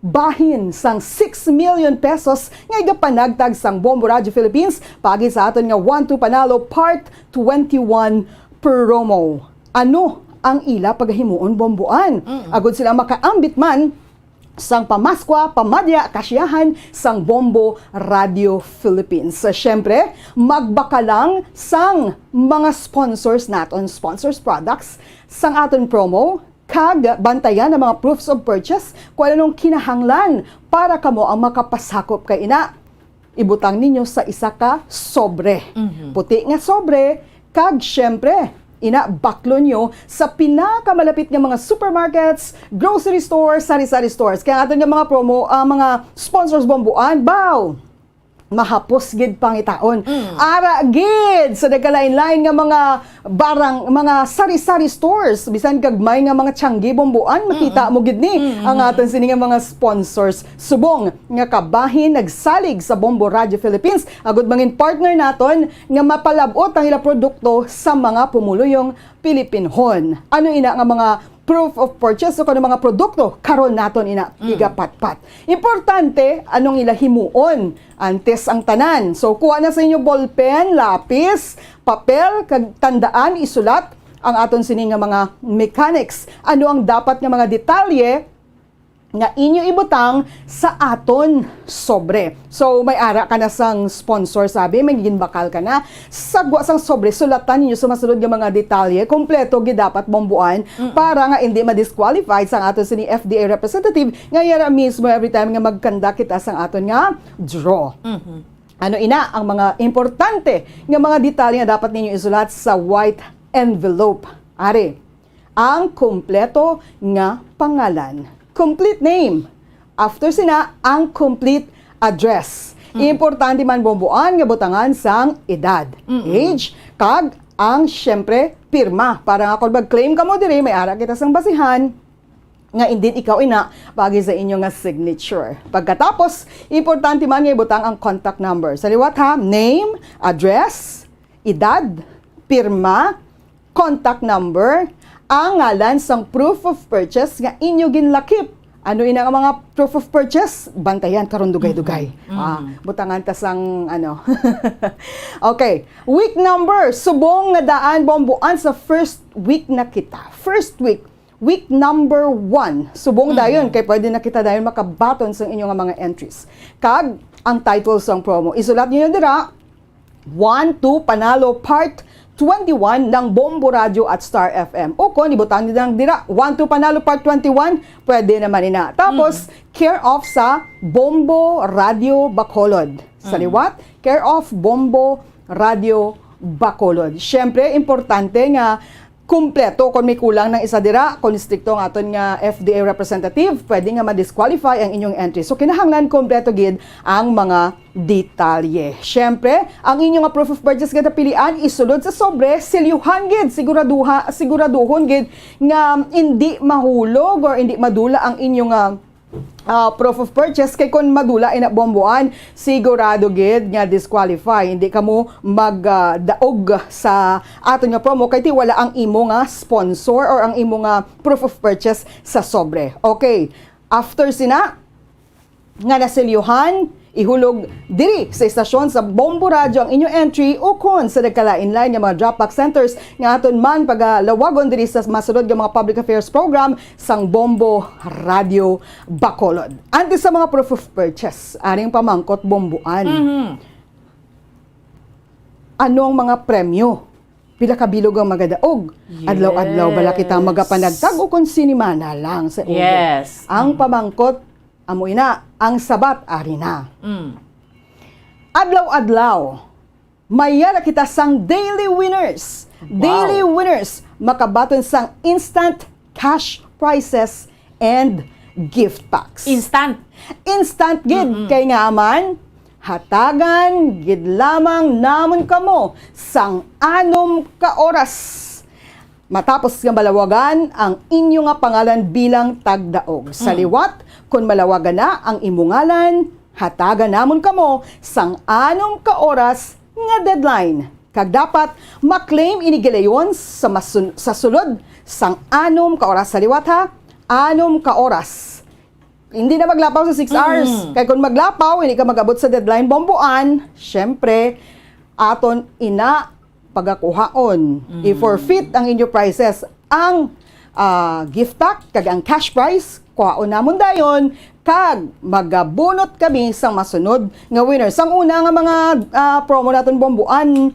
bahin sang 6 million pesos nga igapanagtag sang Bombo Radio Philippines pagi sa aton nga 1-2 panalo part 21 promo. Ano ang ila paghimuon bomboan? Agud sila makaambit man sang pamaskwa, pamadya, kasiyahan sang Bombo Radio Philippines. Siyempre, magbakalang sang mga sponsors naton, sponsors products sang aton promo kag bantayan ang mga proofs of purchase kung anong kinahanglan para kamo ang makapasakop kay ina. Ibutang ninyo sa isa ka sobre. Puti nga sobre, kag syempre, ina baklo nyo sa pinakamalapit nga mga supermarkets, grocery stores, sari-sari stores. Kaya aton nga mga promo, mga sponsors bomboan, bow! Mahapos gid pangitaon. Ara gid sa nagkalain-lain nga mga barang, mga sari-sari stores, bisan gagmay nga mga tiyanggi bomboan, makita mo gid ni ang aton sini nga mga sponsors. Subong nga kabahin nagsalig sa Bombo Radio Philippines, agud mangin partner naton nga mapalabot ang ila produkto sa mga pumuluyong Pilipinhon. Ano ina nga mga proof of purchase o kano mga produkto karon naton ina igapatpat. Importante anong ila himuon antes ang tanan. So kuha na sa inyo ballpen, lapis, papel kag tandaan isulat ang aton sini nga mga mechanics. Ano ang dapat nga mga detalye nga inyo ibutang sa aton sobre. So may ara ka na sang sponsor sabi, may ginbakal ka na. Sagwa sang sobre, sulatan ninyo sa masunod nga mga detalye, kompleto gid dapat bombuan para nga hindi ma-disqualified sang aton sini FDA representative nga yara mismo every time nga magkanda kita sang aton nga draw. Ano ina ang mga importante nga mga detalye nga dapat ninyo isulat sa white envelope. Are, ang kompleto nga pangalan. Complete name. After sina, ang complete address. Importante man bomboan nga butangan sang edad, age, kag ang syempre pirma. Para nga kung mag-claim ka mo diri, may ara kita sang basihan. nga indin ikaw ina bagay sa inyo nga signature. Pagkatapos, importante man nga ibutang ang contact number. Sa liwat ha, name, address, edad, pirma, contact number, ang ngalan sang proof of purchase nga inyo ginlakip. Ano ina nga mga proof of purchase? Bantayan karon dugay-dugay. Butangan ta sang ano. Okay, week number, subong nga daan bombuan sa first week na kita. First week, week number 1. Subong dayon kay pwede na kita dayon makabaton sa inyong mga entries. Kag ang title sang promo. Isulat niyo dira 1-2 Panalo Part 21 ng Bombo Radio at Star FM. O kung ibutan niyo lang dira 1-2 Panalo Part 21, pwede naman ina. Tapos care of sa Bombo Radio Bacolod. Sa liwat, care of Bombo Radio Bacolod. Syempre, importante nga kumpleto kung may kulang ng isa dira, kung stricto ang aton nga FDA representative, pwede nga ma-disqualify ang inyong entry. So kinahanglan kumpleto gid ang mga detalye. Syempre, ang inyong nga proof of purchase nga pilian isulod sa sobre, silyuhan gid, siguraduhon gid nga hindi mahulog or hindi madula ang inyong proof of purchase kay kung madula ina bomboan sigurado gid nga disqualify, hindi kamo magdaog sa aton nga promo kay ti wala ang imo nga sponsor or ang imo nga proof of purchase sa sobre. Okay, after sina nga nasilyuhan, ihulog diri sa istasyon sa Bombo Radio ang inyong entry o kon sa nagkalain-lain nga mga drop-box centers nga aton man pagalawagon diri sa masunod nga mga public affairs program sang Bombo Radio Bacolod. Ante sa mga proof of purchase, aring pamangkot bomboan. Ano ang mga premyo? Pila ka bilog ang magadaog. Adlaw-adlaw bala kita magapanagtag o kon sinimana lang sa ubo. Ang pamangkot amoy na, ang sabat ari na. Adlaw-adlaw, mayara kita sang daily winners. Daily winners, makabaton sang instant cash prizes and gift packs. Instant gid. Kay nga man, hatagan, gid lamang namon kamo sang 6 ka oras. Matapos nga malawagan ang inyo nga pangalan bilang tagdaog. Sa liwat, kung malawagan na ang imungalan, hatagan namon kamo sang 6 ka oras nga deadline. Kag dapat maklaim inigilayon sa sulod sang 6 ka oras. Sa liwat ha, 6 ka oras. Hindi na maglapaw sa 6 hours. Kaya kung maglapaw, hindi ka magabot sa deadline bomboan, syempre, aton ina pagakuhaon. I-forfeit ang inyo prices. Ang gift pack, kag ang cash prize, kuhaon namon dayon, kag magabunot kami sa masunod nga winners. Ang una nga mga promo naton bomboan,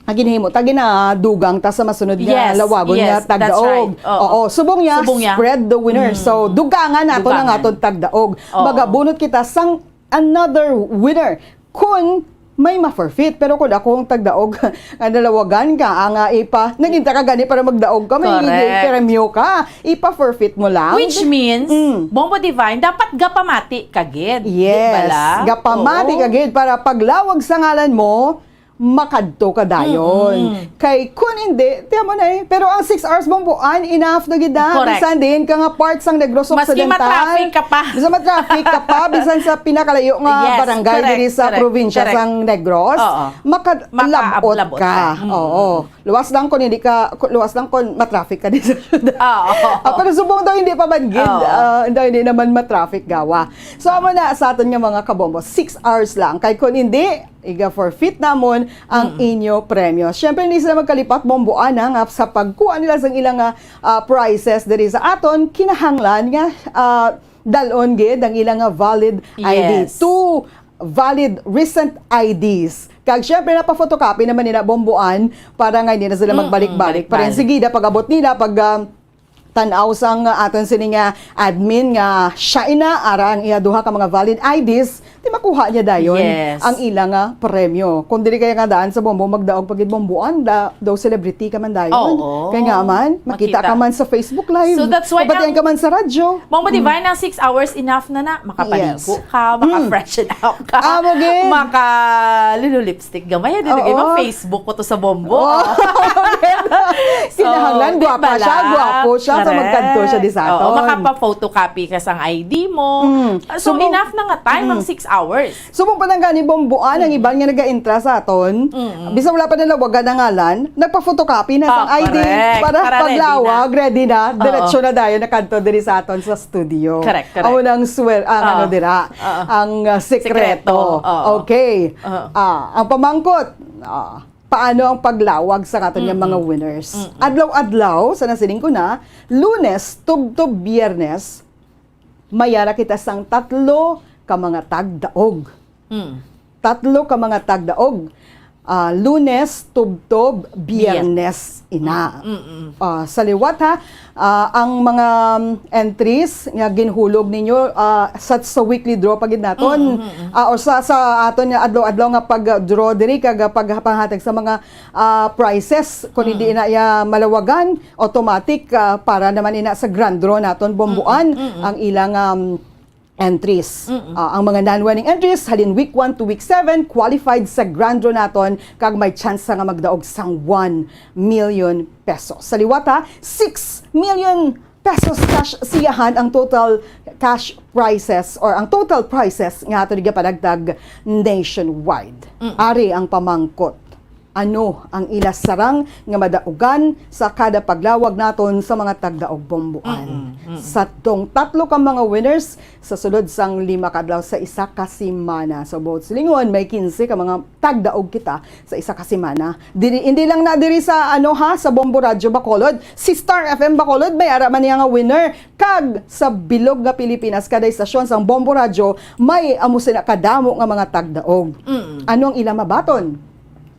ginhimo ta ginadugang ta sa masunod nga lawagon nga tagdaog. Oo, subong niya spread the winners. So dugangan nato ang aton tagdaog. Magabunot kita sang another winner kun may ma-forfeit. Pero kung akong tagdaog, nalawagan ka, ang ipa, naginta ka gani para magdaog ka, may premyo ka, ipa-forfeit mo lang. Which means, Bombo Divine, dapat gapamati kagid. Yes, gapamati kagid para paglawag sa ngalan mo, makadto ka dayon. Kay kun hindi, tiyan mo na pero ang 6 hours bomboan, enough na gida. Bisan din ka nga parts ang Negros Occidental. Maski matraffic ka pa. Bisan matraffic ka pa, bisan sa pinakalayo nga barangay diri sa probinsya sang Negros, makalabot ka. Oo. Luwas lang kun hindi ka, luwas lang kun matraffic ka dito. Pero subong daw hindi pa badgid. Hindi naman matraffic gawa. So amo na sa aton nga mga kabombo, 6 hours lang. Kay kun hindi, iga-forfeit namon ang inyo premyo. Siyempre, hindi sila magkalipat bomboan nga sa pagkuha nila sa ilang prizes diri sa aton, kinahanglan nga dalon gid ang ilang valid ID. 2 valid recent IDs. Kag syempre napa-photocopy naman nila bomboan para nga hindi na sila magbalik-balik. Para sige da pag-abot nila pag tanaw sang aton sini nga admin nga siya ina arang iya duha ka mga valid IDs di makuha niya dayon ang ilang premyo. Kung dili kaya nga daan sa bombo magdaog pagid bomboan daw celebrity ka man dayon. Kaya nga man makita ka man sa Facebook Live. So that's why ka man sa radyo. Bombo Divine ang 6 hours enough na makapaligo ka, maka-freshen up ka, maka-lipstick gamay din mo Facebook ko to sa bombo. Kinahanglan guwapa siya, guwapo siya, basta magkanto siya di sa aton. Oo, makapa-photocopy ka sang ID mo. So, enough na nga time ang 6 hours. Subong pa nang gani bombuan ang iban nga naga-intra sa aton. Bisa wala pa nila waga na ngalan, nagpa-photocopy na sang ID para paglawag ready na, diretso na dayon na kanto diri sa aton sa studio. Correct. Amo nang ang ano dira, ang sekreto. Okay. Ang pamangkot, paano ang paglawag sa aton nga mga winners? Adlaw-adlaw sa nasiling ko na, Lunes tub Biyernes, mayara kita sang 3 ka mga tagdaog. 3 ka mga tagdaog. Lunes, tub, Biyernes, ina. Sa liwat ha, ang mga entries nga ginhulog ninyo sa weekly draw pagid naton o sa aton nga adlaw-adlaw nga pag-draw diri kag paghatag sa mga prizes kun hindi na ya malawagan automatic para naman ina sa grand draw naton bombuan ang ilang entries. Ang mga non-winning entries halin week 1 to week 7 qualified sa grand draw naton kag may chance nga magdaog sang 1 million pesos. Sa liwat ha, 6 million pesos cash siyahan ang total cash prizes or ang total prizes nga ato gipadagdag nationwide. Ari ang pamangkot. Ano ang ilasarang nga madaugan sa kada paglawag naton sa mga tagdaog bombuan. Sa tong 3 ka mga winners sa sulod sang 5 kadlaw sa isa ka semana. So both silingon may 15 ka mga tagdaog kita sa isa ka semana. Hindi lang na diri sa sa Bombo Radio Bacolod, si Star FM Bacolod may ara man niya nga winner kag sa bilog nga Pilipinas kada istasyon sang Bombo Radio may amo sila kadamo nga mga tagdaog. Anong ilang mabaton?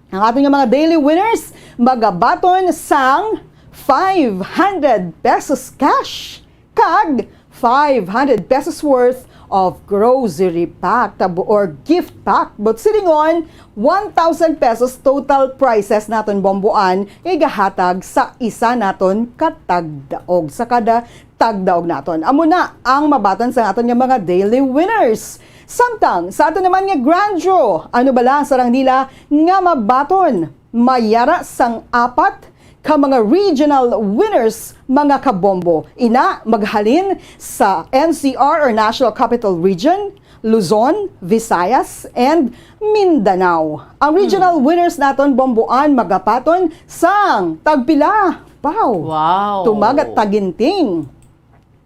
Ang ating mga daily winners, magabaton sang 500 pesos cash kag 500 pesos worth of grocery pack or gift pack. But silingon, 1,000 pesos total prices naton bombuan igahatag sa isa naton katagdaog sa kada tagdaog naton. Amo na ang mabaton sa aton nga mga daily winners. Samtang, sa ato naman nga grand draw, ano bala sarang nila nga mabaton, mayara sang 4 ka mga regional winners mga kabombo. Ina, maghalin sa NCR or National Capital Region, Luzon, Visayas, and Mindanao. Ang regional winners naton bomboan magapaton sang tagpila. Wow! Tumagat taginting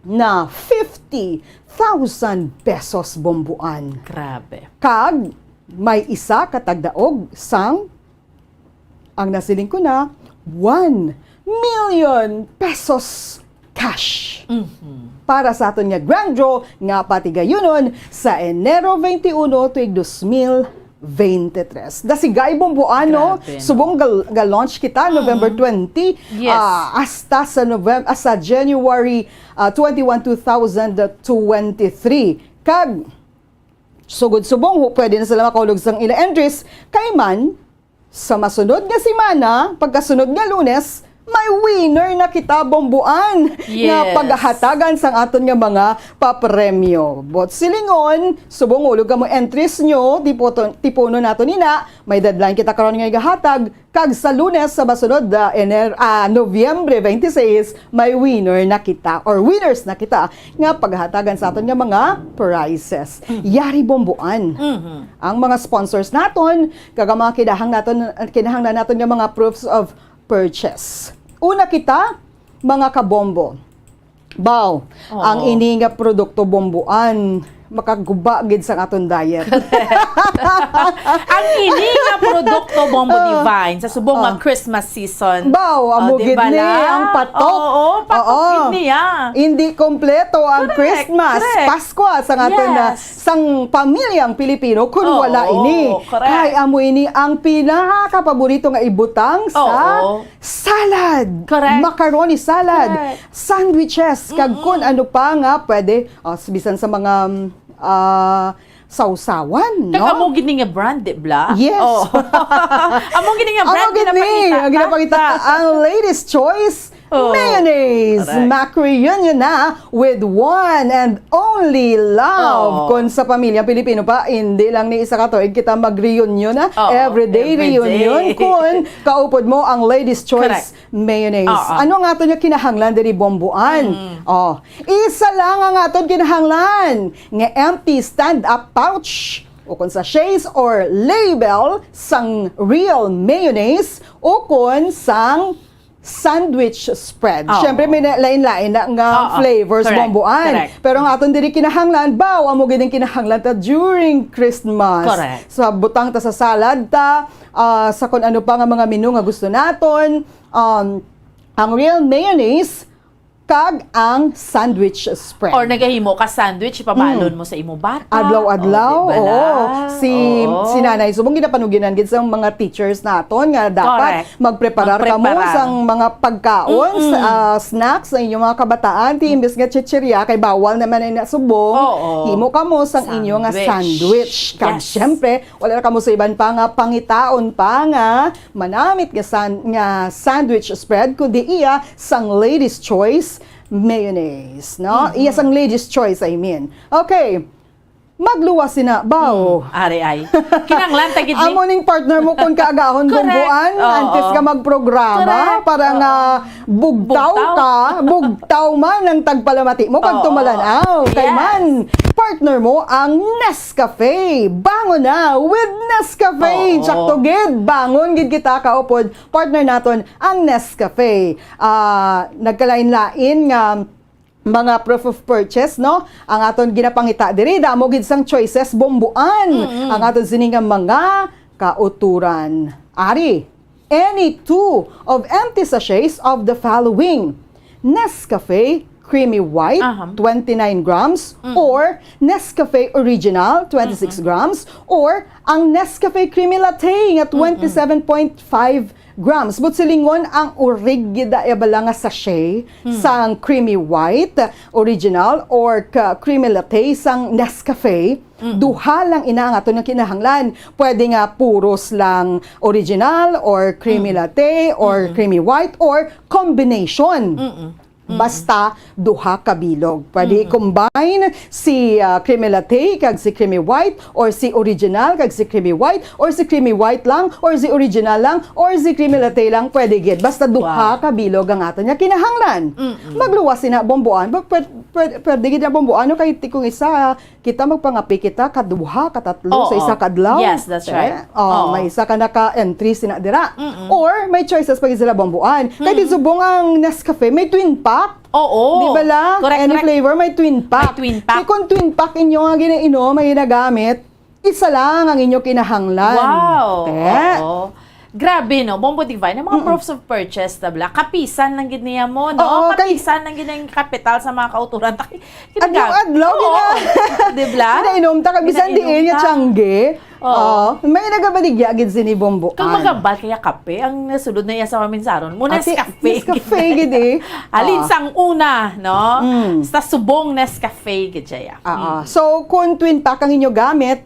na 50,000 pesos bombuan. Grabe. Kag may isa katagdaog sang ang nasiling ko na 1 million pesos cash. Para sa aton nga grand draw nga patigayunon sa Enero 21 tuig 2023. Dasigay bombuan no. Subong ga-launch kita November 20. Yes. Hasta sa January 21, 2023. Kag sugod-subong pwede na sila makaulog sang ila entries kay man sa masunod nga semana, pagkasunod nga Lunes, may winner na kita bombuan nga paghahatagan sang aton nga mga papremyo. Bot silingon, subong ulog ka mo entries nyo, tipuno nato nina, may deadline kita karon nga igahatag, kag sa Lunes sa masunod Nobyembre 26, may winner na kita or winners na kita nga paghahatagan sa aton nga mga prizes. Yari bombuan. Ang mga sponsors naton, kag mga kinahanglan naton nga mga proofs of purchase. Una kita, mga kabombo. Ang ini nga produkto bomboan, makaguba gid sa aton diet. Ang ini nga produkto Bombo Divine sa subong nga Christmas season. Amo gid ni ang patok. Patok niya. Hindi kompleto ang Christmas, Pasko sa aton na sang pamilyang Pilipino kun wala ini. Kay amo ini ang pinaka-paborito nga ibutang sa salad. Macaroni salad, sandwiches, kag kun ano pa nga pwede bisan sa mga sausawan, no? Kag amo gini nga brand, di bla? Yes. Amo gini nga brand ginapakita. Ang latest choice mayonnaise. Correct. Mac-reunion na with one and only love. Kung sa pamilya Pilipino pa, hindi lang ni isa ka to, kita mag-reunion na. Everyday reunion. Kung kaupod mo ang Ladies' Choice mayonnaise. Ano nga ito niya kinahanglan diri bombuan? Isa lang ang aton kinahanglan. Nga empty stand-up pouch o kung sachets or label sang real mayonnaise o kung sang sandwich spread. Siyempre may lain-lain na nga flavors bombuan. Pero ang aton diri kinahanglan, amo gid kinahanglan ta during Christmas. Sa butang ta sa salad ta, sa kung ano pa nga mga menu nga gusto naton, ang real mayonnaise kag ang sandwich spread. Or nagahimo ka sandwich, ipabalon mo sa imo bata. Adlaw-adlaw. Si nanay subong ginapanuginan gid sa mga teachers naton nga dapat magpreparar ka mo sang mga pagkaon, snacks sa inyong mga kabataan, ti imbes nga chichirya kay bawal naman ay nasubong. Himo ka mo sang inyong nga sandwich. Kag syempre, wala na ka mo sa iban pa nga pangitaon pa nga manamit nga sandwich spread kundi iya sang Ladies' Choice mayonnaise, no? Iya sang Ladies' Choice, I mean. Okay. Magluwas sina, bao. Ari ay. Kinanglan tagid ni. Amo ning partner mo kung kaagahon bumbuan, antes ka magprograma para nga bugtaw man ang tagpalamati mo kag tumalanaw. Kay man partner mo ang Nescafe. Bangon na with Nescafe. Tsakto gid, bangon gid kita kaupod. Partner naton ang Nescafe. Nagkalain-lain nga mga proof of purchase, no? Ang aton ginapangita diri, damo gid sang choices bombuan. Ang aton sining mga kauturan. Ari, any two of empty sachets of the following: Nescafe Creamy White, 29 grams, or Nescafe Original, 26 grams, or ang Nescafe Creamy Latte nga 27.5 grams. But silingon ang origida ebala nga sachet sang Creamy White Original or Creamy Latte sang Nescafe. Duha lang ina nga ito na kinahanglan. Pwede nga puros lang original or creamy latte or creamy white or combination. Basta duha ka bilog. Pwede i-combine si creamy latte kag si creamy white or si original kag si creamy white or si creamy white lang or si original lang or si creamy latte lang. Pwede gid. Basta duha ka bilog ang ato niya kinahanglan. Magluwas na bombuan. Pwede gid na bombuan no kay tikong isa kita magpangapi kita kaduha katatlo sa isa kadlaw. Yes, that's right. May isa ka naka-entry sina dira. Or may choices pag sila bombuan. Kay di subong ang Nescafe may twin pack. Di ba la? Any flavor may twin pack. Kaya kung twin pack inyo nga ginainom, may ginagamit, isa lang ang inyo kinahanglan. Wow! Grabe, no? Bombo Divine, ang mga proofs of purchase, tabla, kapisan lang gid niya mo, no? Kapisan lang gid ang kapital sa mga kauturan. Adlaw, Dibla? Ginainom ta, kabisan di niya tiyangge. May nagabaligya gid sini bombo. Kung magambal kaya kape, ang nasulod na iya sa maminsaron, muna Nescafe. Nescafe gid eh. Alin sang una, no? Sa subong Nescafe gid siya. So, kung twin pack ang inyo gamit,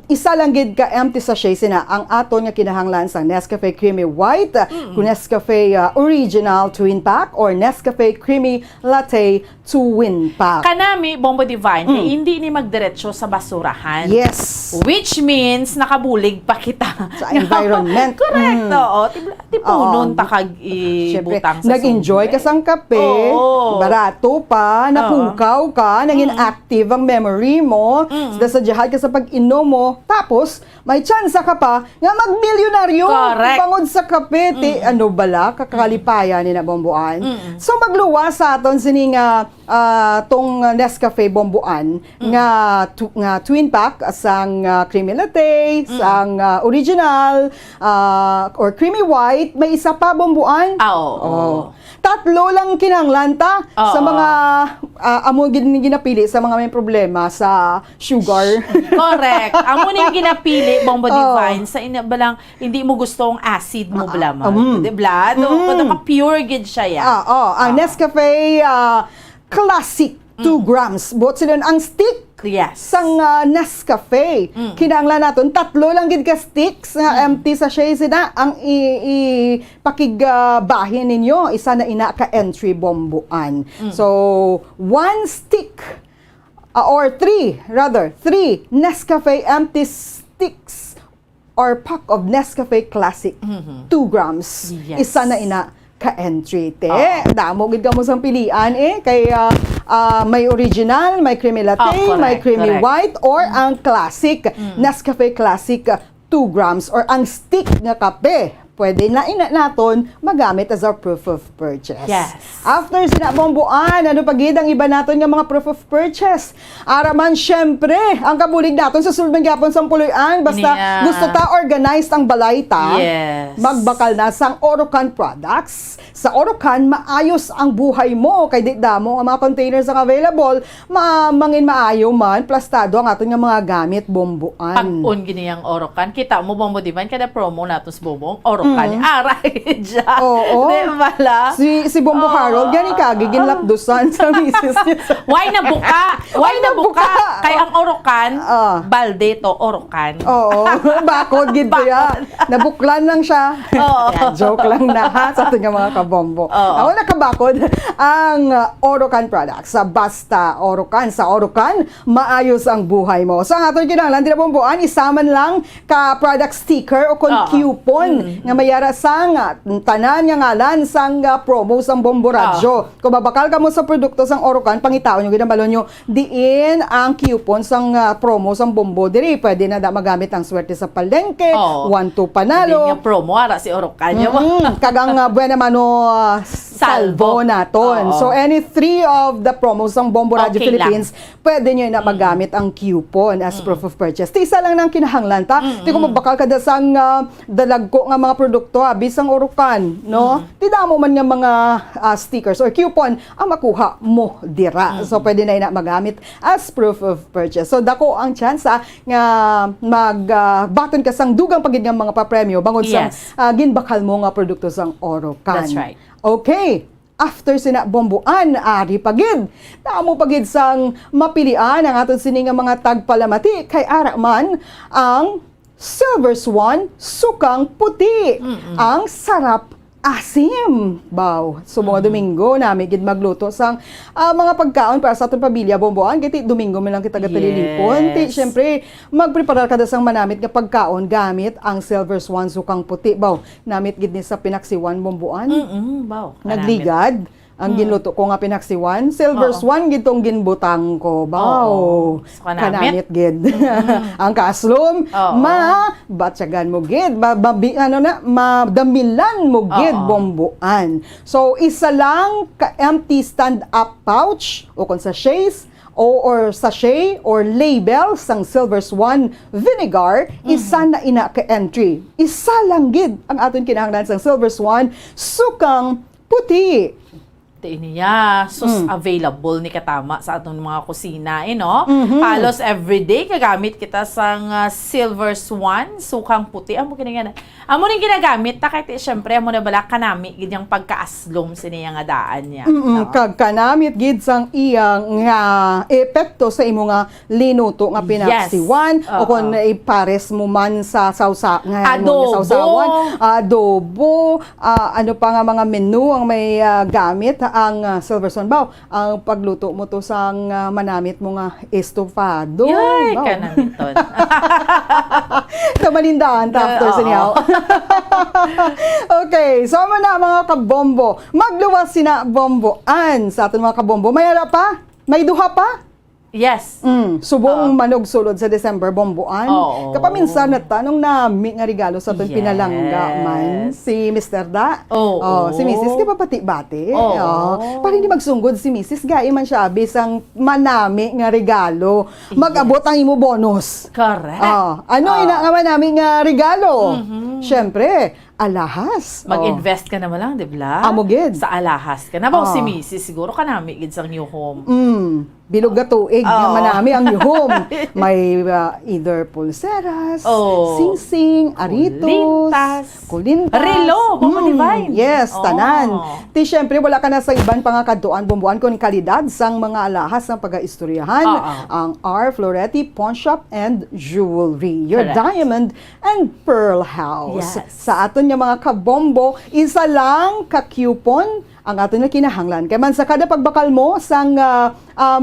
isa lang gid ka empty sachet sina ang aton nga kinahanglan sa Nescafe Creamy White, Nescafe Original Twin Pack, or Nescafe Creamy Latte Twin Pack. Kanami, Bombo Divine, kaya hindi ni magdiretso sa basurahan. Yes. Which means, nakabulig pa kita. Sa environment. Correct, oo. Tipunon ta kag ibutang sa nag-enjoy ka sang kape, barato pa, napukaw ka, naging active ang memory mo, sadyahan ka sa pag-inom mo, tapos, may chance ka pa nga mag-milyonaryo. Pangod sa kape, ano bala, kakalipayan ni na bombuan. So, magluwas sa aton sining tong Nescafe bombuan nga twin pack sang creamy latte, sang original or creamy white, may isa pa bombuan. Tatlo lang kinanglanta sa mga amo ginapili sa mga may problema sa sugar. Correct. Amo ni ginapili Bombo Divine sa balang hindi mo gustong acid mo blama. Dibla? Pure gid siya ya. Ang Nescafe Classic 2 grams. Buot sila ang stick sang Nescafe. Kinahanglan naton tatlo lang gid ka sticks nga empty sachet sina ang pakigbahin ninyo. Isa na ina ka entry bomboan. So, 1 stick or 3 Nescafe empty sticks or pack of Nescafe Classic 2 grams. Yes. Isa na ina ka-entry. Damo gid ka mo sang pilian kay may original, may creamy latte, may creamy white or ang classic Nescafe Classic 2 grams or ang stick nga kape. Pwede na naton magamit as our proof of purchase. Yes. After sinabomboan, ano pagid ang iba naton nga mga proof of purchase? Araman syempre, ang kabulig naton sa sulban gyapon sang puloy-an basta gusto ta organized ang balay ta. Yes. Magbakal na sang Orocan products. Sa Orocan maayos ang buhay mo kay di damo ang mga containers ang available, mangin maayo man plastado ang aton nga mga gamit bomboan. Pag-on gini ang Orocan, kita mo bombo di man kada promo natos bobong Orocan. Aray dyan. Oo. Di bala? Si Bombo Harold, gani ka, giginlapdusan sa misis niya. Why na buka? Why na buka? Kay ang Orocan, balde to Orocan. Oo. Bakod, gid ya. Nabuklan lang siya. Oo. Joke lang na ha, sa ating mga kabombo. Ako nakabakod ang Orocan products. Basta Orocan. Sa Orocan, maayos ang buhay mo. So, ang ato ginanglan, dinabomboan, isaman lang ka product sticker o kon coupon nga mayara sang tanan nga ngalan sang promo sang Bombo Radyo. Kung babakal ka mo sa produkto sang Orocan, pangitaon nyo, ginabalon nyo, diin ang coupon sang promo sang Bombo. Diri, pwede na magamit ang swerte sa palengke, 1-2 panalo. Hindi nga promo, ara si Orocan. Kagang buena mano salvo naton. So, any 3 of the promos sang Bombo Radyo Philippines, pwede nyo na magamit ang coupon as proof of purchase. Isa lang nang kinahanglan ta. Di ko mabakal ka sang dalagko nga mga produkto bisang Orocan, no? Di damo man nga mga stickers or coupon ang makuha mo dira. So pwede na ina magamit as proof of purchase. So dako ang tsansa nga magbaton ka sang dugang pagid nga mga papremyo bangod sa ginbakal mo nga produkto sang Orocan. That's right. Okay. After sinabomboan, ari pagid. Damo pagid sang mapilian ang aton sini nga mga tagpalamati kay ara man ang Silver Swan, sukang puti. Ang sarap asim. Baw. So mga Domingo namin gid magluto sang mga pagkaon para sa aton pamilya bomboan. Kiti Domingo man lang kita gatalilipon. Ti syempre magpreparar kada sang manamit nga pagkaon gamit ang Silver Swan sukang puti. Baw. Namit gid ni sa pinaksiwan bomboan. Baw. Nagligad. Ang ginluto ko nga pinaksiwan, Silver Swan gitong ginbutang ko. Baw. Kanamit gid. Ang kaaslom, batsagan mo gid, madamilan mo gid bomboan. So isa lang ka empty stand-up pouch o kung sachets or sachet or label sang Silver Swan vinegar, isa na ina ka entry. Isa lang gid ang aton kinahanglan sang Silver Swan sukang puti. Niya, available ni katama sa atong mga kusina, no? Halos everyday kagamit kita sang Silver Swan, sukang puti. Amo kinangyan. Amo ning ginagamit ta kay syempre amo na bala kanami gid yang pagkaaslom sini nga daan niya. Kag kanamit gid sang iyang nga epekto sa imo nga linuto nga pinaksiwan o kon ipares mo man sa sausa nga sausawan, adobo, ano pa nga mga menu ang may gamit ang Silver Swan. Baw, ang pagluto mo to sang manamit mo nga estofado. Yay, kanamit ton. Kamanindahan after sinyaw. Okay, so na mga kabombo. Magluwas sina bomboan sa aton mga kabombo. Mayara pa? May duha pa? Yes. Subong manog sulod sa December bomboan. Kapaminsan na tanong nami nga regalo sa aton pinalangga man si Mr. Da. Si Mrs. Di ba pati-bati? Para hindi magsunggod si Mrs. Gai man siya bisang manami nga regalo. Mag-abot ang imo bonus. Correct. Ano ina nga manami nga regalo? Syempre, alahas. Mag-invest ka naman lang, di ba? Amo gid. Sa alahas ka. Nabaw si Mrs. siguro ka namin gid sa new home. Bilog ga tuig nga manami ang new home. May either pulseras, singsing, aritos, kulintas. Relo, Bombo Divine. Yes, tanan. Ti syempre wala ka na sa iban pangakadtuan bumbuan kun kalidad sang mga alahas ng pagaistoryahan ang R. Floretti Pawn Shop and Jewelry. Your diamond and pearl house. Yes. Sa aton nga mga kabombo, isa lang ka coupon ang aton nga kinahanglan. Kaya man sa kada pagbakal mo sang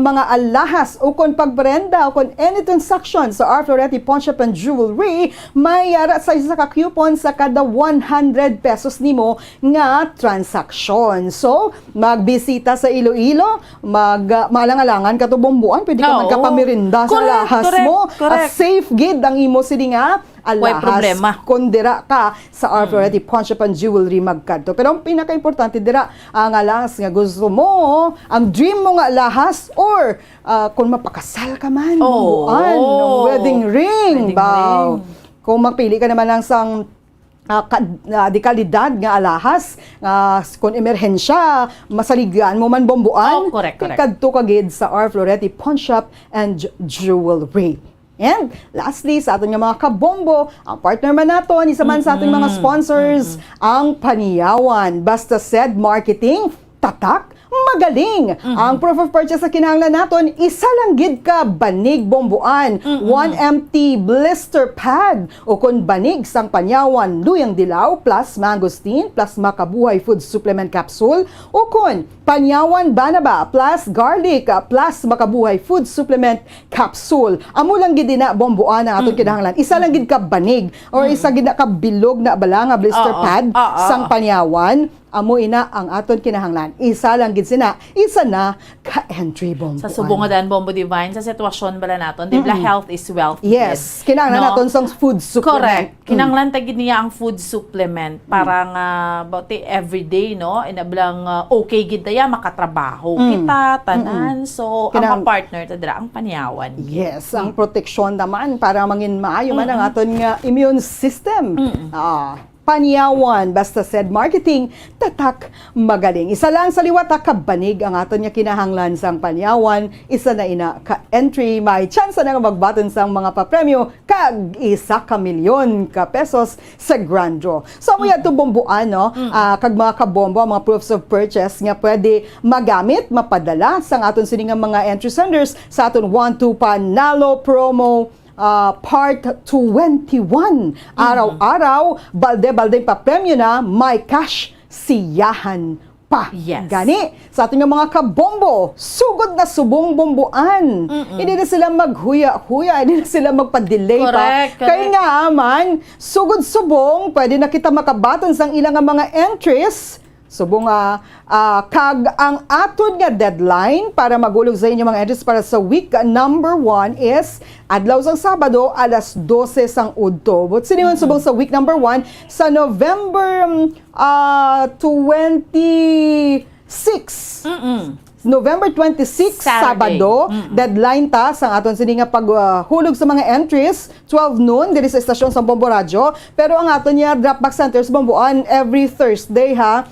mga alahas o kung pagbrenda o kung any transaction sa R. Floretti Pawn Shop and Jewelry, may yara sa isa ka coupon sa kada 100 pesos nimo nga transaction. So, magbisita sa Iloilo, maalang-alangan ka to bombuan, pwede ka magkapamirinda sa alahas mo. At safe gid ang imo sili nga alahas. Problema. Kung dira ka sa R. Floretti Pawn Shop and Jewelry magkadto. Pero ang pinaka-importante dira, ang alahas nga gusto mo, ang dream mo nga alahas, or kung mapakasal ka man, wedding ring. Kung magpili ka naman lang sang di kalidad nga alahas, kung emerhensya, masaligan mo man bombuan, kadto kagid sa R. Floretti Pawn Shop and Jewelry. And lastly, sa aton nga mga kabombo, ang partner man naton, isa man sa ating mga sponsors, ang Paniyawan. Basta said marketing, tatak, magaling. Ang proof of purchase sa kinahanglan naton, isa lang gid ka banig bombuan, 1 empty blister pad, o kun banig sang Panyawan luyang dilaw plus mangosteen plus makabuhay food supplement capsule, o kun Panyawan banaba plus garlic plus makabuhay food supplement capsule. Amo lang gid na bombuan ang aton kinahanglan. Isa lang gid ka banig or isa gid ka bilog na bala nga blister pad sang Panyawan. Amo ina ang aton kinahanglan. Isa lang gid sina, isa na ka-entry bombo. Sa subong nga daan Bombo Divine, sa sitwasyon bala naton, di ba health is wealth. Yes, kinahanglan naton sang food supplement. Correct. Kinahanglan tagid niya ang food supplement para nga about everyday, no? Inablang okay gid daya makatrabaho kita tanan. So ang partner ta dira ang Paniyawan. Yes, ang proteksyon naman para mangin maayo man ang aton nga immune system. Paniyawan, basta said marketing, tatak, magaling. Isa lang sa liwat kabanig ang aton nga kinahanglan sang Paniyawan, isa na ina ka-entry, may chance na nga magbaton sang mga papremyo, kag 1 milyon ka pesos sa grand draw. So, mo yan bombuan, no? Kag mga kabombo, mga proofs of purchase nga pwede magamit, mapadala sang aton siningang mga entry senders sa aton 1-2 Panalo promo part 21. Araw-araw, balde-balde pa premyo na, may cash siyahan pa. Yes. Gani, sa ating mga kabombo, sugod na subong bomboan. Hindi na sila maghuya-huya, hindi na sila magpa-delay pa. Kaya nga man, sugod-subong, pwede na kita makabaton sang ilang mga entries. Subong kag ang aton nga deadline para magulog sa inyo mga entries para sa week number 1 is adlaw sang Sabado alas 12 sang udto. But siniman subong sa week number 1 sa November 26. November 26, Sabado, deadline ta sa aton sini nga paghulog sa mga entries, 12 noon diri sa estasyon sa Bombo Radio, pero ang aton niya Dropbox Centers Bomboan every Thursday ha.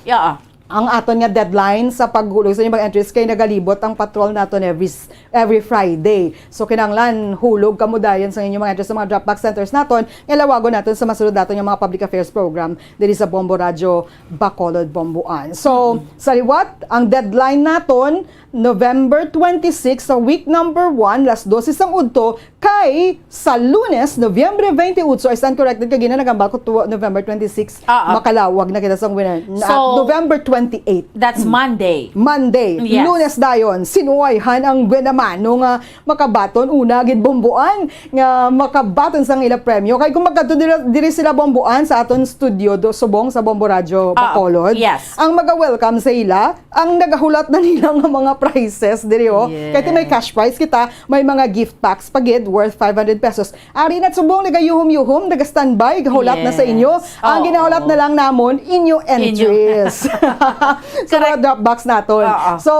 Ang aton nga deadline sa paghulog sa mga entries kay nagalibot ang patrol naton every Friday. So kinahanglan hulog kamo dayon sa inyong mga entries sa mga Dropbox Centers naton, ilawagon naton sa masunod naton yung mga public affairs program diri sa Bombo Radio Bacolod Bomboan. So sa liwat ang deadline naton November 26 sa week number 1, las 12 sang udto, kay sa Lunes, Nobyembre 28, so I stand corrected kagina nagambal ko to November 26, makalawag na kita sang winner. So, November 28. That's Monday. Yes. Lunes dayon, sinuwayhan ang buenamano nga makabaton, una gid bomboan, nga makabaton sang ila premyo. Kay kung magkadto diri sila bomboan sa aton studio subong sa Bombo Radio Bacolod, ang maga-welcome sa ila, ang nagahulat na nila nga mga prices diri Kaya may cash prize kita, may mga gift packs pagid worth 500 pesos. Ari na subong nagayuhom-yuhom, naga-standby, gahulat na sa inyo. Ang ginahulat na lang namon inyo entries. Sa mga Dropbox naton. So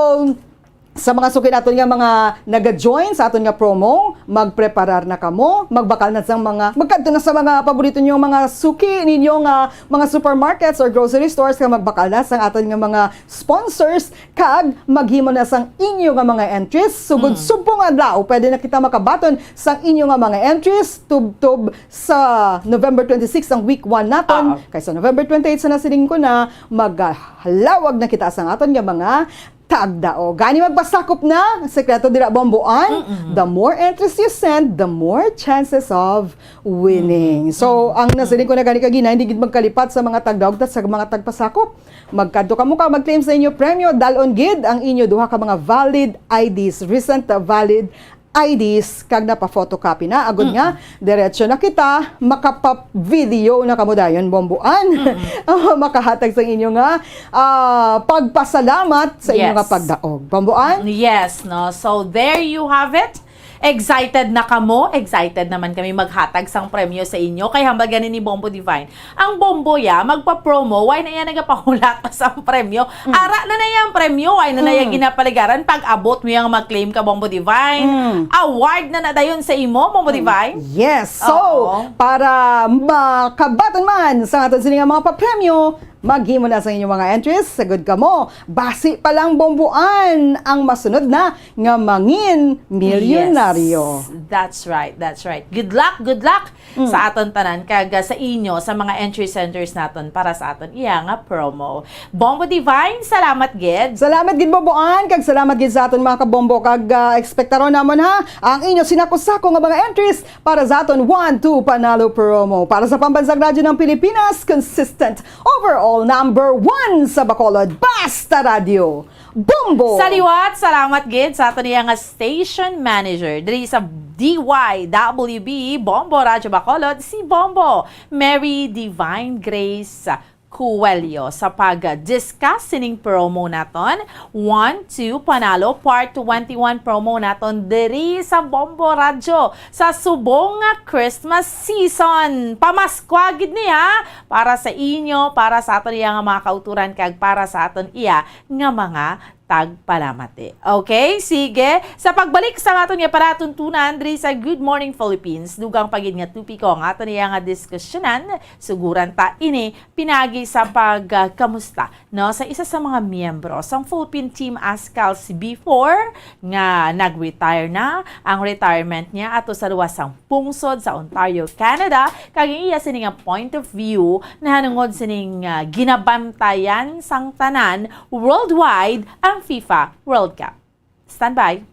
Sa mga suki naton nga mga naga-join sa aton nga promo, magpreparar na kamo, magbakal na sang mga magkadto na sa mga paborito niyo mga suki ninyo nga mga supermarkets or grocery stores nga magbakal na sang aton nga mga sponsors kag maghimo na sang inyo nga mga entries sugod subong adlaw pwede na kita makabaton sang inyo nga mga entries tub sa November 26 ang week 1 naton kaysa November 28 sa nasiling ko na maghalawag na kita sang aton nga mga tagdao. Gani magbasakop na, sekreto dira bomboan, the more entries you send, the more chances of winning. So, ang nasiling ko na gani kagina, hindi gid magkalipat sa mga tagdaog at sa mga tagpasakop. Magkadto ka mo ka mag-claim sa inyo premyo, dalon gid ang inyo duha ka mga valid IDs, recent valid IDs kag napa-photocopy na agud nga diretso na kita makapa-video na kamo dayon bomboan makahatag sa inyo nga pagpasalamat sa inyo nga pagdaog bomboan. Yes, no. So there you have it. Excited na kamo, excited naman kami maghatag sang premyo sa inyo. Kaya hambal ganin ni Bombo Divine. Ang Bombo ya, magpa-promo, why na yan nagapahulat pa sang premyo. Ara na yung premyo, why na yung ginapaligaran. Pag abot mo yung mag-claim ka, Bombo Divine. Award na dayon sa imo, Bombo Divine. Yes, so, para makabaton man sa aton sining mga papremyo, maghimo na sa inyong mga entries, sagod ka mo. Basi pa lang bomboan ang masunod na nga mangin milyonaryo. Yes, that's right, that's right. Good luck sa aton tanan kag sa inyo sa mga entry centers naton para sa aton iya nga promo. Bombo Divine, salamat gid. Salamat gid bomboan kag salamat gid sa aton mga kabombo kag ekspektaron namon ha ang inyo sinako-sako nga mga entries para sa aton 1-2 panalo promo para sa pambansang radyo ng Pilipinas, consistent overall number 1 sa Bacolod, Basta Radio, Bombo! Sa liwat, salamat gid sa ato niya nga station manager diri sa DYWB Bombo Radyo Bacolod, si Bombo Mary Divine Grace Coelho sa pag-discuss sining promo naton 1-2 Panalo Part 21 promo naton diri sa Bombo Radyo sa subong nga Christmas season. Pamaskwa gid niya para sa inyo, para sa aton iya nga mga kauturan kag para sa aton iya nga mga tagpalamati. Okay? Sige. Sa pagbalik sa aton nga paratuntunan diri sa Good Morning Philippines, dugang pagid nga tupiko ang aton nga diskusyonan, suguran ta ini pinagi sa pagkamusta no sa isa sa mga miyembro sang Philippine Team Ascals before nga nag-retire na. Ang retirement niya ato sa luwasang pungsod sa Ontario, Canada, kag iya sining point of view na hanungod sining ginabantayan sang tanan worldwide ang FIFA World Cup. Stand by.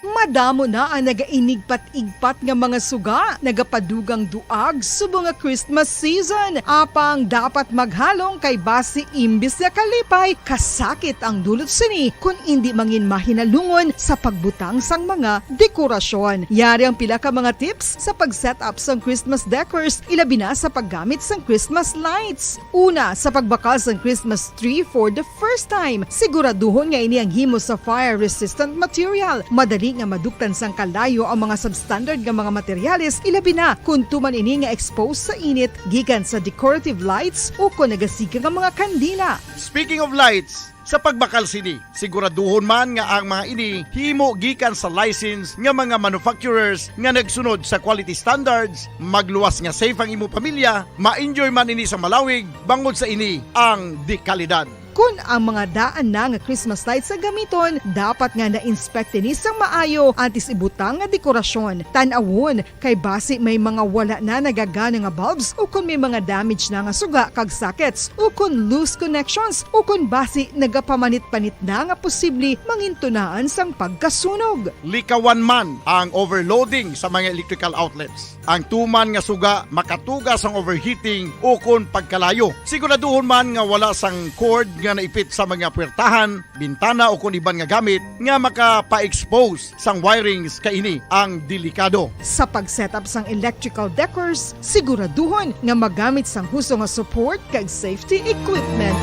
Madamo na ang nagainigpat-igpat nga mga suga, nagapadugang duag subong nga Christmas season. Apang dapat maghalong kay basi imbis na kalipay, kasakit ang dulot sini kung hindi mangin mahinalungon sa pagbutang sang mga dekorasyon. Yari ang pila ka mga tips sa pag-set up sang Christmas decors, ilabi na sa paggamit sang Christmas lights. Una, sa pagbakal sang Christmas tree for the first time, siguraduhon nga ini ang himo sa fire-resistant material. Madali nga maduktan sang kalayo ang mga substandard nga mga materyales, ilabi na kung tuman ini nga exposed sa init gikan sa decorative lights o kung nagasika nga mga kandila. Speaking of lights, sa pagbakal sini, siguraduhon man nga ang mga ini himo gikan sa license nga mga manufacturers nga nagsunod sa quality standards, magluwas nga safe ang imo pamilya, ma-enjoy man ini sa malawig, bangod sa ini ang dekalidad. Kung ang mga daan na nga Christmas lights sa gamiton, dapat nga na-inspect ni sang maayo antes ibutang nga dekorasyon. Tan-awon kay basi may mga wala na nagagana nga bulbs o kung may mga damage na nga suga kag sockets o kung loose connections o kung basi nagapamanit-panit na nga posible mangintunaan sang pagkasunog. Likawan man ang overloading sa mga electrical outlets. Ang tuman nga suga makatugas ang overheating o kung pagkalayo. Siguraduhon man nga wala sang cord nga naipit sa mga puwertahan, bintana o kung iban nga gamit nga makapa-expose sang wirings kaini ang delikado. Sa pag-setup sang electrical decors, siguraduhon nga magamit sang husto nga support kag safety equipment.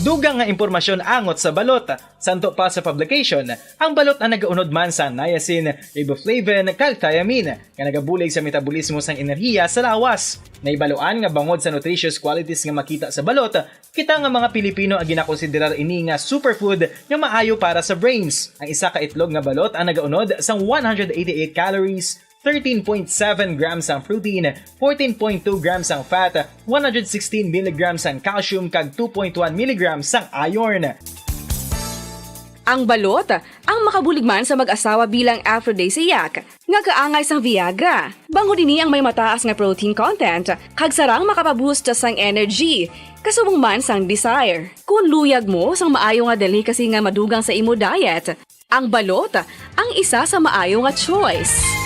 Dugang nga impormasyon angot sa balot. Santo pa sa publication, ang balot ang nagaunod man sa niacin, riboflavin, kag thiamine, nga nagabulig sa metabolismo sang enerhiya sa lawas. Naibaluan nga bangod sa nutritious qualities nga makita sa balot, kita nga mga Pilipino ang ginakonsiderar ini nga superfood nga maayo para sa brains. Ang isa ka itlog nga balot ang nagaunod sang 188 calories, 13.7 grams ang protein, 14.2 grams ang fat, 116 mg ang calcium kag 2.1 mg ang iron. Ang balot, ang makabuligman sa mag-asawa bilang aphrodisiac, nga kaangay sang Viagra. Bango dini ang may mataas nga protein content, kag sarang makapaboost sang energy, kasubong man sang desire. Kung luyag mo sang maayo nga delicacy nga madugang sa imo diet, ang balot, ang isa sa maayo nga choice.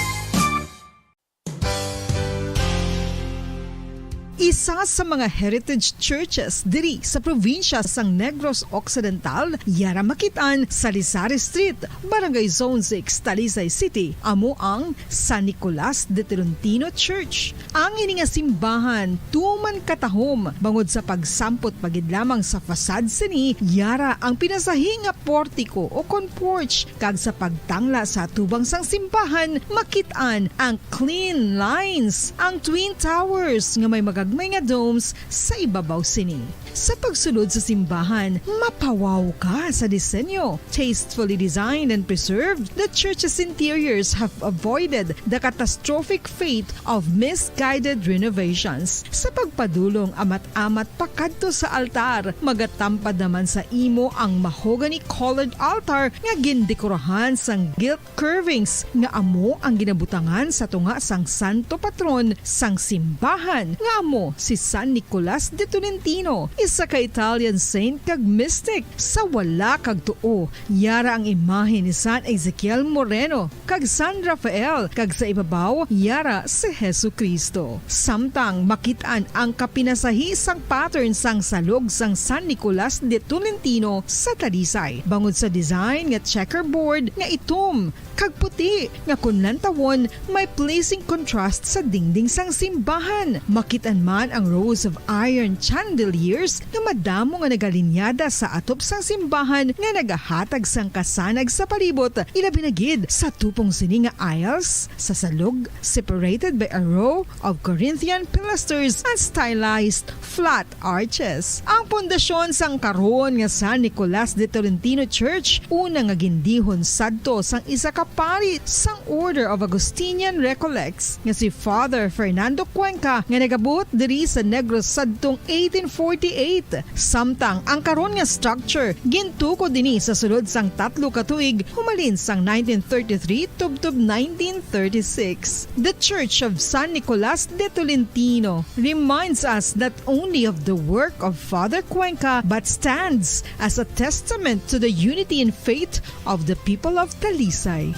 Isa sa mga heritage churches diri sa probinsya sang Negros Occidental, yara makitaan sa Rizal Street, Barangay Zone 6, Talisay City, amo ang San Nicolas de Tolentino Church. Ang ini nga simbahan tuman katahom bangod sa pagsampot pagid lamang sa fasad sini, yara ang pinasahi nga portiko o porch, kag sa pagtangla sa tubang sang simbahan makitaan ang clean lines, ang twin towers nga may magagmay nga domes sa ibabaw sini. Sa pagsulod sa simbahan, mapawaw ka sa disenyo. Tastefully designed and preserved, the church's interiors have avoided the catastrophic fate of misguided renovations. Sa pagpadulong amat-amat pakadto sa altar, magatampad naman sa imo ang mahogany colored altar nga gindekorahan sang gilt curvings nga amo ang ginabutangan sa tunga sang santo patron sang simbahan nga amo si San Nicolas de Tolentino, isa ka Italian saint kag mystic. Sa wala kag tuo, yara ang imahe ni San Ezekiel Moreno kag San Rafael, kag sa ibabaw yara si Hesu Kristo. Samtang makitaan ang kapinasahi sang pattern sang salog sang San Nicolas de Tolentino sa Talisay, bangod sa design nga checkerboard nga itom kag puti nga kunlantawon may pleasing contrast sa dingding sang simbahan. Makitaan man ang rows of iron chandeliers nga madamo nga nagalinyada sa atop sang simbahan nga nagahatag sang kasanag sa palibot, ilabi na gid sa tupong sini nga aisles sa salog, separated by a row of Corinthian pilasters and stylized flat arches. Ang pundasyon sang karon nga San Nicolas de Tolentino Church una nga gindihon sadto sang isa ka pari sang Order of Augustinian Recollects nga si Father Fernando Cuenca nga nagabot diri sa Negros sadtong 1848. Samtang ang karon nga structure gintuko dinhi sa sulod sang 3 ka tuig humalin sang 1933 tubtob 1936. The Church of San Nicolas de Tolentino reminds us not only of the work of Father Cuenca but stands as a testament to the unity and faith of the people of Talisay.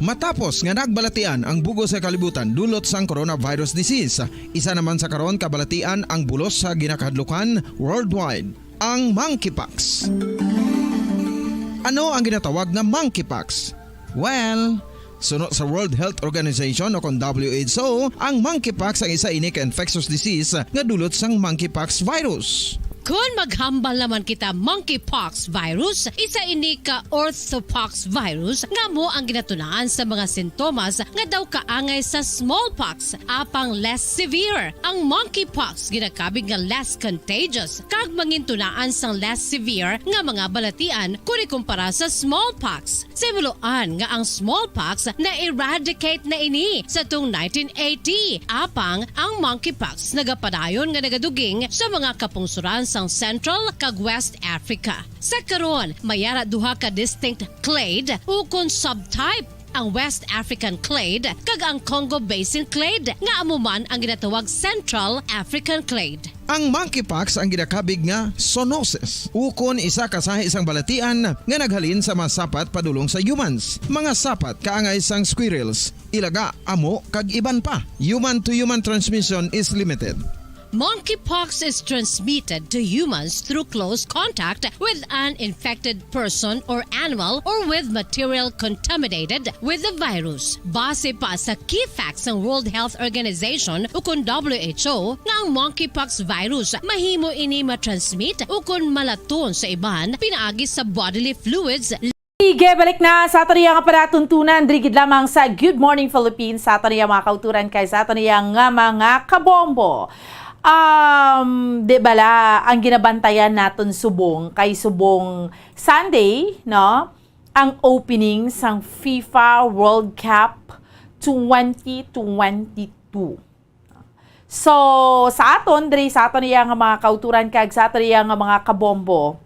Matapos nga nagbalatian ang bugos sa kalibutan dulot sang coronavirus disease, isa naman sa karon kabalatian ang bulos sa ginakahadlukan worldwide, ang monkeypox. Ano ang ginatawag na monkeypox? Well, sunod sa World Health Organization o kung WHO, ang monkeypox ang isa ini ka infectious disease nga dulot sang monkeypox virus. Kung maghambal naman kita monkeypox virus, isa ini ka orthopox virus nga mo ang ginatunaan sa mga sintomas nga daw kaangay sa smallpox, apang less severe. Ang monkeypox ginakabig nga less contagious, kag mangintunaan sang less severe nga mga balatian kung ikumpara sa smallpox. Simuloan nga ang smallpox na-eradicate na ini sa tung 1980, apang ang monkeypox nagapadayon nga nagaduging sa mga kapungsuran sang Central kag West Africa. Sa karon, mayara duha ka distinct clade ukon subtype, ang West African clade kag ang Congo Basin clade nga amuman ang ginatawag Central African clade. Ang monkeypox ang ginakabig nga zoonosis, ukon isa ka sa isang balatian nga naghalin sa mga sapat padulong sa humans. Mga sapat kaangay sang squirrels, ilaga, amo kag iban pa. Human to human transmission is limited. Monkeypox is transmitted to humans through close contact with an infected person or animal or with material contaminated with the virus. Base pa sa key facts ng World Health Organization o kung WHO nga ang monkeypox virus mahimo ini matransmit o kung malaton sa iban pinaagi sa bodily fluids. Sige, balik na sa ato niya nga palatuntunan. Drigid lamang sa Good Morning Philippines sa ato niya mga kauturan kay sa ato niya nga mga kabombo. Di bala, ang ginabantayan naton subong kay subong Sunday, no? Ang opening sang FIFA World Cup 2022. So, sa aton, diri sa aton niya nga mga kauturan kag sa aton niya nga mga kabombo,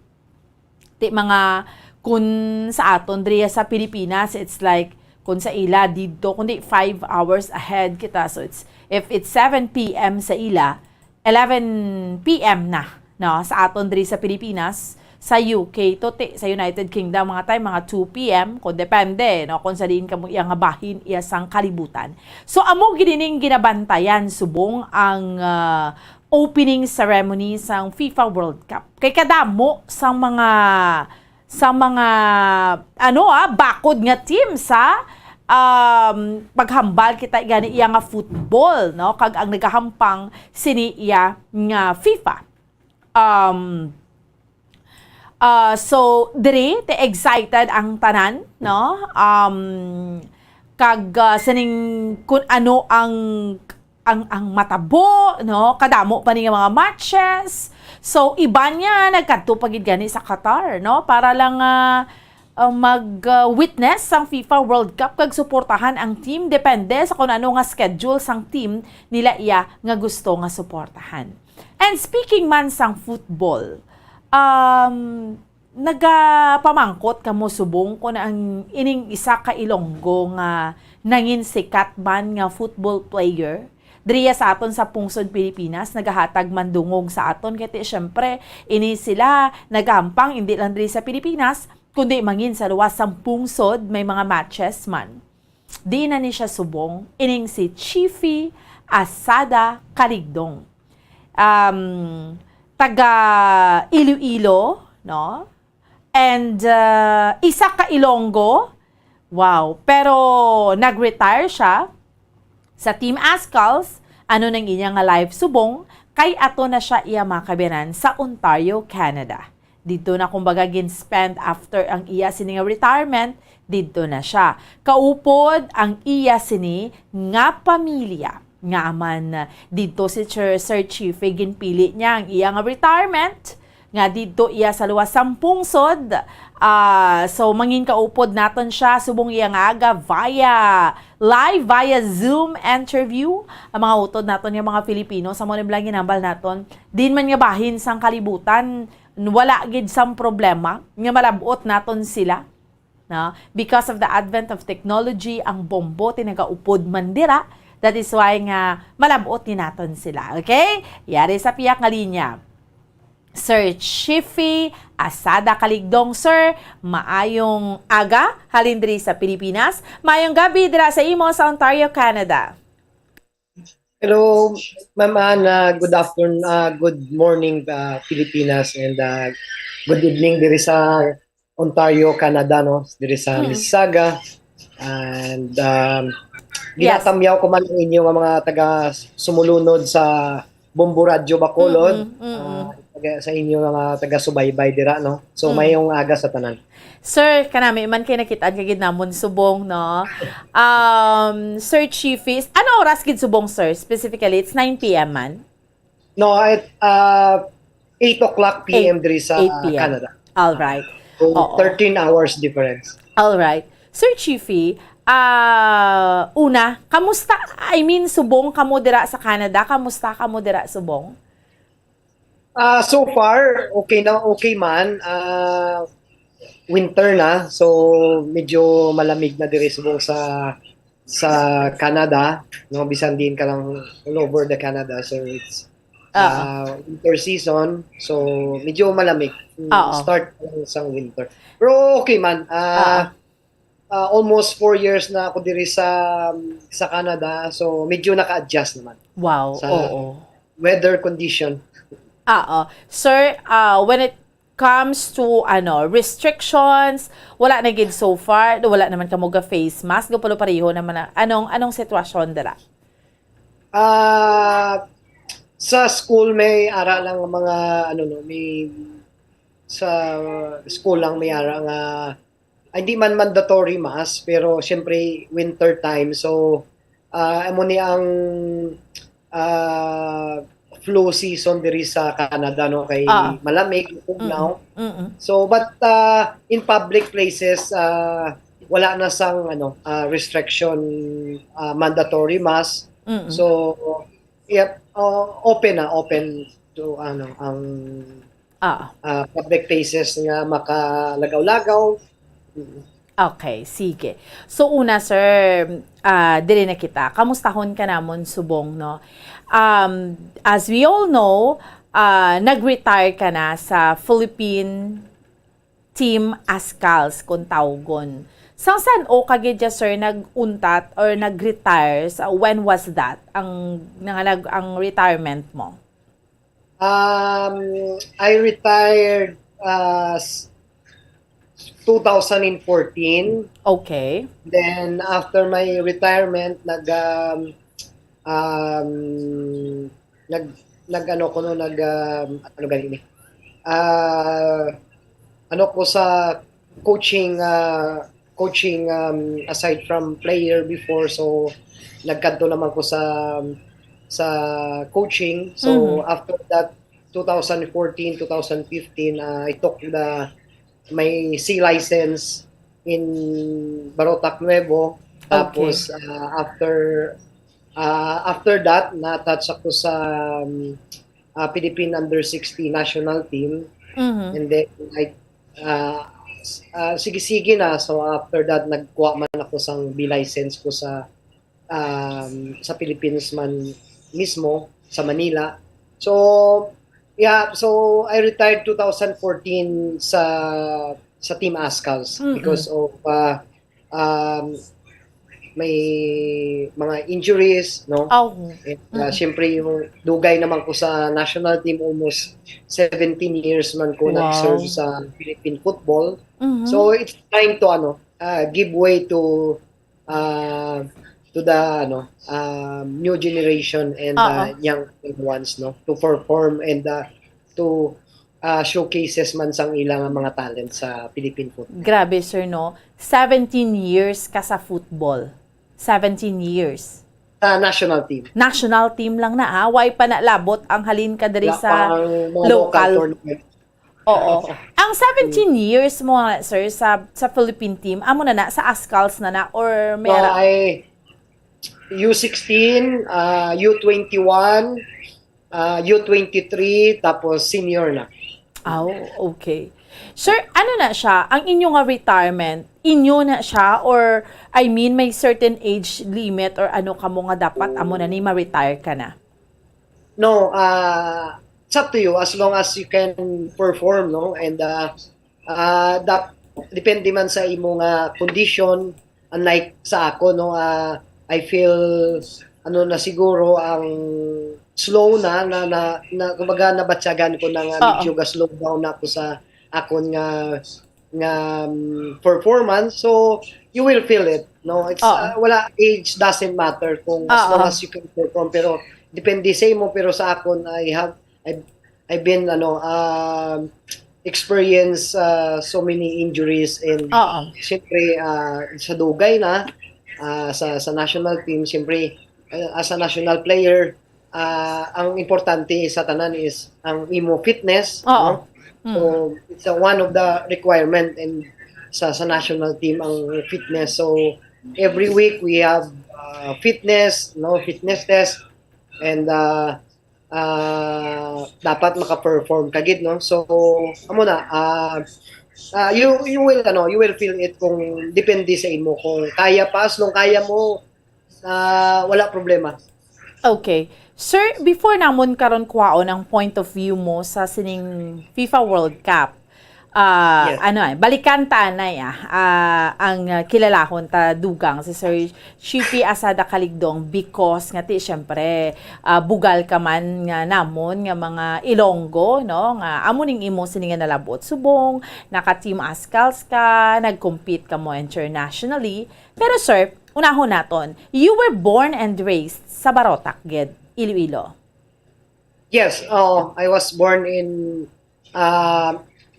ti mga kun sa aton diri sa Pilipinas, it's like kun sa ila dito kundi 5 hours ahead kita. So if it's 7 p.m. sa ila, 11 p.m. na, no, sa aton diri sa Pilipinas. Sa UK tote sa United Kingdom mga time mga 2 p.m. kung depende, no, kung sa diin kamo iyang bahin iya sang kalibutan. So amo gining ginabantayan subong ang opening ceremony sang FIFA World Cup. Kay kadamo sang mga bakod nga team sa paghambal kita gani iya nga football, no, kag ang nagahampang sini iya nga FIFA. So diri te excited ang tanan, no, kag sining kun ano ang matabo, no, kadamo pa ni nga mga matches. So, iba niya nagkadto pagid gani sa Qatar, no? Para lang mag-witness sang FIFA World Cup kag suportahan ang team. Depende sa kung ano nga schedule sang team nila iya nga gusto nga suportahan. And speaking man sang football, nagapamangkot kamo subong kung ang ining isa ka Ilonggo nga nangin sikat man nga football player diriya sa aton sa pungsod Pilipinas, nagahatag mandungog sa aton kaya syempre ini sila nagampang hindi lang diri sa Pilipinas kundi mangin sa luwas sang pungsod may mga matches man. Di na ni siya subong ining si Chiefy Asada Caligdong. Taga Iloilo, no? And isa ka Ilonggo. Wow, pero nag-retire siya sa Team Ascals, ano nang inya nga live subong, kay ato na siya iya makabiran sa Ontario, Canada. Dito na kumbaga gin-spend after ang iya sini nga retirement, dito na siya. Kaupod ang iya sini nga pamilya. Nga man dito si Sir Chief, ginpili niya ang iya nga retirement, nga dito iya sa luwas sang pungsod. So mangin kaupod naton siya subong iya nga aga via Zoom interview ang mga utod naton nga mga Filipino sa mo lang ginambal naton din man nga bahin sang kalibutan wala gid sang problema nga malabot naton sila, no, because of the advent of technology ang bombo tinagaupod man dira. That is why nga malabot ni naton sila. Okay, yari sa piyak nga linya Sir Chiefy Asada Caligdong. Sir, maayong aga halin diri sa Pilipinas. Maayong gabi dira sa imo sa Ontario, Canada. Hello, Ma'am Ana. Good afternoon, good morning Pilipinas, and good evening diri sa Ontario, Canada, no? Diri sa Mississauga. And ginatamyaw ko man ang inyo mga taga sumulunod sa Bombo Radio Bacolod. Sa inyo mga taga-subaybay dira, no? So mayong aga sa tanan. Sir, kanami man kay nakitaan kagid namon subong, no? Sir Chiefy, ano oras gid subong, sir? Specifically, it's 9 p.m. man? No, at 8 o'clock p.m. diri sa Canada. All right. So 13 hours difference. All right. Sir Chiefy, una, kamusta? I mean, subong kamo dira sa Canada? Kamusta kamo dira subong? So far, okay man. Winter na, so medyo malamig na diri subong sa Canada, no, bisan din ka lang all over the Canada, so it's winter season, so medyo malamig. Start sa winter. Pero okay man. Almost 4 years na ako diri sa Canada, so medyo naka-adjust naman. Wow, oo. weather condition. Sir, when it comes to restrictions, wala na gid so far, wala naman kamo ga face mask, gapalo pareho naman na. Anong sitwasyon dala? Sa school may ara lang mga may sa school lang may ara nga hindi man mandatory mask, pero syempre winter time, so amo ni ang flu season diri sa Canada, no, kay malamig now. So but in public places wala na sang restriction, mandatory mask. So open to ang public places nga makalagaw-lagaw. Okay, sige. So una sir, dili na kita. Kamustahon ka namon subong, no? As we all know, nag-retire ka na sa Philippine Team Ascals kung tawgon. Saan o kagidya sir nag-untat or nag-retire? When was that? Ang retirement mo? I retired 2014. Okay. Then after my retirement, ko sa coaching aside from player before, so nagkanto naman ko sa coaching. So after that 2014 2015 I took my C license in Barotac Nuevo. Tapos after that na-touch ako sa Philippine Under-16 national team. And then sige na, so after that nagkuha man ako sang B license ko sa Philippines man mismo sa Manila. So I retired 2014 sa Team Ascals because of may mga injuries, no? Siyempre yung dugay naman ko sa national team, almost 17 years man ko nag-serve sa Philippine football. So it's time to give way to the new generation and young ones, no, to perform and to showcases man sang ilang mga talent sa Philippine football. Grabe sir, no? 17 years ka sa football. 17 years. National team. National team lang na Why pa nalabot ang halin ka diri sa local. Oo. Ang 17 years mo sir sa Philippine team, amo na sa Ascals na or meron? U16, U21, U23, tapos senior na. Okay. Sir, ano na siya? Ang inyong retirement, inyo na siya? Or, may certain age limit or ano ka mo nga dapat amo na ni ma-retire ka na? No, it's up to you as long as you can perform, no? And depende man sa imong condition. Unlike sa ako, no, I feel na siguro ang slow na kumbaga nabatyagan ko na medyo slow down na ako sa akon nga performance, so you will feel it, no? It's wala, age doesn't matter kung as long as you can perform, pero depende sa imo. Pero sa akon I've been experience so many injuries, and syempre sa dugay na sa national team, syempre as a national player, ang importante sa tanan is ang imo fitness, no? So it's one of the requirement and sa national team ang fitness. So every week we have fitness test, and dapat maka-perform kagid, no? So amo na you will feel it kung depende sa imo kung kaya pa. As long kaya mo, wala problema. Okay. Sir, before namon karon kuhaon ang point of view mo sa sining FIFA World Cup, Yes. Balikan tanay ang kilalahon ta dugang si Sir Shippy Asada Kaligdong because nga ti syempre bugal ka man nga namon nga mga Ilonggo no nga amo ning imo sini nga nalabot subong naka-team Ascals ka nag-compete ka mo internationally pero sir unahon naton you were born and raised sa Barotac ged Iloilo. Yes, I was born in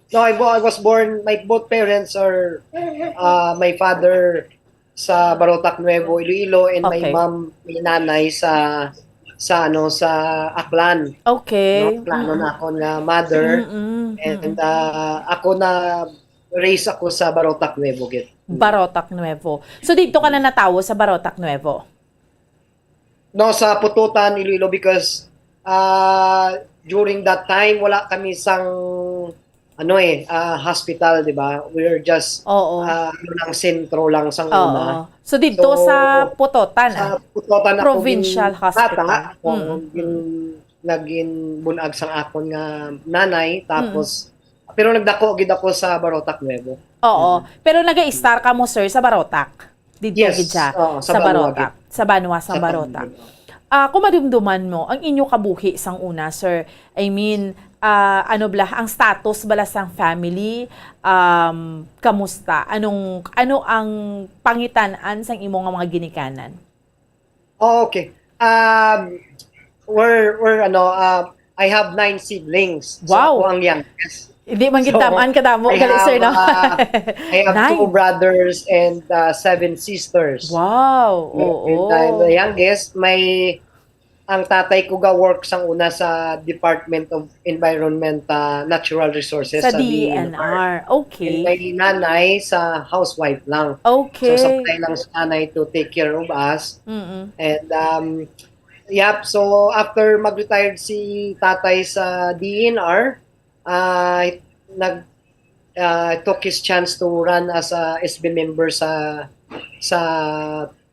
I was born, my both parents are, my father sa Barotac Nuevo, Iloilo, and my mom, my nanay sa Aklan. Okay. No, plano na ako nga mother. And ako na, raised ako sa Barotac Nuevo. Barotac Nuevo. So dito ka na natawo sa Barotac Nuevo? No, sa Pututan, Iloilo because during that time, wala kami sang hospital, di ba? We're just ng sentro lang sang una. So dito sa Putotan, sa Putotan Provincial Hospital. Naging bunag sang akon nga nanay tapos pero nagdako gid ako sa Barotac Nuevo. Oo. Pero naga-star ka mo sir sa Barotac. Dito gid siya sa Barotac. Sa Banwa sa Barotac. Kung madumduman mo, ang inyo kabuhi sang una, sir, I mean, ang status bala sang family, kamusta? Ano ang pangitan-an sang imong mga ginikanan? Okay. I have 9 siblings. Wow. So, ako ang youngest. Hindi man kitamaan kadamo gali sir no. I have 2 brothers and 7 sisters. Wow. Oo. I'm the youngest. Ang tatay ko work sang una sa Department of Environment Natural Resources sa DNR. Okay. And my nanay sa housewife lang. Okay. So supply lang sa nanay to take care of us. And so after mag-retired si tatay sa DNR, took his chance to run as a SB member sa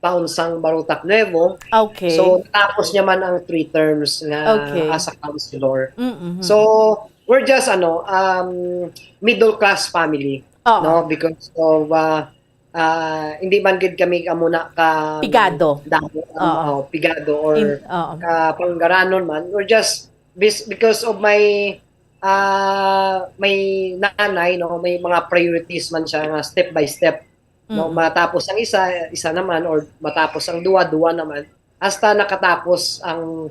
town sang Barotac Nuevo. Okay. So tapos niya man ang 3 terms nga as a councilor. So we're just middle class family, no, because of hindi man gid kami kamuna ka pigado. Pigado or panggaranon man. We're just because of my nanay, no, may mga priorities man siya nga step by step. No, matapos ang isa naman or matapos ang duwa naman hasta nakatapos ang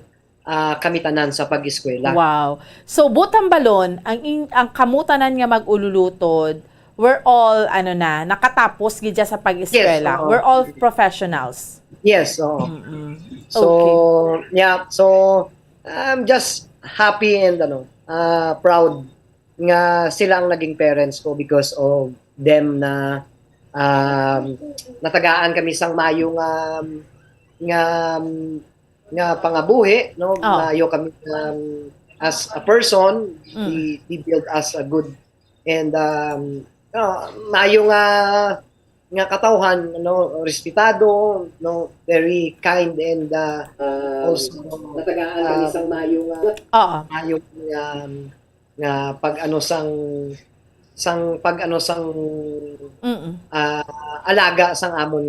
kamitanan sa pag-eskwela. Wow. So butang balon ang kamutanan nga mag-ululutod, we're all nakatapos gid sa pag-eskwela. Yes, we're all professionals. Yes, So, yeah, so I'm just happy and proud nga sila ang naging parents ko because of them na natagaan kami sang mayo nga pangabuhi, no? Mayo kami as a person, he built us a good and mayo nga katawhan, respetado, very kind and also natagaan kami sang mayo nga pag alaga sang amon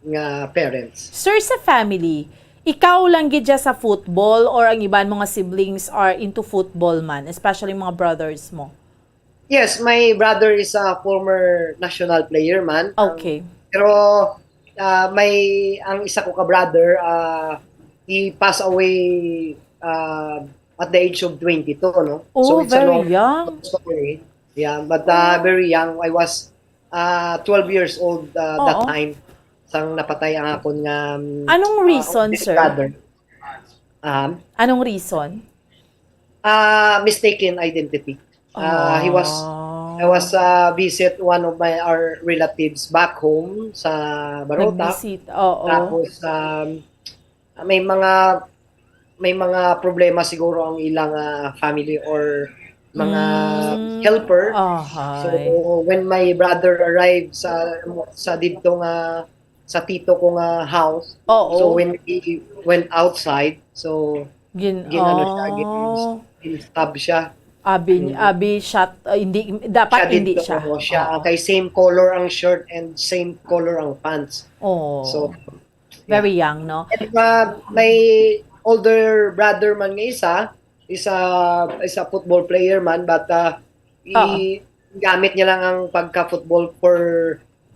nga parents. Sir, sa family, ikaw lang gid sa football or ang iban mga siblings are into football man, especially mga brothers mo? Yes, my brother is a former national player man. Okay. Pero ang isa ko ka brother, he passed away at the age of 22, no? Oh, so it's very young. Story. Yeah, but very young. I was 12 years old that time. Sang napatay ang akon nga anong reason, sir? Brother. Anong reason? Mistaken identity. I was visit one of our relatives back home sa Barotac. Tapos may mga problema siguro ang ilang family or mga helper. So when my brother arrived sa dito nga sa tito ko nga house, so when he went outside, so ginano siya, stab siya. Abi shot, hindi, dapat Siya din hindi to, siya. siya kay same color ang shirt and same color ang pants. Oh. So, very young, no? and may older brother man nga is a football player man, but gamit niya lang ang pagka-football for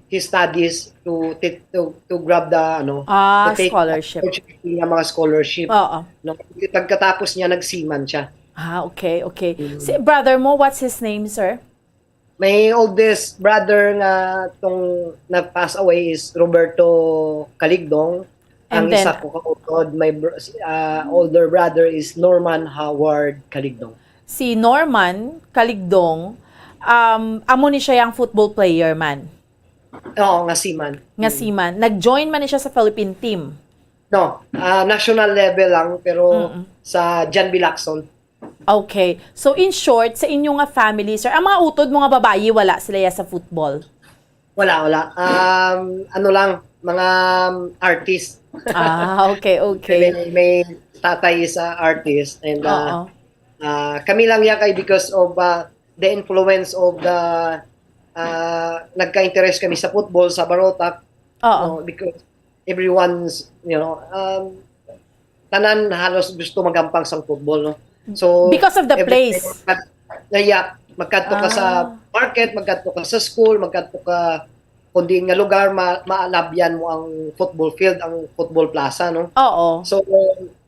his studies to grab the to take scholarship. Ng mga scholarship. Oo. No, pagkatapos niya nagseaman siya. Okay. Si brother mo, what's his name, sir? My oldest brother nga tong nag-pass away is Roberto Caligdong. And Ang then, isa ko kautod, my older brother is Norman Howard Caligdong. si Norman Caligdong, amo ni siya yung football player man. Oo, nga seaman. Nga seaman. Nag-join man ni siya sa Philippine team. No, national level lang pero sa John B. Lacson. Okay. So in short, sa inyong nga family, sir, ang mga utod mga babayi, wala sila ya sa football? Wala. Ano lang, mga artist. Okay. May tatay sa artist and kami lang yan kay because of the influence of the nagka-interest kami sa football sa Barotac. Because everyone's, tanan halos gusto magampang sa football, no? So because of the place. Magkadto ka sa market, magkadto ka sa school, magkadto ka kundi nga lugar maalabyan mo ang football field, ang football plaza, no? Oo. So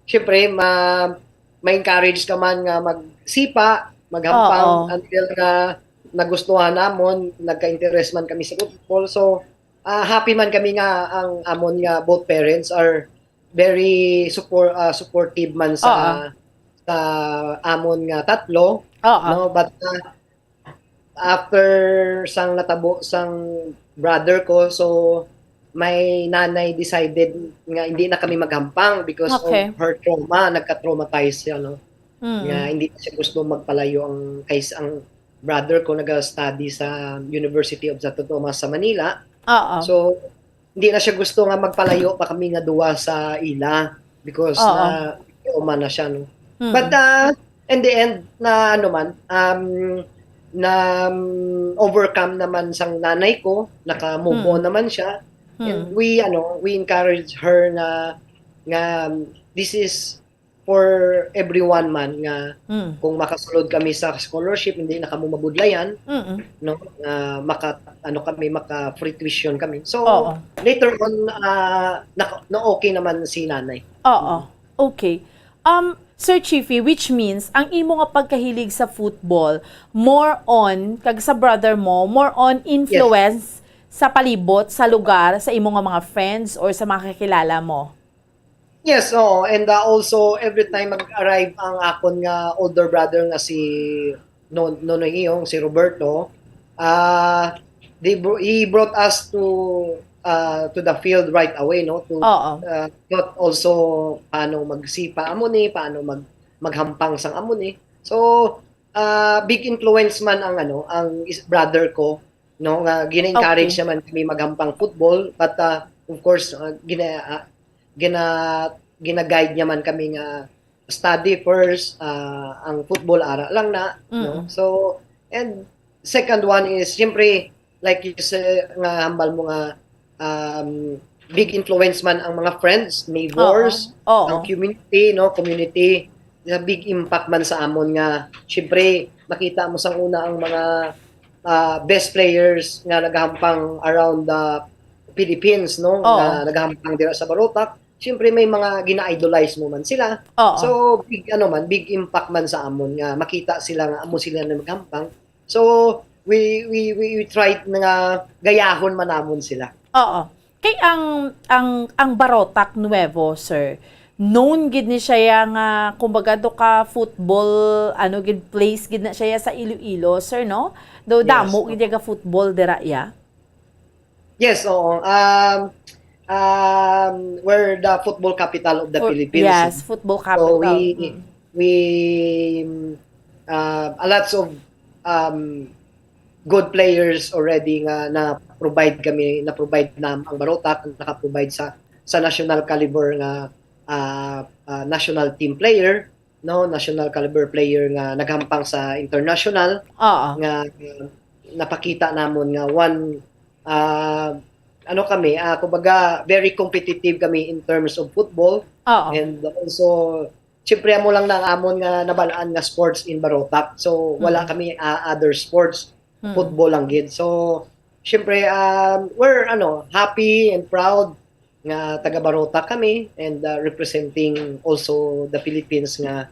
syempre ma-encourage ka man nga magsipa, maghampang until na nagustuhan namon, nagka-interest man kami sa football. So happy man kami nga ang amon nga both parents are very supportive man sa amon nga tatlo, no? But after sang natabo sang brother ko, so may nanay decided nga hindi na kami maghampang because of her trauma, nagka-traumatize siya, no? Nga hindi siya gusto magpalayo ang brother ko nag-study sa University of Santo Tomas sa Manila. So hindi na siya gusto nga magpalayo pa kami nga duwa sa ila because trauma na siya, no? But in the end na overcome naman sang nanay ko, naka-move on naman siya. And we encourage her na this is for everyone man nga kung makasulod kami sa scholarship, hindi na kamo mabudlayan, no? Maka free tuition kami. So later on na okay naman si nanay. Okay. Sir Chiefy, which means ang imo nga pagkahilig sa football more on kag sa brother mo, more on influence sa palibot, sa lugar, sa imo nga mga friends or sa mga kakilala mo. Yes, and also every time mag-arrive ang akon nga older brother nga si Nonoy Iyong, si Roberto, he brought us to the field right away, no? To not also paano magsipa amon paano maghampang sang amon So big influence man ang ang brother ko, no? Nga gina-encourage naman kami maghampang football, but of course gina-guide niya man kami nga study first, ang football ara lang na, no? So and second one is siyempre like you say nga hambal mo nga big influence man ang mga friends, neighbors, ang community, no? Community, big impact man sa amon nga syempre makita mo sang una ang mga best players nga nagahampang around the Philippines, no? Na nagahampang dira sa Barotac. Syempre may mga gina-idolize mo man sila. So big big impact man sa amon nga makita sila nga amo sila na maghampang. So we tried nga gayahon man namon sila. Kay ang Barotac Nuevo, sir, known gid ni siya nga kumbaga do ka football gid place gid na siya sa Iloilo, sir, no? Do damo gid ka football dira ya. Yes, we're the football capital of the Philippines. Yes, football capital. So we a lots of good players already nga na-provide na ang Barotac, naka-provide sa national caliber nga national team player. no, national caliber player nga naghampang sa international. Oo. Nga napakita namon nga one ano kami, kumbaga very competitive kami in terms of football. Oo. And also syempre amo lang na amon nga nabalaan nga sports in Barotac. So wala kami other sports, football lang gid. So syempre we're happy and proud nga taga Barotac kami and representing also the Philippines nga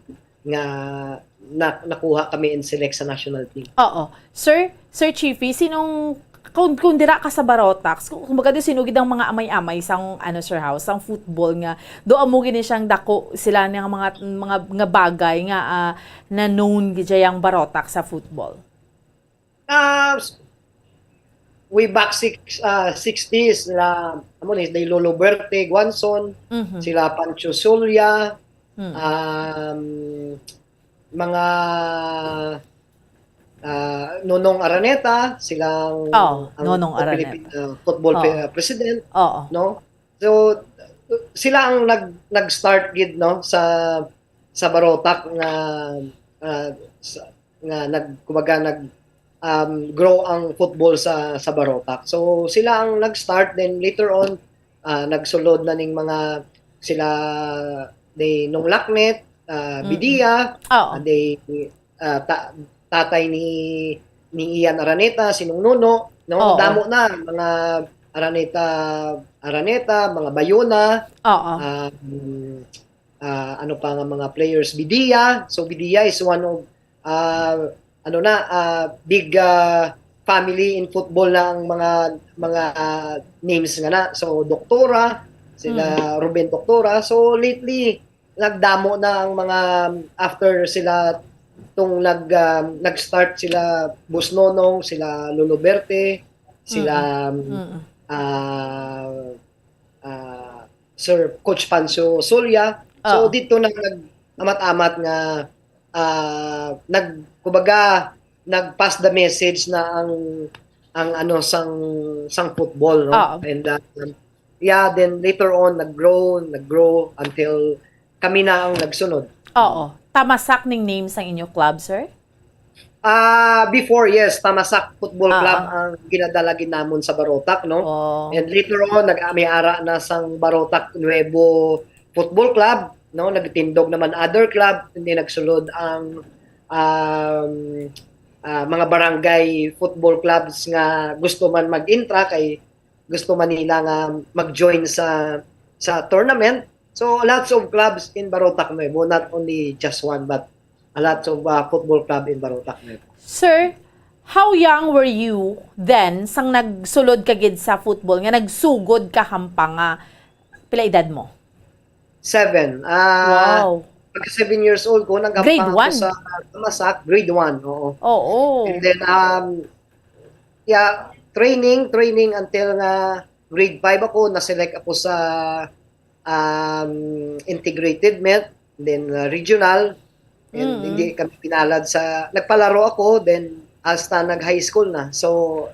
nakuha kami and select sa national team. Oo. Sir Chiefy, sinong kung dira ka sa Barotac, kumbaga di sinugid ang mga amay-amay sang sir house, sang football nga do amo gini siyang dako sila ng mga bagay nga na known gid yang Barotac sa football. Way back 60s na day Lolo Berte, Guanzon, sila Pancho Solia, mga Nonong Araneta, silang Nonong Araneta, football president, Oo. no? So sila ang nag-start gid no sa Barotac nga grow ang football sa Barotac. So sila ang nag-start, then later on nagsulod na ning mga sila nung Laknet, Bidia, tatay ni Ian Araneta, sinong Nuno, no? Damo na mga Araneta, mga Bayona, ano pa nga mga players, Bidia. So Bidia is one of big family in football na ang mga names nga na. So Doktora, sila Ruben Doktora. So lately nagdamo na ang mga after sila tung nag-start sila Boss Nonong, sila Lolo Berte, sila Sir Coach Pancho Solia. So dito na nag-amat-amat nga nag-pass the message na ang sang football, no? And then later on nag-grow until kami na ang nagsunod. Oo. Tamasak ning name sa inyo club, sir? Before, yes, Tamasak Football Club ang ginadalagin namon sa Barotac, no? And later on nag-amiara na sang Barotac Nuevo Football Club, no? Nagtindog naman other club, hindi nagsulod ang mga barangay football clubs nga gusto man mag-intra kay gusto man nila nga mag-join sa tournament. So lots of clubs in Barotac Nuevo, not only just one but a lot of football club in Barotac Nuevo. Sir, how young were you then sang nagsulod ka gid sa football nga nagsugod ka hampang nga pila edad mo? 7. Wow. Pag 7 years old ko nagampang ako sa Tamasak, grade 1. Oo. And then training until nga grade 5 ako, na-select ako sa integrated met, then regional, and hindi kami pinalad sa nagpalaro ako, then hasta nag-high school na. So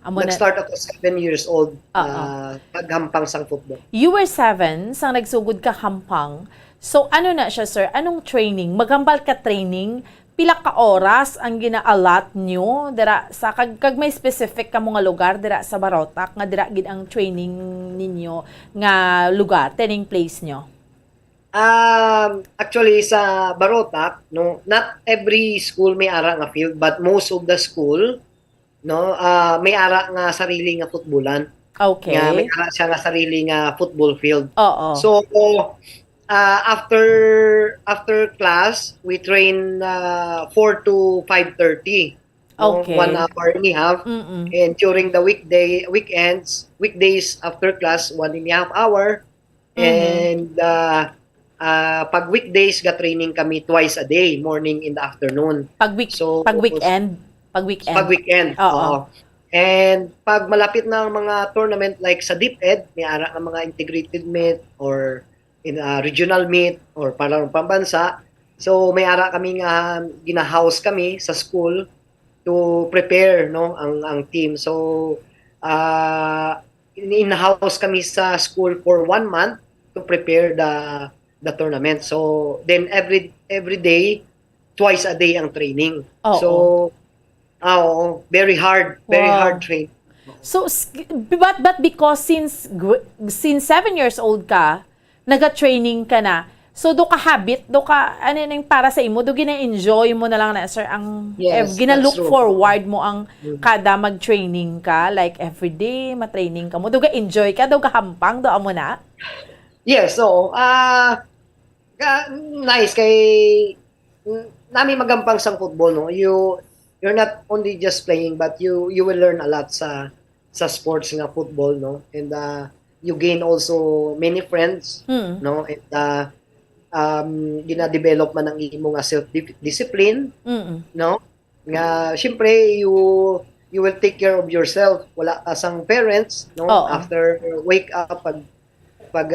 nag-start ako 7 years old paghampang sang football. You were 7 sang nagsugod ka hampang. So ano na siya, sir? Anong training? Magambal ka training? Pila ka oras ang ginaalat nyo dira sa kag may specific ka mga lugar dira sa Barotac nga dira gid ang training ninyo nga lugar, training place nyo? Actually sa Barotac, no, not every school may ara nga field, but most of the school, no, may ara nga sarili nga footballan. Okay. Nga may ara siya nga sarili nga football field. Oo. So after class, we train 4 to 5:30. Okay. 1 hour and a half. And during the weekdays after class, 1.5 hour. And pag weekdays, training kami twice a day, morning and the afternoon. Pag weekend. Oo. And pag malapit na ang mga tournament like sa DepEd, may ara ang mga integrated meet or in regional meet or palarong pambansa. So may ara kami nga gina-house kami sa school to prepare, no, ang team. So in-house kami sa school for 1 month to prepare the tournament. So then every day, twice a day ang training. Oo. So very hard training. So, but because since 7 years old ka, naga-training ka na, so do ka habit, do ka, ano yung para sa imo, do gina-enjoy mo na lang na, sir, ang, Yes, gina-look that's true. forward mo ang kada mag-training ka, like everyday, ma-training ka mo, do ga-enjoy ka, do ga-hampang, do amo na? Yes, so nice kay nami magampang sang football, no. You're not only just playing, but you will learn a lot sa sports nga football, no. And you gain also many friends, no. And gina-develop man ang imo nga self-discipline, no. Nga syempre you will take care of yourself. Wala ka sang parents, no. After wake up, pag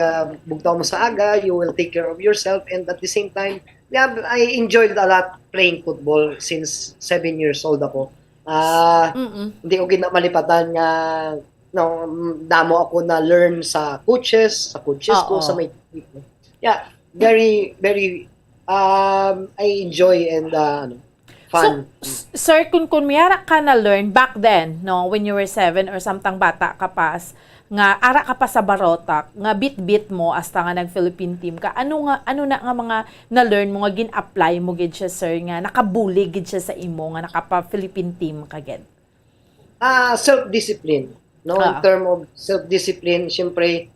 bugtaw mo sa aga, you will take care of yourself, and at the same time, I enjoyed a lot playing football since 7 years old ako. Hindi ko ginamalipatan nga damo ako na learn sa coaches ko sa may team. Yeah, very very I enjoy and fun. So, sir, kung miyara ka na learn back then, no, when you were 7 or samtang bata ka pas, nga ara ka pa sa Barotac, nga bit mo hasta nga nag-Philippine team ka, ano na nga mga na-learn mo nga gin-apply mo gid siya, sir, nga nakabuli gid siya sa imo nga nakapa-Philippine team ka gid? Self-discipline, no. In term of self-discipline, syempre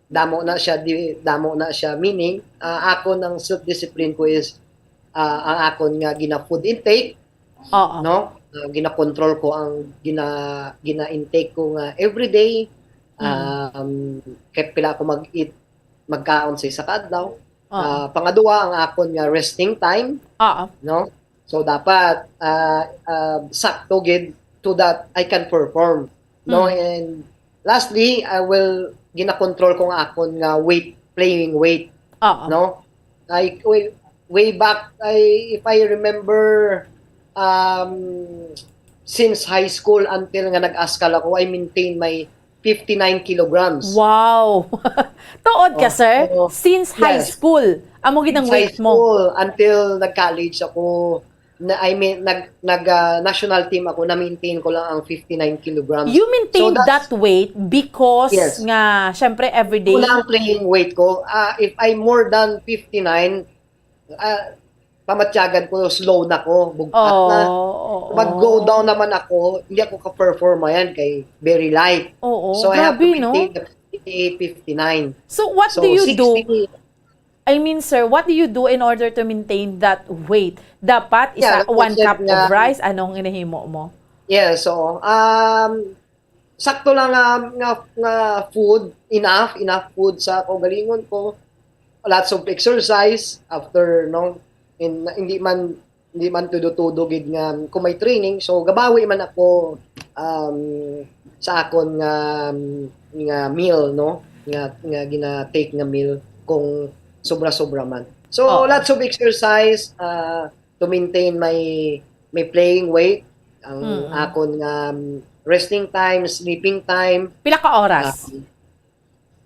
damo na siya, meaning ako ng self-discipline ko is ang akon nga gina-food intake, no. Gina-control ko ang gina-intake ko nga everyday. Kaya pila ako mag-eat, magkaon sa isa kadlaw. Pangadua, ang akon nga resting time, no. So dapat sakto gid to that I can perform, no. And lastly, I will gina-control ko nga akon nga playing weight, no. Like way back, if I remember, since high school until nga nag-askal ako, I maintain my 59 kilograms. Wow! Tuod ka, sir? Since high school? Amo ginang weight mo? School, until nag-college ako, national team ako, na-maintain ko lang ang 59 kilograms. You maintain that weight because nga, syempre, everyday? Wala ang playing weight ko. If I'm more than 59, pamatyagan ko, slow na ko, bugkat na. Mag-go down naman ako, hindi ako ka-perform yan kay very light. So I have to maintain the 58, 59. So what do you do? I mean, sir, what do you do in order to maintain that weight? Dapat one cup of rice, anong inahimo mo? Yeah, so sakto lang nga food, enough food sa kaugalingon ko. Lots of exercise after hindi man tudo gid nga kung may training, so gabawi man ako sa akon nga meal, no, nga gina-take nga meal kung sobra man. So lots of exercise to maintain my playing weight, ang akon nga resting time, sleeping time. Pila ka oras?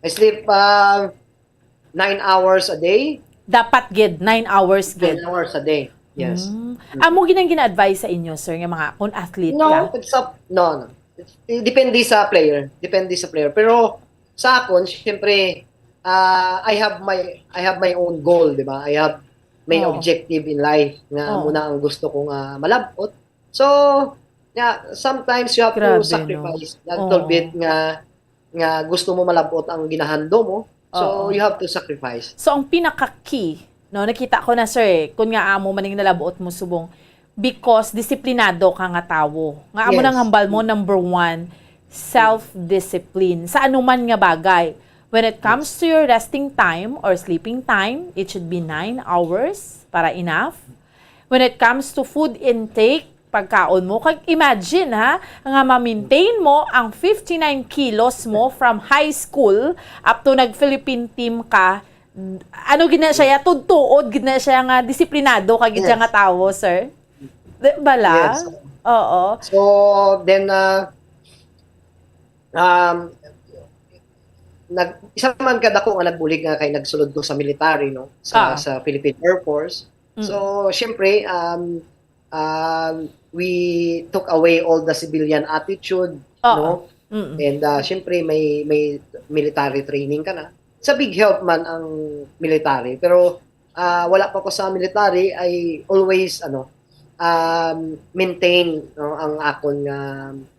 I sleep 9 hours a day. Dapat gid 9 hours gid. 9 hours a day. Yes. Amo gina-advise sa inyo, sir, nga mga kung athlete ka? No. Depende sa player. Pero sa akon, syempre, I have my own goal, di ba? I have my objective in life nga muna ang gusto ko nga malabot. So, sometimes you have to sacrifice a little bit nga gusto mo malabot ang ginahando mo. So, you have to sacrifice. So, ang pinaka-key, no, nakita ko na, sir, kung nga amo maning nalabuot mo subong, because disiplinado ka nga tawo. Nga amo nang hambal mo, number 1, self-discipline. Sa anuman nga bagay. When it comes to your resting time or sleeping time, it should be 9 hours para enough. When it comes to food intake, pagkaon mo, imagine nga ma-maintain mo ang 59 kilos mo from high school up to nag-Philippine team ka, ano gina siya, tuod gina siya nga disiplinado ka gid nga tawo, sir. Bala? Yes. Oo. So then isa man kada ko nga nagbulig nga kay nagsulod ko sa military, no, sa Philippine Air Force. So syempre we took away all the civilian attitude, no, and syempre may military training ka na. Sa big help man ang military, pero wala pa ko sa military, I always maintain, no, ang akon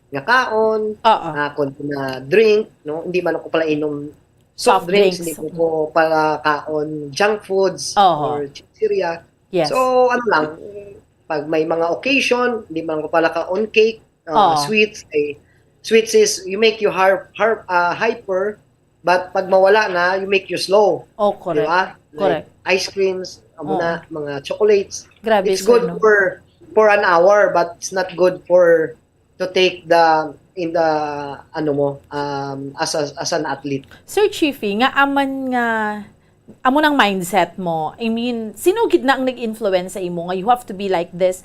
nga kaon, akon na drink, no, hindi man ako pala inom soft drinks, hindi ko pala kaon junk foods or chicheria. Yes. So lang, pag may mga occasion, hindi man ko pala kaon cake, sweets. Sweets is you make you hyper, but pag mawala na, you make you slow. Correct. Diba? Correct. Like ice creams, mga chocolates. Grabe, It's good for an hour, but it's not good to take as an athlete. Sir Chiefy, nga amo ng mindset mo. I mean, sino gid na ang nag-influence sa imo nga you have to be like this?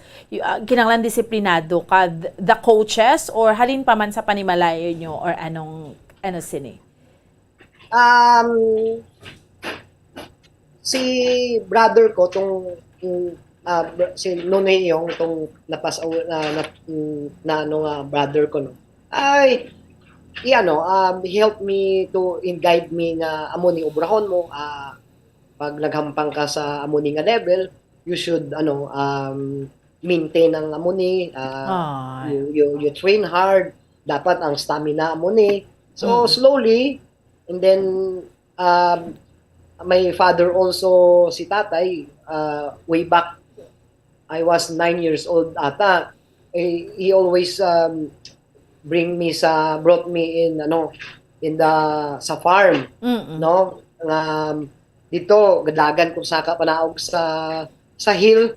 Kinahanglan disiplinado ka, the coaches or halin pa man sa panimalayo nyo or ano sini? Si brother ko si Nonoy yung brother ko, no, ay he helped me to guide me nga amo ni obrahon mo, pag naghampang ka sa amo ni nga level, you should maintain ang amo ni, you train hard, dapat ang stamina amo ni. So slowly, and then my father also, si tatay, way back I was 9 years old ata, he always brought me in sa farm, no, dito gadagan kung saka panaog sa hill,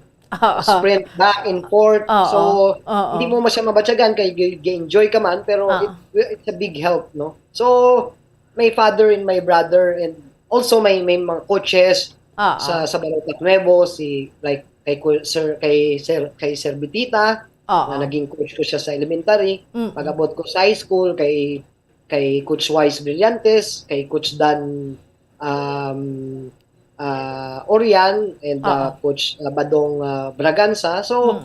sprint back and forth. So hindi mo masya mabatyagan kay enjoy ka man, pero it's a big help, no. So my father and my brother and also may mga coaches sa Barotac Nuevo, kay Sir Bitita, na naging coach ko siya sa elementary. Pag-abot ko sa high school, kay Coach Wise Brillantes, kay Coach Dan Orian, and Coach Badong Braganza. So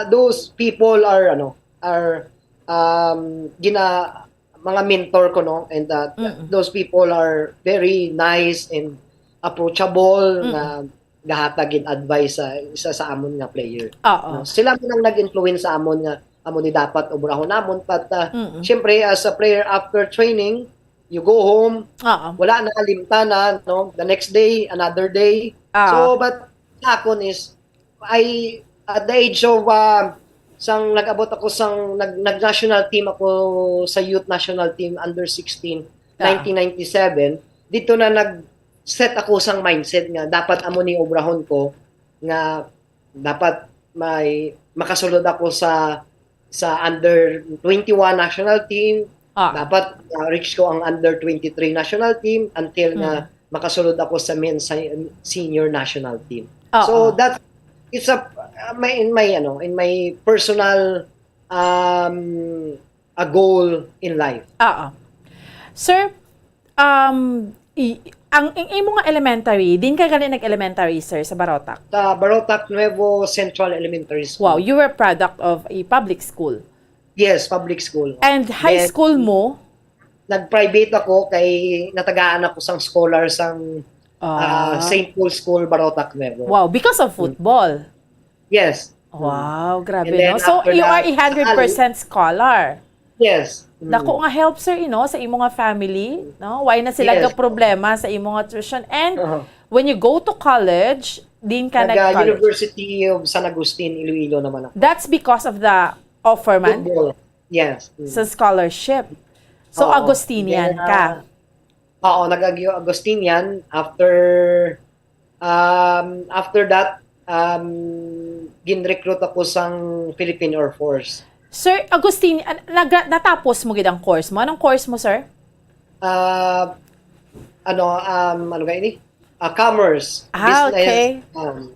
those people are mga mentor ko, no, and those people are very nice and approachable, na gahatag advice sa isa sa amon nga player. No? Sila man ang nag-influence sa amon nga amo ni dapat obrahon namon, but syempre as a player, after training you go home, wala na kalimtanan, no, the next day another day. So but sa akon is at the age of sang nag-abot ako nag-national team ako sa youth national team under 16 1997, dito na set ako sang mindset nga dapat amo ni obrahon ko nga dapat makasulod ako sa under 21 national team, dapat reach ko ang under 23 national team until nga makasulod ako sa men's senior national team. So that it's in my personal a goal in life. Sir, ang imo nga elementary, din ka gali nag-elementary, sir, sa Barotac? Sa Barotac Nuevo Central Elementary School. Wow, you were product of a public school? Yes, public school. And high school mo? Nag-private ako kay natagaan ako sang scholar sang St. Paul School, Barotac Nuevo. Wow, because of football? Yes. Wow, grabe, no? So, you are 100% scholar? Yes. Dako nga help, sir, sa imo nga family, no? Why na sila ka problema sa imo nga tuition? And when you go to college, din ka nag-college. University of San Agustin, Iloilo naman ako. That's because of the offer man? Football. Yes. Sa scholarship. So, Agustinian ka? Oo, nag-Agustinian. After that, gin-recruit ako sa Philippine Air Force. Sir, Agustin, natapos mo gid ang course mo? Anong course mo, sir? Commerce. Okay.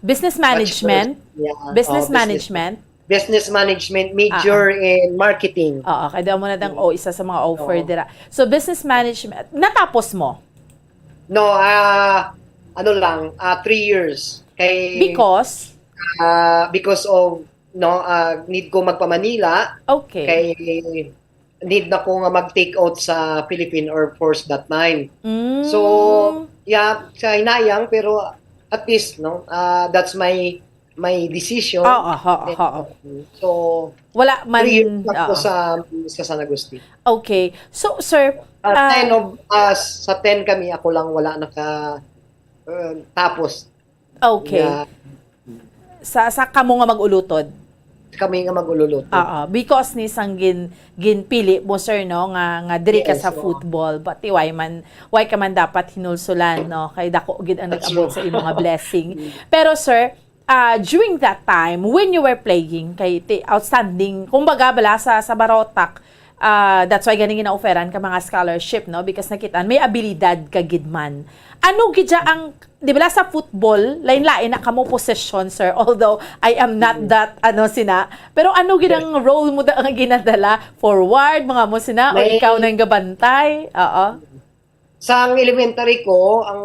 Business management? Yeah. Business management? business management, major in marketing. Oo, kaya mo na dang isa sa mga offer dira. So business management, natapos mo? No, 3 years. Because of need ko magpa-Manila. Okay. Kay need na ko nga mag-take out sa Philippine Air Force that time. So, yeah, sa hinayang pero at least that's my decision. So, wala man 3 years ako sa San Agustin. Okay. So, sir, 10 of us, sa 10 kami, ako lang wala tapos. Okay. Sa kamo nga mag-ulutod? Kami nga mag-ululutod. Because ni sang ginpili mo, sir, no, nga diri ka sa football, but why ka man dapat hinulsulan, no, kay dako gid ang nag-abot sa imong mga blessing. Pero sir, during that time when you were playing kay outstanding, kumbaga bala sa Barotac, that's why ganing gina-offeran ka mga scholarship, no, because nakita may abilidad ka gid man. Ano gidya ang, di ba sa football, lain-lain na kamo possession, sir, although I am not that, pero ano gid ang role mo ang ginadala? Forward, mga mo sina, o ikaw na yung gabantay? Sa elementary ko, ang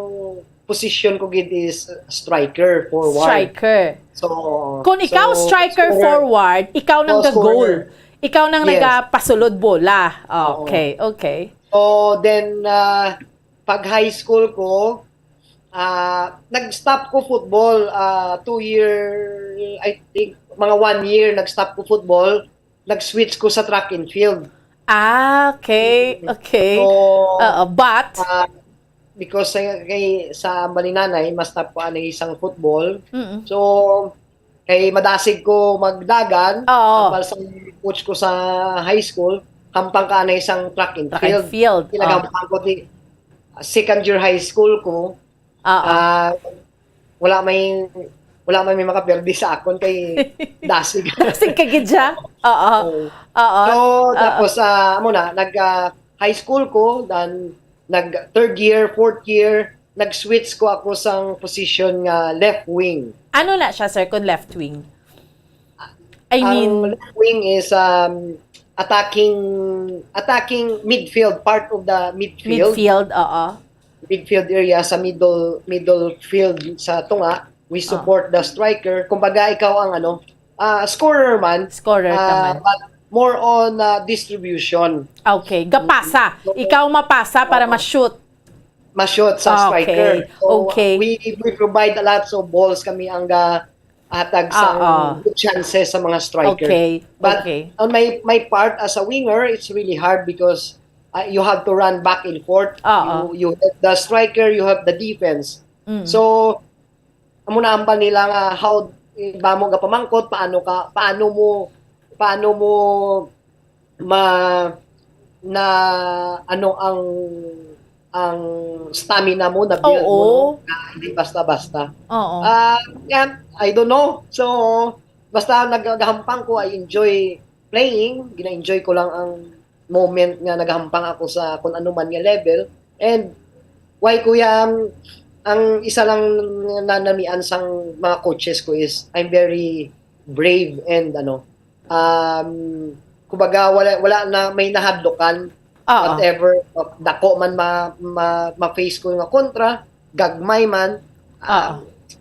position ko gid is striker, forward. Striker. So, kung ikaw striker forward, ikaw nang ga-goal. Ikaw nang nagapasulod bola. Okay. So, then, pag high school ko, nag-stop ko football 2 year, I think, mga 1 year, nag-stop ko football, nag-switch ko sa track and field. Okay. So, but, because sa Balinanay, mas stop ko isang football. So, kay madasig ko magdagan, sa coach ko sa high school, hampang ka isang track and field. Kinagampang ko second year high school ko, wala may makaperde sa akon kay dasig. Dasig ka gidya? So, tapos, nag-high school ko, then, third year, fourth year, nag-switch ko ako sa position nga left wing. Ano na siya, sir, kung left wing? I mean, left wing is attacking midfield, part of the midfield. Midfield area sa middle field sa tunga. We support the striker. Kumbaga ikaw ang scorer man. Naman. But more on distribution. Okay, gapasa. Ikaw mapasa para ma-shoot. Ma-shoot sa striker. So, okay. We provide a lot of balls kami ang atag sa good chances sa mga striker. But on my part as a winger, it's really hard because you have to run back and forth. You have the striker, you have the defense. So, amo na ambal nila nga how ba mo gapamangkot, paano mo ang stamina mo na build mo, hindi basta-basta. I don't know. So, basta naghahampang ko, I enjoy playing. Gina-enjoy ko lang ang moment nga naghahampang ako sa kung ano man nga level. And, why kuya, ang isa lang nanamian sang mga coaches ko is, I'm very brave and kumbaga wala na may nahadlokan. Whatever, dako man ma-face ko nga kontra, gagmay man,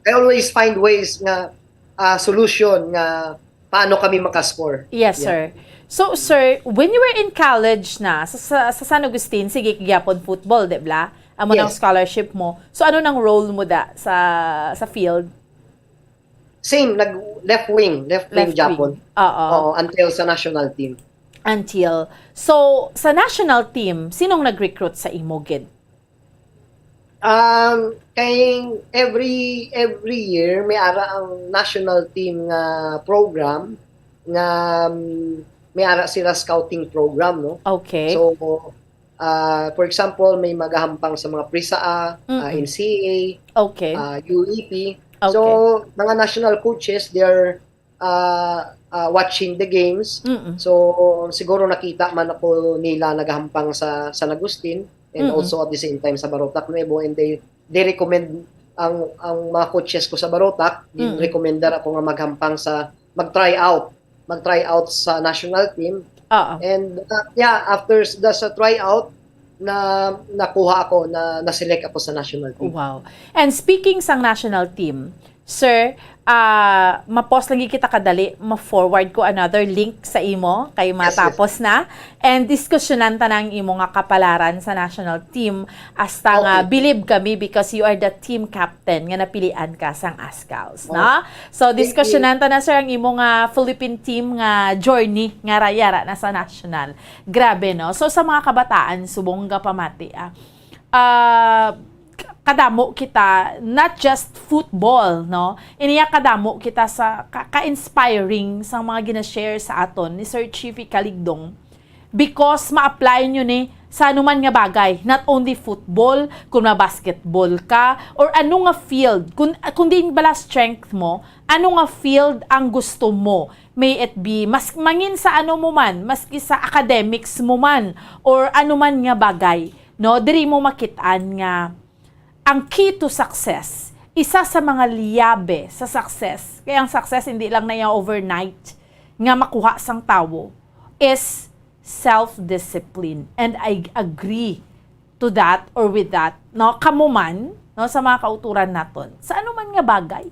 I always find ways nga solution nga paano kami makascore. Yes, sir. So, sir, when you were in college na, sa San Agustin, sige, gyapon football, di ba? Amo ng scholarship mo. So, ano nang role mo sa field? Same, left wing Japon. Until sa national team. So, sa national team, sinong nag-recruit sa imo gid? Kay every year may ara ang national team nga program nga may ara sila scouting program, no? Okay. So, for example, may magahampang sa mga PRISA, NCA, UEP. So, mga national coaches, they're watching the games. So, siguro nakita man ako nila nagahampang sa San Agustin and also at the same time sa Barotac Nuevo, and they recommend ang mga coaches ko sa Barotac, recommendar ako nga maghampang sa mag-try out mag-try out sa national team. Oo. And after sa tryout, nakuha ako, na-select ako sa national team. Wow. And speaking sang national team, sir, ma-post lagi kita kadali, ma-forward ko another link sa imo kay matapos na. And diskusyonan ta ng imo nga kapalaran sa national team hasta nga believe kami because you are the team captain nga napilian ka sang ASCALs, no? So diskusyonan ta na sir ang imo nga Philippine team nga journey nga rayara na sa national. Grabe, no? So sa mga kabataan subong ga pamati kadamo kita, not just football, no? Iniya kadamo kita sa ka-inspiring sa mga gina-share sa aton ni Sir Chiefy Caligdong because ma-apply nyo ni sa anuman nga bagay, not only football, kung basketball ka, or ano nga field, kung di bala strength mo, ano nga field ang gusto mo. May it be, mas mangin sa ano mo man, maski sa academics mo man, or anuman nga bagay, no? Diri mo makitaan nga ang key to success, isa sa mga liyabe sa success, kaya ang success hindi lang na yung overnight, nga makuha sang tao, is self-discipline. And I agree to that or with that, no? Kamo man, no, sa mga kauturan naton, sa ano man nga bagay,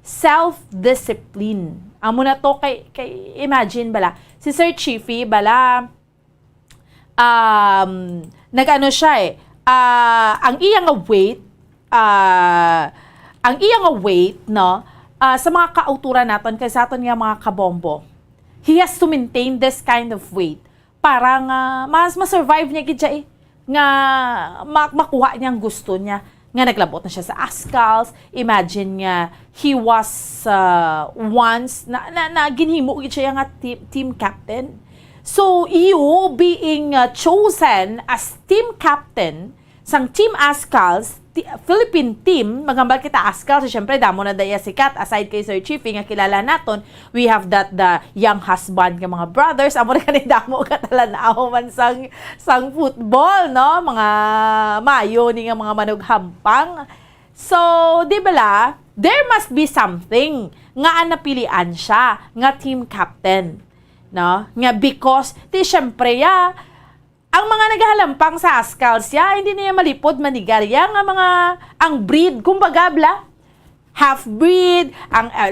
self-discipline. Amo na to kay imagine bala, si Sir Chiefy, bala, nag-ano siya ang iyang weight, no, sa mga kauturan naton kay sa aton nga mga kabombo, he has to maintain this kind of weight para nga mas ma-survive niya gid siya nga makuha niya ang gusto niya, nga naglabot na siya sa ASCALs. Imagine nga he was once na ginhimo gid siya nga team captain. So you being chosen as team captain sang Team ASCALs, Philippine team, magambal kita ASCALs, syempre damo na daya sikat, aside kay Sir Chiefy nga kilala naton, we have the young husband nga mga brothers, amo rin kanina damo katalanaw man sang football, no? Mga mayo ni nga mga manughampang. So, di bala, there must be something nga napilian siya nga team captain, no? Nga because, syempre, ang mga naghahalampang sa ASCALs, hindi niya malipod manigarya nga ang breed, kumbaga bla, half-breed,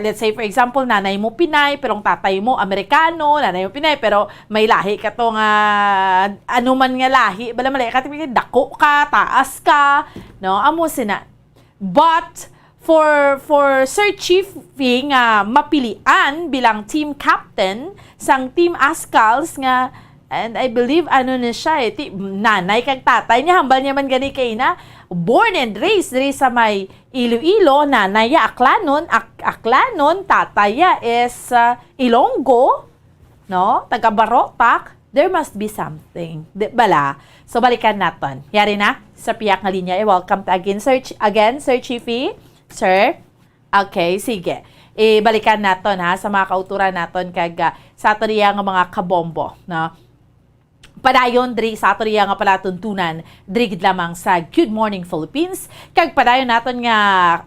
let's say for example, nanay mo Pinay, pero ang tatay mo Amerikano, nanay mo Pinay, pero may lahi ka to nga, ano man nga lahi, bala malay ka, dako ka, taas ka, no, amo sina. But, for Sir Chiefy nga mapilian bilang team captain sang Team ASCALs nga, and I believe, ano na siya nanay kag tatay niya, hambal niya man gani kay na, born and raised diri sa may Iloilo, nanaya Aklanon, tataya is Ilonggo, no? Taga Barotac, there must be something. Bala? So, balikan natin. Yari na, sa piyak nga linya. Welcome to again, Sir Chiefy. Sir? Okay, sige. Balikan natin sa mga kauturan natin kag sa ato nga mga kabombo, no? Padayon diri sa ato nga pala tuntunan diri gid lamang sa Good Morning Philippines, kag padayon naton nga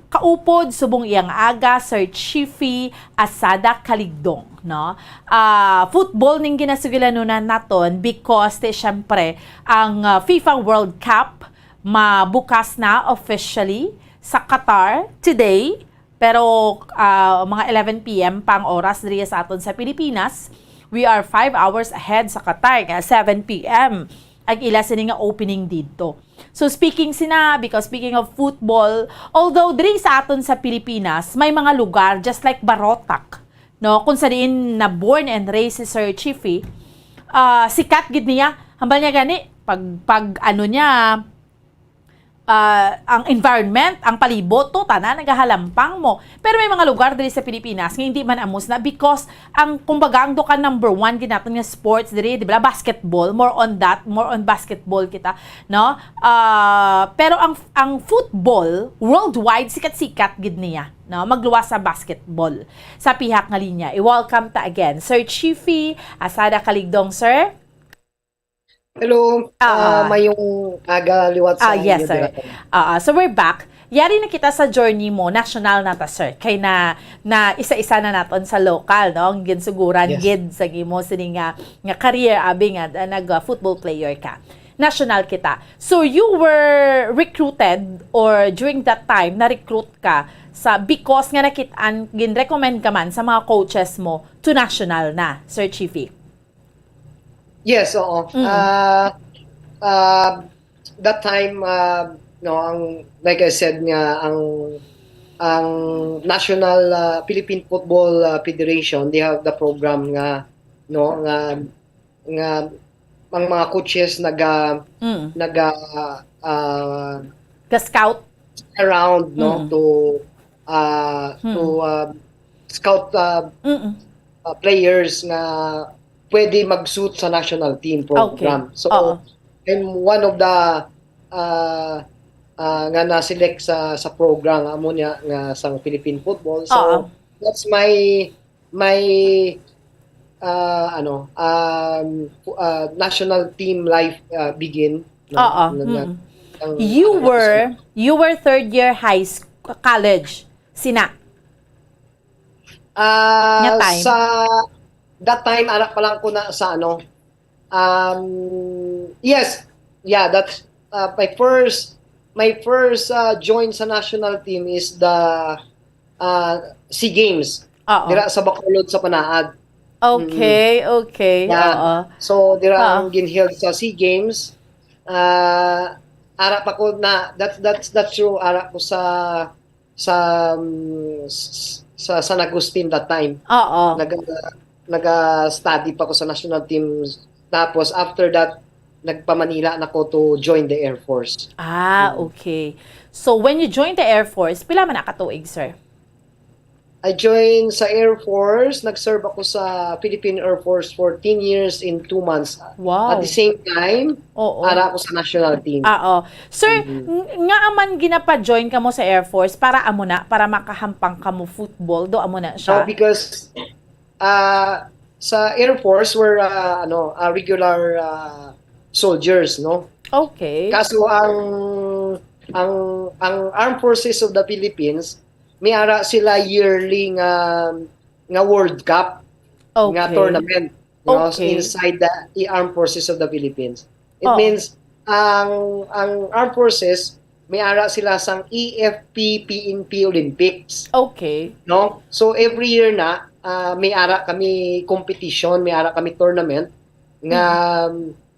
kaupod subong iyang aga Sir Chiefy Asada Caligdong, no? Football ning ginasugilanunan naton because syempre ang FIFA World Cup mabukas na officially sa Qatar today, pero mga 11 PM pang oras diri sa aton sa Pilipinas. We are 5 hours ahead sa Qatar, nga 7 PM. Ang ila sini nga opening dito. So speaking of football, although diri sa aton sa Pilipinas, may mga lugar just like Barotac, no, kung saan na born and raised si Sir Chiefy, sikat gid niya, hambal niya gani pag ano niya, ang environment, ang palibot, to tanan nagahalampang mo. Pero may mga lugar diri sa Pilipinas nga hindi man amos na because ang kumbaga ang dukan number 1 ginaton nga sports diri, di ba, basketball, more on basketball kita, no? Pero ang football worldwide sikat-sikat gid niya, no? Magluwas sa basketball. Sa pihak nga linya, i-welcome ta again Sir Chiefy Asada Caligdong, sir. Hello, mayong aga liwat sa yes, sir. So we're back. yari na kita sa journey mo, national na ta, sir. Kay na isa-isa na naton sa local, no? Ang ginsuguran, Yes. gid sa gimo sini nga career abi nga nag-football player ka. National kita. So you were recruited or during that time na-recruit ka because nga nakitaan gin-recommend ka man sa mga coaches mo to national na, Sir Chiefy. Yes, oo. That time, no, like I said nga, ang National Philippine Football Federation, they have the program nga, no, nga ang mga coaches scout around, no, to scout players nga pwede mag-suit sa national team program. Okay. So I'm one of the nga na-select sa program amo niya nga sa Philippine football. So that's my national team life begin. You were third year college sina time. Sa that time anak pa lang ko na sa yes, yeah, that's my first join sa national team is the SEA Games dira sa Bacolod sa Panaad. Okay. Yeah. So dira ang ginheld sa SEA Games. Ara pa ko na that's true, ara ko sa San Agustin that time. Nag-study pa ko sa national team. Tapos after that nagpa-Manila na ko to join the Air Force. Okay. So when you joined the Air Force, pila man nakatuig, sir? I joined sa Air Force. Nag-serve ako sa Philippine Air Force for 10 years in 2 months. Wow. At the same time, ara ako sa national team. Sir, nga aman ginapa-join ka mo sa Air Force para makahampang ka mo football, do amo na siya? So because sa Air Force we're regular soldiers, no? Okay. Kaso ang Armed Forces of the Philippines may ara sila yearly nga World Cup nga tournament, inside the Armed Forces of the Philippines. It means ang Armed Forces may ara sila sang EFP PNP Olympics. Okay. No? So every year na may ara kami competition, may ara kami tournament nga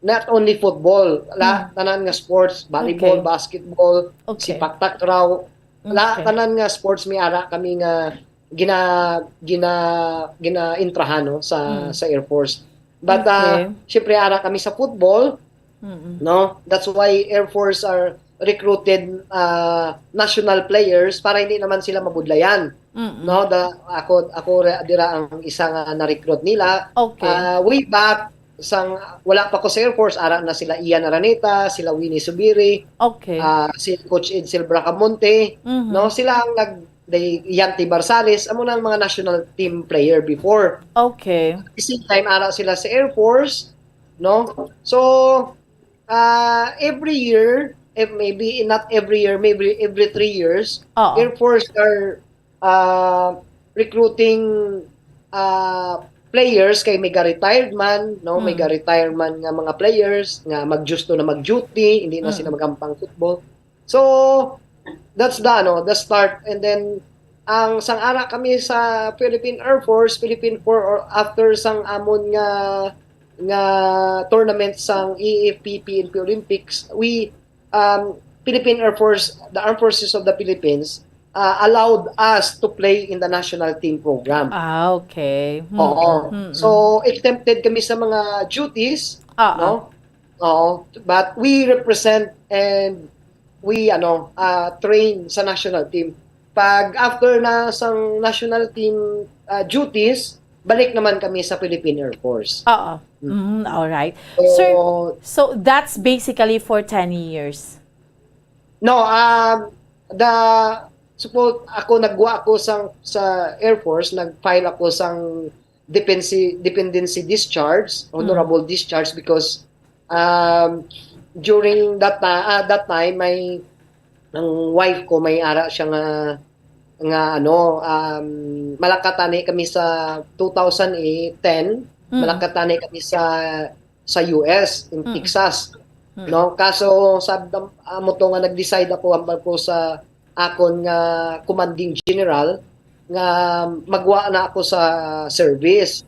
not only football, tanan nga sports, volleyball, basketball, sipak takraw, tanan nga sports may ara kami nga gina-intrahan sa Air Force. But syempre ara kami sa football, no? That's why Air Force are recruited national players para hindi naman sila mabudlayan. No, ako dira ang isa nga na-recruit nila. Way back wala pa ko sa Air Force, ara na sila Ian Araneta, sila Winnie Subiri, si Coach Edsel Bracamonte, no, sila ang Yanti Barsales, amo na ang mga national team player before. Okay. At the same time, ara sila sa Air Force, no? So, every year, maybe not every year, maybe every 3 years, Air Force are recruiting players kay may retired man, no? May retired man nga mga players nga magjusto na mag-duty, hindi na sila magampang football. So that's the start. And then ang sang-ara kami sa Philippine Air Force, Philippine Corps, or after sang amon nga tournament sang EFP PNP Olympics, we Philippine Air Force, the Armed Forces of the Philippines allowed us to play in the national team program. Okay. So, exempted kami sa mga duties, no? But we represent and we train sa national team. Pag after na sa national team duties, balik naman kami sa Philippine Air Force. All right. Sir, so that's basically for 10 years. No, suppose nagwa ako sa Air Force, nag-file ako sang dependency discharge, honorable discharge, because during that time ng wife ko may ara siya nga ano malakatani kami sa 2010 malakatani kami sa US in Texas no kaso mo to nga nag-decide ako ambal ko sa akon nga commanding general nga magwa na ako sa service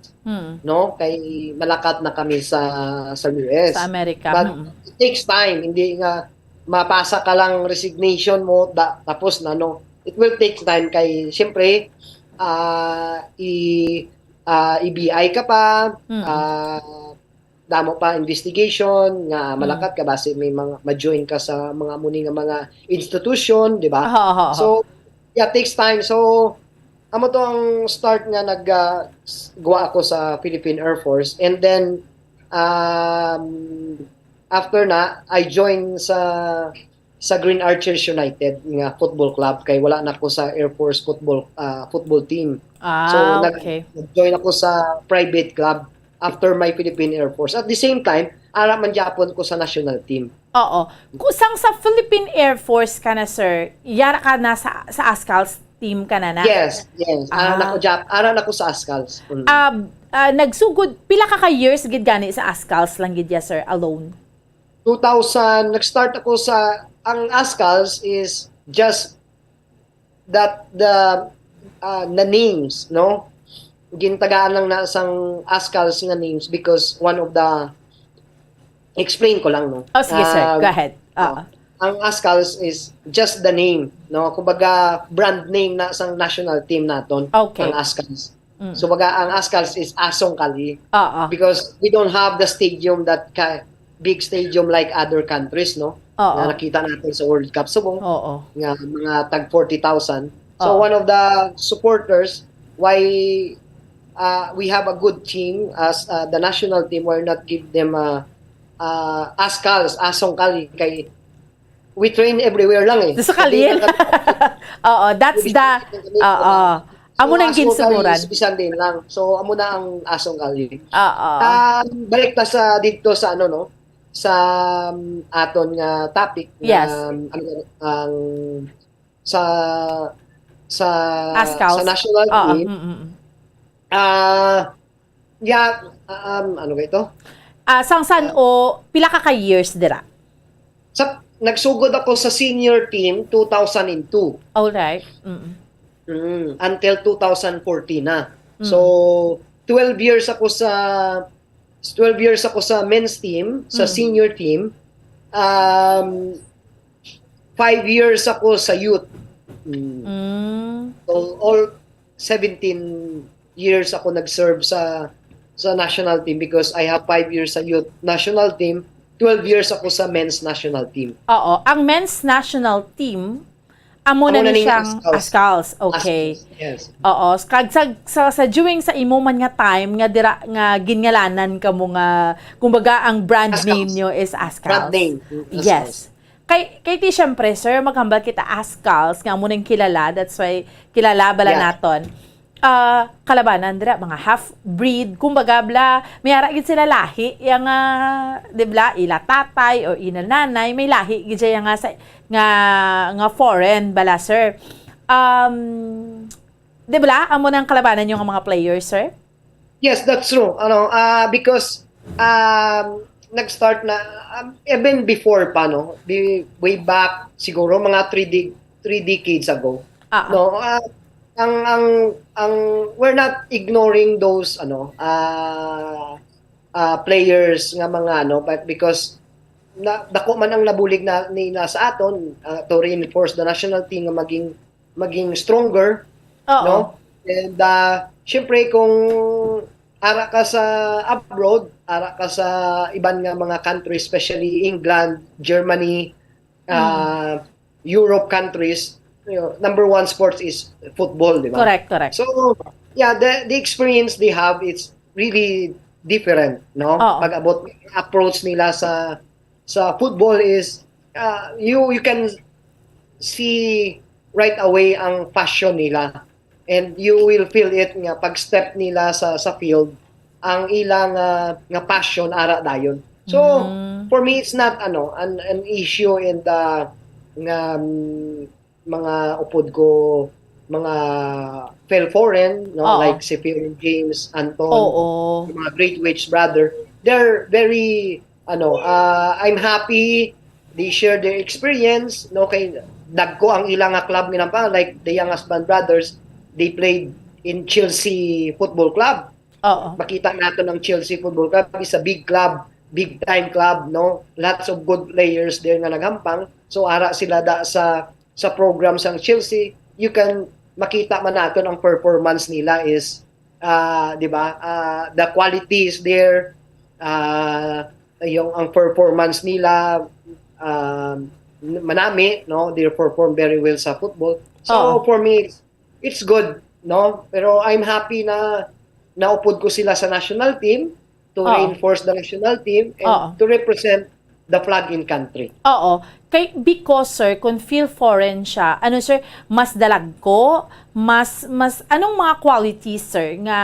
no kay malakat na kami sa US Sa Amerika. but it takes time hindi nga mapasa ka lang resignation mo tapos na no it will take time kay siyempre i-BI ka pa damo pa investigation nga malakat ka base may mga ma-join ka sa mga muni nga mga institution di ba so yeah takes time so amo to ang start nga naggawa ako sa Philippine Air Force and then after na I joined sa Green Archers United nga football club kay wala na ako sa Air Force football team. So nag-join ako sa private club after my Philippine Air Force. At the same time, ara man Japon ko sa national team. Oo. Kusang sa Philippine Air Force ka na, sir, yara ka na sa ASCALS team ka na? Yes. Ara na ko sa ASCALS. Nagsugod, pila ka years gid gani sa ASCALS lang gid ya, sir, alone? 2000, nag-start ako ang ASCALS is just that the names, no? Gintagaan lang na sang ASCALS nga names because one of the explain ko lang, no? Oh, sige, sir. Go ahead. Ang ASCALS is just the name, no? Kumbaga brand name na sang national team naton, ang ASCALS. So baga ang ASCALS is Asong Kali because we don't have the stadium that big stadium like other countries, no? Na nakita natin sa World Cup Subong. Nga mga tag 40,000. So one of the supporters why we have a good team as the national team why not give them ASCALS, Asong Kali kay we train everywhere lang eh. Sa Kalil. That's the amo nang ginsuguran. Isang din lang. So amo na ang Asong Kali. Balik ta sa dito sa ano no sa aton nga topic yes. Sa ASCALS. sa national team. Ano ba ito? Sang o pila ka years dira? Nagsugod ako sa senior team 2002. All right. Until 2014 na. So 12 years ako sa men's team, sa senior team. 5 years ako sa youth. So all 17 years ako nag-serve sa national team because I have 5 years sa youth national team, 12 years ako sa men's national team. Oo, ang men's national team amo na ni siyang ASCALS. Okay. ASCALS, yes. Oo, kag sa during sa imo man nga time nga dira nga ginngalanan kamo nga kumbaga ang brand ASCALS. Name nyo is ASCALS. Brand name. Yes. Kay ti syempre sir maghambal kita ASCALS nga amo nang kilala, that's why kilala bala naton. Kalabanan dira mga half breed kumbaga bla may ara gid sila lahi yang di bla ila tatay o ina nanay may lahi gid siya nga foreign bala sir di bla amo nang kalabanan yung mga players sir. Yes, that's true because nag-start na even before pa no way back siguro mga 3 decades ago no ang we're not ignoring those players nga mga but because dako man ang nabulig na nila sa aton to reinforce the national team nga maging stronger no and syempre kung ara ka sa abroad ara ka sa iban nga mga countries especially England, Germany, Europe countries. Number one sports is football, di ba? Correct. So, yeah, the experience they have, it's really different, no? Pag about approach nila sa football is, you can see right away ang passion nila. And you will feel it nga pag step nila sa field, ang ilang nga passion ara dayon. So, for me, it's not an issue in the nga mga upod ko mga fel foreign, no, Oo. like si Pierre James, Anton, Oo. yung mga great wage brother, they're very I'm happy they share their experience, no, kay dagko ang ilang nga club ginampa, like the Young Husband brothers, they played in Chelsea Football Club. Oo. Makita natin ang Chelsea Football Club is a big club, big time club, no, lots of good players there nga naghampang, so ara sila da sa program sang Chelsea, you can makita man natin ang performance nila is di ba, the quality is there, yung ang performance nila manami, no, they perform very well sa football. So for me it's good, no, pero I'm happy na naupod ko sila sa national team to reinforce the national team and to represent the flag in country. Oo. Because, sir, kung feel foreign siya, ano, sir, mas dalag ko, mas anong mga qualities, sir, nga,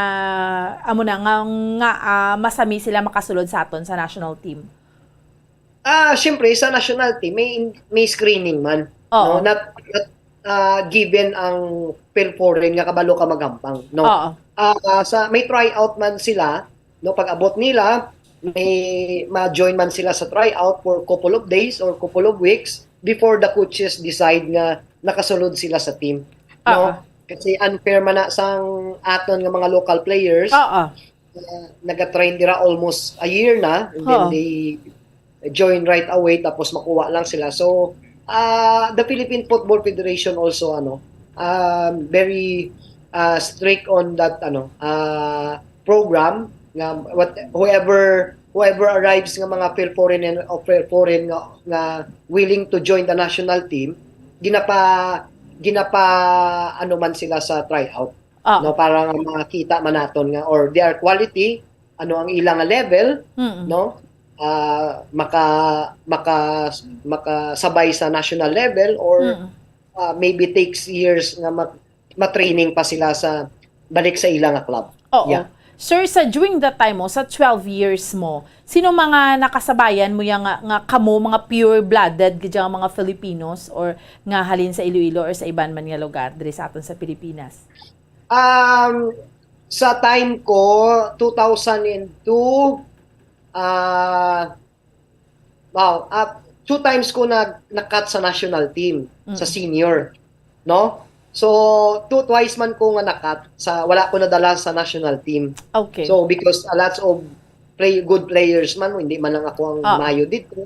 masami sila makasulod sa aton sa national team? Siyempre, sa national team, may screening man. No? Not given ang feel foreign nga kabalo ka magampang. No? May tryout man sila, no, pag abot nila, may ma-join man sila sa tryout for couple of days or couple of weeks before the coaches decide nga nakasulod sila sa team. No? Kasi unfair man na sang aton nga mga local players. Naga-train dira almost a year na, and then they join right away tapos makuha lang sila. So the Philippine Football Federation also very strict on that program nga whoever arrives nga mga foreign nga willing to join the national team, ginapa man sila sa tryout, no, para makita man naton nga or their quality, ang ilang level, no, makasabay sa national level or maybe takes years nga ma-training pa sila sa balik sa ilang club. Yeah. Sir, during that time mo, sa 12 years mo, sino mga nakasabayan mo yung nga kamo, mga pure-blooded, ganyan mga Filipinos, or nga halin sa Iloilo or sa iban man nga lugar, diri sa aton sa Pilipinas? Sa time ko, 2002, 2 times ko na-cut sa national team, sa senior, no? So, twice man ko nga nakat sa wala ko nadala sa national team. Okay. So, because lots of good players man, hindi man lang ako ang mayo dito.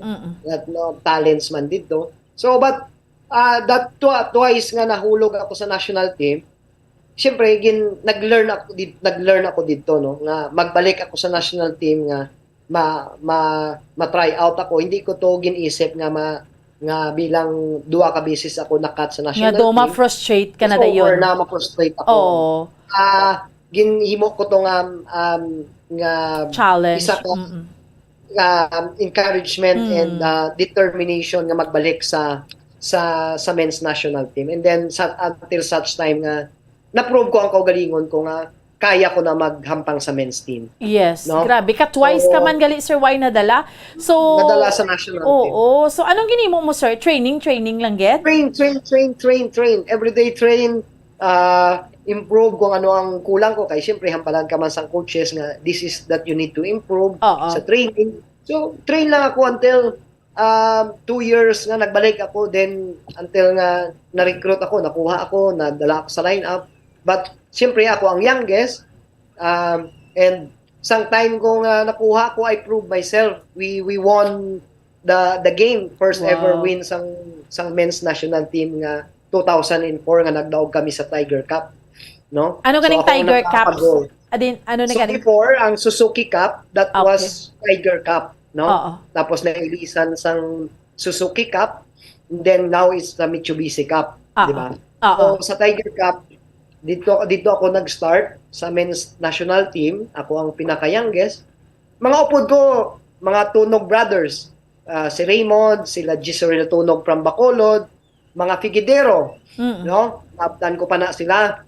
Talents man dito. So, but that twice nga nahulog ako sa national team, syempre, nag-learn ako dito, no, nga magbalik ako sa national team nga ma-try out ako. Hindi ko to ginisip nga bilang 2 ka beses ako nakat sa national team. Nga ma-frustrate ka na dayon. Over na ma-frustrate ako. Ginhimo ko to nga challenge. Isa ka encouragement and determination nga magbalik sa men's national team. And then until such time nga na-prove ko ang kaugalingon ko nga kaya ko na maghampang sa men's team. Yes, no? Grabe. Twice ka man gali, Sir, why nadala? So, nadala sa national team. Oo. So, anong ginimo mo, sir? Training lang get? Train. Everyday train. Improve kung ano ang kulang ko. Kaya siyempre, hampalan ka man sa coaches nga this is that you need to improve sa training. So, train lang ako until 2 years nga nagbalik ako. Then, until nga na-recruit ako, nakuha ako, nadala ako sa lineup. But, siyempre, ako ang youngest. And, sang time ko nga nakuha ko, I proved myself. We won the game. First ever win sang men's national team nga 2004 nga nagdaog kami sa Tiger Cup. No? Ano ganing Tiger Cup? Before, ang Suzuki Cup, that was Tiger Cup. No? Tapos nailisan sang Suzuki Cup. And then, now it's the Mitsubishi Cup. Diba? So, sa Tiger Cup, dito ako nag-start sa men's national team. Ako ang pinaka-youngest. Mga upod ko, mga Tunog brothers. Si Raymond, sila Gisoril Tunog from Bacolod, mga Figuidero. No? Naptan ko pa na sila.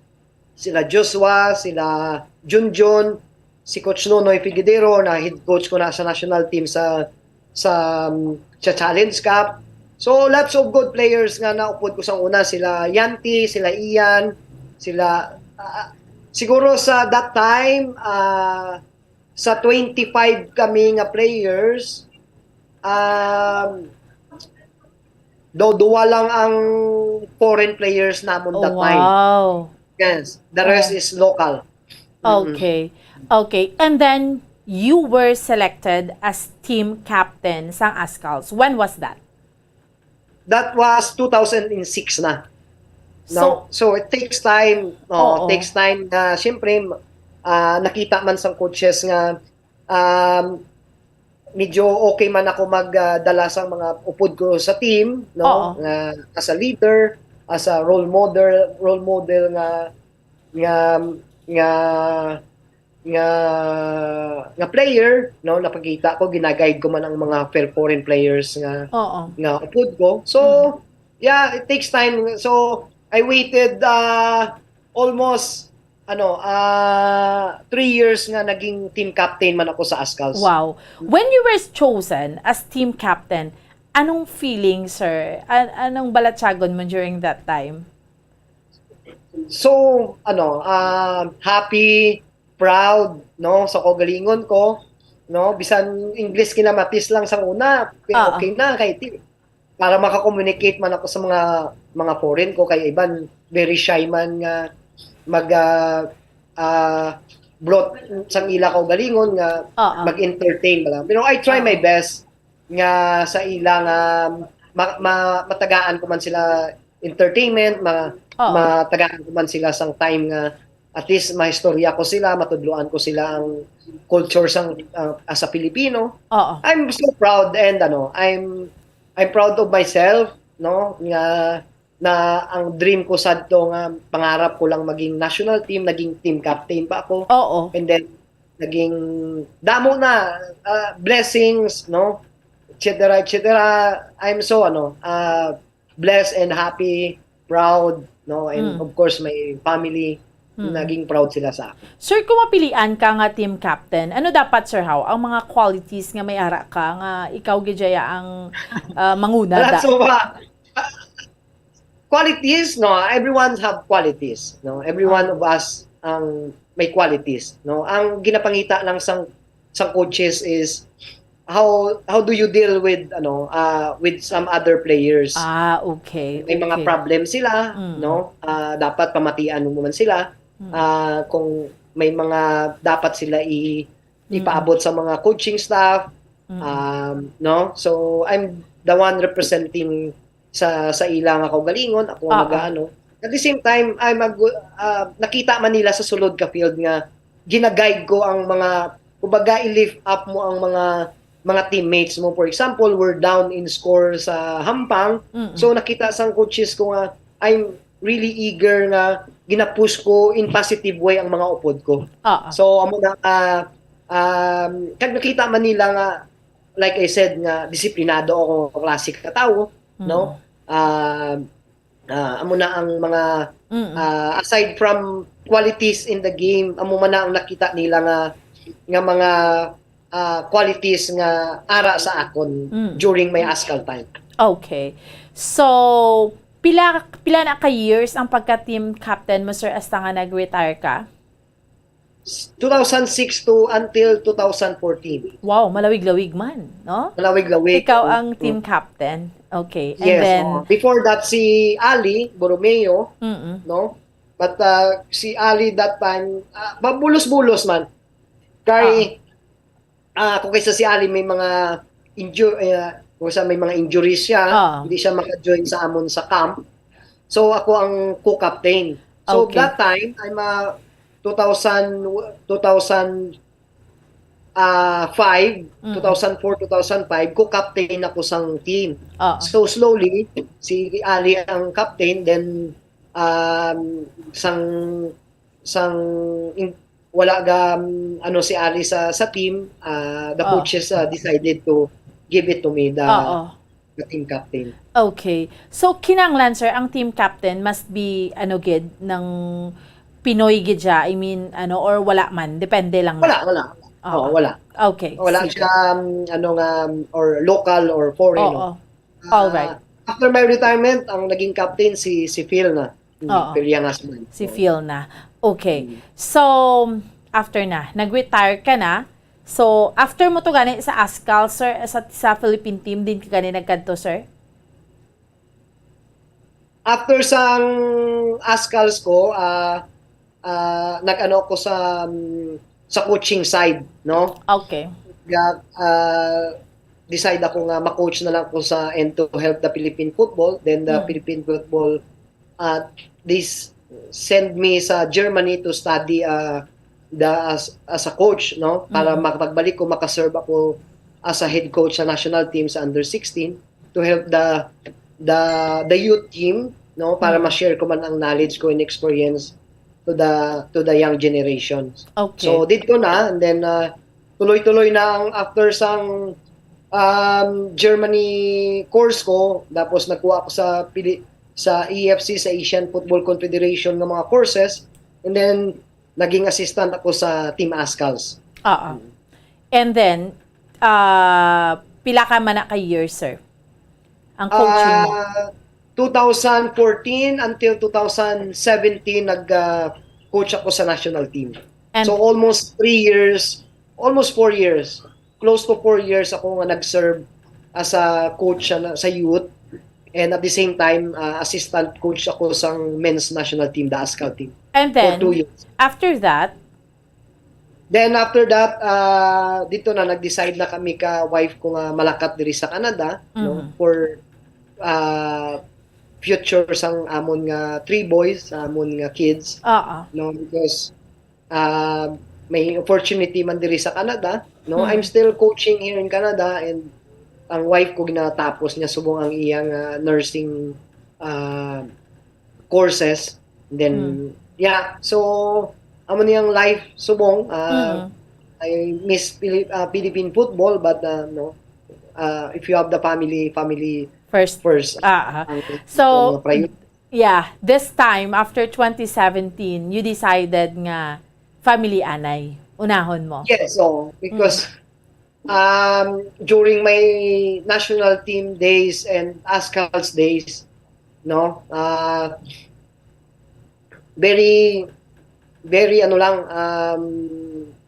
Sila Joshua, sila Junjun, si Coach Nonoy Figuidero, na head coach ko na sa national team sa Challenge Cup. So lots of good players nga naupod ko sa una, sila Yanti, sila Ian, sila siguro sa that time sa 25 kami nga players, duwa lang ang foreign players namon that time. Wow. Yes, the rest is local. Okay. Okay. And then you were selected as team captain sang Ascals. When was that? That was 2006 na. No? So it takes time. Oo. Takes time na siyempre nakita man sang coaches nga medyo okay man ako magdala sa mga upod ko sa team, no? As a leader, as a role model nga player, no? Napakita ko, ginaguide ko man ang mga foreign players nga upod ko. So yeah, it takes time. So I waited almost 3 years nga naging team captain man ako sa Ascals. Wow. When you were chosen as team captain, anong feeling, sir? Anong balatsagon mo during that time? So, happy, proud, no, sa kagalingon ko, no, bisan English kinamatis lang sa una, okay na kay para maka-communicate man ako sa mga foreign ko kay iban very shy man nga brought sang ila ko galingon nga mag-entertain ba lang. Pero I try my best nga sa ila nga matagaan ko man sila entertainment, matagaan ko man sila sang time nga at least mahistorya ko sila, matudluan ko sila ang culture sang as a Pilipino. I'm so proud and I'm proud of myself, no, nga na ang dream ko sadto nga pangarap ko lang maging national team, naging team captain pa ako. And then naging damo na blessings, no, etc. I'm so blessed and happy, proud, no, and of course my family naging proud sila sa akin. Sir, kung mapilian ka nga team captain, ano dapat, Sir How, ang mga qualities nga may ara ka nga ikaw gidya ang manguna da? So, qualities, no, everyone have qualities, no, every one of us may qualities, no. Ang ginapangita lang sang coaches is how do you deal with some other players. Okay. May mga problem sila, no, dapat pamatian mo man sila. Kung may mga dapat sila ipaabot sa mga coaching staff, no, so I'm the one representing sa ilang ako galingon, ako nag-ano. At the same time, nakita man nila sa sulod ka field nga gina-guide ko ang mga, kumbaga i-lift up mo ang mga teammates mo. For example, we're down in score sa Hampang. So nakita sang coaches ko nga I'm really eager nga gina-push ko in positive way ang mga upod ko. So amo na kag nakita man nila nga, like I said nga disiplinado ako, classic ka tao, no? Amo na ang mga aside from qualities in the game, amo man na ang nakita nila nga mga qualities nga ara sa akon during my Ascal time. Okay. So, pila na ka years ang pagka-team captain mo, sir, hasta nga nag-retire ka? 2006 to until 2014. Wow, malawig-lawig man, no? Malawig-lawig. Ikaw ang team captain. Okay. And yes, then before that si Ali Borromeo, no? But si Ali that time, bulos-bulos man. Kay kung kaysa si Ali may mga may mga injuries siya, hindi siya maka-join sa amon sa camp. So ako ang co-captain. So that time I'm 2005, 2004, co-captain ako sang team. So slowly, si Ali ang captain, then wala si Ali sa team, the coaches decided to give it to me, the team captain. Okay. So kinanglan, sir, ang team captain must be gid ng Pinoy gidya, I mean, or wala man, depende lang. Wala. Wala. Okay. Wala siya or local or foreign. All right. After my retirement, ang naging captain si Phil na. Oo. Phil Yangasman. Si Phil na. Okay. So, after na, nag-retire ka na. So, after mo to gani sa ASCAL, sir, sa Philippine team din ka gani nagkanto, sir? After sa ASCALs ko, nag-ano ko sa coaching side, no? Okay. Decide ako nga ma-coach na lang ako sa and to help the Philippine football. Then the Philippine football, they send me sa Germany to study as a coach, no? Para makapagbalik ko, makaserve ako as a head coach sa national team sa under 16 to help the youth team, no? Para ma-share ko man ang knowledge ko and experience to the young generations. Okay. So did ko na, and then tuloy-tuloy na ang after sang Germany course ko, tapos nakuha ako sa EFC, sa Asian Football Confederation ng mga courses, and then naging assistant ako sa Team ASCALs. And then, pila ka man na kay years, sir? Ang coaching mo? 2014 until 2017, nag-coach ako sa national team. So almost 3 years, almost 4 years, close to 4 years ako nga nag-serve as a coach sa youth. And at the same time, assistant coach ako sa men's national team, the ASCAL team. And then, for 2 years. After that, dito na nag-decide na kami ka wife ko nga malakat diri sa Canada, no, for future sang amon nga 3 boys, amon nga kids. No, because may opportunity man diri sa Canada, no. I'm still coaching here in Canada, and ang wife ko ginatapos niya subong ang iyang nursing courses. Then so amo niyang life subong. I miss Philippine football, but no, if you have the family first. So yeah, this time after 2017, you decided nga family anay unahon mo. Yes, so because during my national team days and ASCALs days, no, very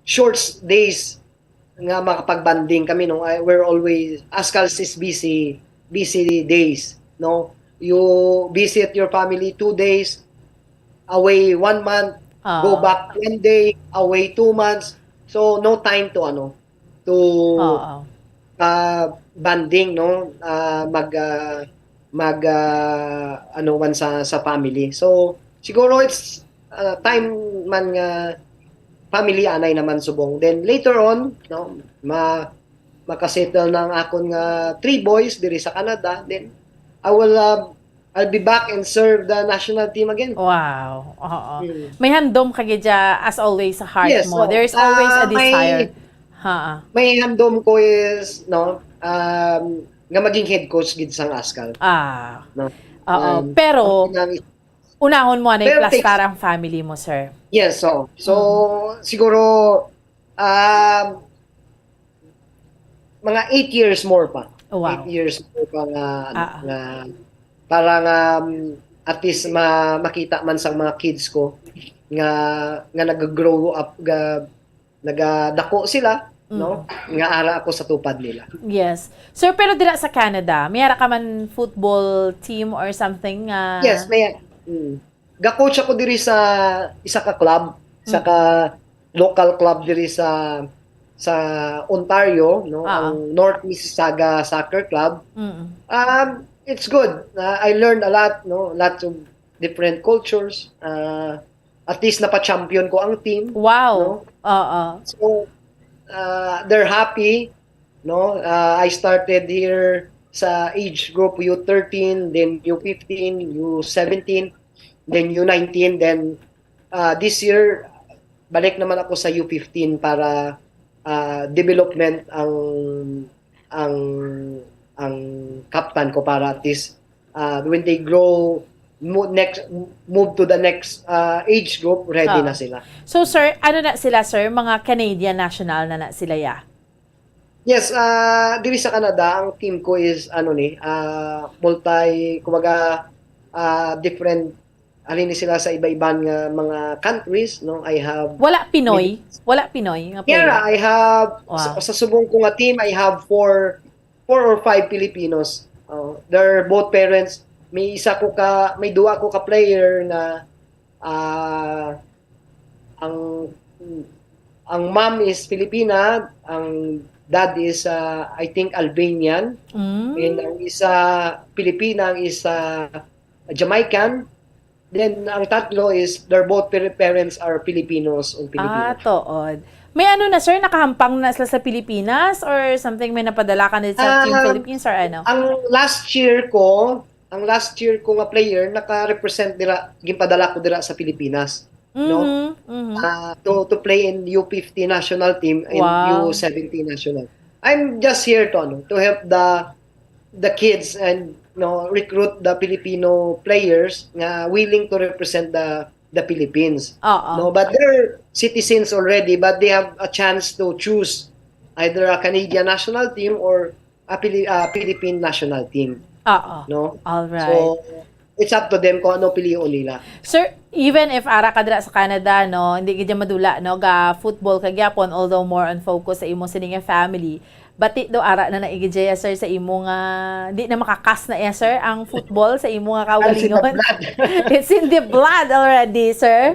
short days nga makapag-banding kami, no. We're always, ASCALs is busy days, no. You visit your family 2 days, away 1 month, go back 1 day, away 2 months. So no time to banding, no, sa family. So siguro it's time man nga family anay naman subong. Then later on, no, makasettle ng akon nga 3 boys diri sa Canada. Then I'll be back and serve the national team again. Wow. May handom ka gidya as always sa heart mo. There's always a desire. May handom ko is, no, nga maging head coach gid sang ASCAL. No? Pero unahon mo na i-plastar ang family mo, sir. Yes, so siguro mga 8 years more pa. 8 years more pa nga parang at least makita man sang mga kids ko nga nag-grow up, nagadako sila, no? Nga ara ako sa tupad nila. Yes. Sir, pero dira sa Canada, mayara ka man football team or something? Yes, may. Ga-coach ako diri sa isa ka club, sa ka local club diri sa Ontario, no, ang North Mississauga Soccer Club. It's good. I learned a lot, no, lots of different cultures. At least napa-champion ko ang team. Wow. No? So they're happy, no. I started here sa age group U13, then U15, U17, then U19, then this year balik naman ako sa U15 para development ang captain ko, para at least when they grow, move to the next age group, ready na sila. So sir, ano na sila, sir? Mga Canadian national na sila, ya? Yes, diri sa Canada, ang team ko is different alin sila sa iba-ibang mga countries, no? I have Wala Pinoy? Wala Pinoy nga player? Yeah, I have Wow. sa subong ko nga team, I have four or five Filipinos. They're both parents. May duwa ko ka player na ang ang mom is Filipina, ang dad is I think Albanian, and ang isa Pilipina, ang isa Jamaican. Then ang tatlo is their both parents are Filipinos o Pilipino. Tood. May ano na sir, nakahampang na sila sa Pilipinas or something, may napadala ka na sa Team Philippines or ano? Ang last year ko nga player naka-represent dira, gipadala ko dira sa Pilipinas. No? To play in U50 national team and Wow. U17 national. I'm just here to help the kids and recruit the Filipino players na willing to represent the Philippines. No, but they're citizens already, but they have a chance to choose either a Canadian national team or a Philippine national team. No? All right. So it's up to them kung ano piliin nila. Sir, even if ara ka dira sa Canada, no, hindi gid madula no ga football ka gyapon, although more on focus sa imong sining family. Bati do ara na naigidya sir sa imo nga di na makakas na sir ang football sa imo nga kaugalingon. It's in the blood already, sir.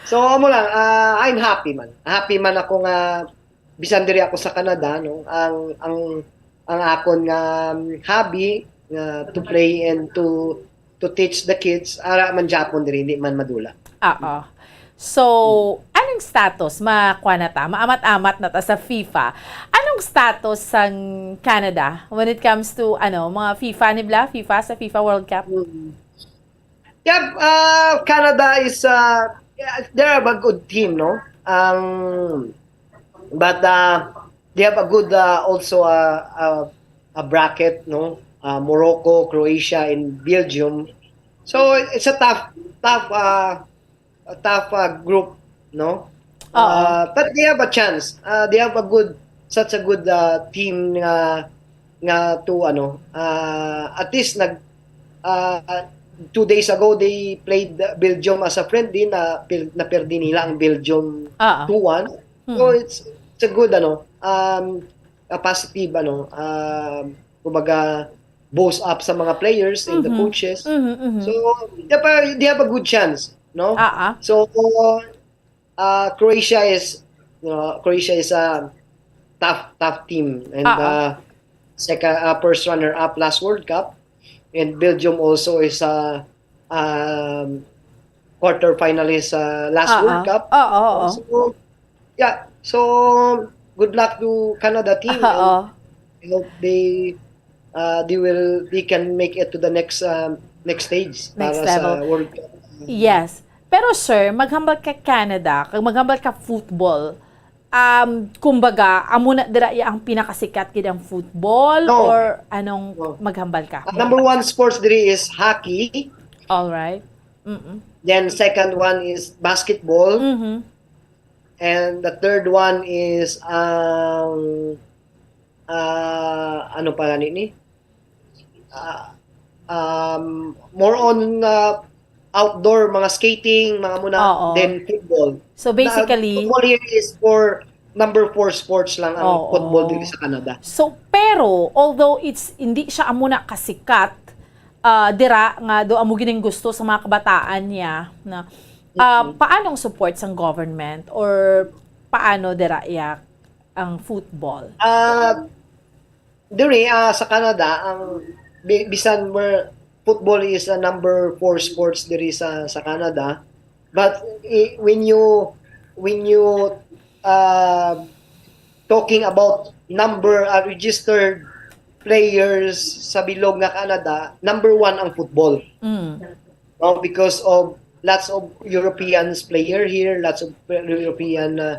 So amo lang, I'm happy man. Happy man ako nga bisan diri ako sa Canada, no. Ang akon nga hobby to play and to teach the kids ara man Japon diri, hindi man madula. So, anong status makuha na ta? Maamat-amat na ta sa FIFA. Anong status sang Canada when it comes to mga FIFA nibla? FIFA sa FIFA World Cup? Yeah, Canada is they're a good team, no? But they have a good also a bracket, no? Morocco, Croatia, and Belgium. So it's a tough group, no? But they have a chance. They have such a good team nga to at least 2 days ago they played Belgium as a friendly na perdi nila ang Belgium 2-1. So it's a good a positive kumbaga boost up sa mga players and the coaches. So they have a good chance, no? So Croatia is a tough team and second first runner up last World Cup, and Belgium also is a quarter finalist last World Cup. So yeah, so good luck to Canada team. And I hope they can make it to the next stage Next para level. sa World Cup. Yes. Pero sir, maghambal ka Canada, kag maghambal ka football, kumbaga, amo na dira ang pinakasikat gid ang football or anong maghambal ka? Number one sports diri is hockey. All right. Then second one is basketball. And the third one is ano pala ni? More on outdoor, mga skating, mga muna, then football. So basically, football here is for number 4 sports lang ang football dito sa Canada. So pero although hindi siya amo na kasikat, dira nga do amo gining gusto sa mga kabataan niya na paanong support sang government or paano dira ang football? Diri sa Canada ang bisan where football is a number 4 sports diri sa Canada, but when you talking about number registered players sa bilog nga Canada, number 1 ang football. Because of lots of Europeans player here, lots of European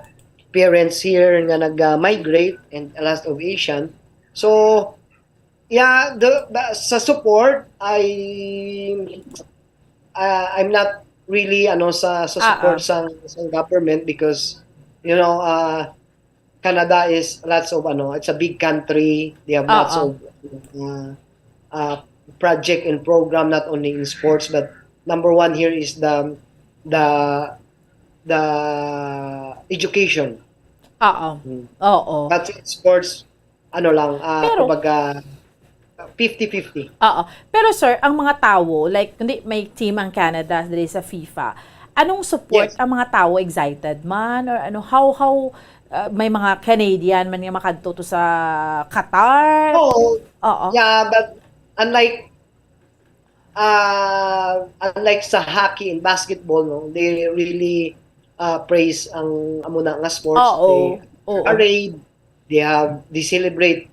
parents here nga nag-migrate, and a lot of Asian. So yeah, sa support I'm not really sa support sa government because Canada is lots of it's a big country. They have lots of project and program not only in sports, but number one here is the education. Oo. But in sports, Pero- kumbaga 50-50. Oo. Pero sir, ang mga tao, like, hindi, may team ang Canada dali sa FIFA. Anong support ang mga tao? Excited man? Or how may mga Canadian man nga makadto to sa Qatar? Oo. Oo. Yeah, but unlike sa hockey and basketball, no, they really praise ang amuna nga sports. Oo. They parade, they celebrate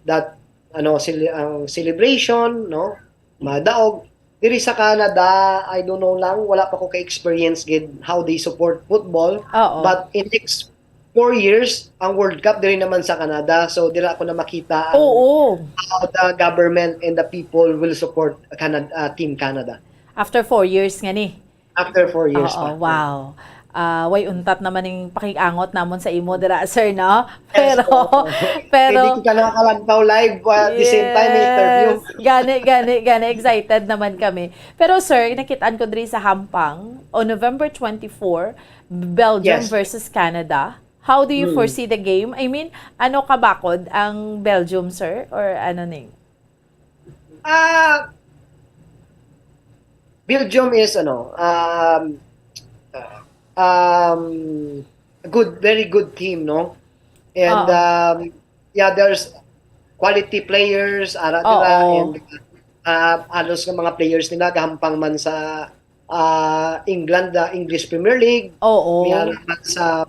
that ang celebration, no? Madaog. Diri sa Canada, I don't know lang, wala pa ko ka-experience gid how they support football. Oo. But in next 4 years, ang World Cup diri naman sa Canada. So dira ako na makita how the government and the people will support Team Canada. After 4 years nga ni. After 4 years. Oo, wow. Way untat naman yung pakiangot namon sa imo dira, sir, no? Pero Hindi ka nakalantaw live at the same time interview. Gani, excited naman kami. Pero sir, nakitaan ko diri sa Hampang on November 24, Belgium versus Canada. How do you foresee the game? I mean, ano kabakod ang Belgium, sir? Or ano ning? Belgium is very good team, no? And there's quality players and halos ng mga players nila gahampang man sa England, English Premier League. May ara man sa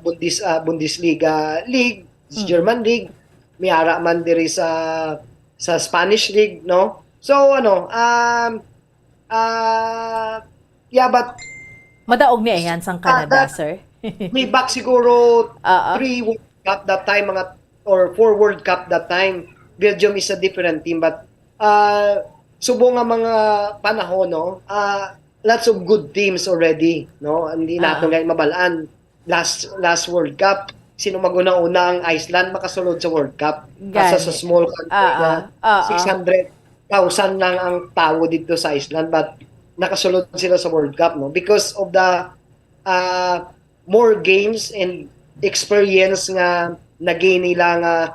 Bundesliga League, German League, may ara man diri sa Spanish League, no? So but madaog ni ayan sang Canada, sir. May back siguro 3 World Cup that time, or 4 World Cup that time. Belgium is a different team, but subong nga mga panahon, no? Lots of good teams already, no? Hindi nato ngayon mabalaan. Last World Cup, sino maguna-una ang Iceland makasulod sa World Cup? Kasi sa small country na 600,000 lang ang tao dito sa Iceland, but nakasulod sila sa World Cup, no? Because of the more games and experience nga na-gain nila nga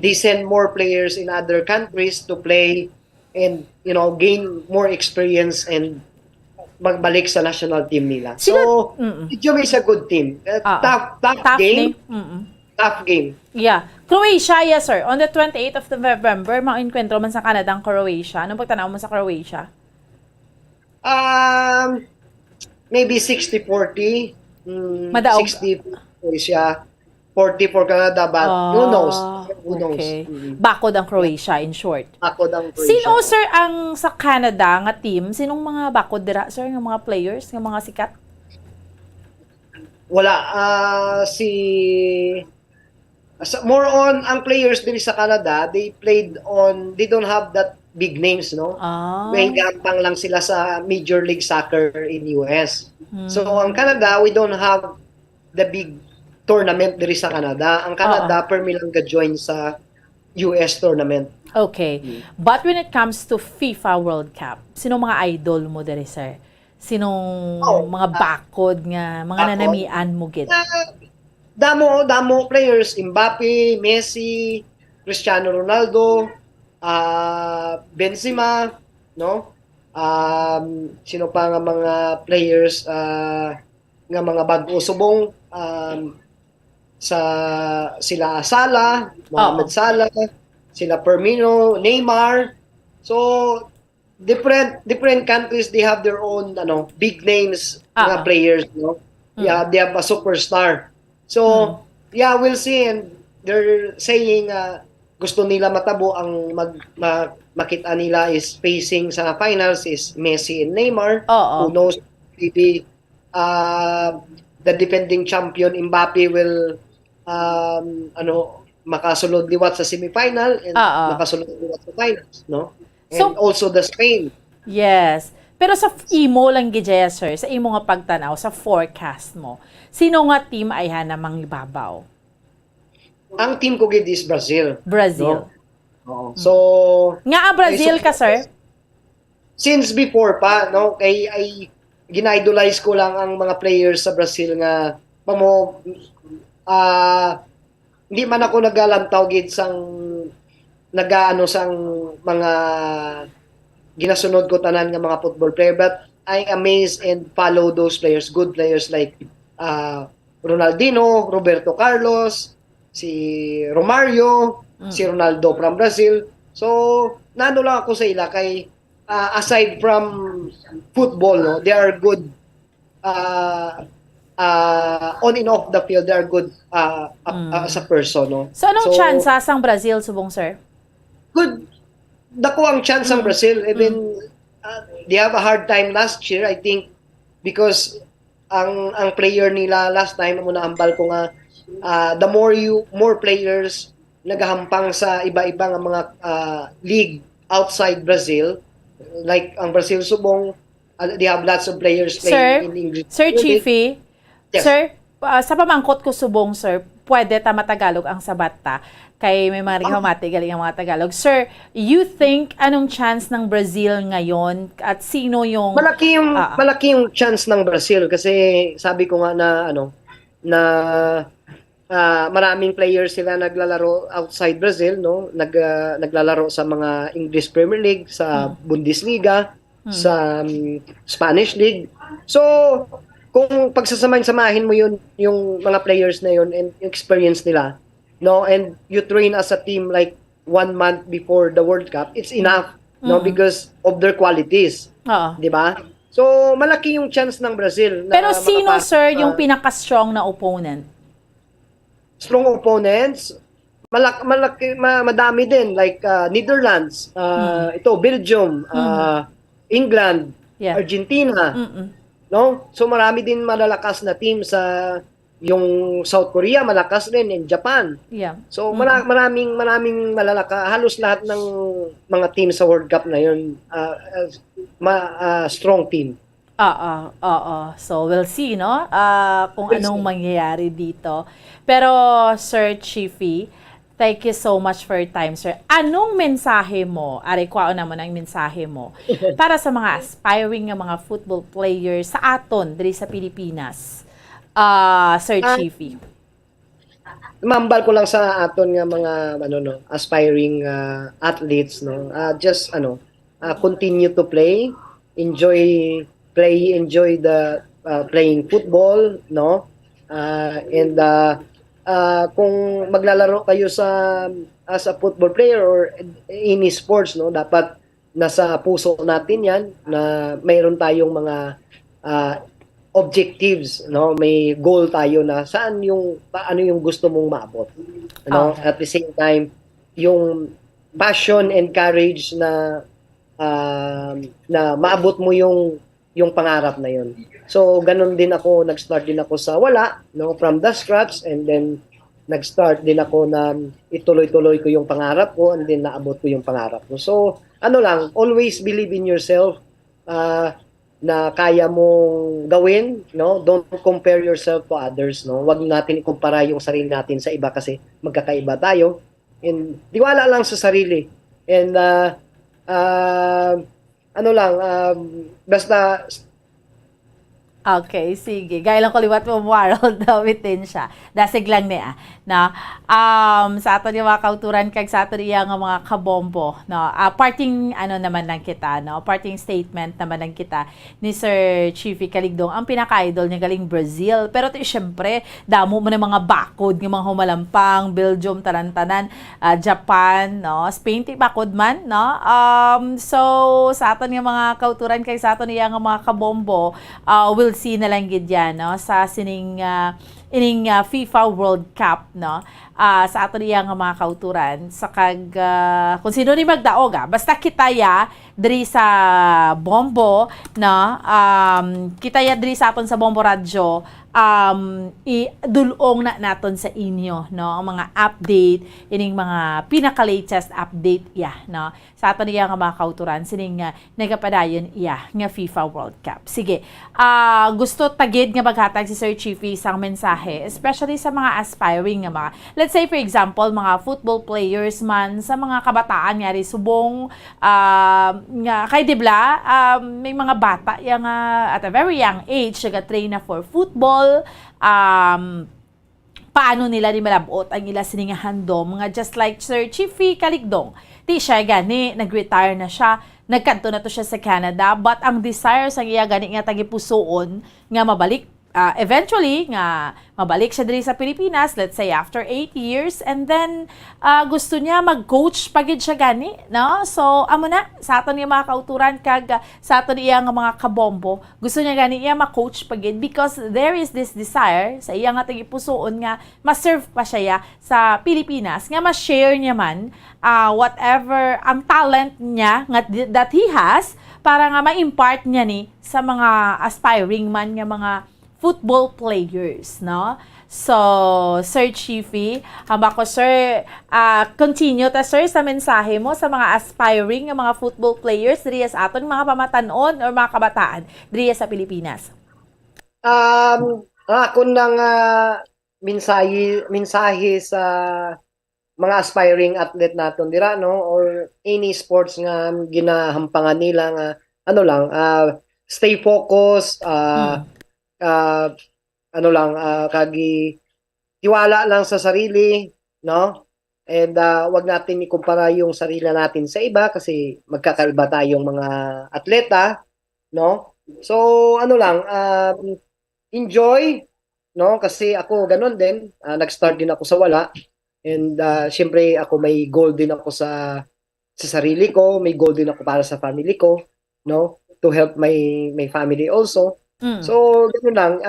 they send more players in other countries to play and gain more experience and magbalik sa national team nila. So, Belgium is a good team. Tough game. Tough game. Yeah. Croatia, yes sir. On the 28th of November, ma-encuentro man sa Canada ang Croatia. Anong pagtanaw mo sa Croatia? Maybe 60-40. Madaog. 60 Croatia, 40 for Canada, but who knows? Who knows? Okay. Bakod ang Croatia, in short. Bakod ang Croatia. Sino, sir, ang sa Canada nga team? Sinong mga bakod dira, sir? Nga mga players? Nga mga sikat? Wala. More on, ang players din sa Canada, they don't have that big names, no? May gampang lang sila sa Major League Soccer in US. So, ang Canada, we don't have the big tournament diri sa Canada. Ang Canada, permi lang ga-join sa US tournament. Okay. But when it comes to FIFA World Cup, sinong mga idol mo diri, sir? Sinong mga bakod nga, mga nanamian mo gid? Damo players, Mbappe, Messi, Cristiano Ronaldo, Benzema, no? Sino pa nga mga players nga mga bago subong sila Salah, Mohamed Salah, sila Firmino, Neymar. So different countries, they have their own big names nga players, no? Yeah, they have a superstar. So we'll see, and they're saying gusto nila matabo ang makita nila is facing sa finals is Messi and Neymar. Who knows, maybe the defending champion Mbappe will makasulod liwat sa semifinal and makasulod liwat sa finals, no? And also the Spain. Yes. Pero sa imo lang gidya, sir, sa imo nga pagtanaw, sa forecast mo, sino nga team ay namang ibabaw? ang team ko gid is Brazil. Brazil. No? Oo. So Nga Brazil ka, sir? Since before pa, no, kay ay gina-idolize ko lang ang mga players sa Brazil nga hindi man ako nagalantaw gid sang nagaano sang mga ginasunod ko tanan nga mga football player, but I amaze and follow those players, good players like Ronaldinho, Roberto Carlos, si Romario, si Ronaldo from Brazil. So nano lang ako sa ila kay aside from football, no, they are good on and off the field, they are good as a person, no. So anong chance sang Brazil subong, sir? Good. Dako ang chance ang Brazil. Even they have a hard time last year, I think, because ang player nila last time mo naambal ko nga the more players nagahampang sa iba-ibang mga league outside Brazil, like ang Brazil subong, they have lots of players playing in English. Sir Chiefy, yes. Sir, sa pamangkot ko subong, sir, pwede ta matagalog ang sabat ta kay may mga righamati galing ang mga Tagalog. Sir, you think anong chance ng Brazil ngayon at sino yung malaki yung chance ng Brazil kasi sabi ko nga na maraming players sila naglalaro outside Brazil, no? Naglalaro sa mga English Premier League, sa Bundesliga, sa Spanish League. So, kung pagsasamahin mo yung mga players na yun and yung experience nila, no, and you train as a team like 1 month before the World Cup, it's enough, no, because of their qualities. Di ba? So, malaki yung chance ng Brazil. Pero sino, sir, yung pinaka-strong na opponent? Strong opponents, madami din, like Netherlands, ito, Belgium, England, Argentina, no? So marami din malalakas na team sa yung South Korea, malakas din, in Japan. Yeah. So maraming malalaka, halos lahat ng mga team sa World Cup na yun, strong team. So we'll see, no? Kung anong mangyayari dito. Pero Sir Chiefy, thank you so much for your time, sir. Anong mensahe mo? Kwao naman ang mensahe mo para sa mga aspiring nga mga football players sa aton diri sa Pilipinas, Sir Chiefy? Mambal ko lang sa aton nga mga aspiring athletes, no. Just continue to play, enjoy the playing football, no. And kung maglalaro kayo as a football player or any sports, no, dapat nasa puso natin yan na mayroon tayong mga objectives, no, may goal tayo na ano yung gusto mong maabot, no. At the same time yung passion and courage na maabot mo yung pangarap na yun. So, ganun din ako, nag-start din ako sa wala, no, from the scratch, and then nag-start din ako na ituloy-tuloy ko yung pangarap ko, and then naabot ko yung pangarap ko. So, always believe in yourself, na kaya mong gawin, no? Don't compare yourself to others, no? Huwag natin ikumpara yung sarili natin sa iba kasi magkakaiba tayo. And tiwala lang sa sarili. And basta okay, sige. Gaya lang ko liwat mo Harold dawitin siya. Dasig lang niya. Na, sa ato yung mga kauturan kag sa ato yung mga kabombo. No? Parting naman lang kita. No? Parting statement naman lang kita ni Sir Chiefy Caligdong. Ang pinaka-idol niya galing Brazil. Pero syempre, damo mo na mga bakod ng mga humalampang, Belgium, tanan-tanan, Japan, no? Spain, bakod man. No? So, sa ato yung mga kauturan kag sa ato yung mga kabombo, will see na lang gid yan, no, sa sining FIFA World Cup, no, sa ato niya nga mga kauturan sa kung sino ni magdaog basta kitaya diri sa Bombo, no, kitaya diri sa aton sa Bombo Radyo, idulong na naton sa inyo, no, ang mga update, ining mga pinaka-latest update, no, sa aton niya nga mga kauturan, sining nagapadayon, nga FIFA World Cup. Sige, gusto tagid nga maghatag si Sir Chiefy isang mensahe mensahe, especially sa mga aspiring nga mga, let's say for example, mga football players man, sa mga kabataan nga rin, subong, nga, kay dibla, may mga bata yang at a very young age, train na for football, paano nila ni malabot ang ila siningahandom, mga just like Sir Chiefy Caligdong. Di siya gani, nag-retire na siya, nagkanto na to siya sa Canada, but ang desire sa iya gani nga tagipusoon nga mabalik eventually nga mabalik siya diri sa Pilipinas, let's say after 8 years, and then gusto niya mag-coach pagid siya gani, no? So amo na sa aton nga mga kauturan kag sa aton iya nga mga kabombo, gusto niya gani iya ma-coach pagid because there is this desire sa iya nga tagipusoon nga ma-serve pa siya sa Pilipinas, nga ma-share niya man whatever ang talent niya nga that he has para nga ma-impart niya ni sa mga aspiring man nga mga football players, no? So, Sir Chiefy, hamba ko, sir, continue ta, sir, sa mensahe mo sa mga aspiring nga mga football players diriya sa aton mga pamatanon or mga kabataan diriya sa Pilipinas. Ako nang mensahe sa mga aspiring athlete naton dira, no, or any sports nga ginahampangan nila nga stay focused, kagi tiwala lang sa sarili, no? And wag natin ikumpara yung sarili natin sa iba kasi magkakaiba tayong mga atleta, no? So enjoy, no? Kasi ako ganun din, nag-start din ako sa wala. And syempre ako may goal din ako sa sarili ko, may goal din ako para sa family ko, no? To help my family also. So, ganoon lang.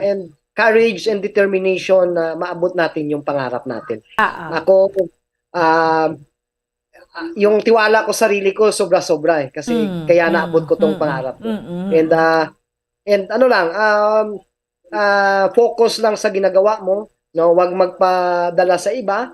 And courage and determination na maabot natin yung pangarap natin. Ako, yung tiwala ko sa sarili ko, sobra-sobra eh. Kasi kaya naabot ko tong pangarap ko. And focus lang sa ginagawa mo. No? Huwag magpadala sa iba.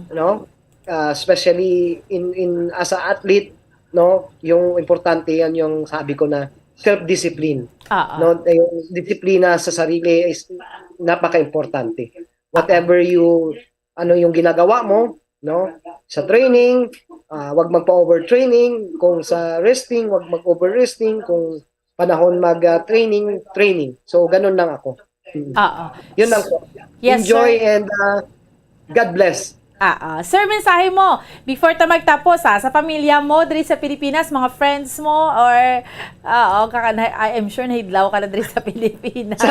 No? Especially in as an athlete, no? Yung importante yan yung sabi ko na self-discipline. No, yung disiplina sa sarili is napaka-importante. Whatever yung ginagawa mo, no, sa training, wag magpa-overtraining, kung sa resting, wag mag-overresting, kung panahon mag-training. So ganun lang ako. Yun lang po. Yes, enjoy, sir. and God bless. Sir, mensahe mo before ta magtapos sa pamilya mo diri sa Pilipinas, mga friends mo, or I am sure nahidlaw ka na diri sa Pilipinas.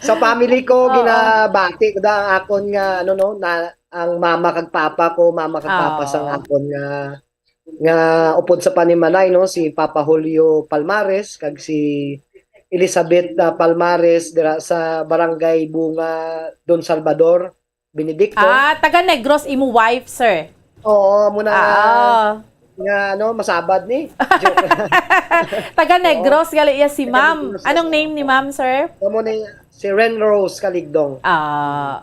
Sa family ko, ginabati ko da ang akon nga ang mama kag papa ko, sang akon nga upod sa Panimalay, no, si Papa Julio Palmares kag si Elizabeth Palmares dira sa Barangay Bunga, Don Salvador, Benedicto. Taga Negros imo wife, sir. Oo, muna nga masabad ni. Taga Negros gali iya si ma'am. Anong name ni ma'am, sir? Amo ni si Ren Rose Caligdong.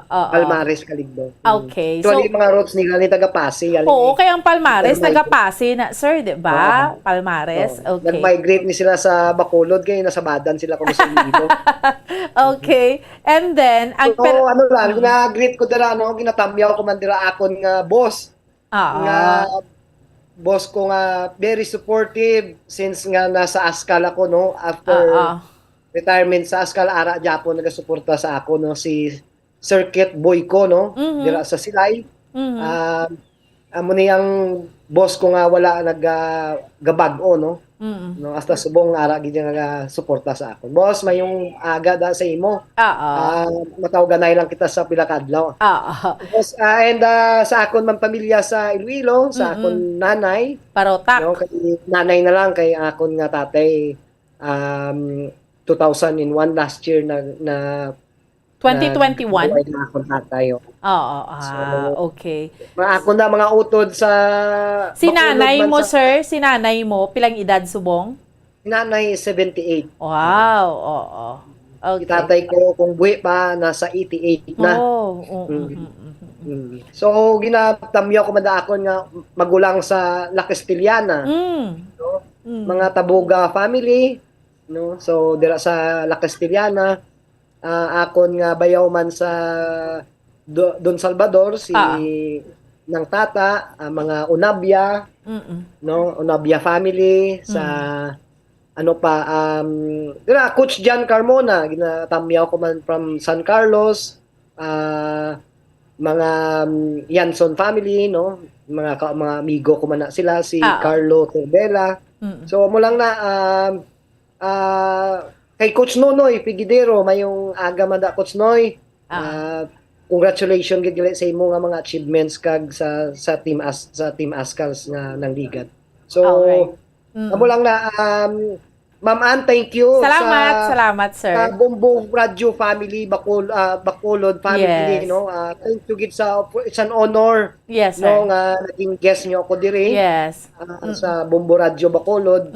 Palmares Caligdong. Okay. So yung mga roots nila ni taga Pasig. Oo, kaya ang Palmares taga Pasig na, sir, di ba? Palmares. Okay. Nag-migrate ni sila sa Bacolod kaya nasabadan sila kung sa dito. Okay. And then gina-greet ko dira, ginatamyaw ko man dira akon nga boss. Nga boss ko nga very supportive since nga nasa Askal ako, no, after retirement sa Askal, ara Japon nagasuporta sa ako, no, si Circuit Boy ko, no, dira sa Silay. Amo niyang boss ko nga wala naggabago, no. No, hasta subong ara gid nga suporta sa ako. Boss, may yung aga da sa imo. Matawaganay lang kita sa pila ka adlaw. Boss, and sa akon man pamilya sa Iloilo, sa akon nanay, Parotak. no, kay nanay na lang, kay akon nga tatay 2001 last year na 2021. na akon tatay. Okay. Ako na mga utod sa Si nanay mo, sir, si nanay mo, pilang edad subong? Nanay 78. Wow, Okay. Tatay ko kung buhay pa nasa 88 na. So ginatamyo ko madakon nga magulang sa La Castellana. No? Mga Tabuga family, no? So dira sa La Castellana, akon nga bayaw man sa Don Salvador, si ng tata, mga Unabia, no, Unabia family sa ano pa, Coach John Carmona, ginatamyaw ko man from San Carlos, mga Yanson family, no, mga amigo ko man na sila, si Carlo Torbela. So mo lang na kay Coach Nonoy Pigidero, mayong aga man da Coach Noy. Congratulations gid sa imo nga mga achievements kag sa team Ascals nga ng ligat. So amo lang na Ma'am Ann, thank you. Salamat, sir. Sa Bombo Radio family, Bacolod family, Yes. no. Thank you gid sa it's an honor. Yes, sir. No, nga naging guest niyo ako diri. Yes. Sa Bombo Radio Bacolod.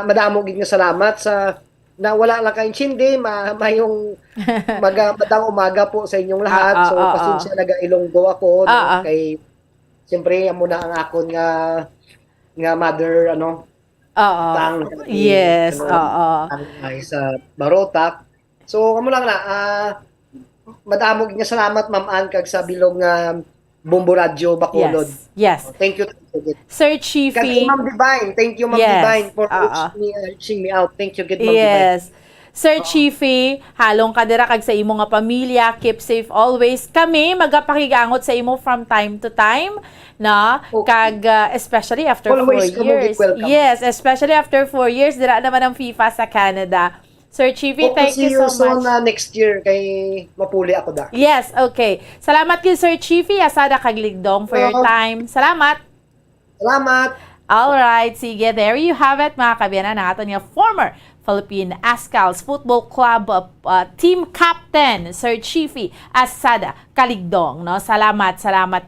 Madamo gid nga salamat sa na wala lang kayong chindi, mayong madang umaga po sa inyong lahat. So pasensya nagailonggo ako no, kay siyempre amo na ang akon nga mother Yes, ay sa Barotac. So amo lang na madamo gid nga salamat Ma'am Ann kag sa bilog nga Bombo Radio Bacolod. Yes. Thank you. Sir Chiefy. Kag Ma'am Divine, thank you Ma'am Divine for reaching me out. Thank you gid Ma'am Divine. Sir Chiefy, halong kadira kag sa imo nga pamilya, keep safe always. Kami magapakigangot sa imo from time to time, na kag especially after Always 4 years. welcome. Yes, especially after 4 years dira naman ang FIFA sa Canada. Sir Chiefy, thank you so much. Next year kay mapuli ako da. Yes, okay. Salamat kay Sir Chiefy, asada kag ligdong for your time. Salamat. All right, sige, there you have it mga kabiyanan natin nga former Philippine Ascals Football Club team captain Sir Chiefy Asada Kaligdong, no. Salamat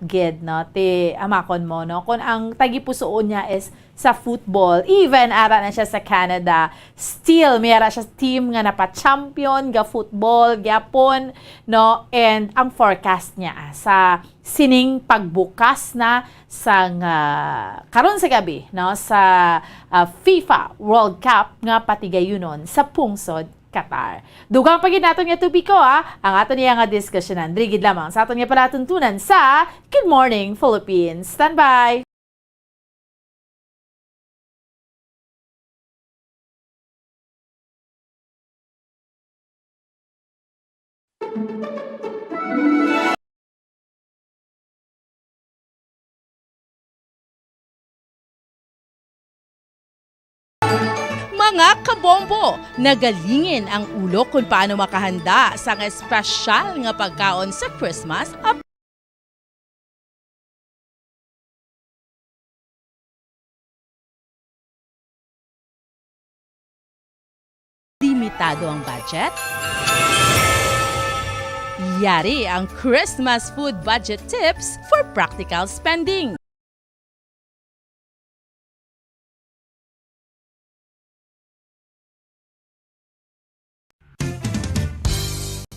gid, no, ti amakon mo, no, kun ang tagipusoon niya is sa football, even ara na siya sa Canada, still mayara siya team nga napa-champion ga football gyapon, no, and ang forecast niya sa sining pagbukas na sang karon sa gabi, no, sa FIFA World Cup nga patigayunon sa pungsod Qatar. Dugang pagid naton nga tubiko ang aton niya nga diskusyonan. Drigid lamang sa aton nga palatuntunan sa Good Morning Philippines. Standby. Mga kabombo, nagalingin ang ulo kung paano makahanda sa espesyal nga pagkaon sa Christmas. Limitado ang budget? Yari ang Christmas food budget tips for practical spending.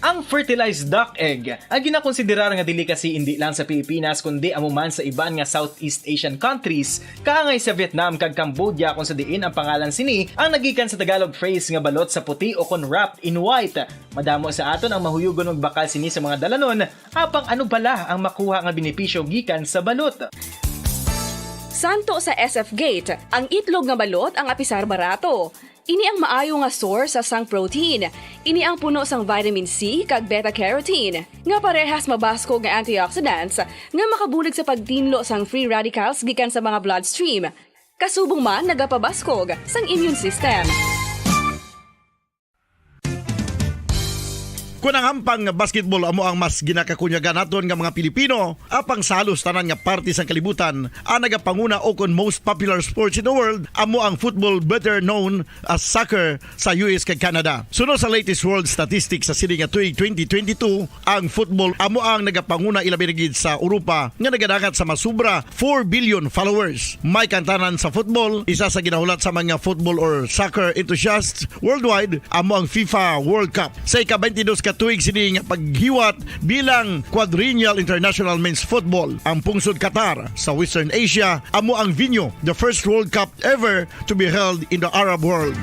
Ang fertilized duck egg ang ginakonsiderar nga delicacy hindi lang sa Pilipinas kundi amuman sa iban nga Southeast Asian countries, kaangay sa Vietnam kag Cambodia kung sa diin ang pangalan sini ang nagikan sa Tagalog phrase nga balot sa puti o kon wrapped in white. Madamo sa aton ang mahuyugon og bakal sini sa mga dalanon, apang ano bala ang makuha nga benepisyo gikan sa balot. Santo sa SF Gate, ang itlog nga balot ang apisar barato. Ini ang maayo nga source sa sang protein. Ini ang puno sang vitamin C kag beta-carotene, nga parehas mabasko nga antioxidants nga makabulig sa pagtinlo sang free radicals gikan sa mga bloodstream. Kasubong man nagapabaskog sang immune system. Kung ang ampang basketball amo ang mas ginakakunyagan naton nga mga Pilipino, apang salos tanan nga parte sang kalibutan, ang nagapanguna o kon most popular sports in the world, amo ang football better known as soccer sa US kag Canada. Sunod sa latest world statistics sa sining nga tuig 2022, ang football amo ang nagapanguna ilabi na gid sa Europa nga nagadagat sa masubra 4 billion followers. May kantanan sa football, isa sa ginahulat sa mga football or soccer enthusiasts worldwide, amo ang FIFA World Cup. Sa ika-22 tuig sini nga paghiwat bilang quadrennial international men's football. Ang pungsod Qatar sa Western Asia amo ang venue, the first World Cup ever to be held in the Arab world.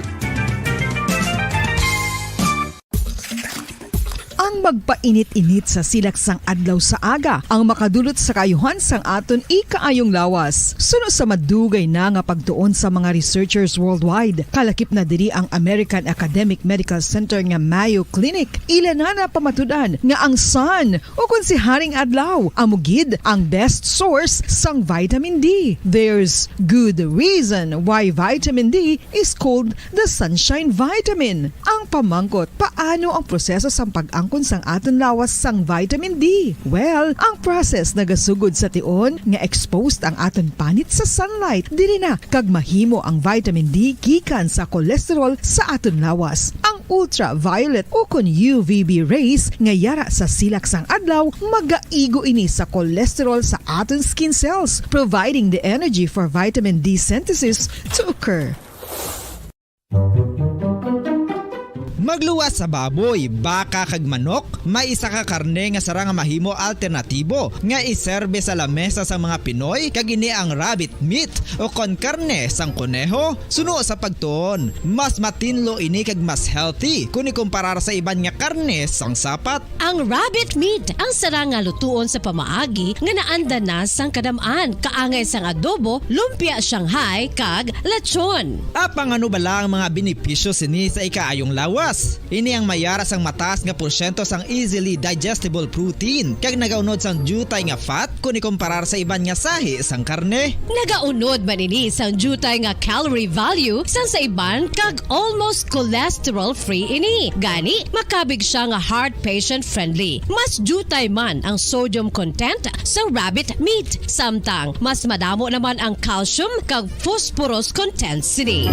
ang magpainit-init sa silaksang adlaw sa aga ang makadulot sa kayuhan sang aton ikaayong lawas. Suno sa madugay na nga pagtuon sa mga researchers worldwide, kalakip na diri ang American Academic Medical Center nga Mayo Clinic. Ila na pamatudan nga ang sun o kung si Haring Adlaw amugid ang best source sang vitamin D. There's good reason why vitamin D is called the sunshine vitamin. Ang pamangkot, paano ang proseso sang pag-angkon sang aton lawas sang vitamin D? Well, ang process nagasugod sa tion nga exposed ang aton panit sa sunlight dili na kag mahimo ang vitamin D gikan sa cholesterol sa aton lawas. Ang ultraviolet o kun UVB rays nga yara sa silak sang adlaw magaigo ini sa cholesterol sa aton skin cells, providing the energy for vitamin D synthesis to occur. Magluwas sa baboy, baka kag manok, may isa ka karne nga sarang mahimo alternatibo nga iserbe sa lamesa sa mga Pinoy kag ini ang rabbit meat o kon karne sang kuneho. Suno sa pagtuon, mas matinlo ini kag mas healthy kung ikumparar sa iban nga karne sang sapat. Ang rabbit meat ang sarang nga lutuon sa pamaagi nga naanda na sang kadamaan, kaangay sang adobo, lumpia Shanghai kag lechon. Apang ano bala ang mga benepisyo sini sa ikaayong lawas? Ini ang mayara sang mataas nga porsyento sang easily digestible protein kag nagaunod sang jutay nga fat kung ikumparar sa iban nga sahi sang karne. Nagaunod man ini sang jutay nga calorie value sang sa iban kag almost cholesterol free ini. Gani makabig siya nga heart patient friendly. Mas jutay man ang sodium content sa rabbit meat, samtang mas madamo naman ang calcium kag phosphorus content sini.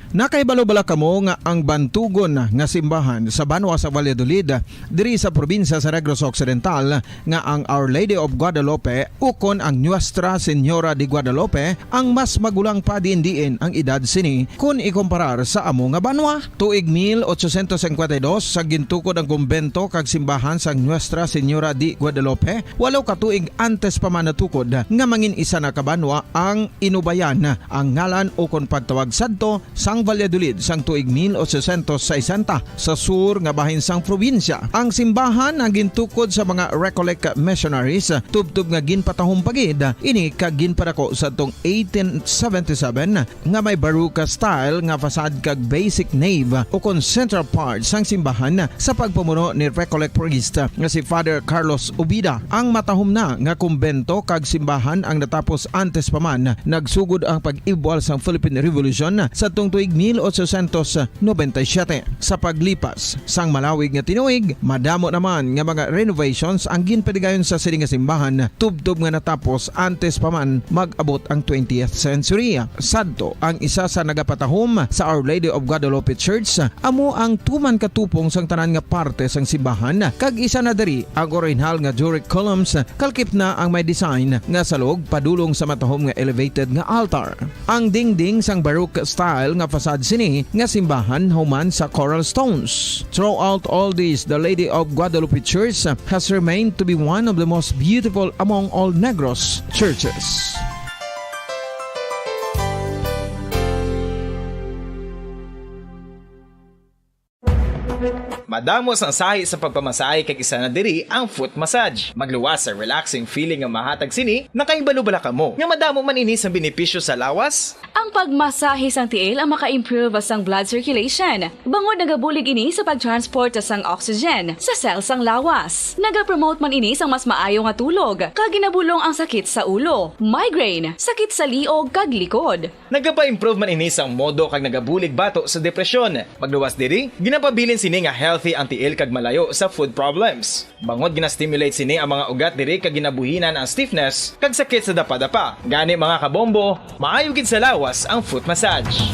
Nakaibalo-bala kamo nga ang bantugon nga simbahan sa Banwa sa Valladolid diri sa probinsya sa Negros Occidental nga ang Our Lady of Guadalupe ukon ang Nuestra Señora de Guadalupe ang mas magulang pa diin ang edad sini kung ikumparar sa amo nga banwa. Tuig 1852 sa gintukod ang kumbento kag simbahan sa Nuestra Señora de Guadalupe, walo ka tuig antes pa man natukod nga mangin isa na kabanwa ang inubayan ang ngalan ukon pagtawag sadto sang Valladolid sang tuig 1860 sa sur nga bahin sang probinsya. Ang simbahan ang gintukod sa mga Recollect missionaries tubtub nga ginpatahong pagid ini kag ginpadako sa tong 1877 nga may baroque style nga fasad kag basic nave o kon central part sang simbahan sa pagpamuno ni Recollect priest nga si Father Carlos Ubida. Ang matahom na nga kumbento kag simbahan ang natapos antes pa man nagsugod ang pag-ibwal sang Philippine Revolution sa tong tuig 1897. Sa paglipas sang malawig nga tinuig, madamo naman nga mga renovations ang ginpadigayon sa sining nga simbahan tubtob nga natapos antes pa man mag-abot ang 20th century. Sadto ang isa sa nagapatahom sa Our Lady of Guadalupe Church amo ang tuman katupong sang tanan nga parte sang simbahan kag isa na diri ang original nga Doric columns kalkip na ang may design nga salog padulong sa matahom nga elevated nga altar. Ang dingding sang baroque style nga fasad sini nga simbahan human sa coral stones. Throughout all this, the Lady of Guadalupe Church has remained to be one of the most beautiful among all Negros churches. Madamos ang sahi sa pagpamasahe kag isa na diri ang foot massage. Magluwas sa relaxing feeling nga mahatag sini, nakaibalo-bala kamo. Nga madamo man ini sa benepisyo sa lawas. Ang pagmasahe sang tiil ang maka-improve sang blood circulation. Bangod nagabulig ini sa pag-transport sang oxygen sa cell sang lawas. Nagapromote man ini sang mas maayo nga tulog, kag ginabulong ang sakit sa ulo, migraine, sakit sa liog kag likod. Nagapa-improve man ini sang modo kag nagabulig bato sa depresyon. Magluwas diri, ginapabilin sini nga healthy ang tiil kag malayo sa food problems. Bangod gina-stimulate sini ang mga ugat diri kag ginabuhinan ang stiffness kag sakit sa dapa-dapa. Gani mga kabombo, maayo gid sa lawas ang foot massage.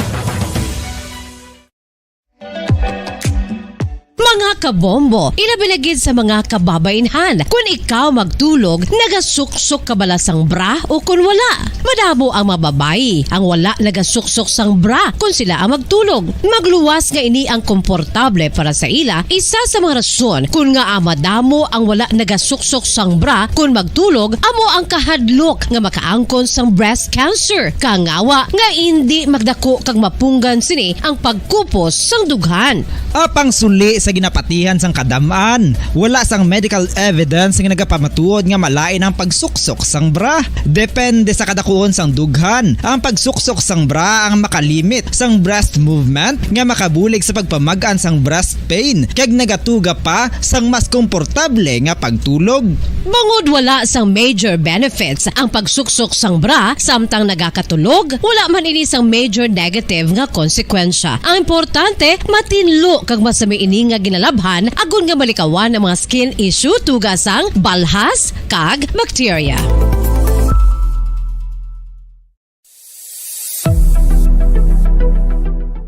Mga kabombo, ilabilagid sa mga kababainhan. Kung ikaw magtulog, nagasuksok ka bala sang bra o kung wala. Madamo ang mababayi ang wala nagasuksok sang bra kung sila ang magtulog. Magluwas nga ini ang komportable para sa ila, isa sa mga rason kung nga madamo ang wala nagasuksok sang bra kung magtulog, amo ang kahadlok nga makaangkon sang breast cancer. Kangawa nga hindi magdako kag mapunggan sini ang pagkupos sang dughan. Apang suli sa ginapatihan sang kadamaan, wala sang medical evidence nga nagapamatuod nga malain ang pagsuksok sang bra. Depende sa kadakuon sang dughan. Ang pagsuksok sang bra ang makalimit sang breast movement nga makabulig sa pagpamagaan sang breast pain kag nagatuga pa sang mas komportable nga pagtulog. Bangod wala sang major benefits ang pagsuksok sang bra samtang nagakatulog, wala man ini sang major negative nga konsekwensya. Ang importante, matinlo kag masami ini nga ginalabhan agon nga malikawan ang mga skin issue tugasang balhas kag bakterya.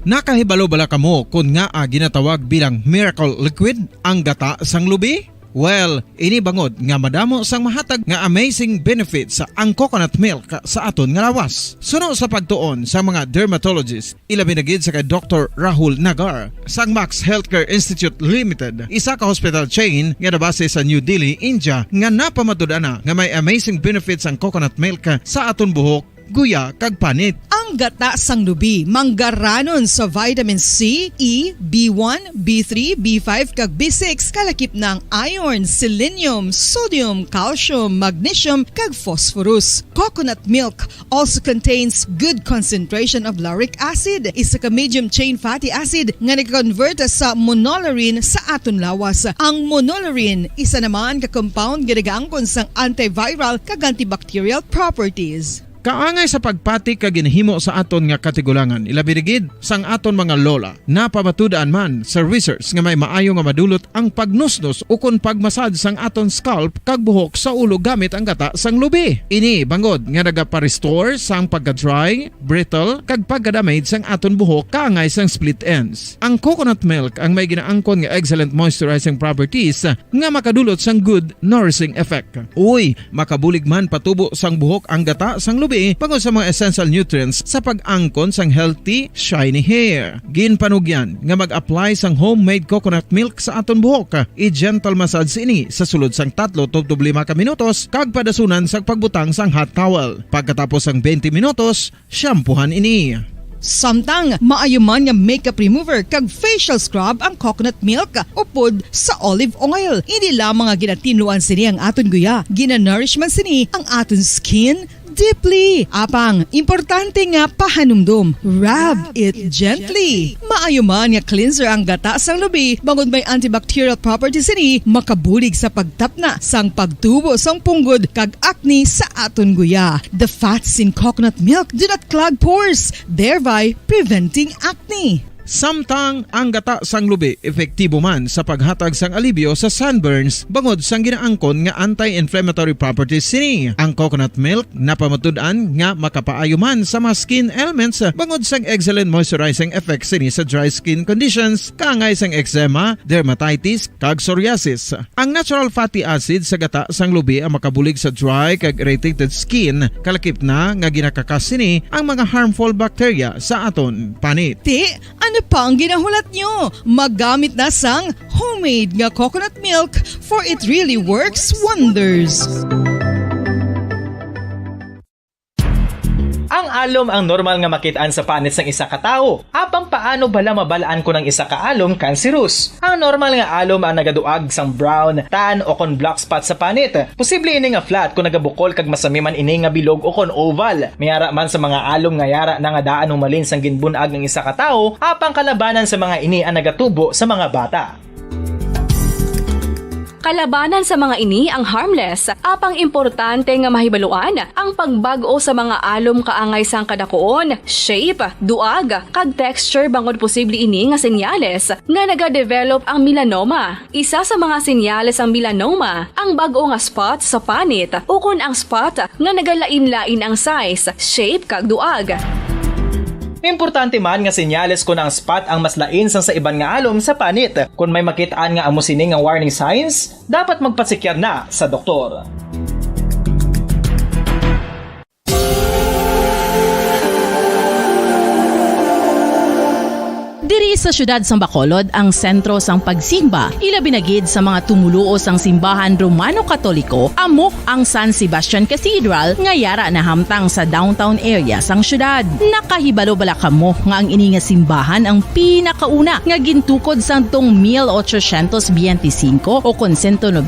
Nakahibalo bala kamo kung nga ginatawag bilang miracle liquid ang gata sang lubi? Well, ini bangod nga madamo sang mahatag nga amazing benefit sa ang coconut milk sa aton nga lawas. Suno sa pagtuon sa mga dermatologist, ilabi na gid sa kay Dr. Rahul Nagar sang Max Healthcare Institute Limited, isa ka hospital chain nga nabase sa New Delhi, India, nga napamatud-ana nga may amazing benefits ang coconut milk sa aton buhok, guya kag panit. Ang gata sang lubi manggaranon sa vitamin C, E, B1, B3, B5 kag B6 kalakip ng iron, selenium, sodium, calcium, magnesium kag phosphorus. Coconut milk also contains good concentration of lauric acid, isa ka medium chain fatty acid nga nag-convert sa monolarin sa aton lawas. Ang monolarin isa naman ka compound nga nagaangkon sang antiviral kag antibacterial properties. Kaangay sa pagpati ka ginhimo sa aton nga katigulangan, ilabirigid sang aton mga lola. Napamatudaan man sa research nga may maayo nga madulot ang pagnusnos o kun pagmasad sang aton scalp kag buhok sa ulo gamit ang gata sang lubi. Ini bangod nga nagapa-restore sang pagka-dry, brittle kag pagka-damage sang aton buhok kaangay sang split ends. Ang coconut milk ang may ginaangkon nga excellent moisturizing properties nga makadulot sang good nourishing effect. Uy, makabulig man patubo sang buhok ang gata sang lubi pagod sa mga essential nutrients sa pag-angkon sang healthy, shiny hair. Ginpanugyan nga mag-apply sang homemade coconut milk sa aton buhok. I-gentle massage ini sa sulod sang 3 to 5 ka minutos kag padasunan sang pagbutang sang hot towel. Pagkatapos sang 20 minutos, shampoohan ini. Samtang maayuman nga makeup remover kag facial scrub ang coconut milk upod sa olive oil. Hindi lamang nga ginatinluan sini ang aton guya, gina-nourishman sini ang aton skin deeply. Apang, importante nga pahanumdum. Rub it gently. Maayuman nga cleanser ang gata sang lubi, bangod may antibacterial properties ini, makabulig sa pagtapna sang pagtubo sang punggod kag acne sa aton guya. The fats in coconut milk do not clog pores, thereby preventing acne. Samtang ang gata sang lubi epektibo man sa paghatag sang alibyo sa sunburns bangod sang ginaangkon nga anti-inflammatory properties sini. Ang coconut milk napamatud-an nga makapaayo man sa mga skin ailments bangod sang excellent moisturizing effects sini sa dry skin conditions kaangay sang eczema, dermatitis kag psoriasis. Ang natural fatty acid sa gata sang lubi ang makabulig sa dry kag irritated skin, kalakip na nga ginakakas sini ang mga harmful bacteria sa aton panit. Ano pa ang ginahulat nyo? Maggamit na sang homemade nga coconut milk for it really works wonders. Ang alom ang normal nga makitaan sa panit sang isa ka tawo. Apang paano bala mabalaan ko ng isa ka alom cancerous? Ang normal nga alom ang nagaduag sang brown, tan o kon black spot sa panit. Posible ini nga flat kung nagabukol kag masami man ini nga bilog o kon oval. Mayara man sa mga alom nga yara na nga daan humalin sang ginbunag ng isa ka tawo, apang kalabanan sa mga ini ang nagatubo sa mga bata. Kalabanan sa mga ini ang harmless, apang importante nga mahibaluan ang pagbago sa mga alom kaangay sang kadakuon, shape, duag, kag texture bangod posible ini nga senyales nga nagadevelop ang melanoma. Isa sa mga senyales ang melanoma, ang bago nga spot sa panit o kun ang spot nga nagalain-lain ang size, shape kag duag. Importante man nga senyales kung ang spot ang mas lain sang sa iban nga alom sa panit. Kung may makitaan nga amo sini nga warning signs, dapat magpasikyar na sa doktor. Diri sa syudad sang Bacolod ang sentro sang pagsimba, ilabi na gid sa mga tumuluo sang simbahan Romano-Katoliko, amo ang San Sebastian Cathedral nga yara na hamtang sa downtown area sang syudad. Nakahibalo bala kamo nga ang ini nga simbahan ang pinakauna nga gintukod sang tong 1825 o kon 197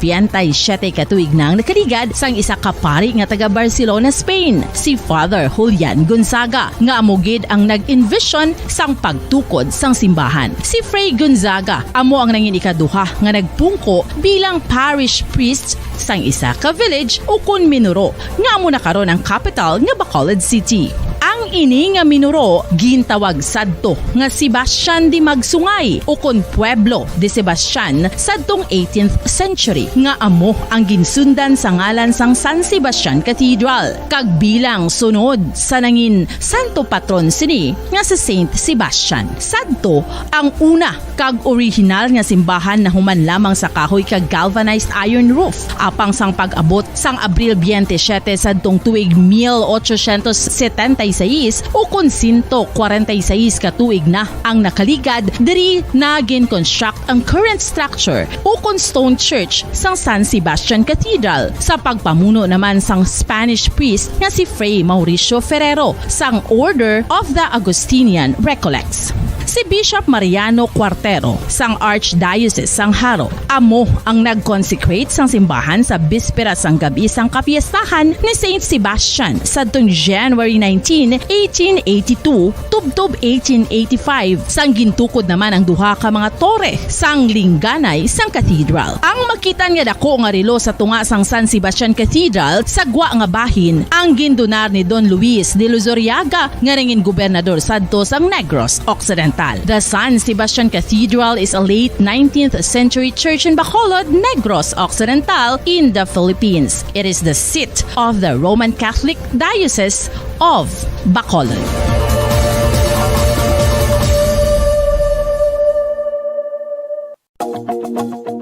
katuig nang nakaligad sang isa ka pari nga taga Barcelona, Spain, si Father Julian Gonzaga, nga amo gid ang nag-envision sang pagtukod sang simbahan. Si Fray Gonzaga amo ang nangin ikaduha nga nagpungko bilang parish priest sang isa ka village o kun minuro nga amo na karon ang capital nga Bacolod City. Ang ini nga minuro gintawag sadto nga Sebastian de Magsungay o kun Pueblo de Sebastian sadtong 18th century nga amo ang ginsundan sa ngalan sang San Sebastian Cathedral kag bilang sunod sa nangin santo patron sini nga sa Saint Sebastian. Sadto ang una kag original nga simbahan na human lamang sa kahoy kag galvanized iron roof apang sang pag-abot sang Abril 27 sadtong tuig 1876 o kun 146 katuig na ang nakaligad diri na gin-construct ang current structure o kun stone church sang San Sebastian Cathedral sa pagpamuno naman sang Spanish priest nga si Fray Mauricio Ferrero sang Order of the Augustinian Recollects. Si Bishop Mariano Cuartero sang Archdiocese sang Haro amo ang nag-consecrate sang simbahan sa bispera sang gabi sang kapiestahan ni Saint Sebastian sadtong January 19, 1882 tubtob 1885 sang gintukod naman ang duha ka mga tore sang lingganay sang cathedral. Ang makitan nga dako nga relo sa tunga sang San Sebastian Cathedral sa gwa nga bahin ang gindonar ni Don Luis de Luzuriaga nga nangin gobernador sadto sang Negros Occidental. The San Sebastian Cathedral is a late 19th century church in Bacolod, Negros Occidental in the Philippines. It is the seat of the Roman Catholic Diocese of Bacolod.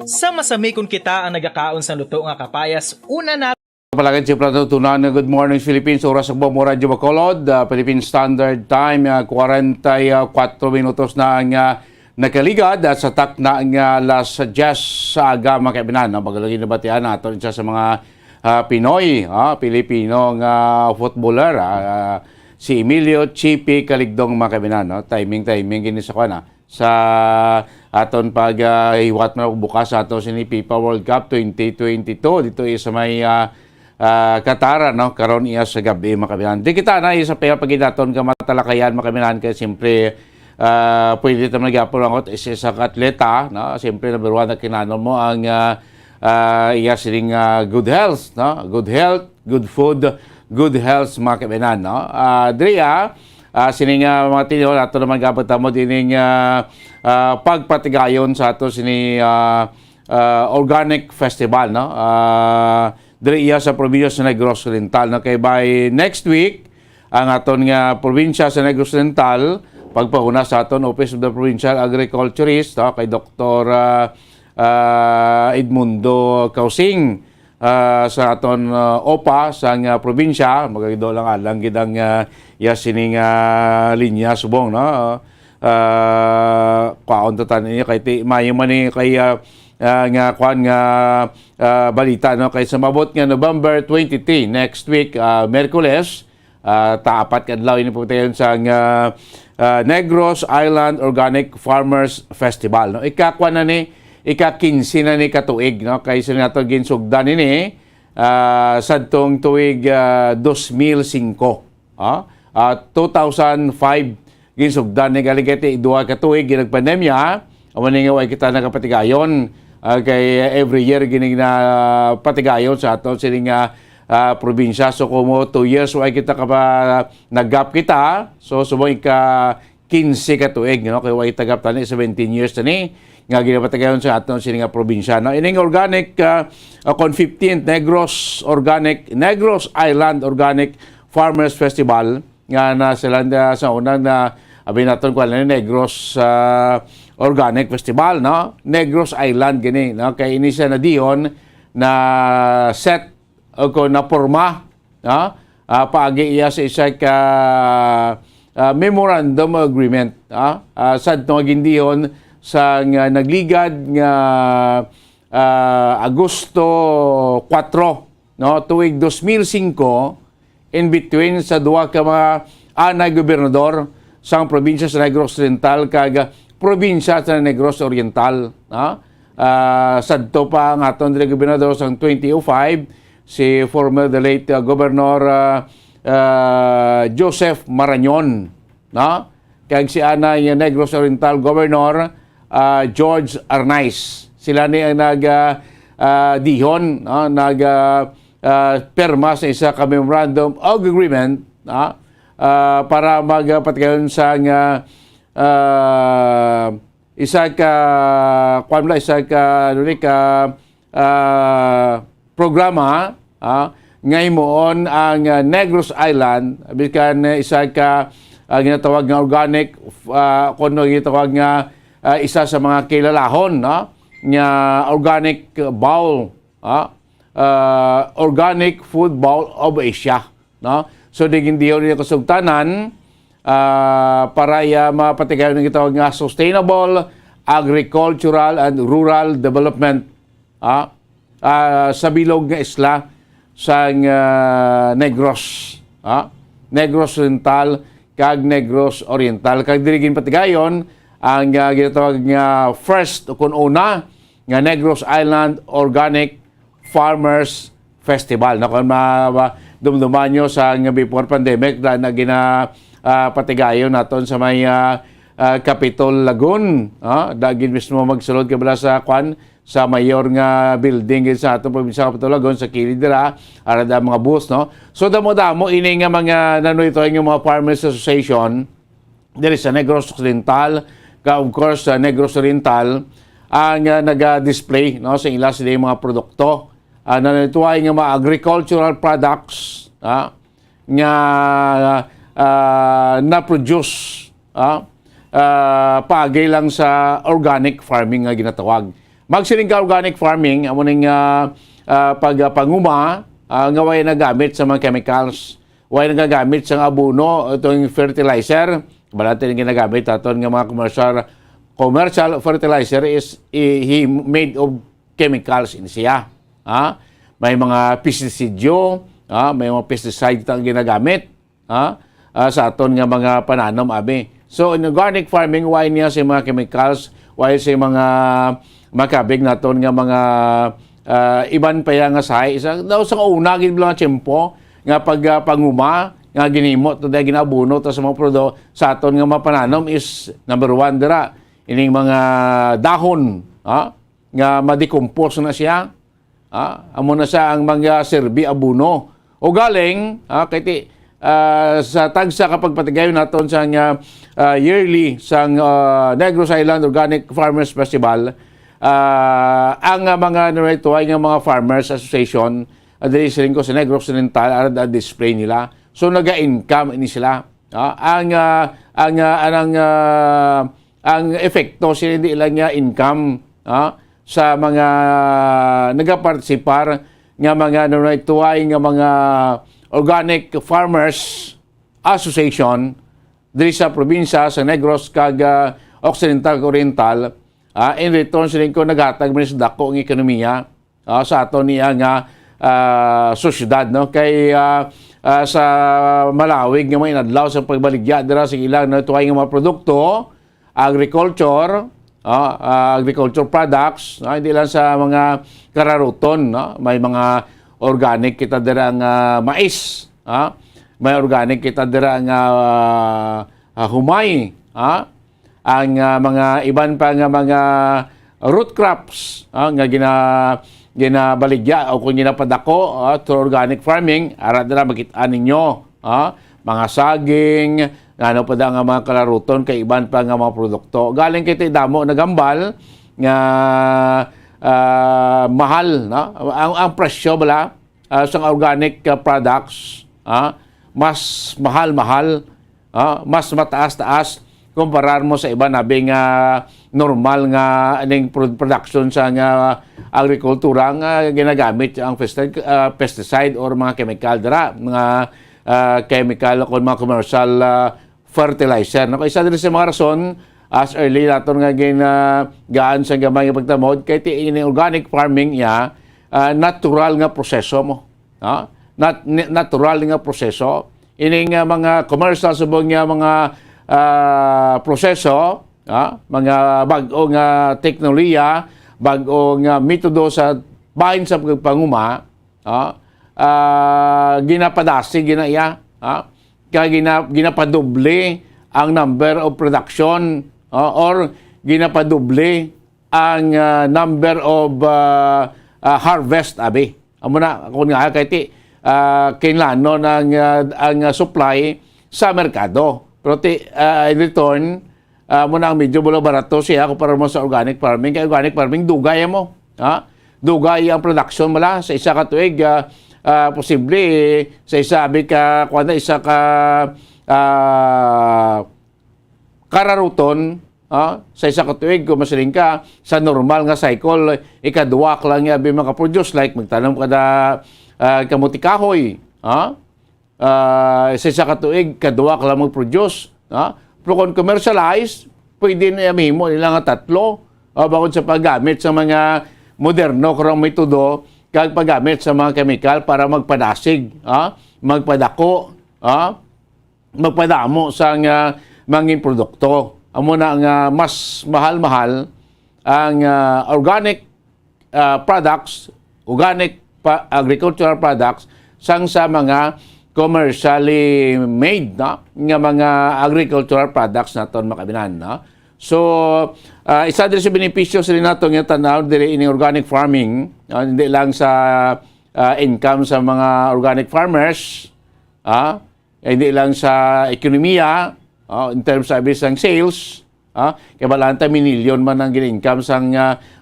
Sa masami kung kita ang nagakaon sa luto nga kapayas, una na Palagay si Plato Tunan ng Good Morning Philippines, oras ng Bombo Radio Bacolod, Philippine Standard Time, 44 minutos na ang nakaligad at sa tak na ang las 10 sa aga mga kaibinan. Magalagin na batian natin isa sa mga Pinoy, Pilipino footballer, si Emilio Chipi Kaligdong mga kaibinan. Timing gini sa kana sa aton pag hiwat na bukas sa aton sini FIFA World Cup 2022 dito sa may Katara, no? Karon iya sa gabi makabilan. Di kita na isa pa paginaton ka matalakayan makabilan kay siyempre pwede ta magyapon ako isa ka atleta, no? Siyempre number 1 na kinanon mo ang iya sining good health, no? Good health, good food, good health makabilan, no? Dria sining mga tinyo nato naman gabot mo dining pagpatigayon sa ato sini organic festival, no? Diri iya sa probinsya sa Negros Oriental. No? Kay by next week, ang aton nga probinsya sa Negros Oriental, pagpauna sa aton Office of the Provincial Agriculturist, no? Kay Dr. Edmundo Causing, sa aton OPA sa probinsya, magagido lang alang gidang sining linya subong, no? Kaon tatan niya kay mayo man ni kay nga kwan nga balita, no? Kay sa mabot nga November 23 next week, Miyerkules, taapat kadlaw ini pugtayon sa Negros Island Organic Farmers Festival, no? Ikakwan na ni ika-15 na ni katuig, no? Kay sa nato ginsugdan ini sadtong tuig 2005, 2005 ginsugdan ni galigati duha ka tuig ginagpandemya, awani nga way kita nakapatigayon. Kay every year gining na patigayon sa aton sining probinsya. So kumo 2 years way kita ka pa naggap kita. So subong ka 15 ka tuig, no? Kay way tagap tani 17 years tani nga ginapatigayon sa aton sining probinsya. No, ining organic kon 15th Negros Island Organic Farmers Festival nga na sila sa unang na abi naton ko na Negros Organic Festival, no? Negros Island gini, no? Kay ini siya na diyon na set o ko na porma, no? Paagi iya sa isa ka memorandum agreement, sad no gindihon sa nga nagligad nga Agosto 4, no? Tuig 2005 in between sa duha ka mga anay gobernador sang probinsya sa Negros Oriental kag probinsya sa Negros Oriental, no? Sadto pa ang aton diri gobernador sang 2005 si former the late Governor Joseph Marañon, no? Kag si anay Negros Oriental Governor George Arnaiz. Sila ni ang dihon, no? Perma sa isa ka memorandum of agreement, no? Para magpatikayon sa isa ka programa ngaymoon ang Negros Island bikan isa ka ginatawag nga organic kuno ginatawag nga isa sa mga kilalahon, no? Nga organic bowl, organic food bowl of Asia, no? So digin diyo ni kasugtanan para mapatigayon ng gitawag nga sustainable agricultural and rural development sa bilog nga isla sa Negros, Negros Oriental kag Negros Oriental. Kag dirigin patigayon ang ginatawag nga first kun una nga Negros Island Organic Farmers Festival. Na kung dumduman nyo sa before pandemic na patigayon naton sa may Capitol Lagoon, dagin mismo magsulod kabala sa sa mayor nga building sa atong probinsya Capitol Lagoon sa kilid dira arada mga bus, no? So damo-damo ini nga mga nanoy ito yung mga Farmers Association diri sa Negros Occidental, of course sa Negros Oriental ang naga-display, no, sa ila sila mga produkto nanituay nga mga agricultural products nga na-produce paagay lang sa organic farming nga ginatawag. Magsiling ka organic farming, amo ning pagpanguma nga way nagamit sa mga chemicals, way nagagamit sa abono, itong fertilizer, balatan yung ginagamit aton nga mga commercial fertilizer is made of chemicals in siya. May mga pesticide, may mga pesticide tang ginagamit sa aton nga mga pananom abi. So in organic farming, why niya sa mga chemicals, why sa mga makabig naton nga mga iban pa nga sahay isa daw sa una gid lang tiyempo nga pagpanguma nga ginimot to dahil ginabuno to sa mga produkto sa aton nga mapananom is number 1 dira ining mga dahon nga ma-decompose na siya. Amo na siya ang mga serbi abuno o galing kay sa tagsa kapag patigayon naton sa yearly sang Negros Island Organic Farmers Festival, ang mga narito ay ng mga Farmers Association diri sa lingko sa Negros Oriental arad display nila, so naga-income ini sila. Ang epekto sila hindi lang nga income sa mga nagapartisipar nga mga narito ay nga mga Organic Farmers Association diri sa probinsya sa Negros kag Occidental Oriental. In return sila ko naghatag man sa dako ang ekonomiya sa aton niya nga sosyedad, no? Kay sa malawig nga may inadlaw sa pagbaligya dira sa ilang natuay nga mga produkto, agriculture products, hindi lang sa mga kararuton, no? May mga organic kita dira nga mais, may organic kita dira nga humay, ang mga iban pa nga mga root crops nga ginabaligya o kung ginapadako through organic farming, ara dira makita ninyo mga saging, ano pa da nga mga kalaruton kay iban pa nga mga produkto galing kay damo nagambal nga mahal, no? Ang presyo bala sa organic products mas mahal-mahal, mas mataas-taas kumparar mo sa iba nabing normal nga aning production sa nga agrikultura nga ginagamit ang pesticide or mga chemical dira, mga chemical o mga commercial fertilizer. No? Isa din sa mga rason as early naton nga gaan sa gamay nga pagtamod kay ti ini organic farming ya natural nga proseso mo. Natural nga proseso. Ini nga mga commercial subong nga mga proseso, mga bagong teknolohiya, bagong metodo sa bahin sa pagpanguma, ginapadasi, ginaya, ginapadoble ang number of production or ginapadoble ang number of harvest, abi. Amo na, kung nga kay kinlano ang supply sa merkado. Pero in return, muna ang medyo barato siya kumpara mo sa organic farming. Kaya organic farming, dugay mo. Dugay ang production mo la sa isa ka tuig. Posible, sa isa isa ka kararuton, sa isa ka tuig, kung masiling ka, sa normal nga cycle, ikaduwak lang nga makaproduce. Like, magtanong ka na kamuti kahoy. Sa isa ka tuig, kaduwa ka lang mag-produce. Pero kung commercialize, pwede na mo nila nga tatlo. Bakod sa paggamit sa mga moderno karang metodo, kag paggamit sa mga chemical para magpadasig, magpadako, magpadamo sa mga produkto. Amo na nga mas mahal-mahal ang organic products, organic agricultural products sang sa mga commercially made nga mga agricultural products naton makabinan. So isa din sa benepisyo sa nato nga tanaw diri ini organic farming, hindi lang sa income sa mga organic farmers, hindi lang sa ekonomiya in terms of isang sales, kaya balanta minilyon man ang income sang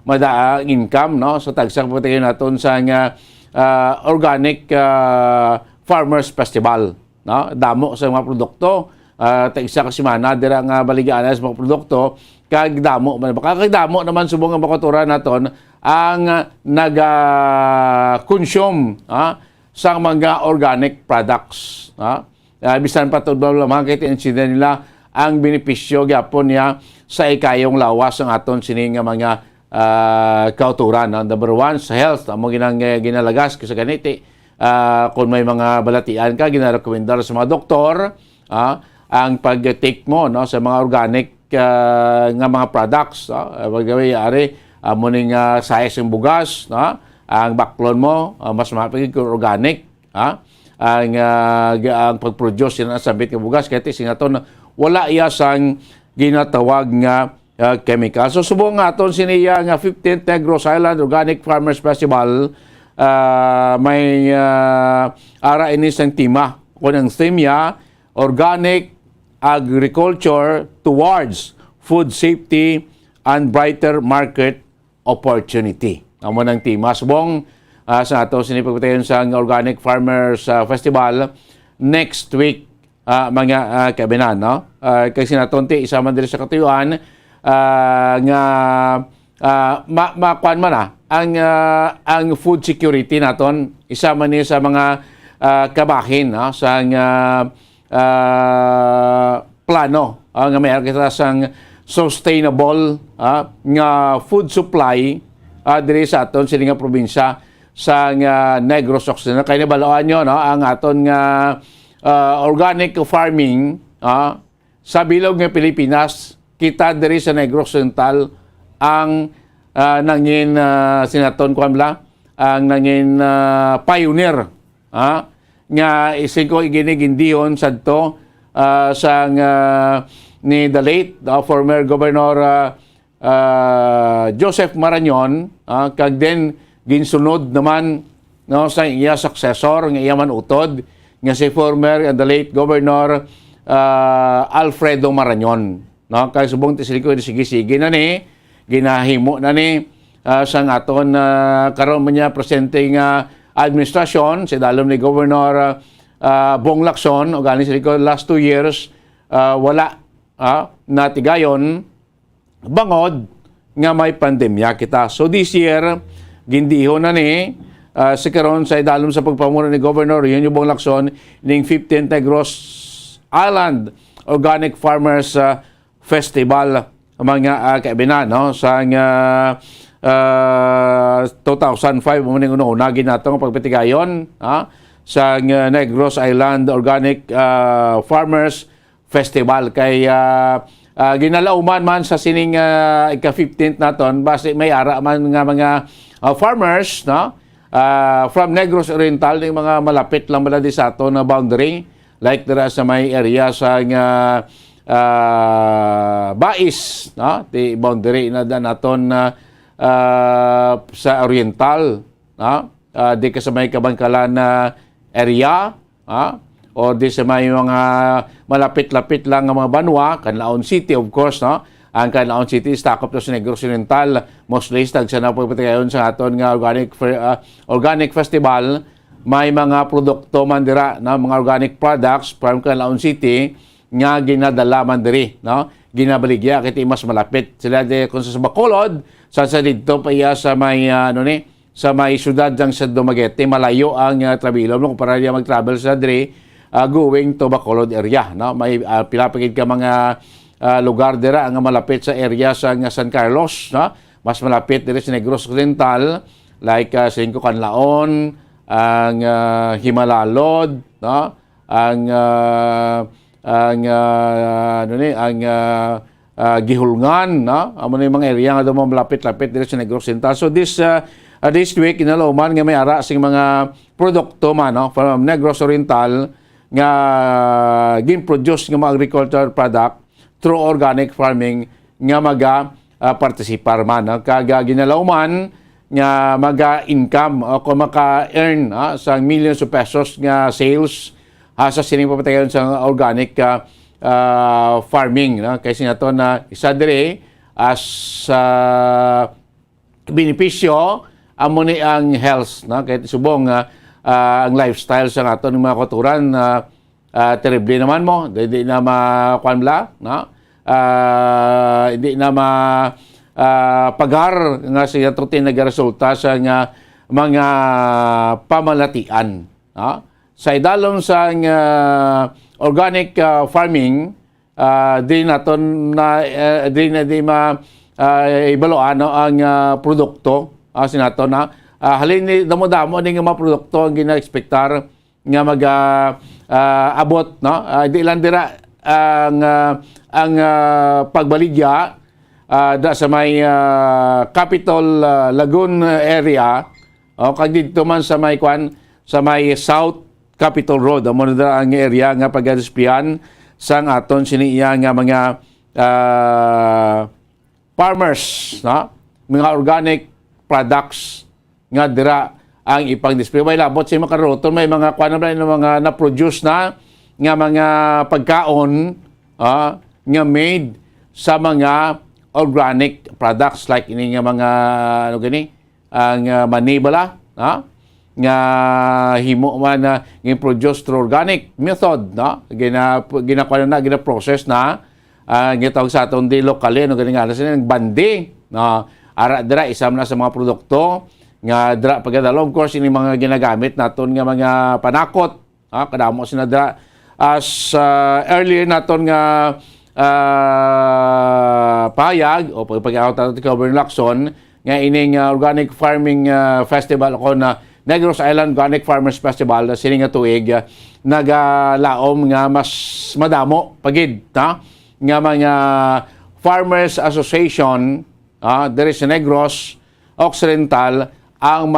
madaang income, no? So tagsang patayon naton sa organic Farmers Festival, no? Damo sa mga produkto, isa ka semana dira nga baligaan sa mga produkto, kag damo man baka damo naman subong ang bakotura naton ang naga-consume sa mga organic products, bisan pa to lamang kay incident nila ang benepisyo gyapon niya sa ikayong lawas ng aton sining mga kauturan. Number one, sa health, amo ginalagas sa ganiti. Kung may mga balatian ka, ginarekomendar sa mga doktor ang pag-take mo, no, sa mga organic nga mga products. Paggawin ari amo ning size ng bugas, ang baklon mo mas mapagig organic, ang pag-produce yan sa sabit ng bugas kaya singaton wala iya sang ginatawag nga chemical. So subong nga aton siniya nga 15th Negros Island Organic Farmers Festival, may ara ini sang tema kung ang theme niya Organic Agriculture Towards Food Safety and Brighter Market Opportunity. Amo nang tema subong sa ato sinipagpatayon sa Organic Farmers Festival next week, mga kabinan, no? Kasi natonti isa man diri sa katuyuan nga makuan man ang food security naton, isa man ni sa mga kabahin, no? Sa plano nga may kita sang sustainable nga food supply diri sa aton sining nga probinsya sa Negros Occidental. Kaya nabalaan nyo, no? Ang aton nga organic farming sa bilog ng Pilipinas, kita diri sa Negros Occidental ang nangin sinaton kuamla ang nangin pioneer nga isin ko iginigindihon sadto sa ni the late former Governor Joseph Marañon, kag din ginsunod naman, no, sa iya successor nga iya man utod nga si former and the late Governor Alfredo Marañon, no? Kay subong ti siliko sige na ni ginahimo na ni sang aton karon man niya presente nga administrasyon si dalom ni Governor buong Lacson o galing sa last 2 years wala na tigayon bangod nga may pandemya kita. So this year gindiho na ni sa karon sa idalom sa pagpamuna ni Governor yun yung buong Lacson ning 15th Negros Island Organic Farmers Festival mga kaibinan no sa 2005 mo ning una ginatong pagpatigayon sa Negros Island Organic Farmers Festival kay ginalauman man sa sining ika-15th naton base may ara man nga mga farmers no from Negros Oriental ning mga malapit lang bala di sa ato na boundary like dira sa may area sa Bais no ti boundary na naton sa Oriental no di ka sa may Kabangkalan na area o di sa may mga malapit-lapit lang nga mga banwa Canlaon City of course no ang Canlaon City is takop to sa Negros Oriental mostly tag sa napagpatigayon sa aton nga organic festival may mga produkto man dira na mga organic products from Canlaon City nga ginadala man diri no ginabaligya kiti mas malapit sila de kung sa Bacolod sa didto pa iya sa may sa may syudad jang sa Dumaguete malayo ang trabilom no para dia mag-travel sa diri going to Bacolod area no may pilapigid ka mga lugar dira nga malapit sa area sa San Carlos no mas malapit diri sa Negros Oriental like Cinco Canlaon ang Himalalod no ang Gihulngan no amo ni mga area nga dumo malapit-lapit diri sa Negros Oriental. So this week inalauman nga may ara sing mga produkto man no from Negros Oriental nga gin-produce nga mga agricultural product through organic farming nga participar man no? Kaga ginalauman nga maga-income o kung maka-earn sa millions of pesos nga sales sa sining papatayon sa organic farming no? Kasi nga to na isa diri as benepisyo amo ni ang health no? Kahit subong ang lifestyle sa aton ng mga kulturan terrible naman mo hindi na makuanbla no? Hindi na pagar nga siya tutin nagresulta sa nga mga pamalatian no? Sa idalom sa organic farming di naton na di ibaloan ang produkto sinaton na halin ni damo-damo ning mga produkto ang gina-expectar nga abot no di lang dira ang pagbaligya da sa may Capital Lagoon area o kag dito man sa may sa may South Capitol Road amo na ang area nga pag-displayan sang aton siniya nga mga farmers no mga organic products nga dira ang ipang-display may labot sa makaroton may mga mga na-produce na nga mga pagkaon nga made sa mga organic products like ini nga mga ang manibala nga himo man na produce through organic method no gina-process na gitawag sa aton di lokale no gani nga sila bandi no ara dira isam na sa mga produkto nga dira pagdala of course ini mga ginagamit naton nga mga panakot kadamo sina dira as earlier naton nga payag o pag-out natin Governor Lacson nga ining organic farming festival ako na Negros Island Organic Farmers Festival na sining nga tuig nagalaom nga mas madamo pagid nga mga Farmers Association there is Negros Occidental ang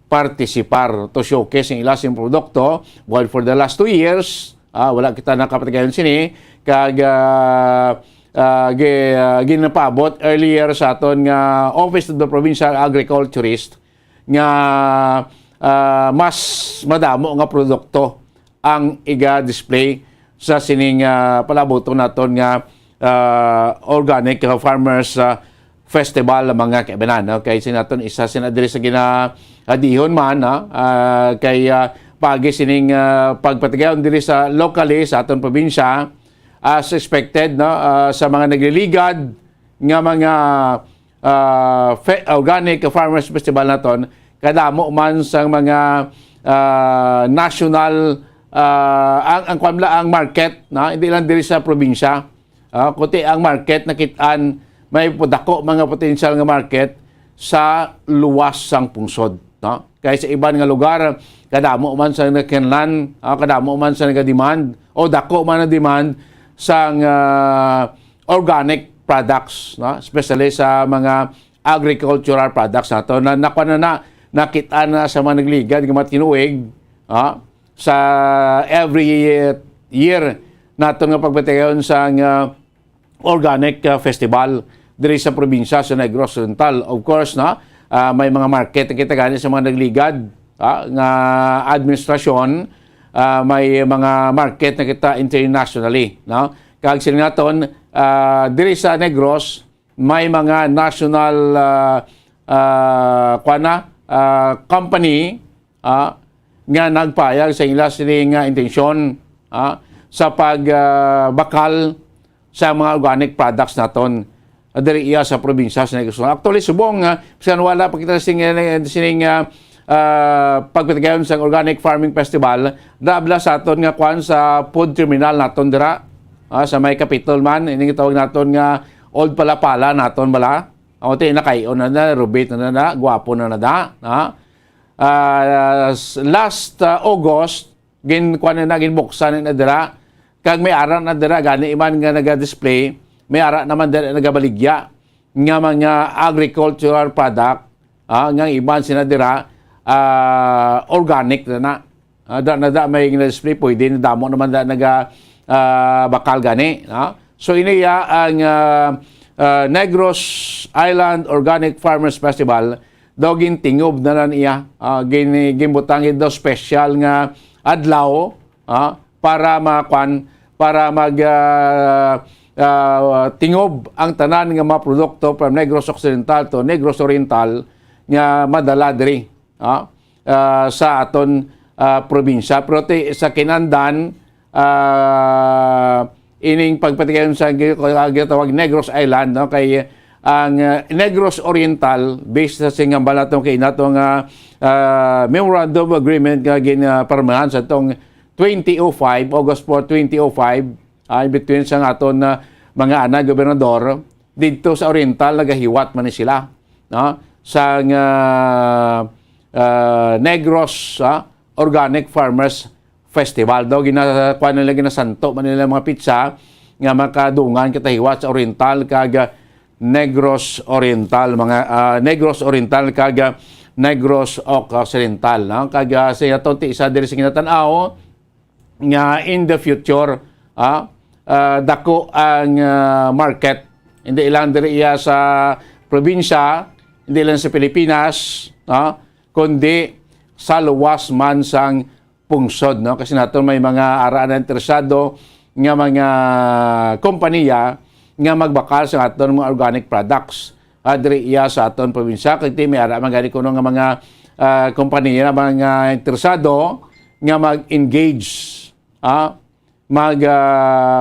participar to showcase ang ilang produkto while for the last 2 years wala kita nakapatigayon sini kag ginapabot earlier sa aton nga Office of the Provincial Agriculturist nga mas madamo nga produkto ang iga-display sa sining palaboto naton nga organic farmers festival mga kaibanan kay sinaton isa sinadiri sa ginadihon man kay pagi sining pagpatigayon diri sa locally sa aton probinsya as expected no sa mga nagliligad nga mga organic farmers festival naton kadamo man sa mga national ang market na hindi lang diri sa probinsya kundi ang market nakitaan may dako mga potential nga market sa luwas sang pungsod no kay sa iban nga lugar kadamo man sa nakinlan kadamo man sa naga-demand o dako man na demand sang organic products no especially sa mga agricultural products nato na nakita na sa mga nagligad nga matinuig sa every year nato nga pagbatayon sa organic festival diri sa probinsya sa Negros Oriental. Of course na may mga market kita gani sa mga nagligad nga administrasyon may mga market na kita internationally no kag sila naton diri sa Negros may mga national company nga nagpayag sa ila sining intensyon sa pagbakal sa mga organic products naton diri iya sa probinsya sa Negros. Actually subong bisan wala pa kita sining pagpatigayon sa Organic Farming Festival, dabla sa aton nga kwan sa food terminal naton dira sa may Capitol man ini tawag naton nga Old Palapala naton bala. O ti nakayon na rubit na gwapo na last August gin kwan na ginbuksan na dira kag may ara na dira gani iman nga naga-display may ara naman dira nagabaligya nga mga agricultural product nga iban sina dira organic na may display pwede na damo naman naga bakal gani so iniya ang Negros Island Organic Farmers Festival daw gintingob na niya ginbutangin daw special nga adlaw para mag tingob ang tanan nga mga produkto from Negros Occidental to Negros Oriental nga madala diri sa aton probinsya pero sa kinandan ining pagpatigayon sa gitawag Negros Island no kay ang Negros Oriental based sa singang balatong kay natong memorandum of agreement nga ginparmahan sa tong 2005 August 4 2005 in between sa aton mga anak gobernador dito sa Oriental nagahiwat man sila no sa Negros Organic Farmers Festival daw ginakuha nila ginasanto man nila mga pizza nga makadungan katahiwat sa Oriental kag Negros Oriental mga Negros Oriental kag Negros Occidental no kag sa tonti isa diri sa kinatan-aw nga in the future dako ang market hindi lang diri iya sa probinsya hindi lang sa Pilipinas kundi sa luwas man sang pungsod no kasi naton may mga araan na interesado nga mga kompanya nga magbakal sa aton mga organic products diri iya sa aton probinsya kay may ara man gani kuno nga mga kompanya na mga interesado nga mag-engage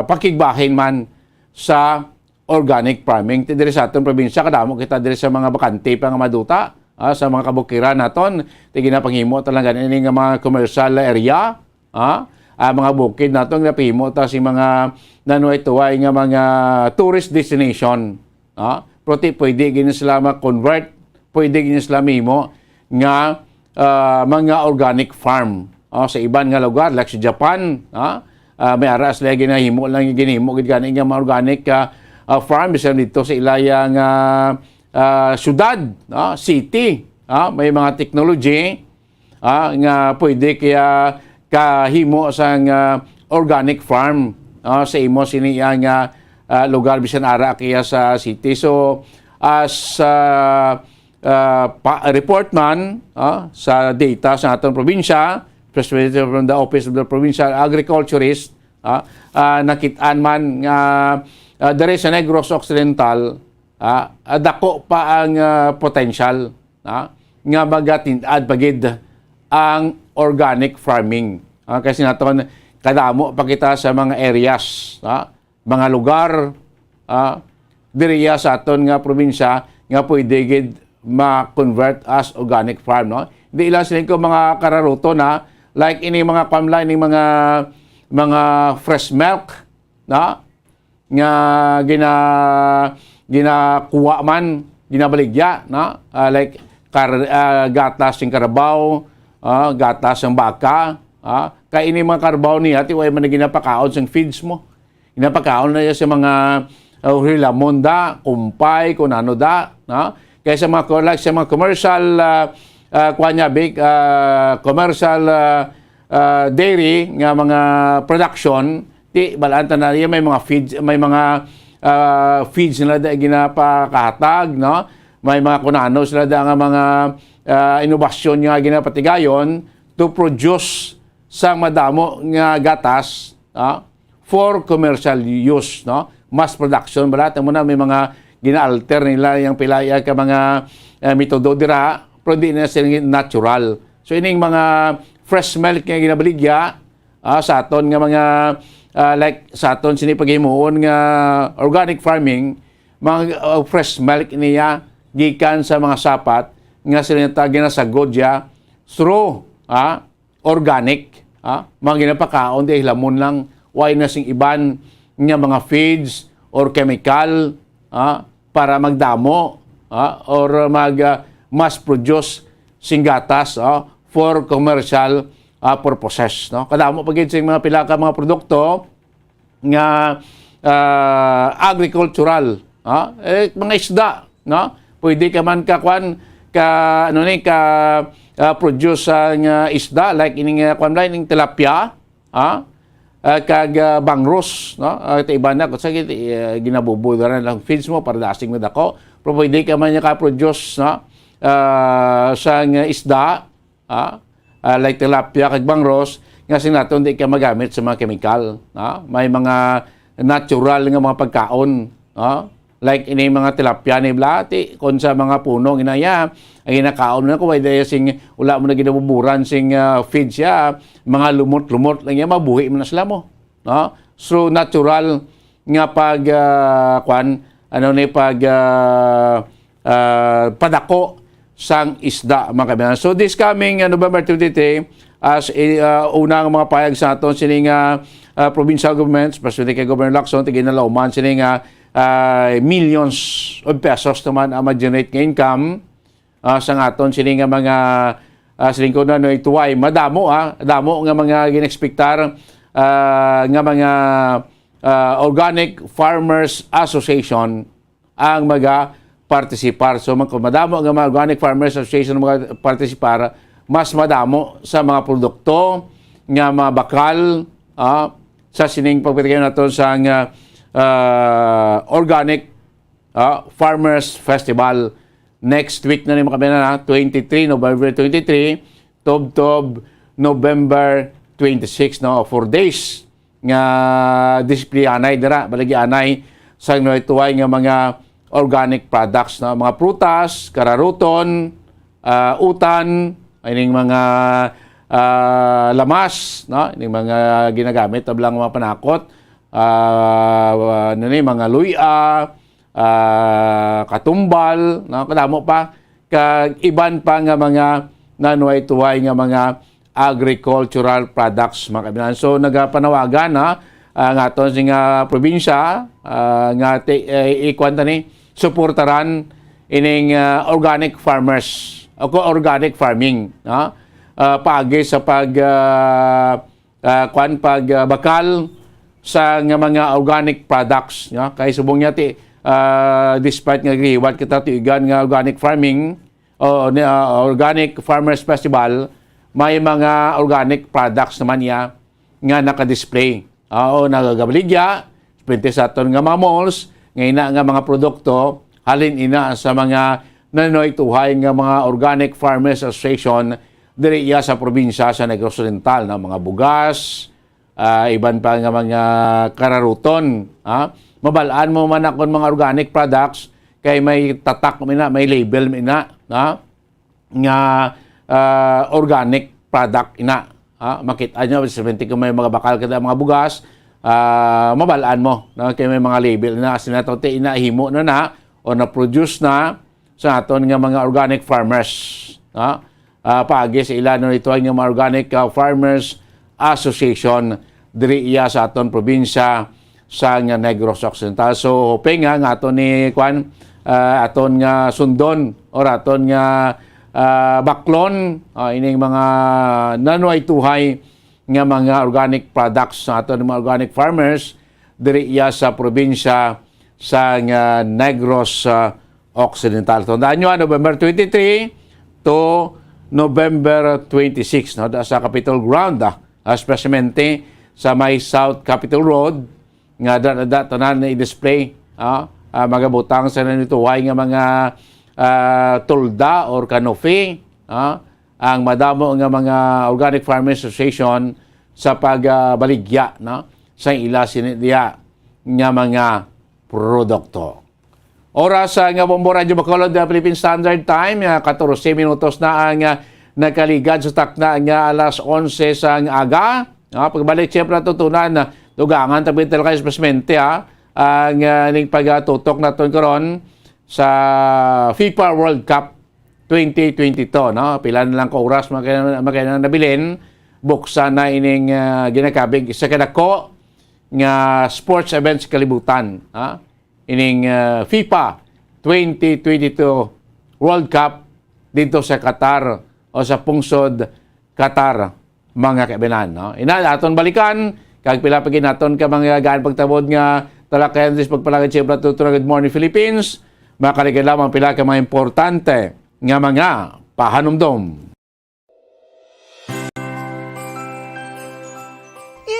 pakigbahin man sa organic farming diri sa aton probinsya kadamo kita diri sa mga bakante pa nga maduta sa mga kabukiran naton tigin na panghimo talaga ini nga mga commercial area mga bukid naton nga pahimo ta si mga nanuay-tuway nga mga tourist destination pero pwede gini sila ma-convert pwede gini sila mimo nga mga organic farm sa iban nga lugar like sa Japan may aras sila ginahimo lang ginahimo gid gani nga mga organic farm bisan dito sa ilayang syudad, city, may mga technology nga pwede kaya kahimo sa organic farm sa imo siniya nga lugar bisan ara kaya sa city. So as report man sa data sa atong probinsya, especially from the Office of the Provincial Agriculturist, nakitaan man nga dere sa Negros Occidental dako pa ang potential nga magatin-ad pagid ang organic farming. Kasi naton kadamo pa kita sa mga areas, mga lugar diriya sa aton nga probinsya nga pwede gid ma-convert as organic farm, no? Hindi lang sila ko mga kararuto na like ini mga kwamla, ini mga fresh milk, na nga ginakuha man, ginabaligya, na like gatas ng karabaw, gatas ng baka, kaya ini mga karabaw niya, tiway man na ginapakaon sa feeds mo. Ginapakaon na sa mga hilamonda, kumpay, kung ano da, na? Kaya sa mga, like, sa mga commercial commercial dairy nga mga production, di balanta na may mga feeds nila da ginapakahatag, no? May mga kunano sila da nga mga inobasyon nga ginapatigayon to produce sang madamo nga gatas, for commercial use, no? Mass production balata mo na may mga gina-alter nila yung pilaya ka mga metodo dira, pero di na sila natural. So ining mga fresh milk nga ginabaligya sa aton nga mga like sa aton sinipaghimuon nga organic farming, mga fresh milk niya gikan sa mga sapat nga sila ginasagod ya through organic, mga ginapakaon di lamon lang why na sing iban nga mga feeds or chemical para magdamo or mass produce sing gatas for commercial purposes, no? Kadamo pagid sing mga pila ka mga produkto nga agricultural, mga isda, no? Pwede ka man kakwan produce nga isda like ining kwan line tilapia, kag bangros, no? Iba na kung sa ginabubudaran lang feeds mo para dasing mo dako, pero pwede ka man ka produce, no? Sa isda, like tilapia kag bangros, nga sinaton di ka magamit sa mga chemical, may mga natural nga mga pagkaon, like ini mga tilapia ni blati kon sa mga puno ginaya ang ginakaon na ko way daya sing wala mo na ginabuburan sing feed siya, mga lumot-lumot lang yan mabuhi mo na sila mo, no? So natural nga pag padako sang isda mga kaibigan. So this coming November 23 as unang mga payag sa aton sining provincial governments, especially kay Governor Lacson, tiginalauman sining millions of pesos naman ang ma-generate nga income sa aton sining mga siling ko na ituway madamo damo nga mga ginexpectar nga mga Organic Farmers Association ang participar. So madamo nga mga Organic Farmers Association mga participar, mas madamo sa mga produkto nga mga bakal sa sining pagpatigayon naton sa Organic Farmers Festival next week na ni makabina na 23 November 23 Tob November 26, no? 4 days nga display anay dira balagi anay sa tuway nga mga organic products, no? Mga prutas, kararuton, utan, ining mga lamas, no? Ining mga ginagamit tablang mga panakot, mga luya, katumbal, no? Kadamo pa kag iban pa nga mga nanuay-tuway nga mga agricultural products mga kaibigan. So nagapanawagan nga aton sing probinsya nga ikwanta ni suportaran ining organic farmers o organic farming, paagi sa pagbakal sa nga mga organic products, kay subong niya ti despite nga gihiwat kita tiigan nga organic farming o Organic Farmers Festival, may mga organic products naman niya nga naka-display o nagagabaligya pwede sa aton nga mga malls nga nga mga produkto halin ina sa mga nanoy tuhay nga mga Organic Farmers Association diri iya sa probinsya sa Negros Oriental, na mga bugas, iban pa nga mga kararuton, mabalaan mo man akon mga organic products kay may tatak mina, may label mina, nga organic product ina. Makita nyo, sabihin ko may mga bakal kada mga bugas, mabalaan mo na kay may mga label na sinatote inahimo na o na-produce na sa aton nga mga organic farmers. Paagi sa ilan ito ang mga Organic Farmers Association diri iya sa aton probinsya sa nga Negros Occidental. So hoping nga aton ni aton nga sundon or aton nga baklon ining mga nanuay tuhay nga mga organic products sa aton mga organic farmers diri iya sa probinsya sa nga Negros Occidental. Tandaan nyo, November 23 to November 26, no, sa Capitol Ground, especially sa may South Capitol Road, nga tanan na i-display, mga butang sa nanituhay nga mga tulda or kanofe, ang madamo nga mga Organic Farmers Association sa pagbaligya sa ila sinidya nga mga produkto. Oras nga Bombo Radyo Bacolod, Philippine Standard Time, 14 minutos na ang nakaligad sa takna nga alas 11 sa aga. Pagbalik siyempre natutunan na dugangan tabi talaga espesmente ang ning pagtutok naton karon sa FIFA World Cup 2022, no? Pila na lang ka oras magkailangan nabilin buksan na ining ginakabig sa kadako nga sports events kalibutan, ining FIFA 2022 World Cup dito sa Qatar o sa pungsod Qatar, mga kaibigan, no? Ina aton balikan kag pila pagi naton ka mga gaan pagtabod nga talakayan dis pagpalagad siyempre tuturang Good Morning Philippines, makaligad lamang pila ka mga importante nga mga pahanumdom.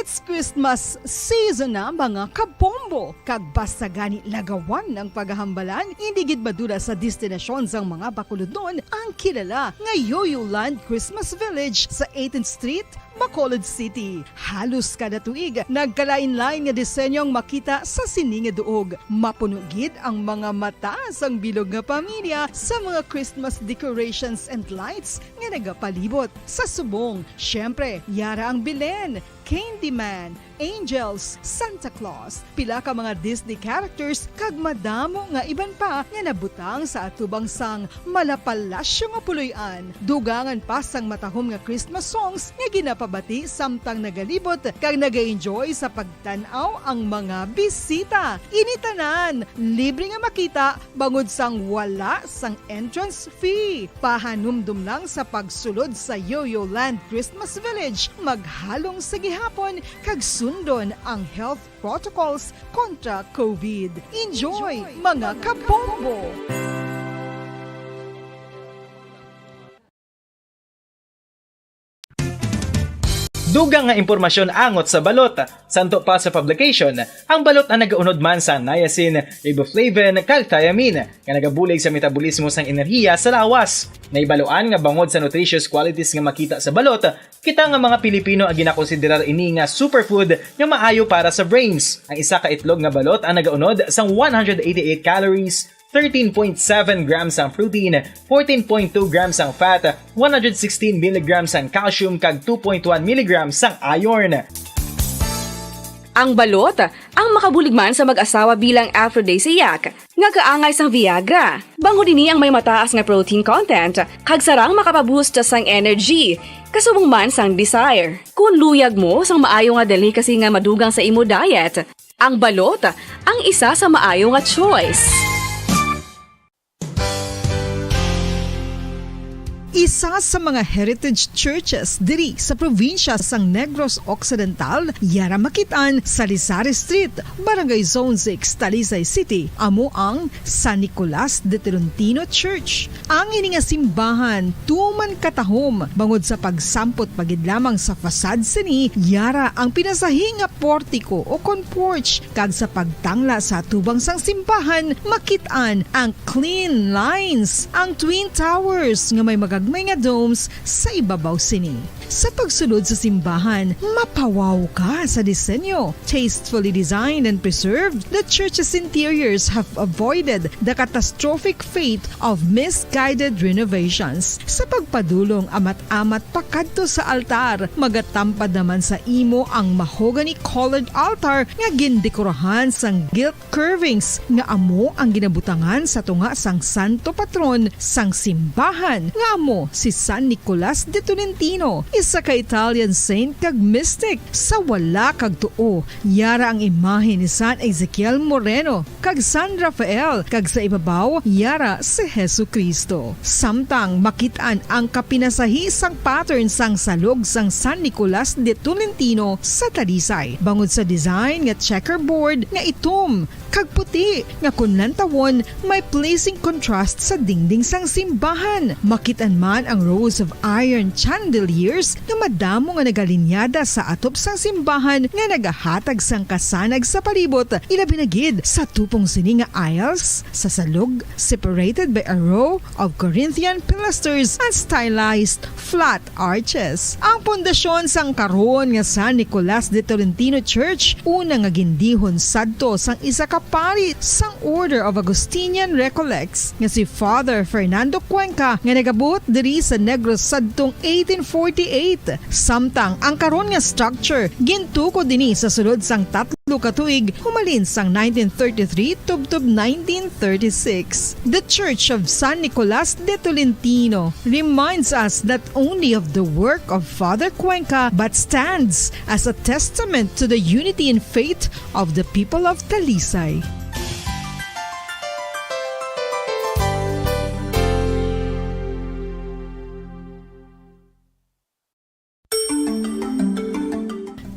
It's Christmas season na mga kabombo. Kag basta gani lagawan ng paghahambalan, hindi gid madula sa destinasyon sang mga bakuludnon ang kilala nga Yoyo Land Christmas Village sa 18th Street, Bacolod City. Halos kada tuig, nagkalain-lain nga disenyong makita sa sining nga duog. Mapuno gid ang mga mata sang bilog nga pamilya sa mga Christmas decorations and lights nga nagapalibot sa subong. Syempre, yara ang Belen, Candyman, Angels, Santa Claus, pila ka mga Disney characters kag madamo nga iban pa nga nabutang sa atubang sang malapalasyo nga puloy-an. Dugangan pa sang matahom nga Christmas songs nga ginapabati samtang nagalibot kag naga-enjoy sa pagtan-aw ang mga bisita. Initanan, libre nga makita bangod sang wala sang entrance fee. Pahanumdum lang sa pagsulod sa Yoyo Land Christmas Village, maghalong sa gihapon kag sundon ang health protocols kontra COVID. Enjoy, mga kabombo! Dugang nga impormasyon angot sa balot. Santo pa sa publication, ang balot ang nagaunod man sa niacin, riboflavin, kag thiamine, nga nagabulig sa metabolismo sang enerhiya sa lawas. Naibaluan nga bangod sa nutritious qualities nga makita sa balot, kita nga mga Pilipino ang ginakonsiderar ini nga superfood nga maayo para sa brains. Ang isa ka itlog nga balot ang nagaunod sang 188 calories, 13.7 grams ang protein, 14.2 grams ang fat, 116 mg ang calcium kag 2.1 mg ang iron. Ang balot, ang makabuligman sa mag-asawa bilang aphrodisiac, nga kaangay sang Viagra. Bango dini ang may mataas nga protein content, kag sarang makapaboost sang energy, kasubong man sang desire. Kung luyag mo sang maayo nga delicacy nga madugang sa imo diet, ang balot, ang isa sa maayo nga choice. Isa sa mga heritage churches diri sa probinsya sang Negros Occidental, yara makitaan sa Rizal Street, Barangay Zone 6, Talisay City, amo ang San Nicolas de Tolentino Church. Ang ini nga simbahan tuman katahom bangod sa pagsampot pagid lamang sa fasad sini, yara ang pinasahi nga portico o porch, kag sa pagtangla sa tubang sang simbahan makitaan ang clean lines, ang twin towers nga may magagmay nga domes sa ibabaw sini. Sa pagsunod sa simbahan, mapawaw ka sa disenyo. Tastefully designed and preserved, the church's interiors have avoided the catastrophic fate of misguided renovations. Sa pagpadulong amat-amat pakadto sa altar, magatampad naman sa imo ang mahogany colored altar nga gindekorahan sang gilt curvings nga amo ang ginabutangan sa tunga sang santo patron sang simbahan nga amo si San Nicolas de Tolentino, isa ka Italian saint kag mystic. Sa wala kag tuo, yara ang imahe ni San Ezekiel Moreno kag San Rafael, kag sa ibabaw yara si Hesu Kristo. Samtang makitaan ang kapinasahi sang pattern sang salog sang San Nicolas de Tolentino sa Talisay. Bangod sa design nga checkerboard nga itom kag puti nga kunlantawon may pleasing contrast sa dingding sang simbahan. Makitaan man ang rows of iron chandeliers nga madamo nga nagalinyada sa atop sang simbahan nga nagahatag sang kasanag sa palibot, ilabi na gid sa tupong sini nga aisles sa salog, separated by a row of Corinthian pilasters and stylized flat arches. Ang pundasyon sang karon nga San Nicolas de Tolentino Church una nga gindihon sadto sang isa ka pari sang Order of Augustinian Recollects nga si Father Fernando Cuenca nga nagabot diri sa Negros sadtong 1848. Samtang ang karon nga structure gintuko dinhi sa sulod sang tatlo ka tuig humalin sang 1933 tubtob 1936. The Church of San Nicolas de Tolentino reminds us not only of the work of Father Cuenca but stands as a testament to the unity and faith of the people of Talisay.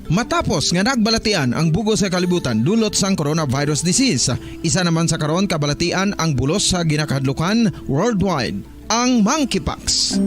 Matapos nga nagbalatian ang bugos sa kalibutan dulot sang coronavirus disease, isa naman sa karon kabalatian ang bulos sa ginakahadlukan worldwide, ang monkeypox.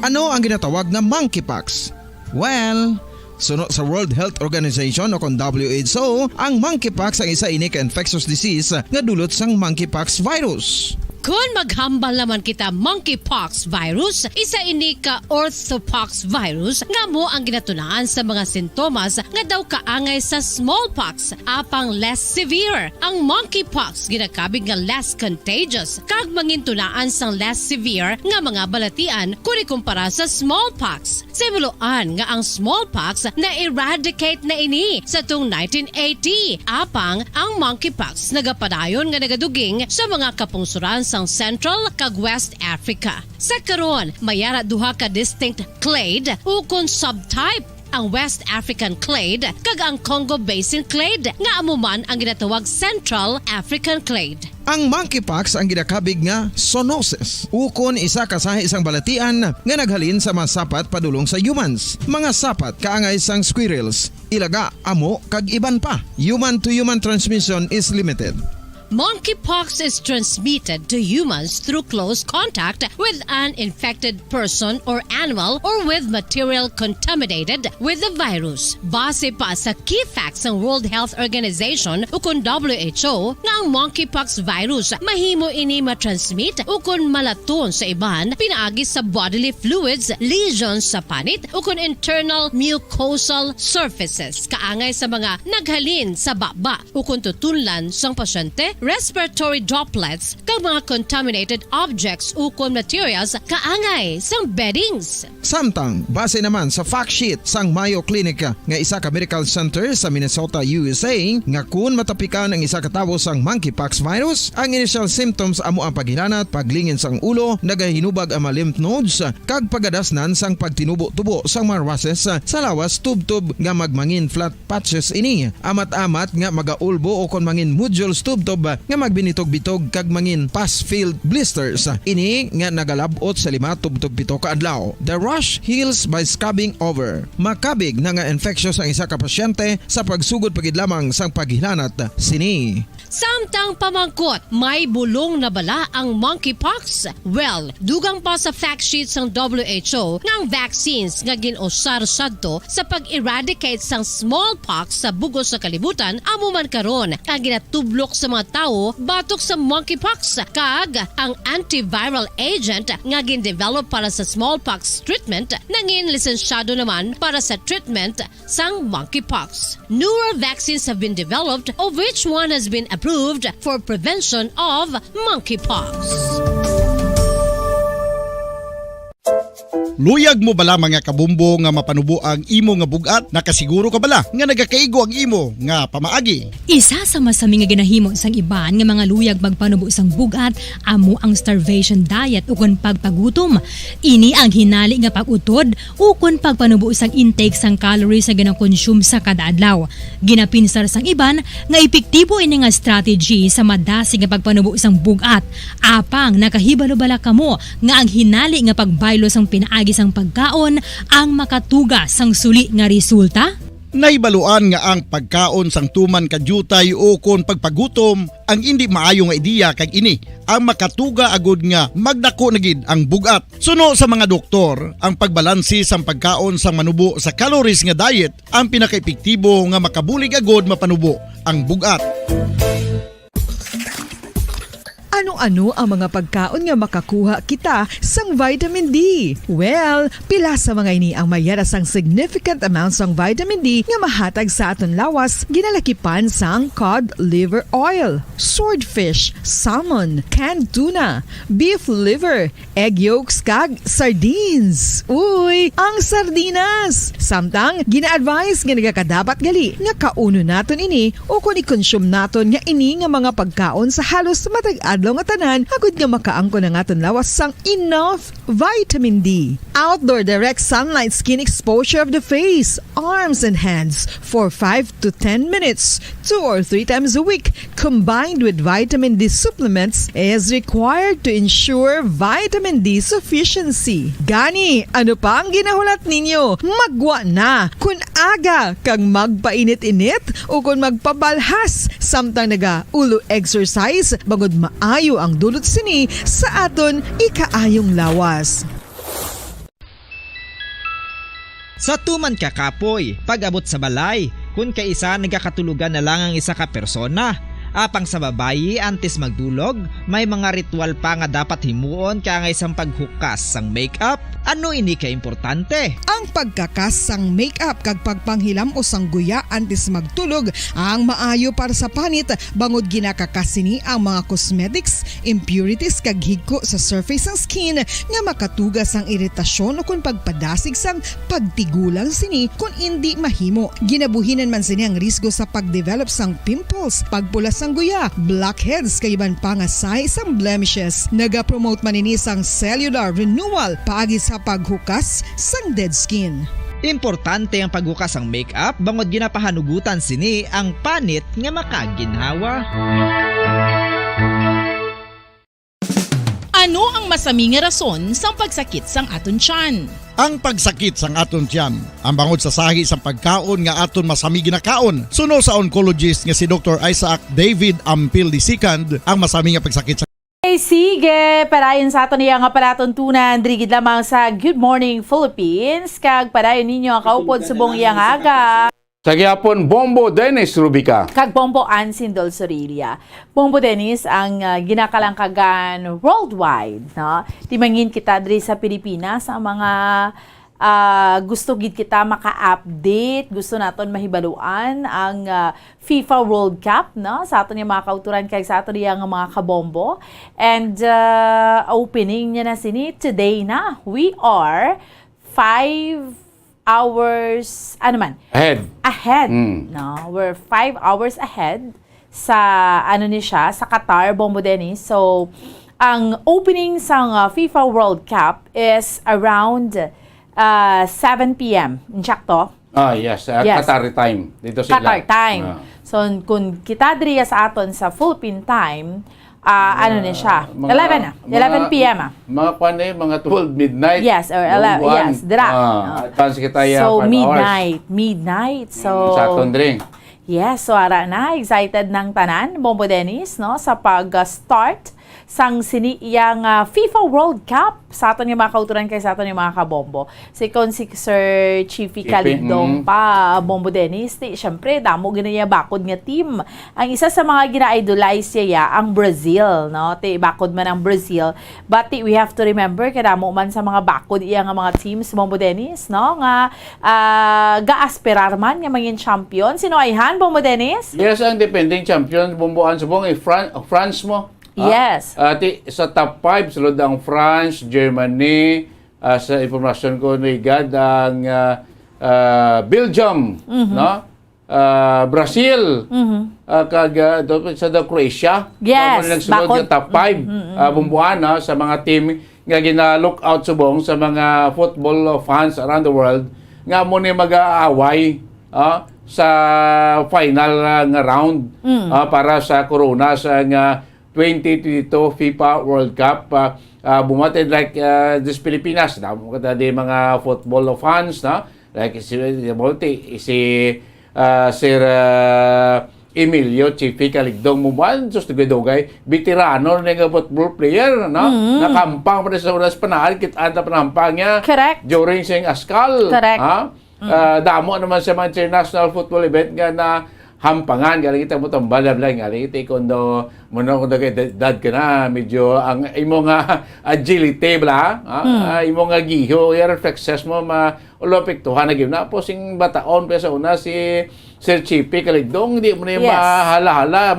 Ano ang ginatawag na monkeypox? Well, suno sa World Health Organization o kon WHO, ang monkeypox ang isa ini ka infectious disease nga dulot sang monkeypox virus. Kung maghambal naman kita monkeypox virus, isa ini ka orthopox virus nga mo ang ginatunaan sa mga sintomas nga daw kaangay sa smallpox, apang less severe. Ang monkeypox ginakabig nga less contagious kag mangintunaan sang less severe nga mga balatian kung ikumpara sa smallpox. Simuloan nga ang smallpox na eradicate na ini sa tung 1980, apang ang monkeypox nagapadayon nga nagaduging sa mga kapungsuran sa Central kag West Africa. Sa karon, mayara duha ka distinct clade ukon subtype, ang West African clade kag ang Congo Basin clade nga amuman ang ginatawag Central African clade. Ang monkeypox ang ginakabig nga zoonosis, ukon isa ka sa isang balatian nga naghalin sa mga sapat padulong sa humans. Mga sapat kaangay sang squirrels, ilaga, amo kag iban pa. Human to human transmission is limited. Monkeypox is transmitted to humans through close contact with an infected person or animal or with material contaminated with the virus. Base pa sa key facts ng World Health Organization ukon WHO nga ang monkeypox virus mahimo ini matransmit ukon malaton sa iban pinaagi sa bodily fluids, lesions sa panit ukon internal mucosal surfaces kaangay sa mga naghalin sa baba ukon tutunlan sang pasyente, respiratory droplets kag mga contaminated objects ukon materials kaangay sang beddings. Samtang base naman sa fact sheet sang Mayo Clinic nga isa ka medical center sa Minnesota, USA, nga kun matapikan ang isa ka tawo sang monkeypox virus, ang initial symptoms amo ang paghilanat, paglingin sang ulo, nagahinubag ang mga lymph nodes kag pagadasnan sang pagtinubo-tubo sang mga rashes sa lawas tubtob nga magmangin flat patches ini. Amat-amat nga magaulbo o kon mangin nodules tubtob nga magbinitog-bitog kag mangin pus-filled blisters. Ini nga nagalabot sa 5 tubtob 7 ka adlaw. The rash heals by scabbing over. Makabig na nga infectious ang isa ka pasyente sa pagsugod pagid lamang sang paghilanat sini. Samtang pamangkot, may bulong na bala ang monkeypox? Well, dugang pa sa fact sheets ng WHO ng vaccines nga ginusar sadto sa pag-eradicate sang smallpox sa bugos sa kalibutan, amo man karon ang ginatublok sa mga tawo batok sa monkeypox kag ang antiviral agent nga gin-develop para sa smallpox treatment nangin lisensyado naman para sa treatment sang monkeypox. Newer vaccines have been developed of which one has been approved for prevention of monkeypox. Luyag mo bala mga kabumbo nga mapanubo ang imo nga bugat? Nakasiguro ka bala nga nagakaigo ang imo nga pamaagi? Isa sa masami nga ginahimo sang iban nga mga luyag magpanubo sang bugat amo ang starvation diet ukon pagpagutom. Ini ang hinali nga pag-utod ukon pagpanubo sang intake sang calories sa gina-consume sa kada adlaw. Ginapinsar sang iban nga epektibo ini nga strategy sa madasig nga pagpanubo sang bugat. Apang nakahibalo-bala kamo nga ang hinali nga pagbaylo sang pinaagi sang pagkaon ang makatuga sang suli nga resulta? Naibaluan nga ang pagkaon sang tuman kadyutay o kon pagpagutom ang hindi maayo nga ideya kag ini ang makatuga agud nga magdako na gid ang bugat. Suno sa mga doktor, ang pagbalansi sang pagkaon sang manubo sa calories nga diet ang pinakaepektibo nga makabulig agud mapanubo ang bugat. Ano-ano ang mga pagkaon nga makakuha kita sang vitamin D? Well, pila sa mga ini ang mayara sang significant amount sang vitamin D nga mahatag sa aton lawas ginalakipan sang cod liver oil, swordfish, salmon, canned tuna, beef liver, egg yolks kag sardines. Uy, ang sardinas! Samtang gina-advise nga nagakadapat gali nga kauno naton ini o kung i-consume naton nga ini nga mga pagkaon sa halos matag adlaw nga tanan agud nga makaangko na ngaton lawas sang enough vitamin D. Outdoor direct sunlight skin exposure of the face, arms and hands for 5 to 10 minutes 2 or 3 times a week combined with vitamin D supplements is required to ensure vitamin D sufficiency. Gani, ano pa ang ginahulat ninyo? Magwa na kun aga kang magpainit-init o kun magpabalhas samtang naga-ulo exercise bagod maayo ang dulot sini sa aton ikaayong lawas. Sa tuman ka kapoy, pag-abot sa balay, kung kaisa nagkakatulugan na lang ang isa ka persona. Apang sa babayi antes magdulog, may mga ritual pa nga dapat himuon kaya nga isang paghukas sang makeup. Ano ini ka importante? Ang pagkakas sang makeup kag pagpanghilam o sang guya antes magtulog ang maayo para sa panit bangod ginakakas sini ang mga cosmetics, impurities kag higko sa surface sang skin nga makatugas sang iritasyon o kung pagpadasig sang pagtigulang sini kung hindi mahimo. Ginabuhinan man sini ang risgo sa pagdevelop sang pimples, pagpula sang guya, blackheads kay iban pa nga size sang blemishes. Naga-promote man ini sang cellular renewal paagi sa paghukas sang dead skin. Importante ang paghukas ang makeup bangod ginapahanugutan sini ang panit nga makaginhawa. Ano ang masami nga rason sang pagsakit sang aton tiyan? Ang pagsakit sang aton tiyan, ang bangod sa sahi sang pagkaon nga aton masami ginakaon. Suno sa oncologist nga si Dr. Isaac David Ampil II, ang masami nga pagsakit sa sige, parayon sa aton niya nga palatuntunan, drigid lamang sa Good Morning Philippines, kag parayon ninyo ang kaupod subong iyang aga. Sa gihapon, Bombo Dennis Rubica. Kag Bombo Ansin Dolsorilia. Bombo Dennis ang ginakalangkagan worldwide. No? Timangin kita diri sa Pilipinas ang mga gusto gid kita maka-update, gusto naton mahibaluan ang FIFA World Cup, no? Sa aton yung mga kauturan kay sa aton yung mga kabombo. And opening niya na sini today na. We are 5 hours ahead. No, we're 5 hours ahead sa ni siya sa Qatar, Bombo Dennis. So ang opening sa FIFA World Cup is around 7 p.m. Insakto? Yes. Qatar time. Dito sila. Qatar time. So kung kita diri sa aton sa Philippine time, ni siya? 11 p.m. Mga mga 12 midnight. Yes, or 11. Yes, dira. Advance kita so, 5 midnight. So, sa aton drink. Yes, so ara na. Excited ng tanan, Bombo Dennis, no? Sa pag-start sang siniyang FIFA World Cup sa aton yung mga kauturan kay sa aton yung mga kabombo. Sikon si Sir Chiefy Caligdong pa Bombo Dennis, syempre damo ginaya bakod nga team. Ang isa sa mga gina-idolize siya ang Brazil, no? Bakod man ang Brazil. But we have to remember kada mo man sa mga bakod iya nga mga teams Bombo Dennis, no? Nga ga-aspirar man nga maging champion. Sino ayhan Bombo Dennis? Yes, ang defending champion bumbuan subong France mo. Yes. Sa top 5 sulod ang France, Germany, sa impormasyon ko ni God ang Belgium, no? Brazil, sa Croatia. Yes, nagsulod ng top 5 bumbuan sa mga team nga gina-look out subong sa mga football fans around the world nga mo ni mag-aaway sa final nga round para sa corona sa 2022 FIFA World Cup. Bumatid like this Pilipinas. Damo ka di mga football fans, no? Like si Sir Emilio Chiefy Caligdong Muban, just dugay veterano nga football player, no? Nakampang pa sa unas panahon, kita panampang niya. Correct. During siyang askal. Correct. Damo naman sa mga international football event nga na hampangan, galing kita mo tambal lang, galing kita kundo muna kung dad ka na, medyo ang imo nga agility bla, imo nga giho, yung reflexes mo ulopektuhan na gim na po sing bataon pa sa una si Sir Chiefy Caligdong, hindi mo na yung mahala-hala,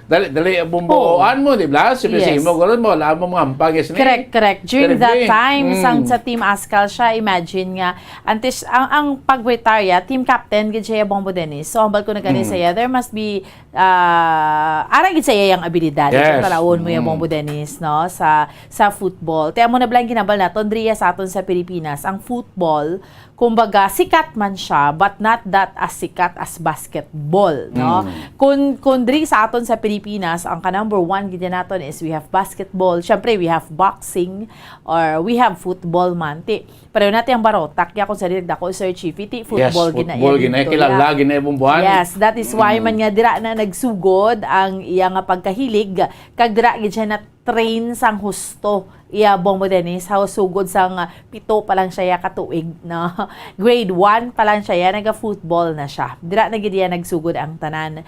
dali bumbuoan mo, di ba? Sipin mo, gano'n mo, wala mo mga hampag. Correct. During that time, sa Team Askal siya, imagine nga, antes, ang pag-retire, team captain, gid siya Bombo Dennis. So, hambal ko na ganun saya, there must be, arang gid saya yung abilidad. Yes. Talawon mo yung Bombo Dennis, no? Sa football. Kaya mo na blang ginabal na, tondriya sa aton sa Pilipinas, ang football, kumbaga, sikat man siya, but not that as sikat as basketball, no? Kung diri sa aton sa Pilipinas, ang ka-number 1 gid naton is we have basketball, syempre we have boxing, or we have football man. Pareho natin ang barotak, kaya kung sa dako Sir Chiefy, football gina. Yes, football gina, kilala gina bumbuan. Yes, that is why man nga dira na nagsugod ang iyang pagkahilig, kag dira gid siya na train sang husto iya Bombo Dennis, sugod sang 7 pa lang siya katuig, no? Grade 1 pa lang siya, naga-football na siya. Dira na gid nagsugod ang tanan.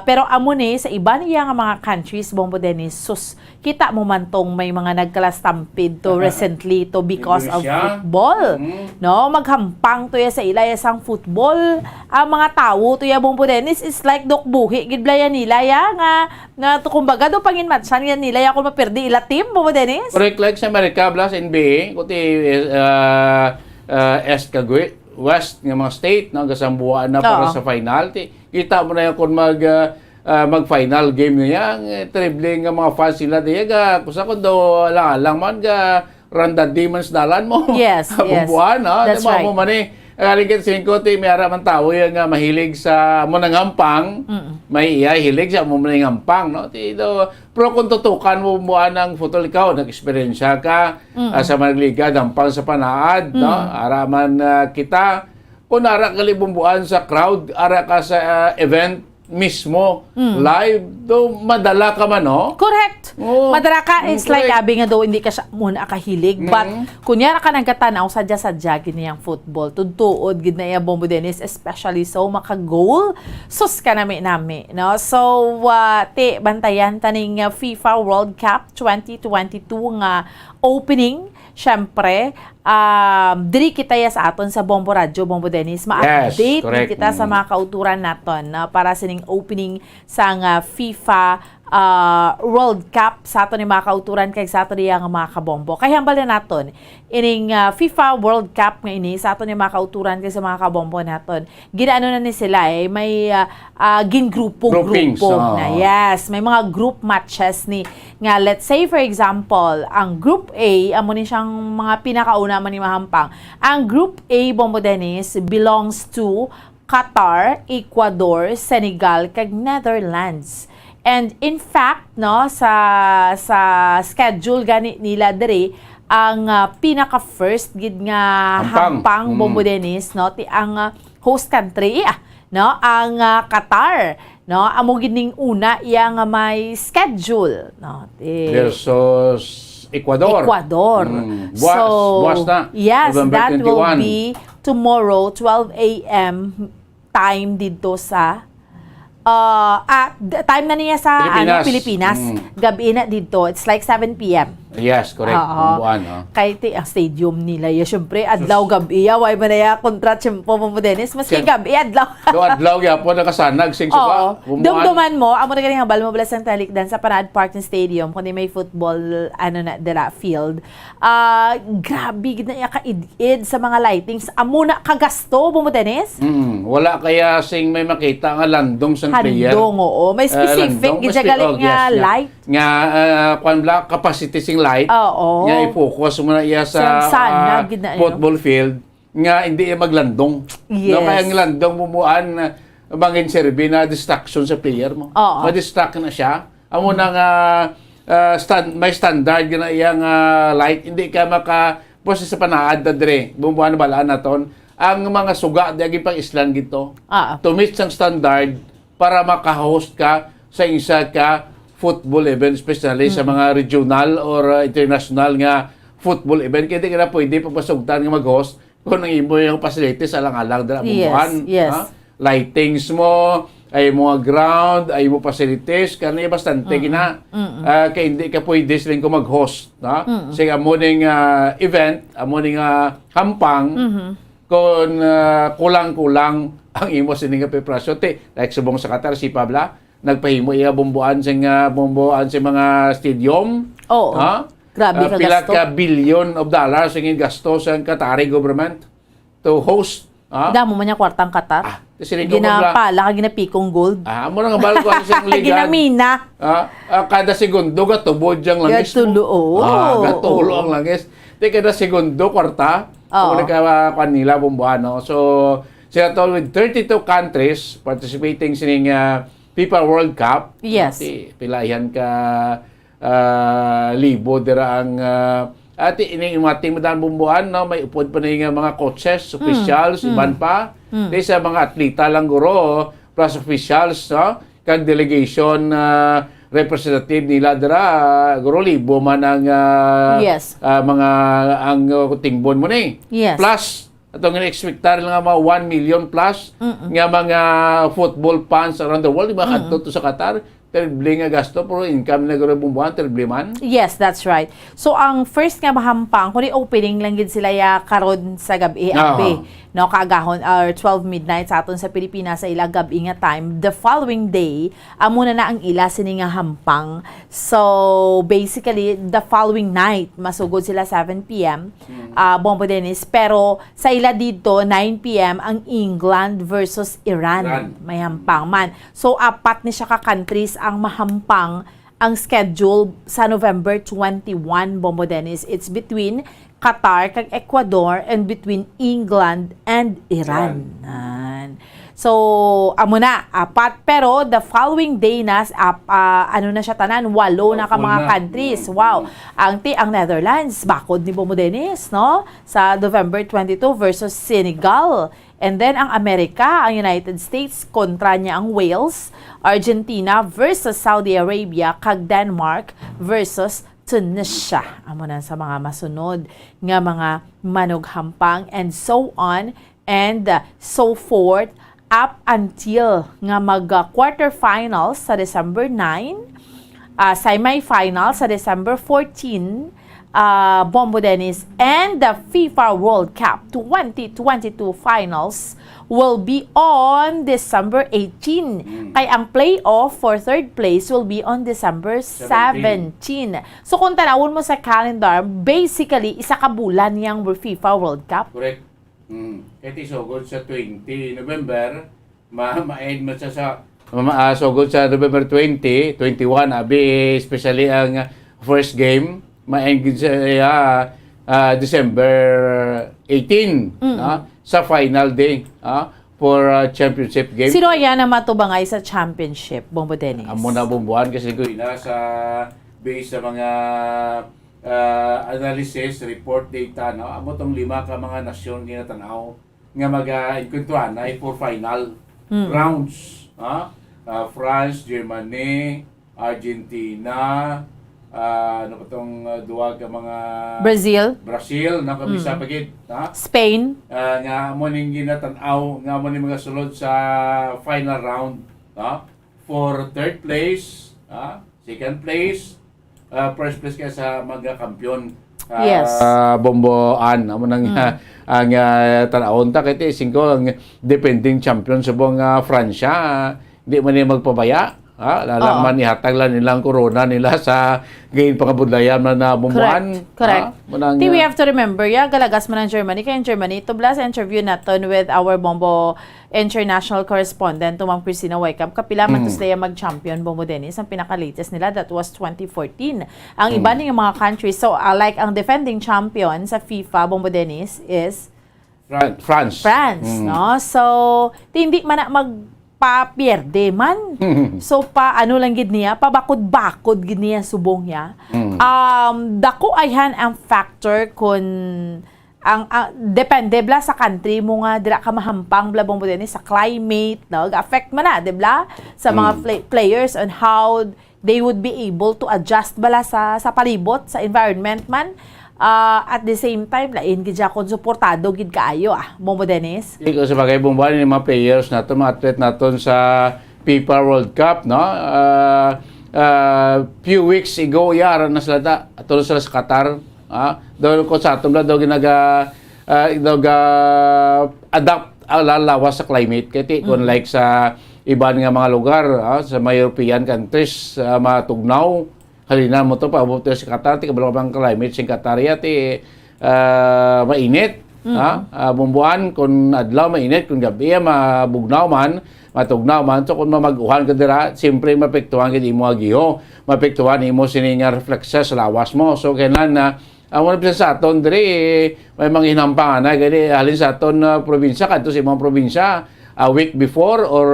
Pero amo ni sa iba niya nga mga countries Bombo Dennis, sus kita mo man tong may mga nagkalastampid to recently to because of football. No, maghampang to ya sa ilaya sang football. Ang mga tawo to ya Bombo Dennis is like dokbuhi gid blayan nila ya nga to kumbaga do pangin matsan yan nila ya kung maperdi ila team Bombo Dennis. Correct, like sa Amerika, plus NBA, kuti West ng mga state, no, kasambuan na para sa final. Kita mo na yung kung mag-final game niya, tribling ng mga fans sila, diya, kusa kung daw lang man, randa demons dalan mo. Yes. Bumbuan, no? That's right. Mo man Kaligid singko ti may araman tao yung mahilig sa mo nang hampang, may hilig sa mo nang hampang, no? Ti do pero kung tutukan mo ang futol ikaw, nag-experience ka sa magliga hampang sa panaad, no? Araman kita kung ara ka libumbuan sa crowd, ara ka sa event mismo, live, do madala ka man, no? Correct. Madala ka, it's like abi nga daw hindi ka siya muna kahilig. But, kunyara ka nagkatanaw, sadya-sadya ginayang football. Tutuod, ginaya Bombo Dennis, especially so, maka-goal. Sus ka nami, no? So, bantayan taning FIFA World Cup 2022 nga opening. Siyempre, diri kita ya sa aton sa Bombo Radio, Bombo Dennis, ma-update kita sa mga kauturan naton para sining opening sa FIFA World Cup sa aton ni mga kauturan kay sa aton yang mga kabombo. Kaya hambal na naton ining FIFA World Cup nga ini sa aton ni mga kauturan kay sa mga kabombo naton. Ginaano na ni sila may gingrupo na. Yes, may mga group matches ni nga let's say for example, ang Group A amo ni siyang mga pinakauna man ni mahampang. Ang Group A Bombo Dennis belongs to Qatar, Ecuador, Senegal, kag Netherlands. And in fact, no, sa schedule gani nila diri ang pinaka first gid nga hampang Bombo Dennis, no, ti ang host country no, ang Qatar. no? Amo gining una iya nga may schedule, no? Versus Ecuador. Buwas na. Yes, November that 21. will be tomorrow 12 a.m. time dito sa time na niya sa Pilipinas. Gabi na dito. It's like 7 p.m. Yes, correct. Buwan. Kay ang stadium nila. Siyempre, adlaw gabi. Way ba na ya kontra tiyempo mo Dennis? Maski gabi, adlaw. Adlaw po nakasanag. Sing suka. Dumduman mo. Amo na galing habal mo balas ng talikdan sa Parade Park ng Stadium kundi may football dala field. Grabe gid na ya kaid sa mga lightings. Amo na kagasto mo Dennis? Wala kaya sing may makita nga landong sang player. Handong, oo. May specific gid galing nga light. Nga capacity sing light. Oo. Nga i-focus mo na iya sa football field nga hindi iya maglandong. Yes. No, kaya ang landong bumuan bangin serbi na distraction sa player mo. Ma-distract na siya. Amo na nga may standard na iyang light. Hindi ka pose sa panaad na dire. Bumuan na balaan naton. Ang mga suga di pang islan gito. To meet sang standard para maka-host ka sa isa ka football event, especially sa mga regional or international nga football event. Kaya di ka na pwede papasugtan nga mag-host kung ang imo yung facilities alang-alang dala bumuan. Yes. Lightings mo, ay mga ground, ay mo facilities, kaya bastante kina. Kaya hindi ka pwede silang ko mag-host. Kasi amuning event, amuning hampang, kung kulang-kulang ang imo sining preparasyon. Like subong sa Qatar, si Pabla, nagpahimo iya bumbuan sa mga stadium. Oo. Grabe ka Pila gasto. ka billion of dollars ang gasto sa Qatari government to host. Damo man niya kwartang Qatar. Ginapala ka ginapikong gold. Mo nga bal ko sa liga. Ginamina. Kada segundo gatubod yang langis. Gatulo. Gatulo ang langis. Kada segundo kwarta. Kung nagkakuan nila bumbuan. No? So, sila tol with 32 countries participating sining FIFA World Cup. Yes. Pilayan ka libo dira ang ini imating madan bumbuan no may upod pa nga mga coaches, officials, iban pa. Sa mga atleta lang guro plus officials no kag delegation representative nila dira guro libo man ang mga ang tingbon mo ni. Yes. Plus atong expectar nga mga 1 million plus nga mga football fans around the world. Diba kadto to sa Qatar? Terrible nga gasto pero income na garo bumbuan, terrible man. Yes, that's right. So ang first nga mahampang kundi opening lang gid sila ya karon sa gabi no kaagahon or 12 midnight sa aton sa Pilipinas sa ila gabi nga time. The following day amo na ang ila sini nga hampang. So basically the following night masugod sila 7 p.m. Bombo Dennis pero sa ila dito 9 p.m. ang England versus Iran. May hampang man. So apat ni siya ka countries ang mahampang ang schedule sa November 21 Bombo Dennis. It's between Qatar kag Ecuador and between England and Iran. So, amo na, apat. Pero, the following day na, ano na siya tanan, 8 na ka mga countries. Wow. Ang Netherlands, bakod ni Bomo Dennis, no? Sa November 22 versus Senegal. And then, ang Amerika, ang United States, kontra niya ang Wales. Argentina versus Saudi Arabia, kag Denmark versus Tunisia. Amo na sa mga masunod nga mga manughampang and so on and so forth up until nga mag quarterfinals sa December 9, semifinals sa December 14, Bombo Dennis, and the FIFA World Cup 2022 finals will be on December 18. Kaya ang playoff for third place will be on December 17. So kung tanawon mo sa calendar, basically, isa ka bulan yung FIFA World Cup. Correct. Kahit isugod sa 20 November, ma-end mo sa sugod sa November 20, 21, abi, especially ang first game, ma-end sa December 18 sa final day for championship game. Sino yan na matubangay sa championship, Bombo Dennis? Amo na bumbuan kasi ko ina sa base sa mga analysis, report data, no? Amo tong 5 ka mga nasyon ginatanaw nga mag-encounteran ay for final rounds. France, Germany, Argentina, ano pa itong duwag ka mga... Brazil, nakabisa pagit. Spain. Nga mo ning ginatanaw, nga mo ning mga sulod sa final round. For third place, second place, first place kaya sa mga kampiyon. Yes. Bomboan amo nang ang tanawon ta kay singko ang defending champion sa buong Fransya, di man ni magpabaya. Lalaman ni hatag lang nilang corona nila sa gain pangabudlayan na bumbuan. Correct. We have to remember, galagas man ang Germany. Kaya in Germany, to blast interview natin with our Bombo international correspondent, Tumang Christina Waikam, kapila man to sila mag-champion Bombo Dennis. Ang pinaka-latest nila, that was 2014. Ang iba ng mga countries, so like ang defending champion sa FIFA, Bombo Dennis, is France. No? So, hindi man na papierde man. So ano lang gid niya, pabakod-bakod gid niya subong niya. Dako ayhan ang factor kun ang depende bla sa country mo nga dira ka mahampang bla bong din sa climate, no? Affect man na, di ba? Sa mga players on how they would be able to adjust bala sa palibot, sa environment man. At the same time, lain gid kon suportado gid kaayo Bombo Dennis. Iko sa bagay bumbuan ni mga players naton, mga athlete naton sa FIFA World Cup, no? Few weeks ago yara na sila aton sila sa Qatar. Daw ko sa aton daw ginaga adapt ang lalawas sa climate kay like sa iban nga mga lugar, sa mga European countries, matugnaw. Halina mo to paabot sa Qatar, kabalo bang climate sing Qatar ti mainit. Bumbuan kun adlaw mainit, kun gabi mabugnaw man, matugnaw man. So kun mamaguhan ka dira, siyempre mapektuhan gid imo agiho, mapektuhan imo sini nga refleksa sa lawas mo. So kailan na wala pa sa aton diri may mga hinampang na gani halin sa aton probinsya kadto sa imong probinsya a week before or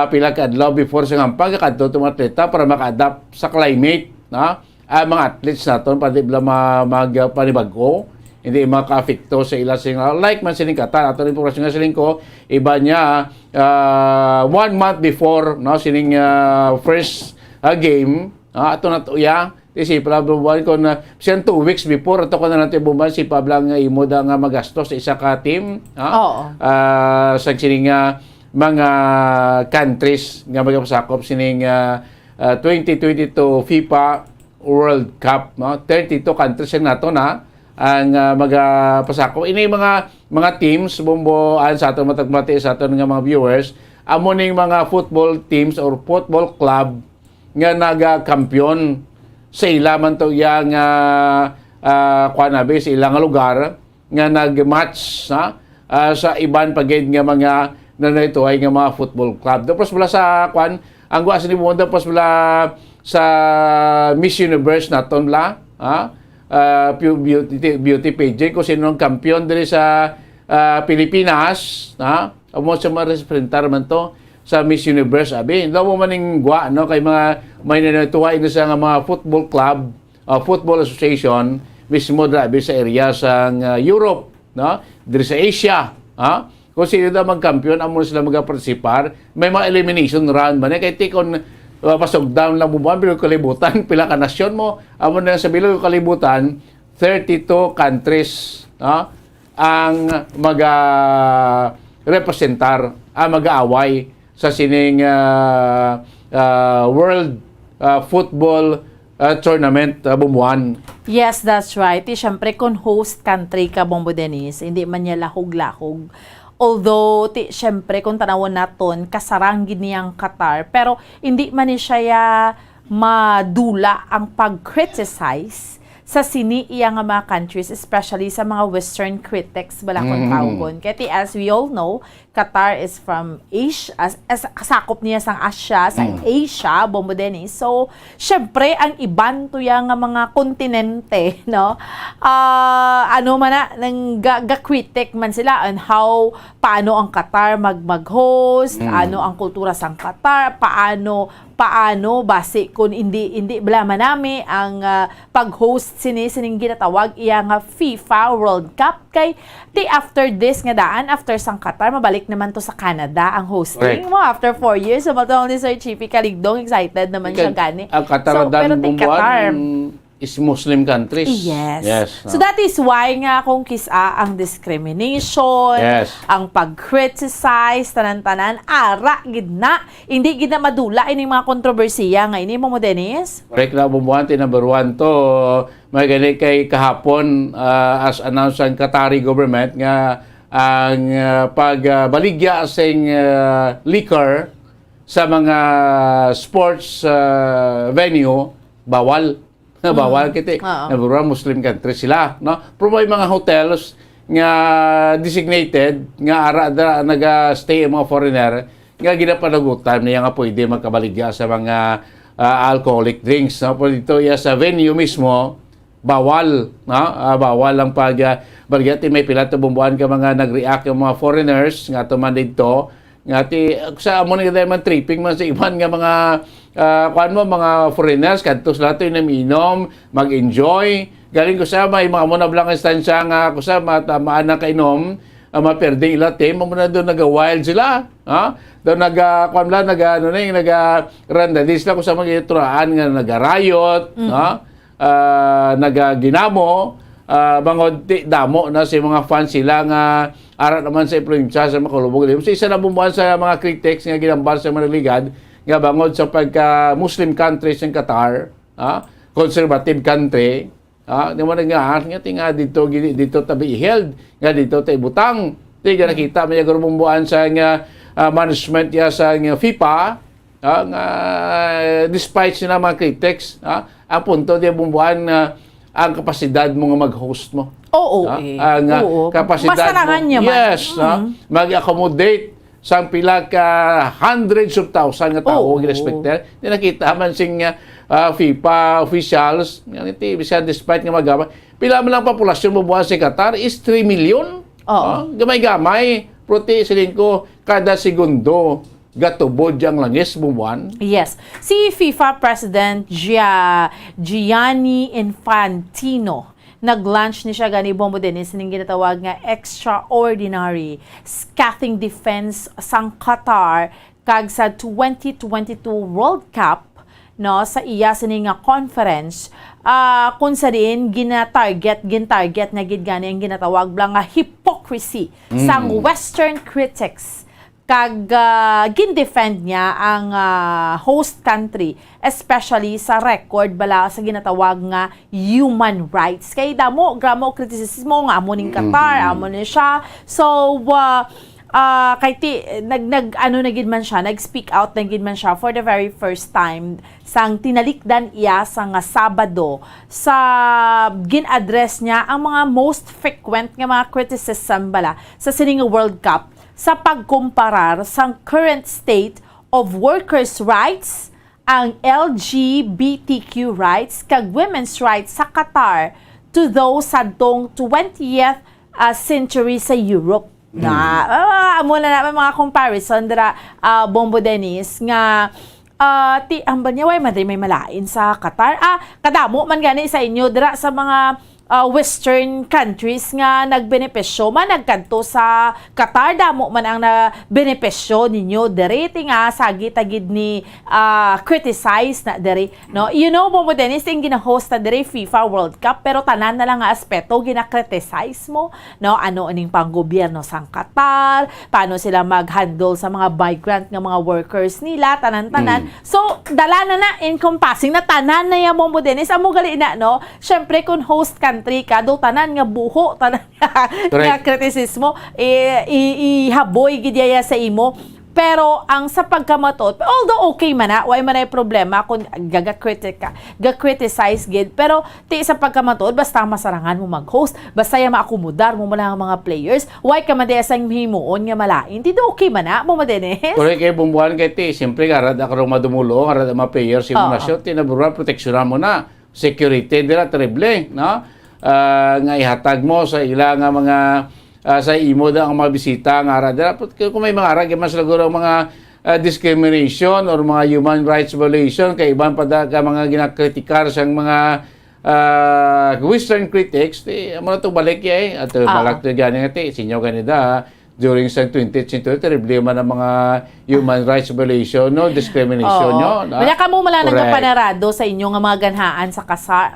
pila ka adlaw before sa hampang kadto tong atleta para maka-adapt sa climate, na mga athletes naton para di bala magpanibago, hindi maka-afekto sa ila sing like man sining Qatar aton impormasyon nga sining ko iba niya 1 month before, no, sining first game ato na tuya si Pablo buwan ko na siya 2 weeks before ato ko na natin buman si Pablo nga imo da nga magastos sa isa ka team sa sining mga countries nga magpasakop sining 2022 FIFA World Cup, no? 32 countries nato na ang magpasakop ini mga teams bumbuan sa aton matagmati sa aton nga mga viewers amo ning mga football teams or football club nga naga-kampiyon sa ilaman to yang kuanabi sa ilang lugar nga nag-match sa iban pagid nga mga nanayto ay nga mga football club. Tapos wala sa ang guwas ni mo tapos wala sa Miss Universe naton la beauty page ko sino ang kampiyon diri sa Pilipinas, amo sa ma-representar man to sa Miss Universe abi. Daw mo maning gwa no kay mga may nanatuwa ino sa mga football club, football association mismo dra sa area sa Europe, no? Diri sa Asia, kung sino daw magkampiyon amo sila magapartisipar, may mga elimination round man kay tikon pasok down lang bubuan pero kalibutan pila ka nasyon mo amo na sa bilog kalibutan 32 countries, no? Ang representar ang mag-aaway sa sining World Football Tournament bumuan. Yes, that's right. Siyempre, kung host country ka, Bombo Dennis, hindi man niya lahog-lahog. Although, siyempre, kung tanawon naton, kasarangin niyang Qatar, pero hindi man siya madula ang pag-criticize sa sini iya nga mga countries, especially sa mga Western critics balakon tawgon. Kaya as we all know, Qatar is from Asia, kasakop niya sa Asia, Asia, Bombo Dennis. So, syempre, ang iban to yang mga kontinente, no? Ano man na, nang ga-critic man sila on how, paano ang Qatar mag-host, ano ang kultura sa Qatar, paano base kung hindi bala manami ang pag-host sini sining ginatawag iya nga FIFA World Cup kay di after this nga daan after sang Qatar mabalik naman to sa Canada ang hosting mo after 4 years. So matawag ni Sir Chippy Kaligdong excited naman siya gani. Ang Qatar pero ti Qatar is Muslim countries. Yes. So that is why nga kung kisa ang discrimination, ang pag-criticize, tanan-tanan, ara, gidna. Hindi gidna madula ini mga kontrobersiya nga ini mo Dennis? Correct na bumuhan, number 1 to. May gani kay kahapon as announced ang Qatari government nga ang pagbaligya sing liquor sa mga sports venue bawal. Bawal kiti. Nabura Muslim country sila, no? Pero may mga hotels nga designated nga ara naga-stay ang mga foreigner nga ginapanagutan niya nga pwede magkabaligya sa mga alcoholic drinks, no? Pero dito sa venue mismo bawal, no? Bawal ang pagbaligya. May pila to bumbuan ka mga nag-react yung mga foreigners nga tuman dito nga sa amo ni man tripping man sa iban nga mga mga foreigners kadto sila to inaminom, mag-enjoy. Galing ko sa may mga muna blang instansya nga ko sa matamaan na kainom, maperding ilate, mo na doon naga-wild sila. Ha? Doon naga-randadis lang ko sa mga ituraan nga naga-riot, naga-ginamo, bangod damo na si mga fans sila nga ara naman sa influensya sa makalubog. So isa na bumuan sa mga critics nga ginambar sa mga ligad nga bangod sa pagka-Muslim countries ng Qatar, conservative country, di mo nga dito tabi held, nga dito tayo butang. Di nga nakita, may bumbuan sa nga management ya sa nga FIFA, nga despite sila mga critics, ang punto di bumbuan ang kapasidad mo nga mag-host mo. Oo, ang kapasidad mo. Niya yes, mag-accommodate sang pila ka hundreds of thousands nga tao ginespecter. Di nakita man sing FIFA officials nga iti bisan despite nga magama pila man lang populasyon mo buwan sa Qatar is 3 million. Gamay-gamay prote silin ko kada segundo gatubod ang langis bumuan. Yes. Si FIFA President Gianni Infantino nag-launch ni siya gani Bombo Dennis ning ginatawag nga extraordinary scathing defense sang Qatar kag sa 2022 World Cup no sa iya sini nga conference kung sa din gin-target na gid gani ang ginatawag blang nga hypocrisy sang western critics kag gin-defend niya ang host country, especially sa record bala sa ginatawag nga human rights. Kay damo, gramo kritisismo nga amo ning Qatar, amo ni siya. So, kay nag-speak out na gid man siya for the very first time sang tinalikdan iya sa nga Sabado sa gin-address niya ang mga most frequent nga mga criticism bala sa sining World Cup sa pagkumparar sa current state of workers' rights, ang LGBTQ rights, kag women's rights sa Qatar to those sa 20th century sa Europe. Amo na naman mga comparison dira Bombo Dennis nga ang banyaw ay may malain sa Qatar. Kadamo man gani sa inyo dira sa mga western countries nga nagbenepisyo man nagkanto sa Qatar damo man ang benepisyo ninyo diri nga sagitagid ni criticize na diri no you know mo Dennis ting gina-host na diri FIFA World Cup pero tanan na lang nga aspeto gina-criticize mo no ano aning panggobyerno sang Qatar paano sila mag-handle sa mga migrant nga mga workers nila tanan-tanan so dala na encompassing na tanan na ya mo Dennis amo gali na no syempre kung host country ka do tanan nga buho tanan nga kritisismo ihaboy gid yaya sa imo pero ang sa pagkamatot although okay man na way man ay problema kung ga-criticize gid pero ti sa pagkamatot basta masarangan mo mag-host basta ya maakomodar mo lang ang mga players way ka man sang himuon nga malain ti do okay man na mo madenes correct kay bumbuan kay ti siyempre garad ako madumulo garad mga players yung nasyon tinaburan proteksyonan mo na security dira terrible no nga ihatag mo sa ilang mga sa imo da ang mga bisita nga ara dira kung may mga ara mas siguro mga discrimination or mga human rights violation kay iban pa da ka mga ginakritikar sang mga Western critics, amo na itong balik at balak na gani nga sinyo ganida, during sa 20th century, problema ng mga human rights violation, no, discrimination, no. Wala ka mo mala nang kapanarado sa inyo nga mga ganhaan sa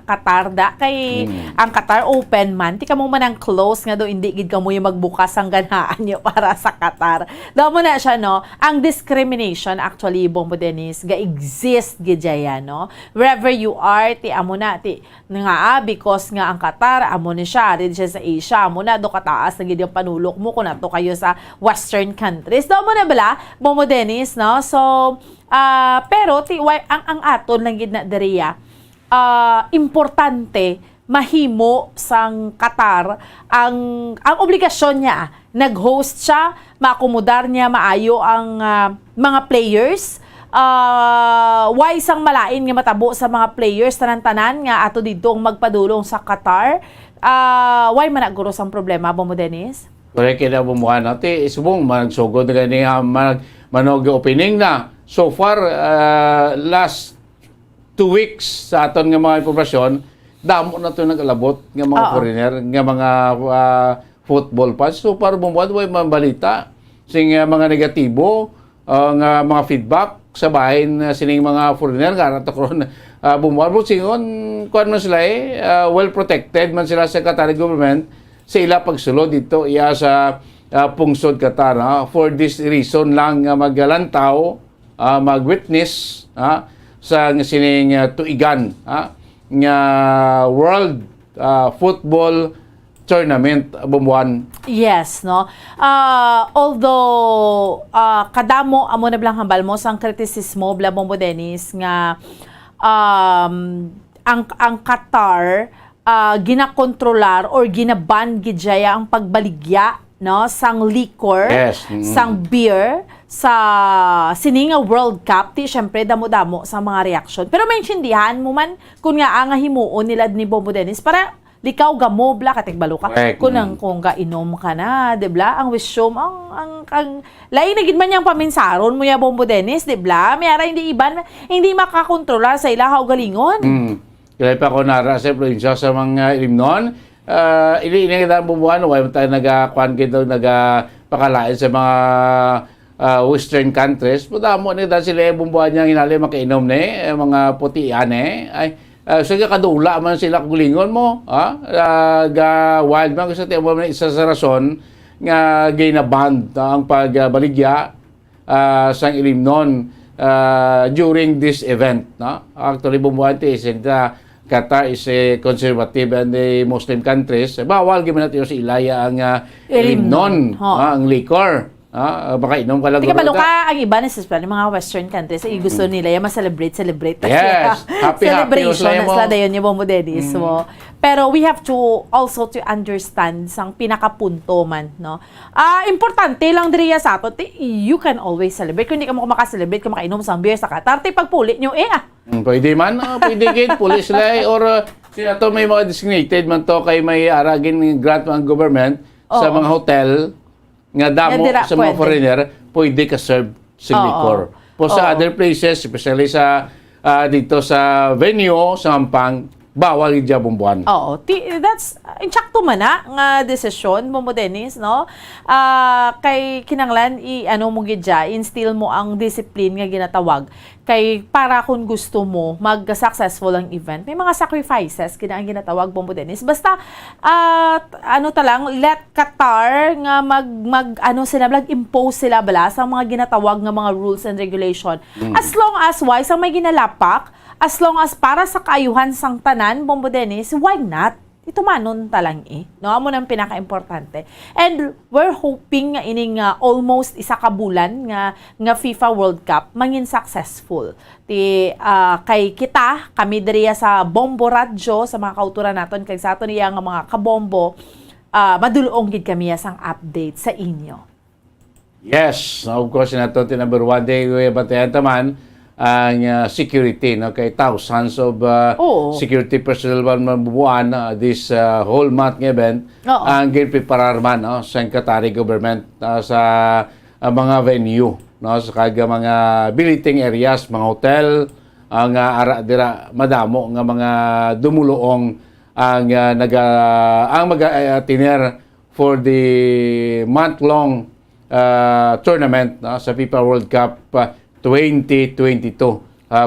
Qatar da kay ang Qatar open man, ti ka mo man ang close nga do hindi gid ka mo yung magbukas ang ganhaan nyo para sa Qatar. Daw mo na siya, no, ang discrimination actually Bombo Dennis ga exist gid ya, no. Wherever you are, ti amo na ti nga because nga ang Qatar amo ni siya, rin siya sa Asia, amo na do kataas na gid yung panulok mo kun ato kayo sa western countries. Daw mo na bala, Bombo Dennis, no? So, pero ang aton lang gid na deriya, importante mahimo sang Qatar ang obligasyon niya. Nag-host siya, maakomodar niya maayo ang mga players. Why sang malain nga matabo sa mga players tanan-tanan nga ato dito magpadulong sa Qatar. Why man guro sang problema, Bombo Dennis? Kaya kaya bumuha natin, isubong, magsugod na ganyan, manog opening na. So far, last 2 weeks sa aton nga mga impormasyon, damo na ito nag-alabot ng mga foreigner, ng mga football fans. So far, bumuha, may mga balita, sing mga negatibo, nga mga feedback sa bahin sining mga foreigner, nga natakron bumuha. Singon, kuhan man sila well protected man sila sa Qatari government, sa ila pagsulod dito iya sa pungsod Qatar. For this reason lang maglantaw, mag-witness sa sining tuigan nga World Football Tournament bumuan. Yes, no. Although kadamo amo na blang hambal mo sang kritisismo bla Bombo Dennis nga ang Qatar ginakontrolar or ginaban gidjaya ang pagbaligya, no, sang liquor, sang beer sa sininga World Cup. Ti syempre damo-damo sa mga reaksyon. Pero maintindihan mo man kung nga ang himuon nila ni Bombo Dennis para likaw gamo bla katigbalo ka kung ga inom ka na, di bla? Ang wisdom ang lain na gid man yang paminsaron mo ya Bombo Dennis, di bla? Mayara hindi iban, hindi makakontrolar sa ilahaw galingon. Kaya pa ko nara sa probinsya sa mga ilimnon, ini kita bumuhan, wala tayo nag-kuhan kito, nagpakalain sa mga western countries. Pudamo na dahil sila bumuhan niya hinali makainom na mga putian ay sige kadula man sila kulingon mo, ga wild man kasi tayo mo isa sa rason nga gay na band ang pagbaligya sa ilimnon during this event, no? Actually bumuhan ti Qatar is a conservative and a Muslim countries. Bawal gyud natin sa ilaya ang ilimnon, ang liquor. Baka inom ka lang. Tika balo ka, ang iba especially mga western countries, gusto nila yung ma-celebrate. Yes, happy celebration na sila dayon yung Bombo Dennis. Pero we have to also to understand sang pinakapunto man, no. Importante lang diriya sa ato, you can always celebrate. Kung hindi ka mo makaselebrate, kung makainom sang beer sa Qatar, pagpuli nyo pwede man, pwede gid pulis sila or sila to may mga designated man to kay may aragin grant ang government sa mga hotel nga damo sa mga foreigner, pwede ka serve sa liquor. Po sa other places, especially sa dito sa venue, sa Ampang, bawal yung bumbuan. That's insakto man nga desisyon Bombo Dennis, no? Kay kinanglan ano mo gidya, instill mo ang discipline nga ginatawag kay para kung gusto mo mag-successful ang event. May mga sacrifices kina ang ginatawag Bombo Dennis. Basta let Qatar nga sila impose sila bala sa mga ginatawag nga mga rules and regulation. As long as wise ang may ginalapak, as long as para sa kaayuhan sang tanan, Bombo Dennis, why not? Ito manon talang no? Amo nang pinaka-importante. And we're hoping nga ining almost isa ka bulan nga FIFA World Cup mangin successful. Kay kita, kami diriya sa Bombo Radyo, sa mga kauturan naton, kay sa ato niya nga mga kabombo, madulong gid kami sang update sa inyo. Yes, of course, nato number 1 day, batayan taman, ang security, no, kay thousands of security personnel mabubuan this whole month ng event ang ginpreparar no, sa Qatari government sa mga venue, no, sa mga billeting areas, mga hotel, ang ara dira madamo nga mga dumuluong ang mag-tiner for the month-long tournament sa FIFA World Cup 2022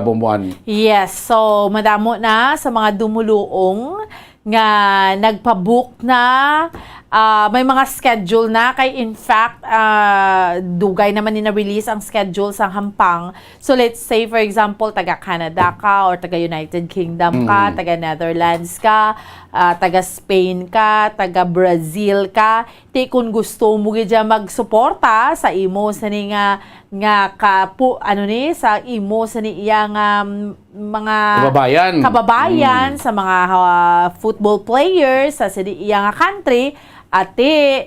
bumuan. Yes, so madamo na sa mga dumuluong nga nagpabook na, may mga schedule na kay in fact dugay naman ni na-release ang schedule sa Hampang. So let's say for example taga Canada ka or taga United Kingdom ka, taga Netherlands ka, taga Spain ka, taga Brazil ka, ti kung gusto mo gid magsuporta sa imo sa ni nga sa imo sa ni iyang mga kababayan sa mga football players sa iyang country ate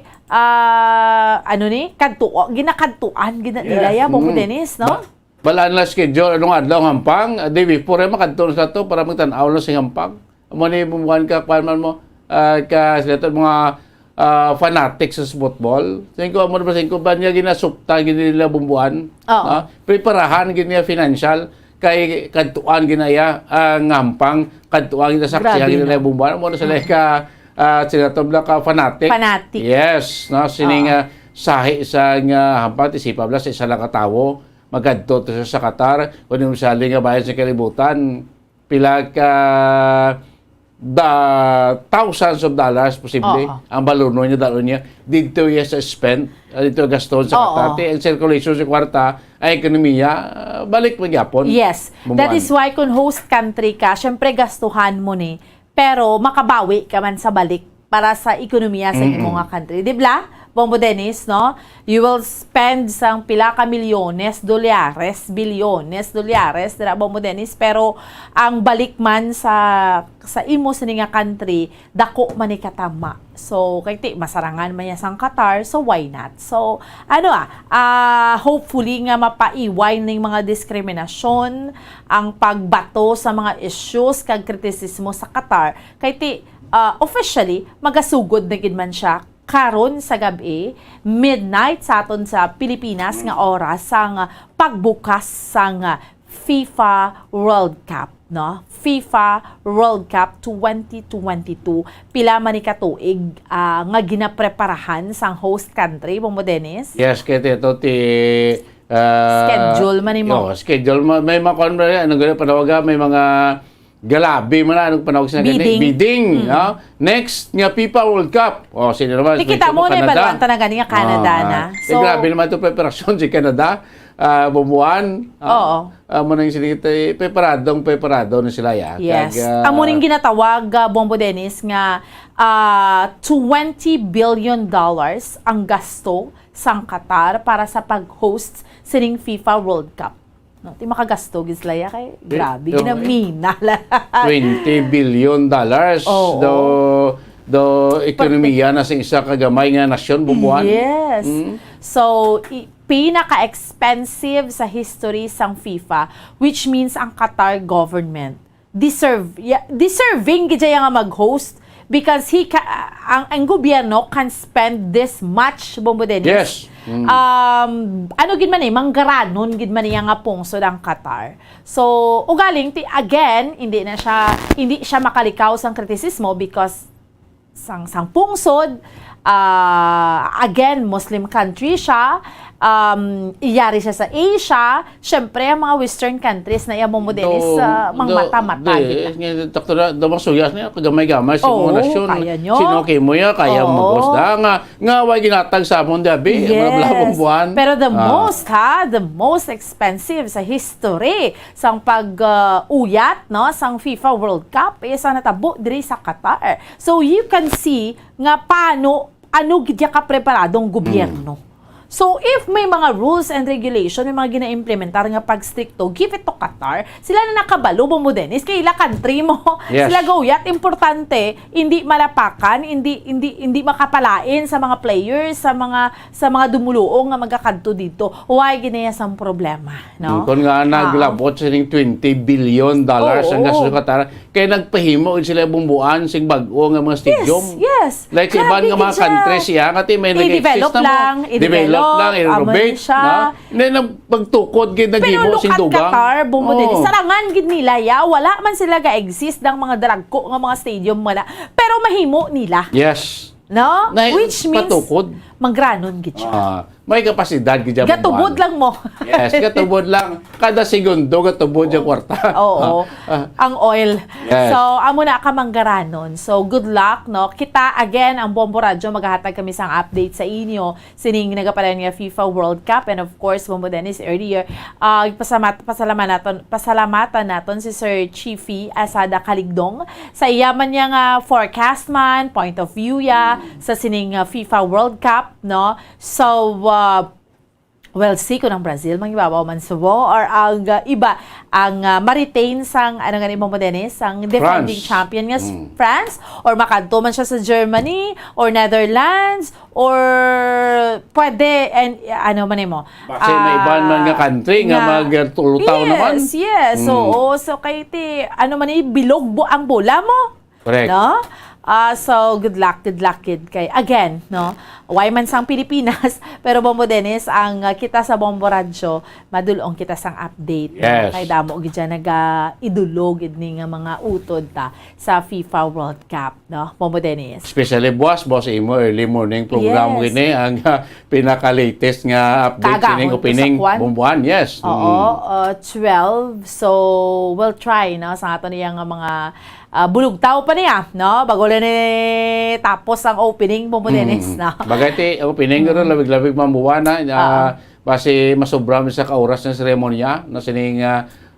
ginakadtuan nila ya mo Dennis, no? Balaan na schedule anong adlaw Hampang, day before makadto sa to para magtan-aw na sa Hampang. Amo ni bumuan ka man mo ka sila mga fanatics sa football. Singko mo ba singko ba niya ginasupta gini nila bumbuan? Preparahan gini financial kay kadtuan ginaya ang Hampang, kadtuan gina saksihan gini nila bumbuan mo na sila ka sila tobla ka fanatic. Yes, no sining sahi sa Hampang tisipa bla sa isa lang katawo magadto to sa Qatar kuno sali nga bayan sa kalibutan pila ka thousands of dollars posible ang balono niya dalon niya dito yes spend dito gaston sa Qatar ang circulation sa kwarta ay ekonomiya balik magyapon. Yes, that is why kung host country ka syempre gastuhan mo ni pero makabawi ka man sa balik para sa ekonomiya sa imong country, di ba? Bombo Dennis, no? You will spend sang pila ka bilyones, dolyares, dira Bombo Dennis, pero ang balik man sa imo sa nga country, dako man ni katama. So, kay ti masarangan man ya sang Qatar, so why not? So, hopefully nga mapaiway ning mga diskriminasyon, ang pagbato sa mga issues kag kritisismo sa Qatar. Kay ti officially magasugod na gid man siya karon sa gabi, midnight sa aton sa Pilipinas nga oras sang pagbukas sang FIFA World Cup, no? FIFA World Cup 2022. Pila man ni katuig nga ginapreparahan sang host country, Bombo Dennis? Yes, kay ito schedule man mo. Schedule may mga ano gani panawaga may mga galabi man anong panawag sa bidding. Next nga FIFA World Cup. Sino naman? Kita mo na balanta na gani nga Canada na. So grabe naman ito preparasyon si Canada. Bumuan. Amo nang sila preparado na sila ya. Yes. Amo ning ginatawag Bombo Dennis nga $20 billion ang gasto sang Qatar para sa pag-host sining FIFA World Cup. No, ti makagasto gislaya kay grabe ginamina. $20 billion do ekonomiya na sa isa kagamay nga nasyon bumuan. Yes. So pinaka-expensive sa history sang FIFA, which means ang Qatar government deserving gid nga mag-host because ang gobyerno can spend this much, Bombo Dennis. Yes. Ano gid man manggaranon gid man nga pungsod ang Qatar. So ugaling again hindi siya makalikaw sang kritisismo because sang pungsod again Muslim country siya. Iyari siya sa Asia, syempre ang mga western countries na iya mo Dennis mangmata-mata gid. Doktor damang suyas niya kagamay-gamay sa mga nasyon. Sino kay mo ya kaya magosda nga way ginatag sa amon dabi mga buwan. Pero the most expensive sa history sang pag-uyat sang FIFA World Cup sa natabo diri sa Qatar. So you can see nga ano gid ka preparadong gobyerno. So, if may mga rules and regulation, may mga gina-implementar nga pag-stricto, give it to Qatar. Sila na nakabalo mo Dennis, kaila country mo. Yes. Sila gawiyat, importante, hindi malapakan, hindi makapalain sa mga players, sa mga dumuluong nga magakadto dito. Why ginaya sang problema, no? Kung nga naglabot sining $20 billion ang gasto sa Qatar, kaya nagpahimo sila bumbuan sing bag-o nga mga stadium. Yes. Like ibang nga mga countries siya, kasi may nag-exist na mo. I-develop i-develop lang, i-renovate siya. na. Then pagtukod gid Pero naghimo look sing at dugang. Qatar, Bombo din. Oo. Sarangan gid nila ya, wala man sila ga-exist ng mga dragko nga mga stadium wala. Pero mahimo nila. Yes. No? Which means patukod. mangranon gid siya. May kapasidad gid jud. Gatubod lang mo. Yes, gatubod lang. Kada segundo gatubod yung kwarta. Oo. Ang oil. Yes. So, amo na ka manggaranon. So, good luck, no? Kita, again, ang Bombo Radio, maghahatag kami sang update sa inyo. Sining nagapalan nga FIFA World Cup. And of course, Bombo Dennis earlier, pasalamatan naton si Sir Chiefy Asada Kaligdong sa iyaman niya nga forecast man, point of view ya, sa sining FIFA World Cup, no? So, well, see kung ang Brazil mangibabaw man subo or ang iba ang ma-retain sang ano nga ni Bombo Dennis, ang defending France. champion nga France or makadto man siya sa Germany or Netherlands or pwede and ano man mo. Kasi may iban man nga country nga magtulutaw naman. Yes. So kay ti ano man bilog ang bola mo. Correct. No? So, good luck kid. Kay, again, no? Why man sang Pilipinas, pero Bombo Dennis, ang kita sa Bombo Radio, madulong kita sang update. Yes. No? Kay damo, gid dyan idulog ni nga mga utod ta sa FIFA World Cup, no? Bombo Dennis. Especially boss imo early morning program Yes. gini ang pinaka-latest nga update sining opening bumbuan. Yes. Oo, 12. So, we'll try, no? Sa ato niya nga mga bulugtaw pa niya, no? Bago lang ni tapos ang opening, Bombo Dennis, no? Bagay ti opening garo labig-labig mambuwana base masobra sa kauras ng seremonya na sining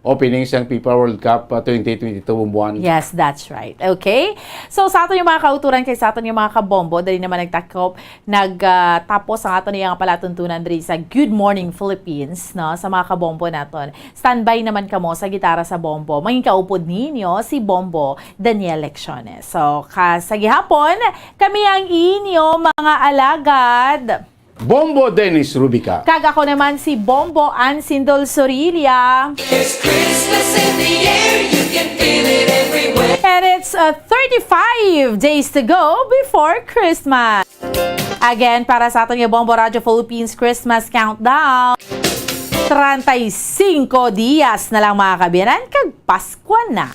opening sang FIFA World Cup 2022 bumbuan. Yes, that's right. Okay? So, sa ato yung mga kauturan kay sa ato yung mga kabombo, dali naman nagtapos ang ato niyang palatuntunan dali sa Good Morning Philippines, no? Sa mga kabombo naton. Standby naman kamo sa gitara sa bombo. Manging kaupod ninyo si Bombo Daniel Lecciones. So, sa gihapon, kami ang inyo mga alagad. Bombo Dennis Rubica. Kag ako naman si Bombo Ansindol Sorilia. There's Christmas in the air, you can feel it everywhere. And it's 35 days to go before Christmas. Again, para sa ating Bombo Radio Philippines Christmas Countdown, 35 dias na lang mga kabiyanan, kag Pasko na.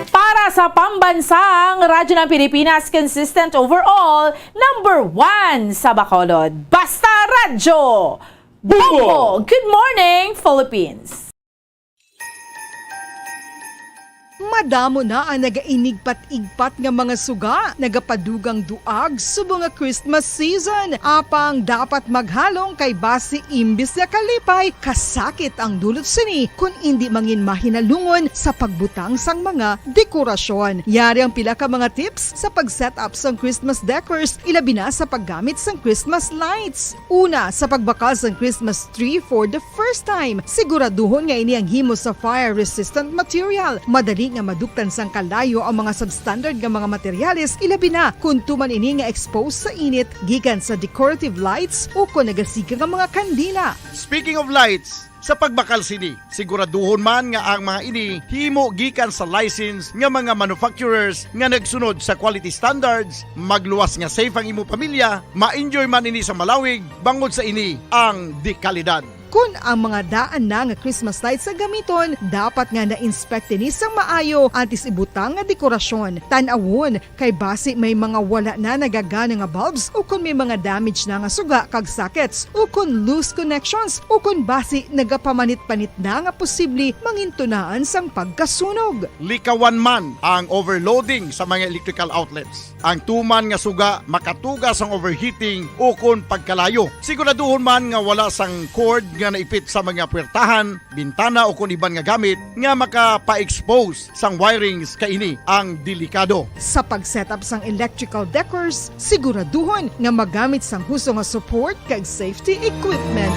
Para sa pambansang Radyo ng Pilipinas, consistent overall, number 1 sa Bacolod, Basta Radyo! Bombo! Good morning, Philippines! Madamo na ang nagainigpat-igpat nga mga suga, nagapadugang duag subong nga Christmas season. Apang dapat maghalong kay basi imbis nga kalipay, kasakit ang dulot sini kung hindi mangin mahinalungon sa pagbutang sang mga dekorasyon. Yari ang pila ka mga tips sa pag-set up sang Christmas decors, ilabi na sa paggamit sang Christmas lights. Una, sa pagbakal sang Christmas tree for the first time, siguraduhon nga ini ang himo sa fire-resistant material. Madali nga maduktan sang kalayo ang mga substandard nga mga materyales, ilabi na kung tuman ini nga exposed sa init gikan sa decorative lights o kung nagasika nga mga kandila. Speaking of lights, sa pagbakal sini, siguraduhon man nga ang mga ini himo gikan sa license nga mga manufacturers nga nagsunod sa quality standards, magluwas nga safe ang imo pamilya, ma-enjoy man ini sa malawig, bangod sa ini ang dekalidad. Kung ang mga daan na nga Christmas lights sa gamiton, dapat nga na-inspect ni sang maayo antes ibutang nga dekorasyon. Tan-awon kay basi may mga wala na nagagana nga bulbs o kung may mga damage na nga suga kag sockets o kung loose connections o kung basi nagapamanit-panit na nga posible mangintunaan sang pagkasunog. Likawan man ang overloading sa mga electrical outlets. Ang tuman nga suga makatugas ang overheating o kung pagkalayo. Siguraduhon man nga wala sang cord nga naipit sa mga puwertahan, bintana o kung iban nga gamit nga makapa-expose sang wirings kaini ang delikado. Sa pag-setup sang electrical decors, siguraduhon nga magamit sang husto nga support kag safety equipment.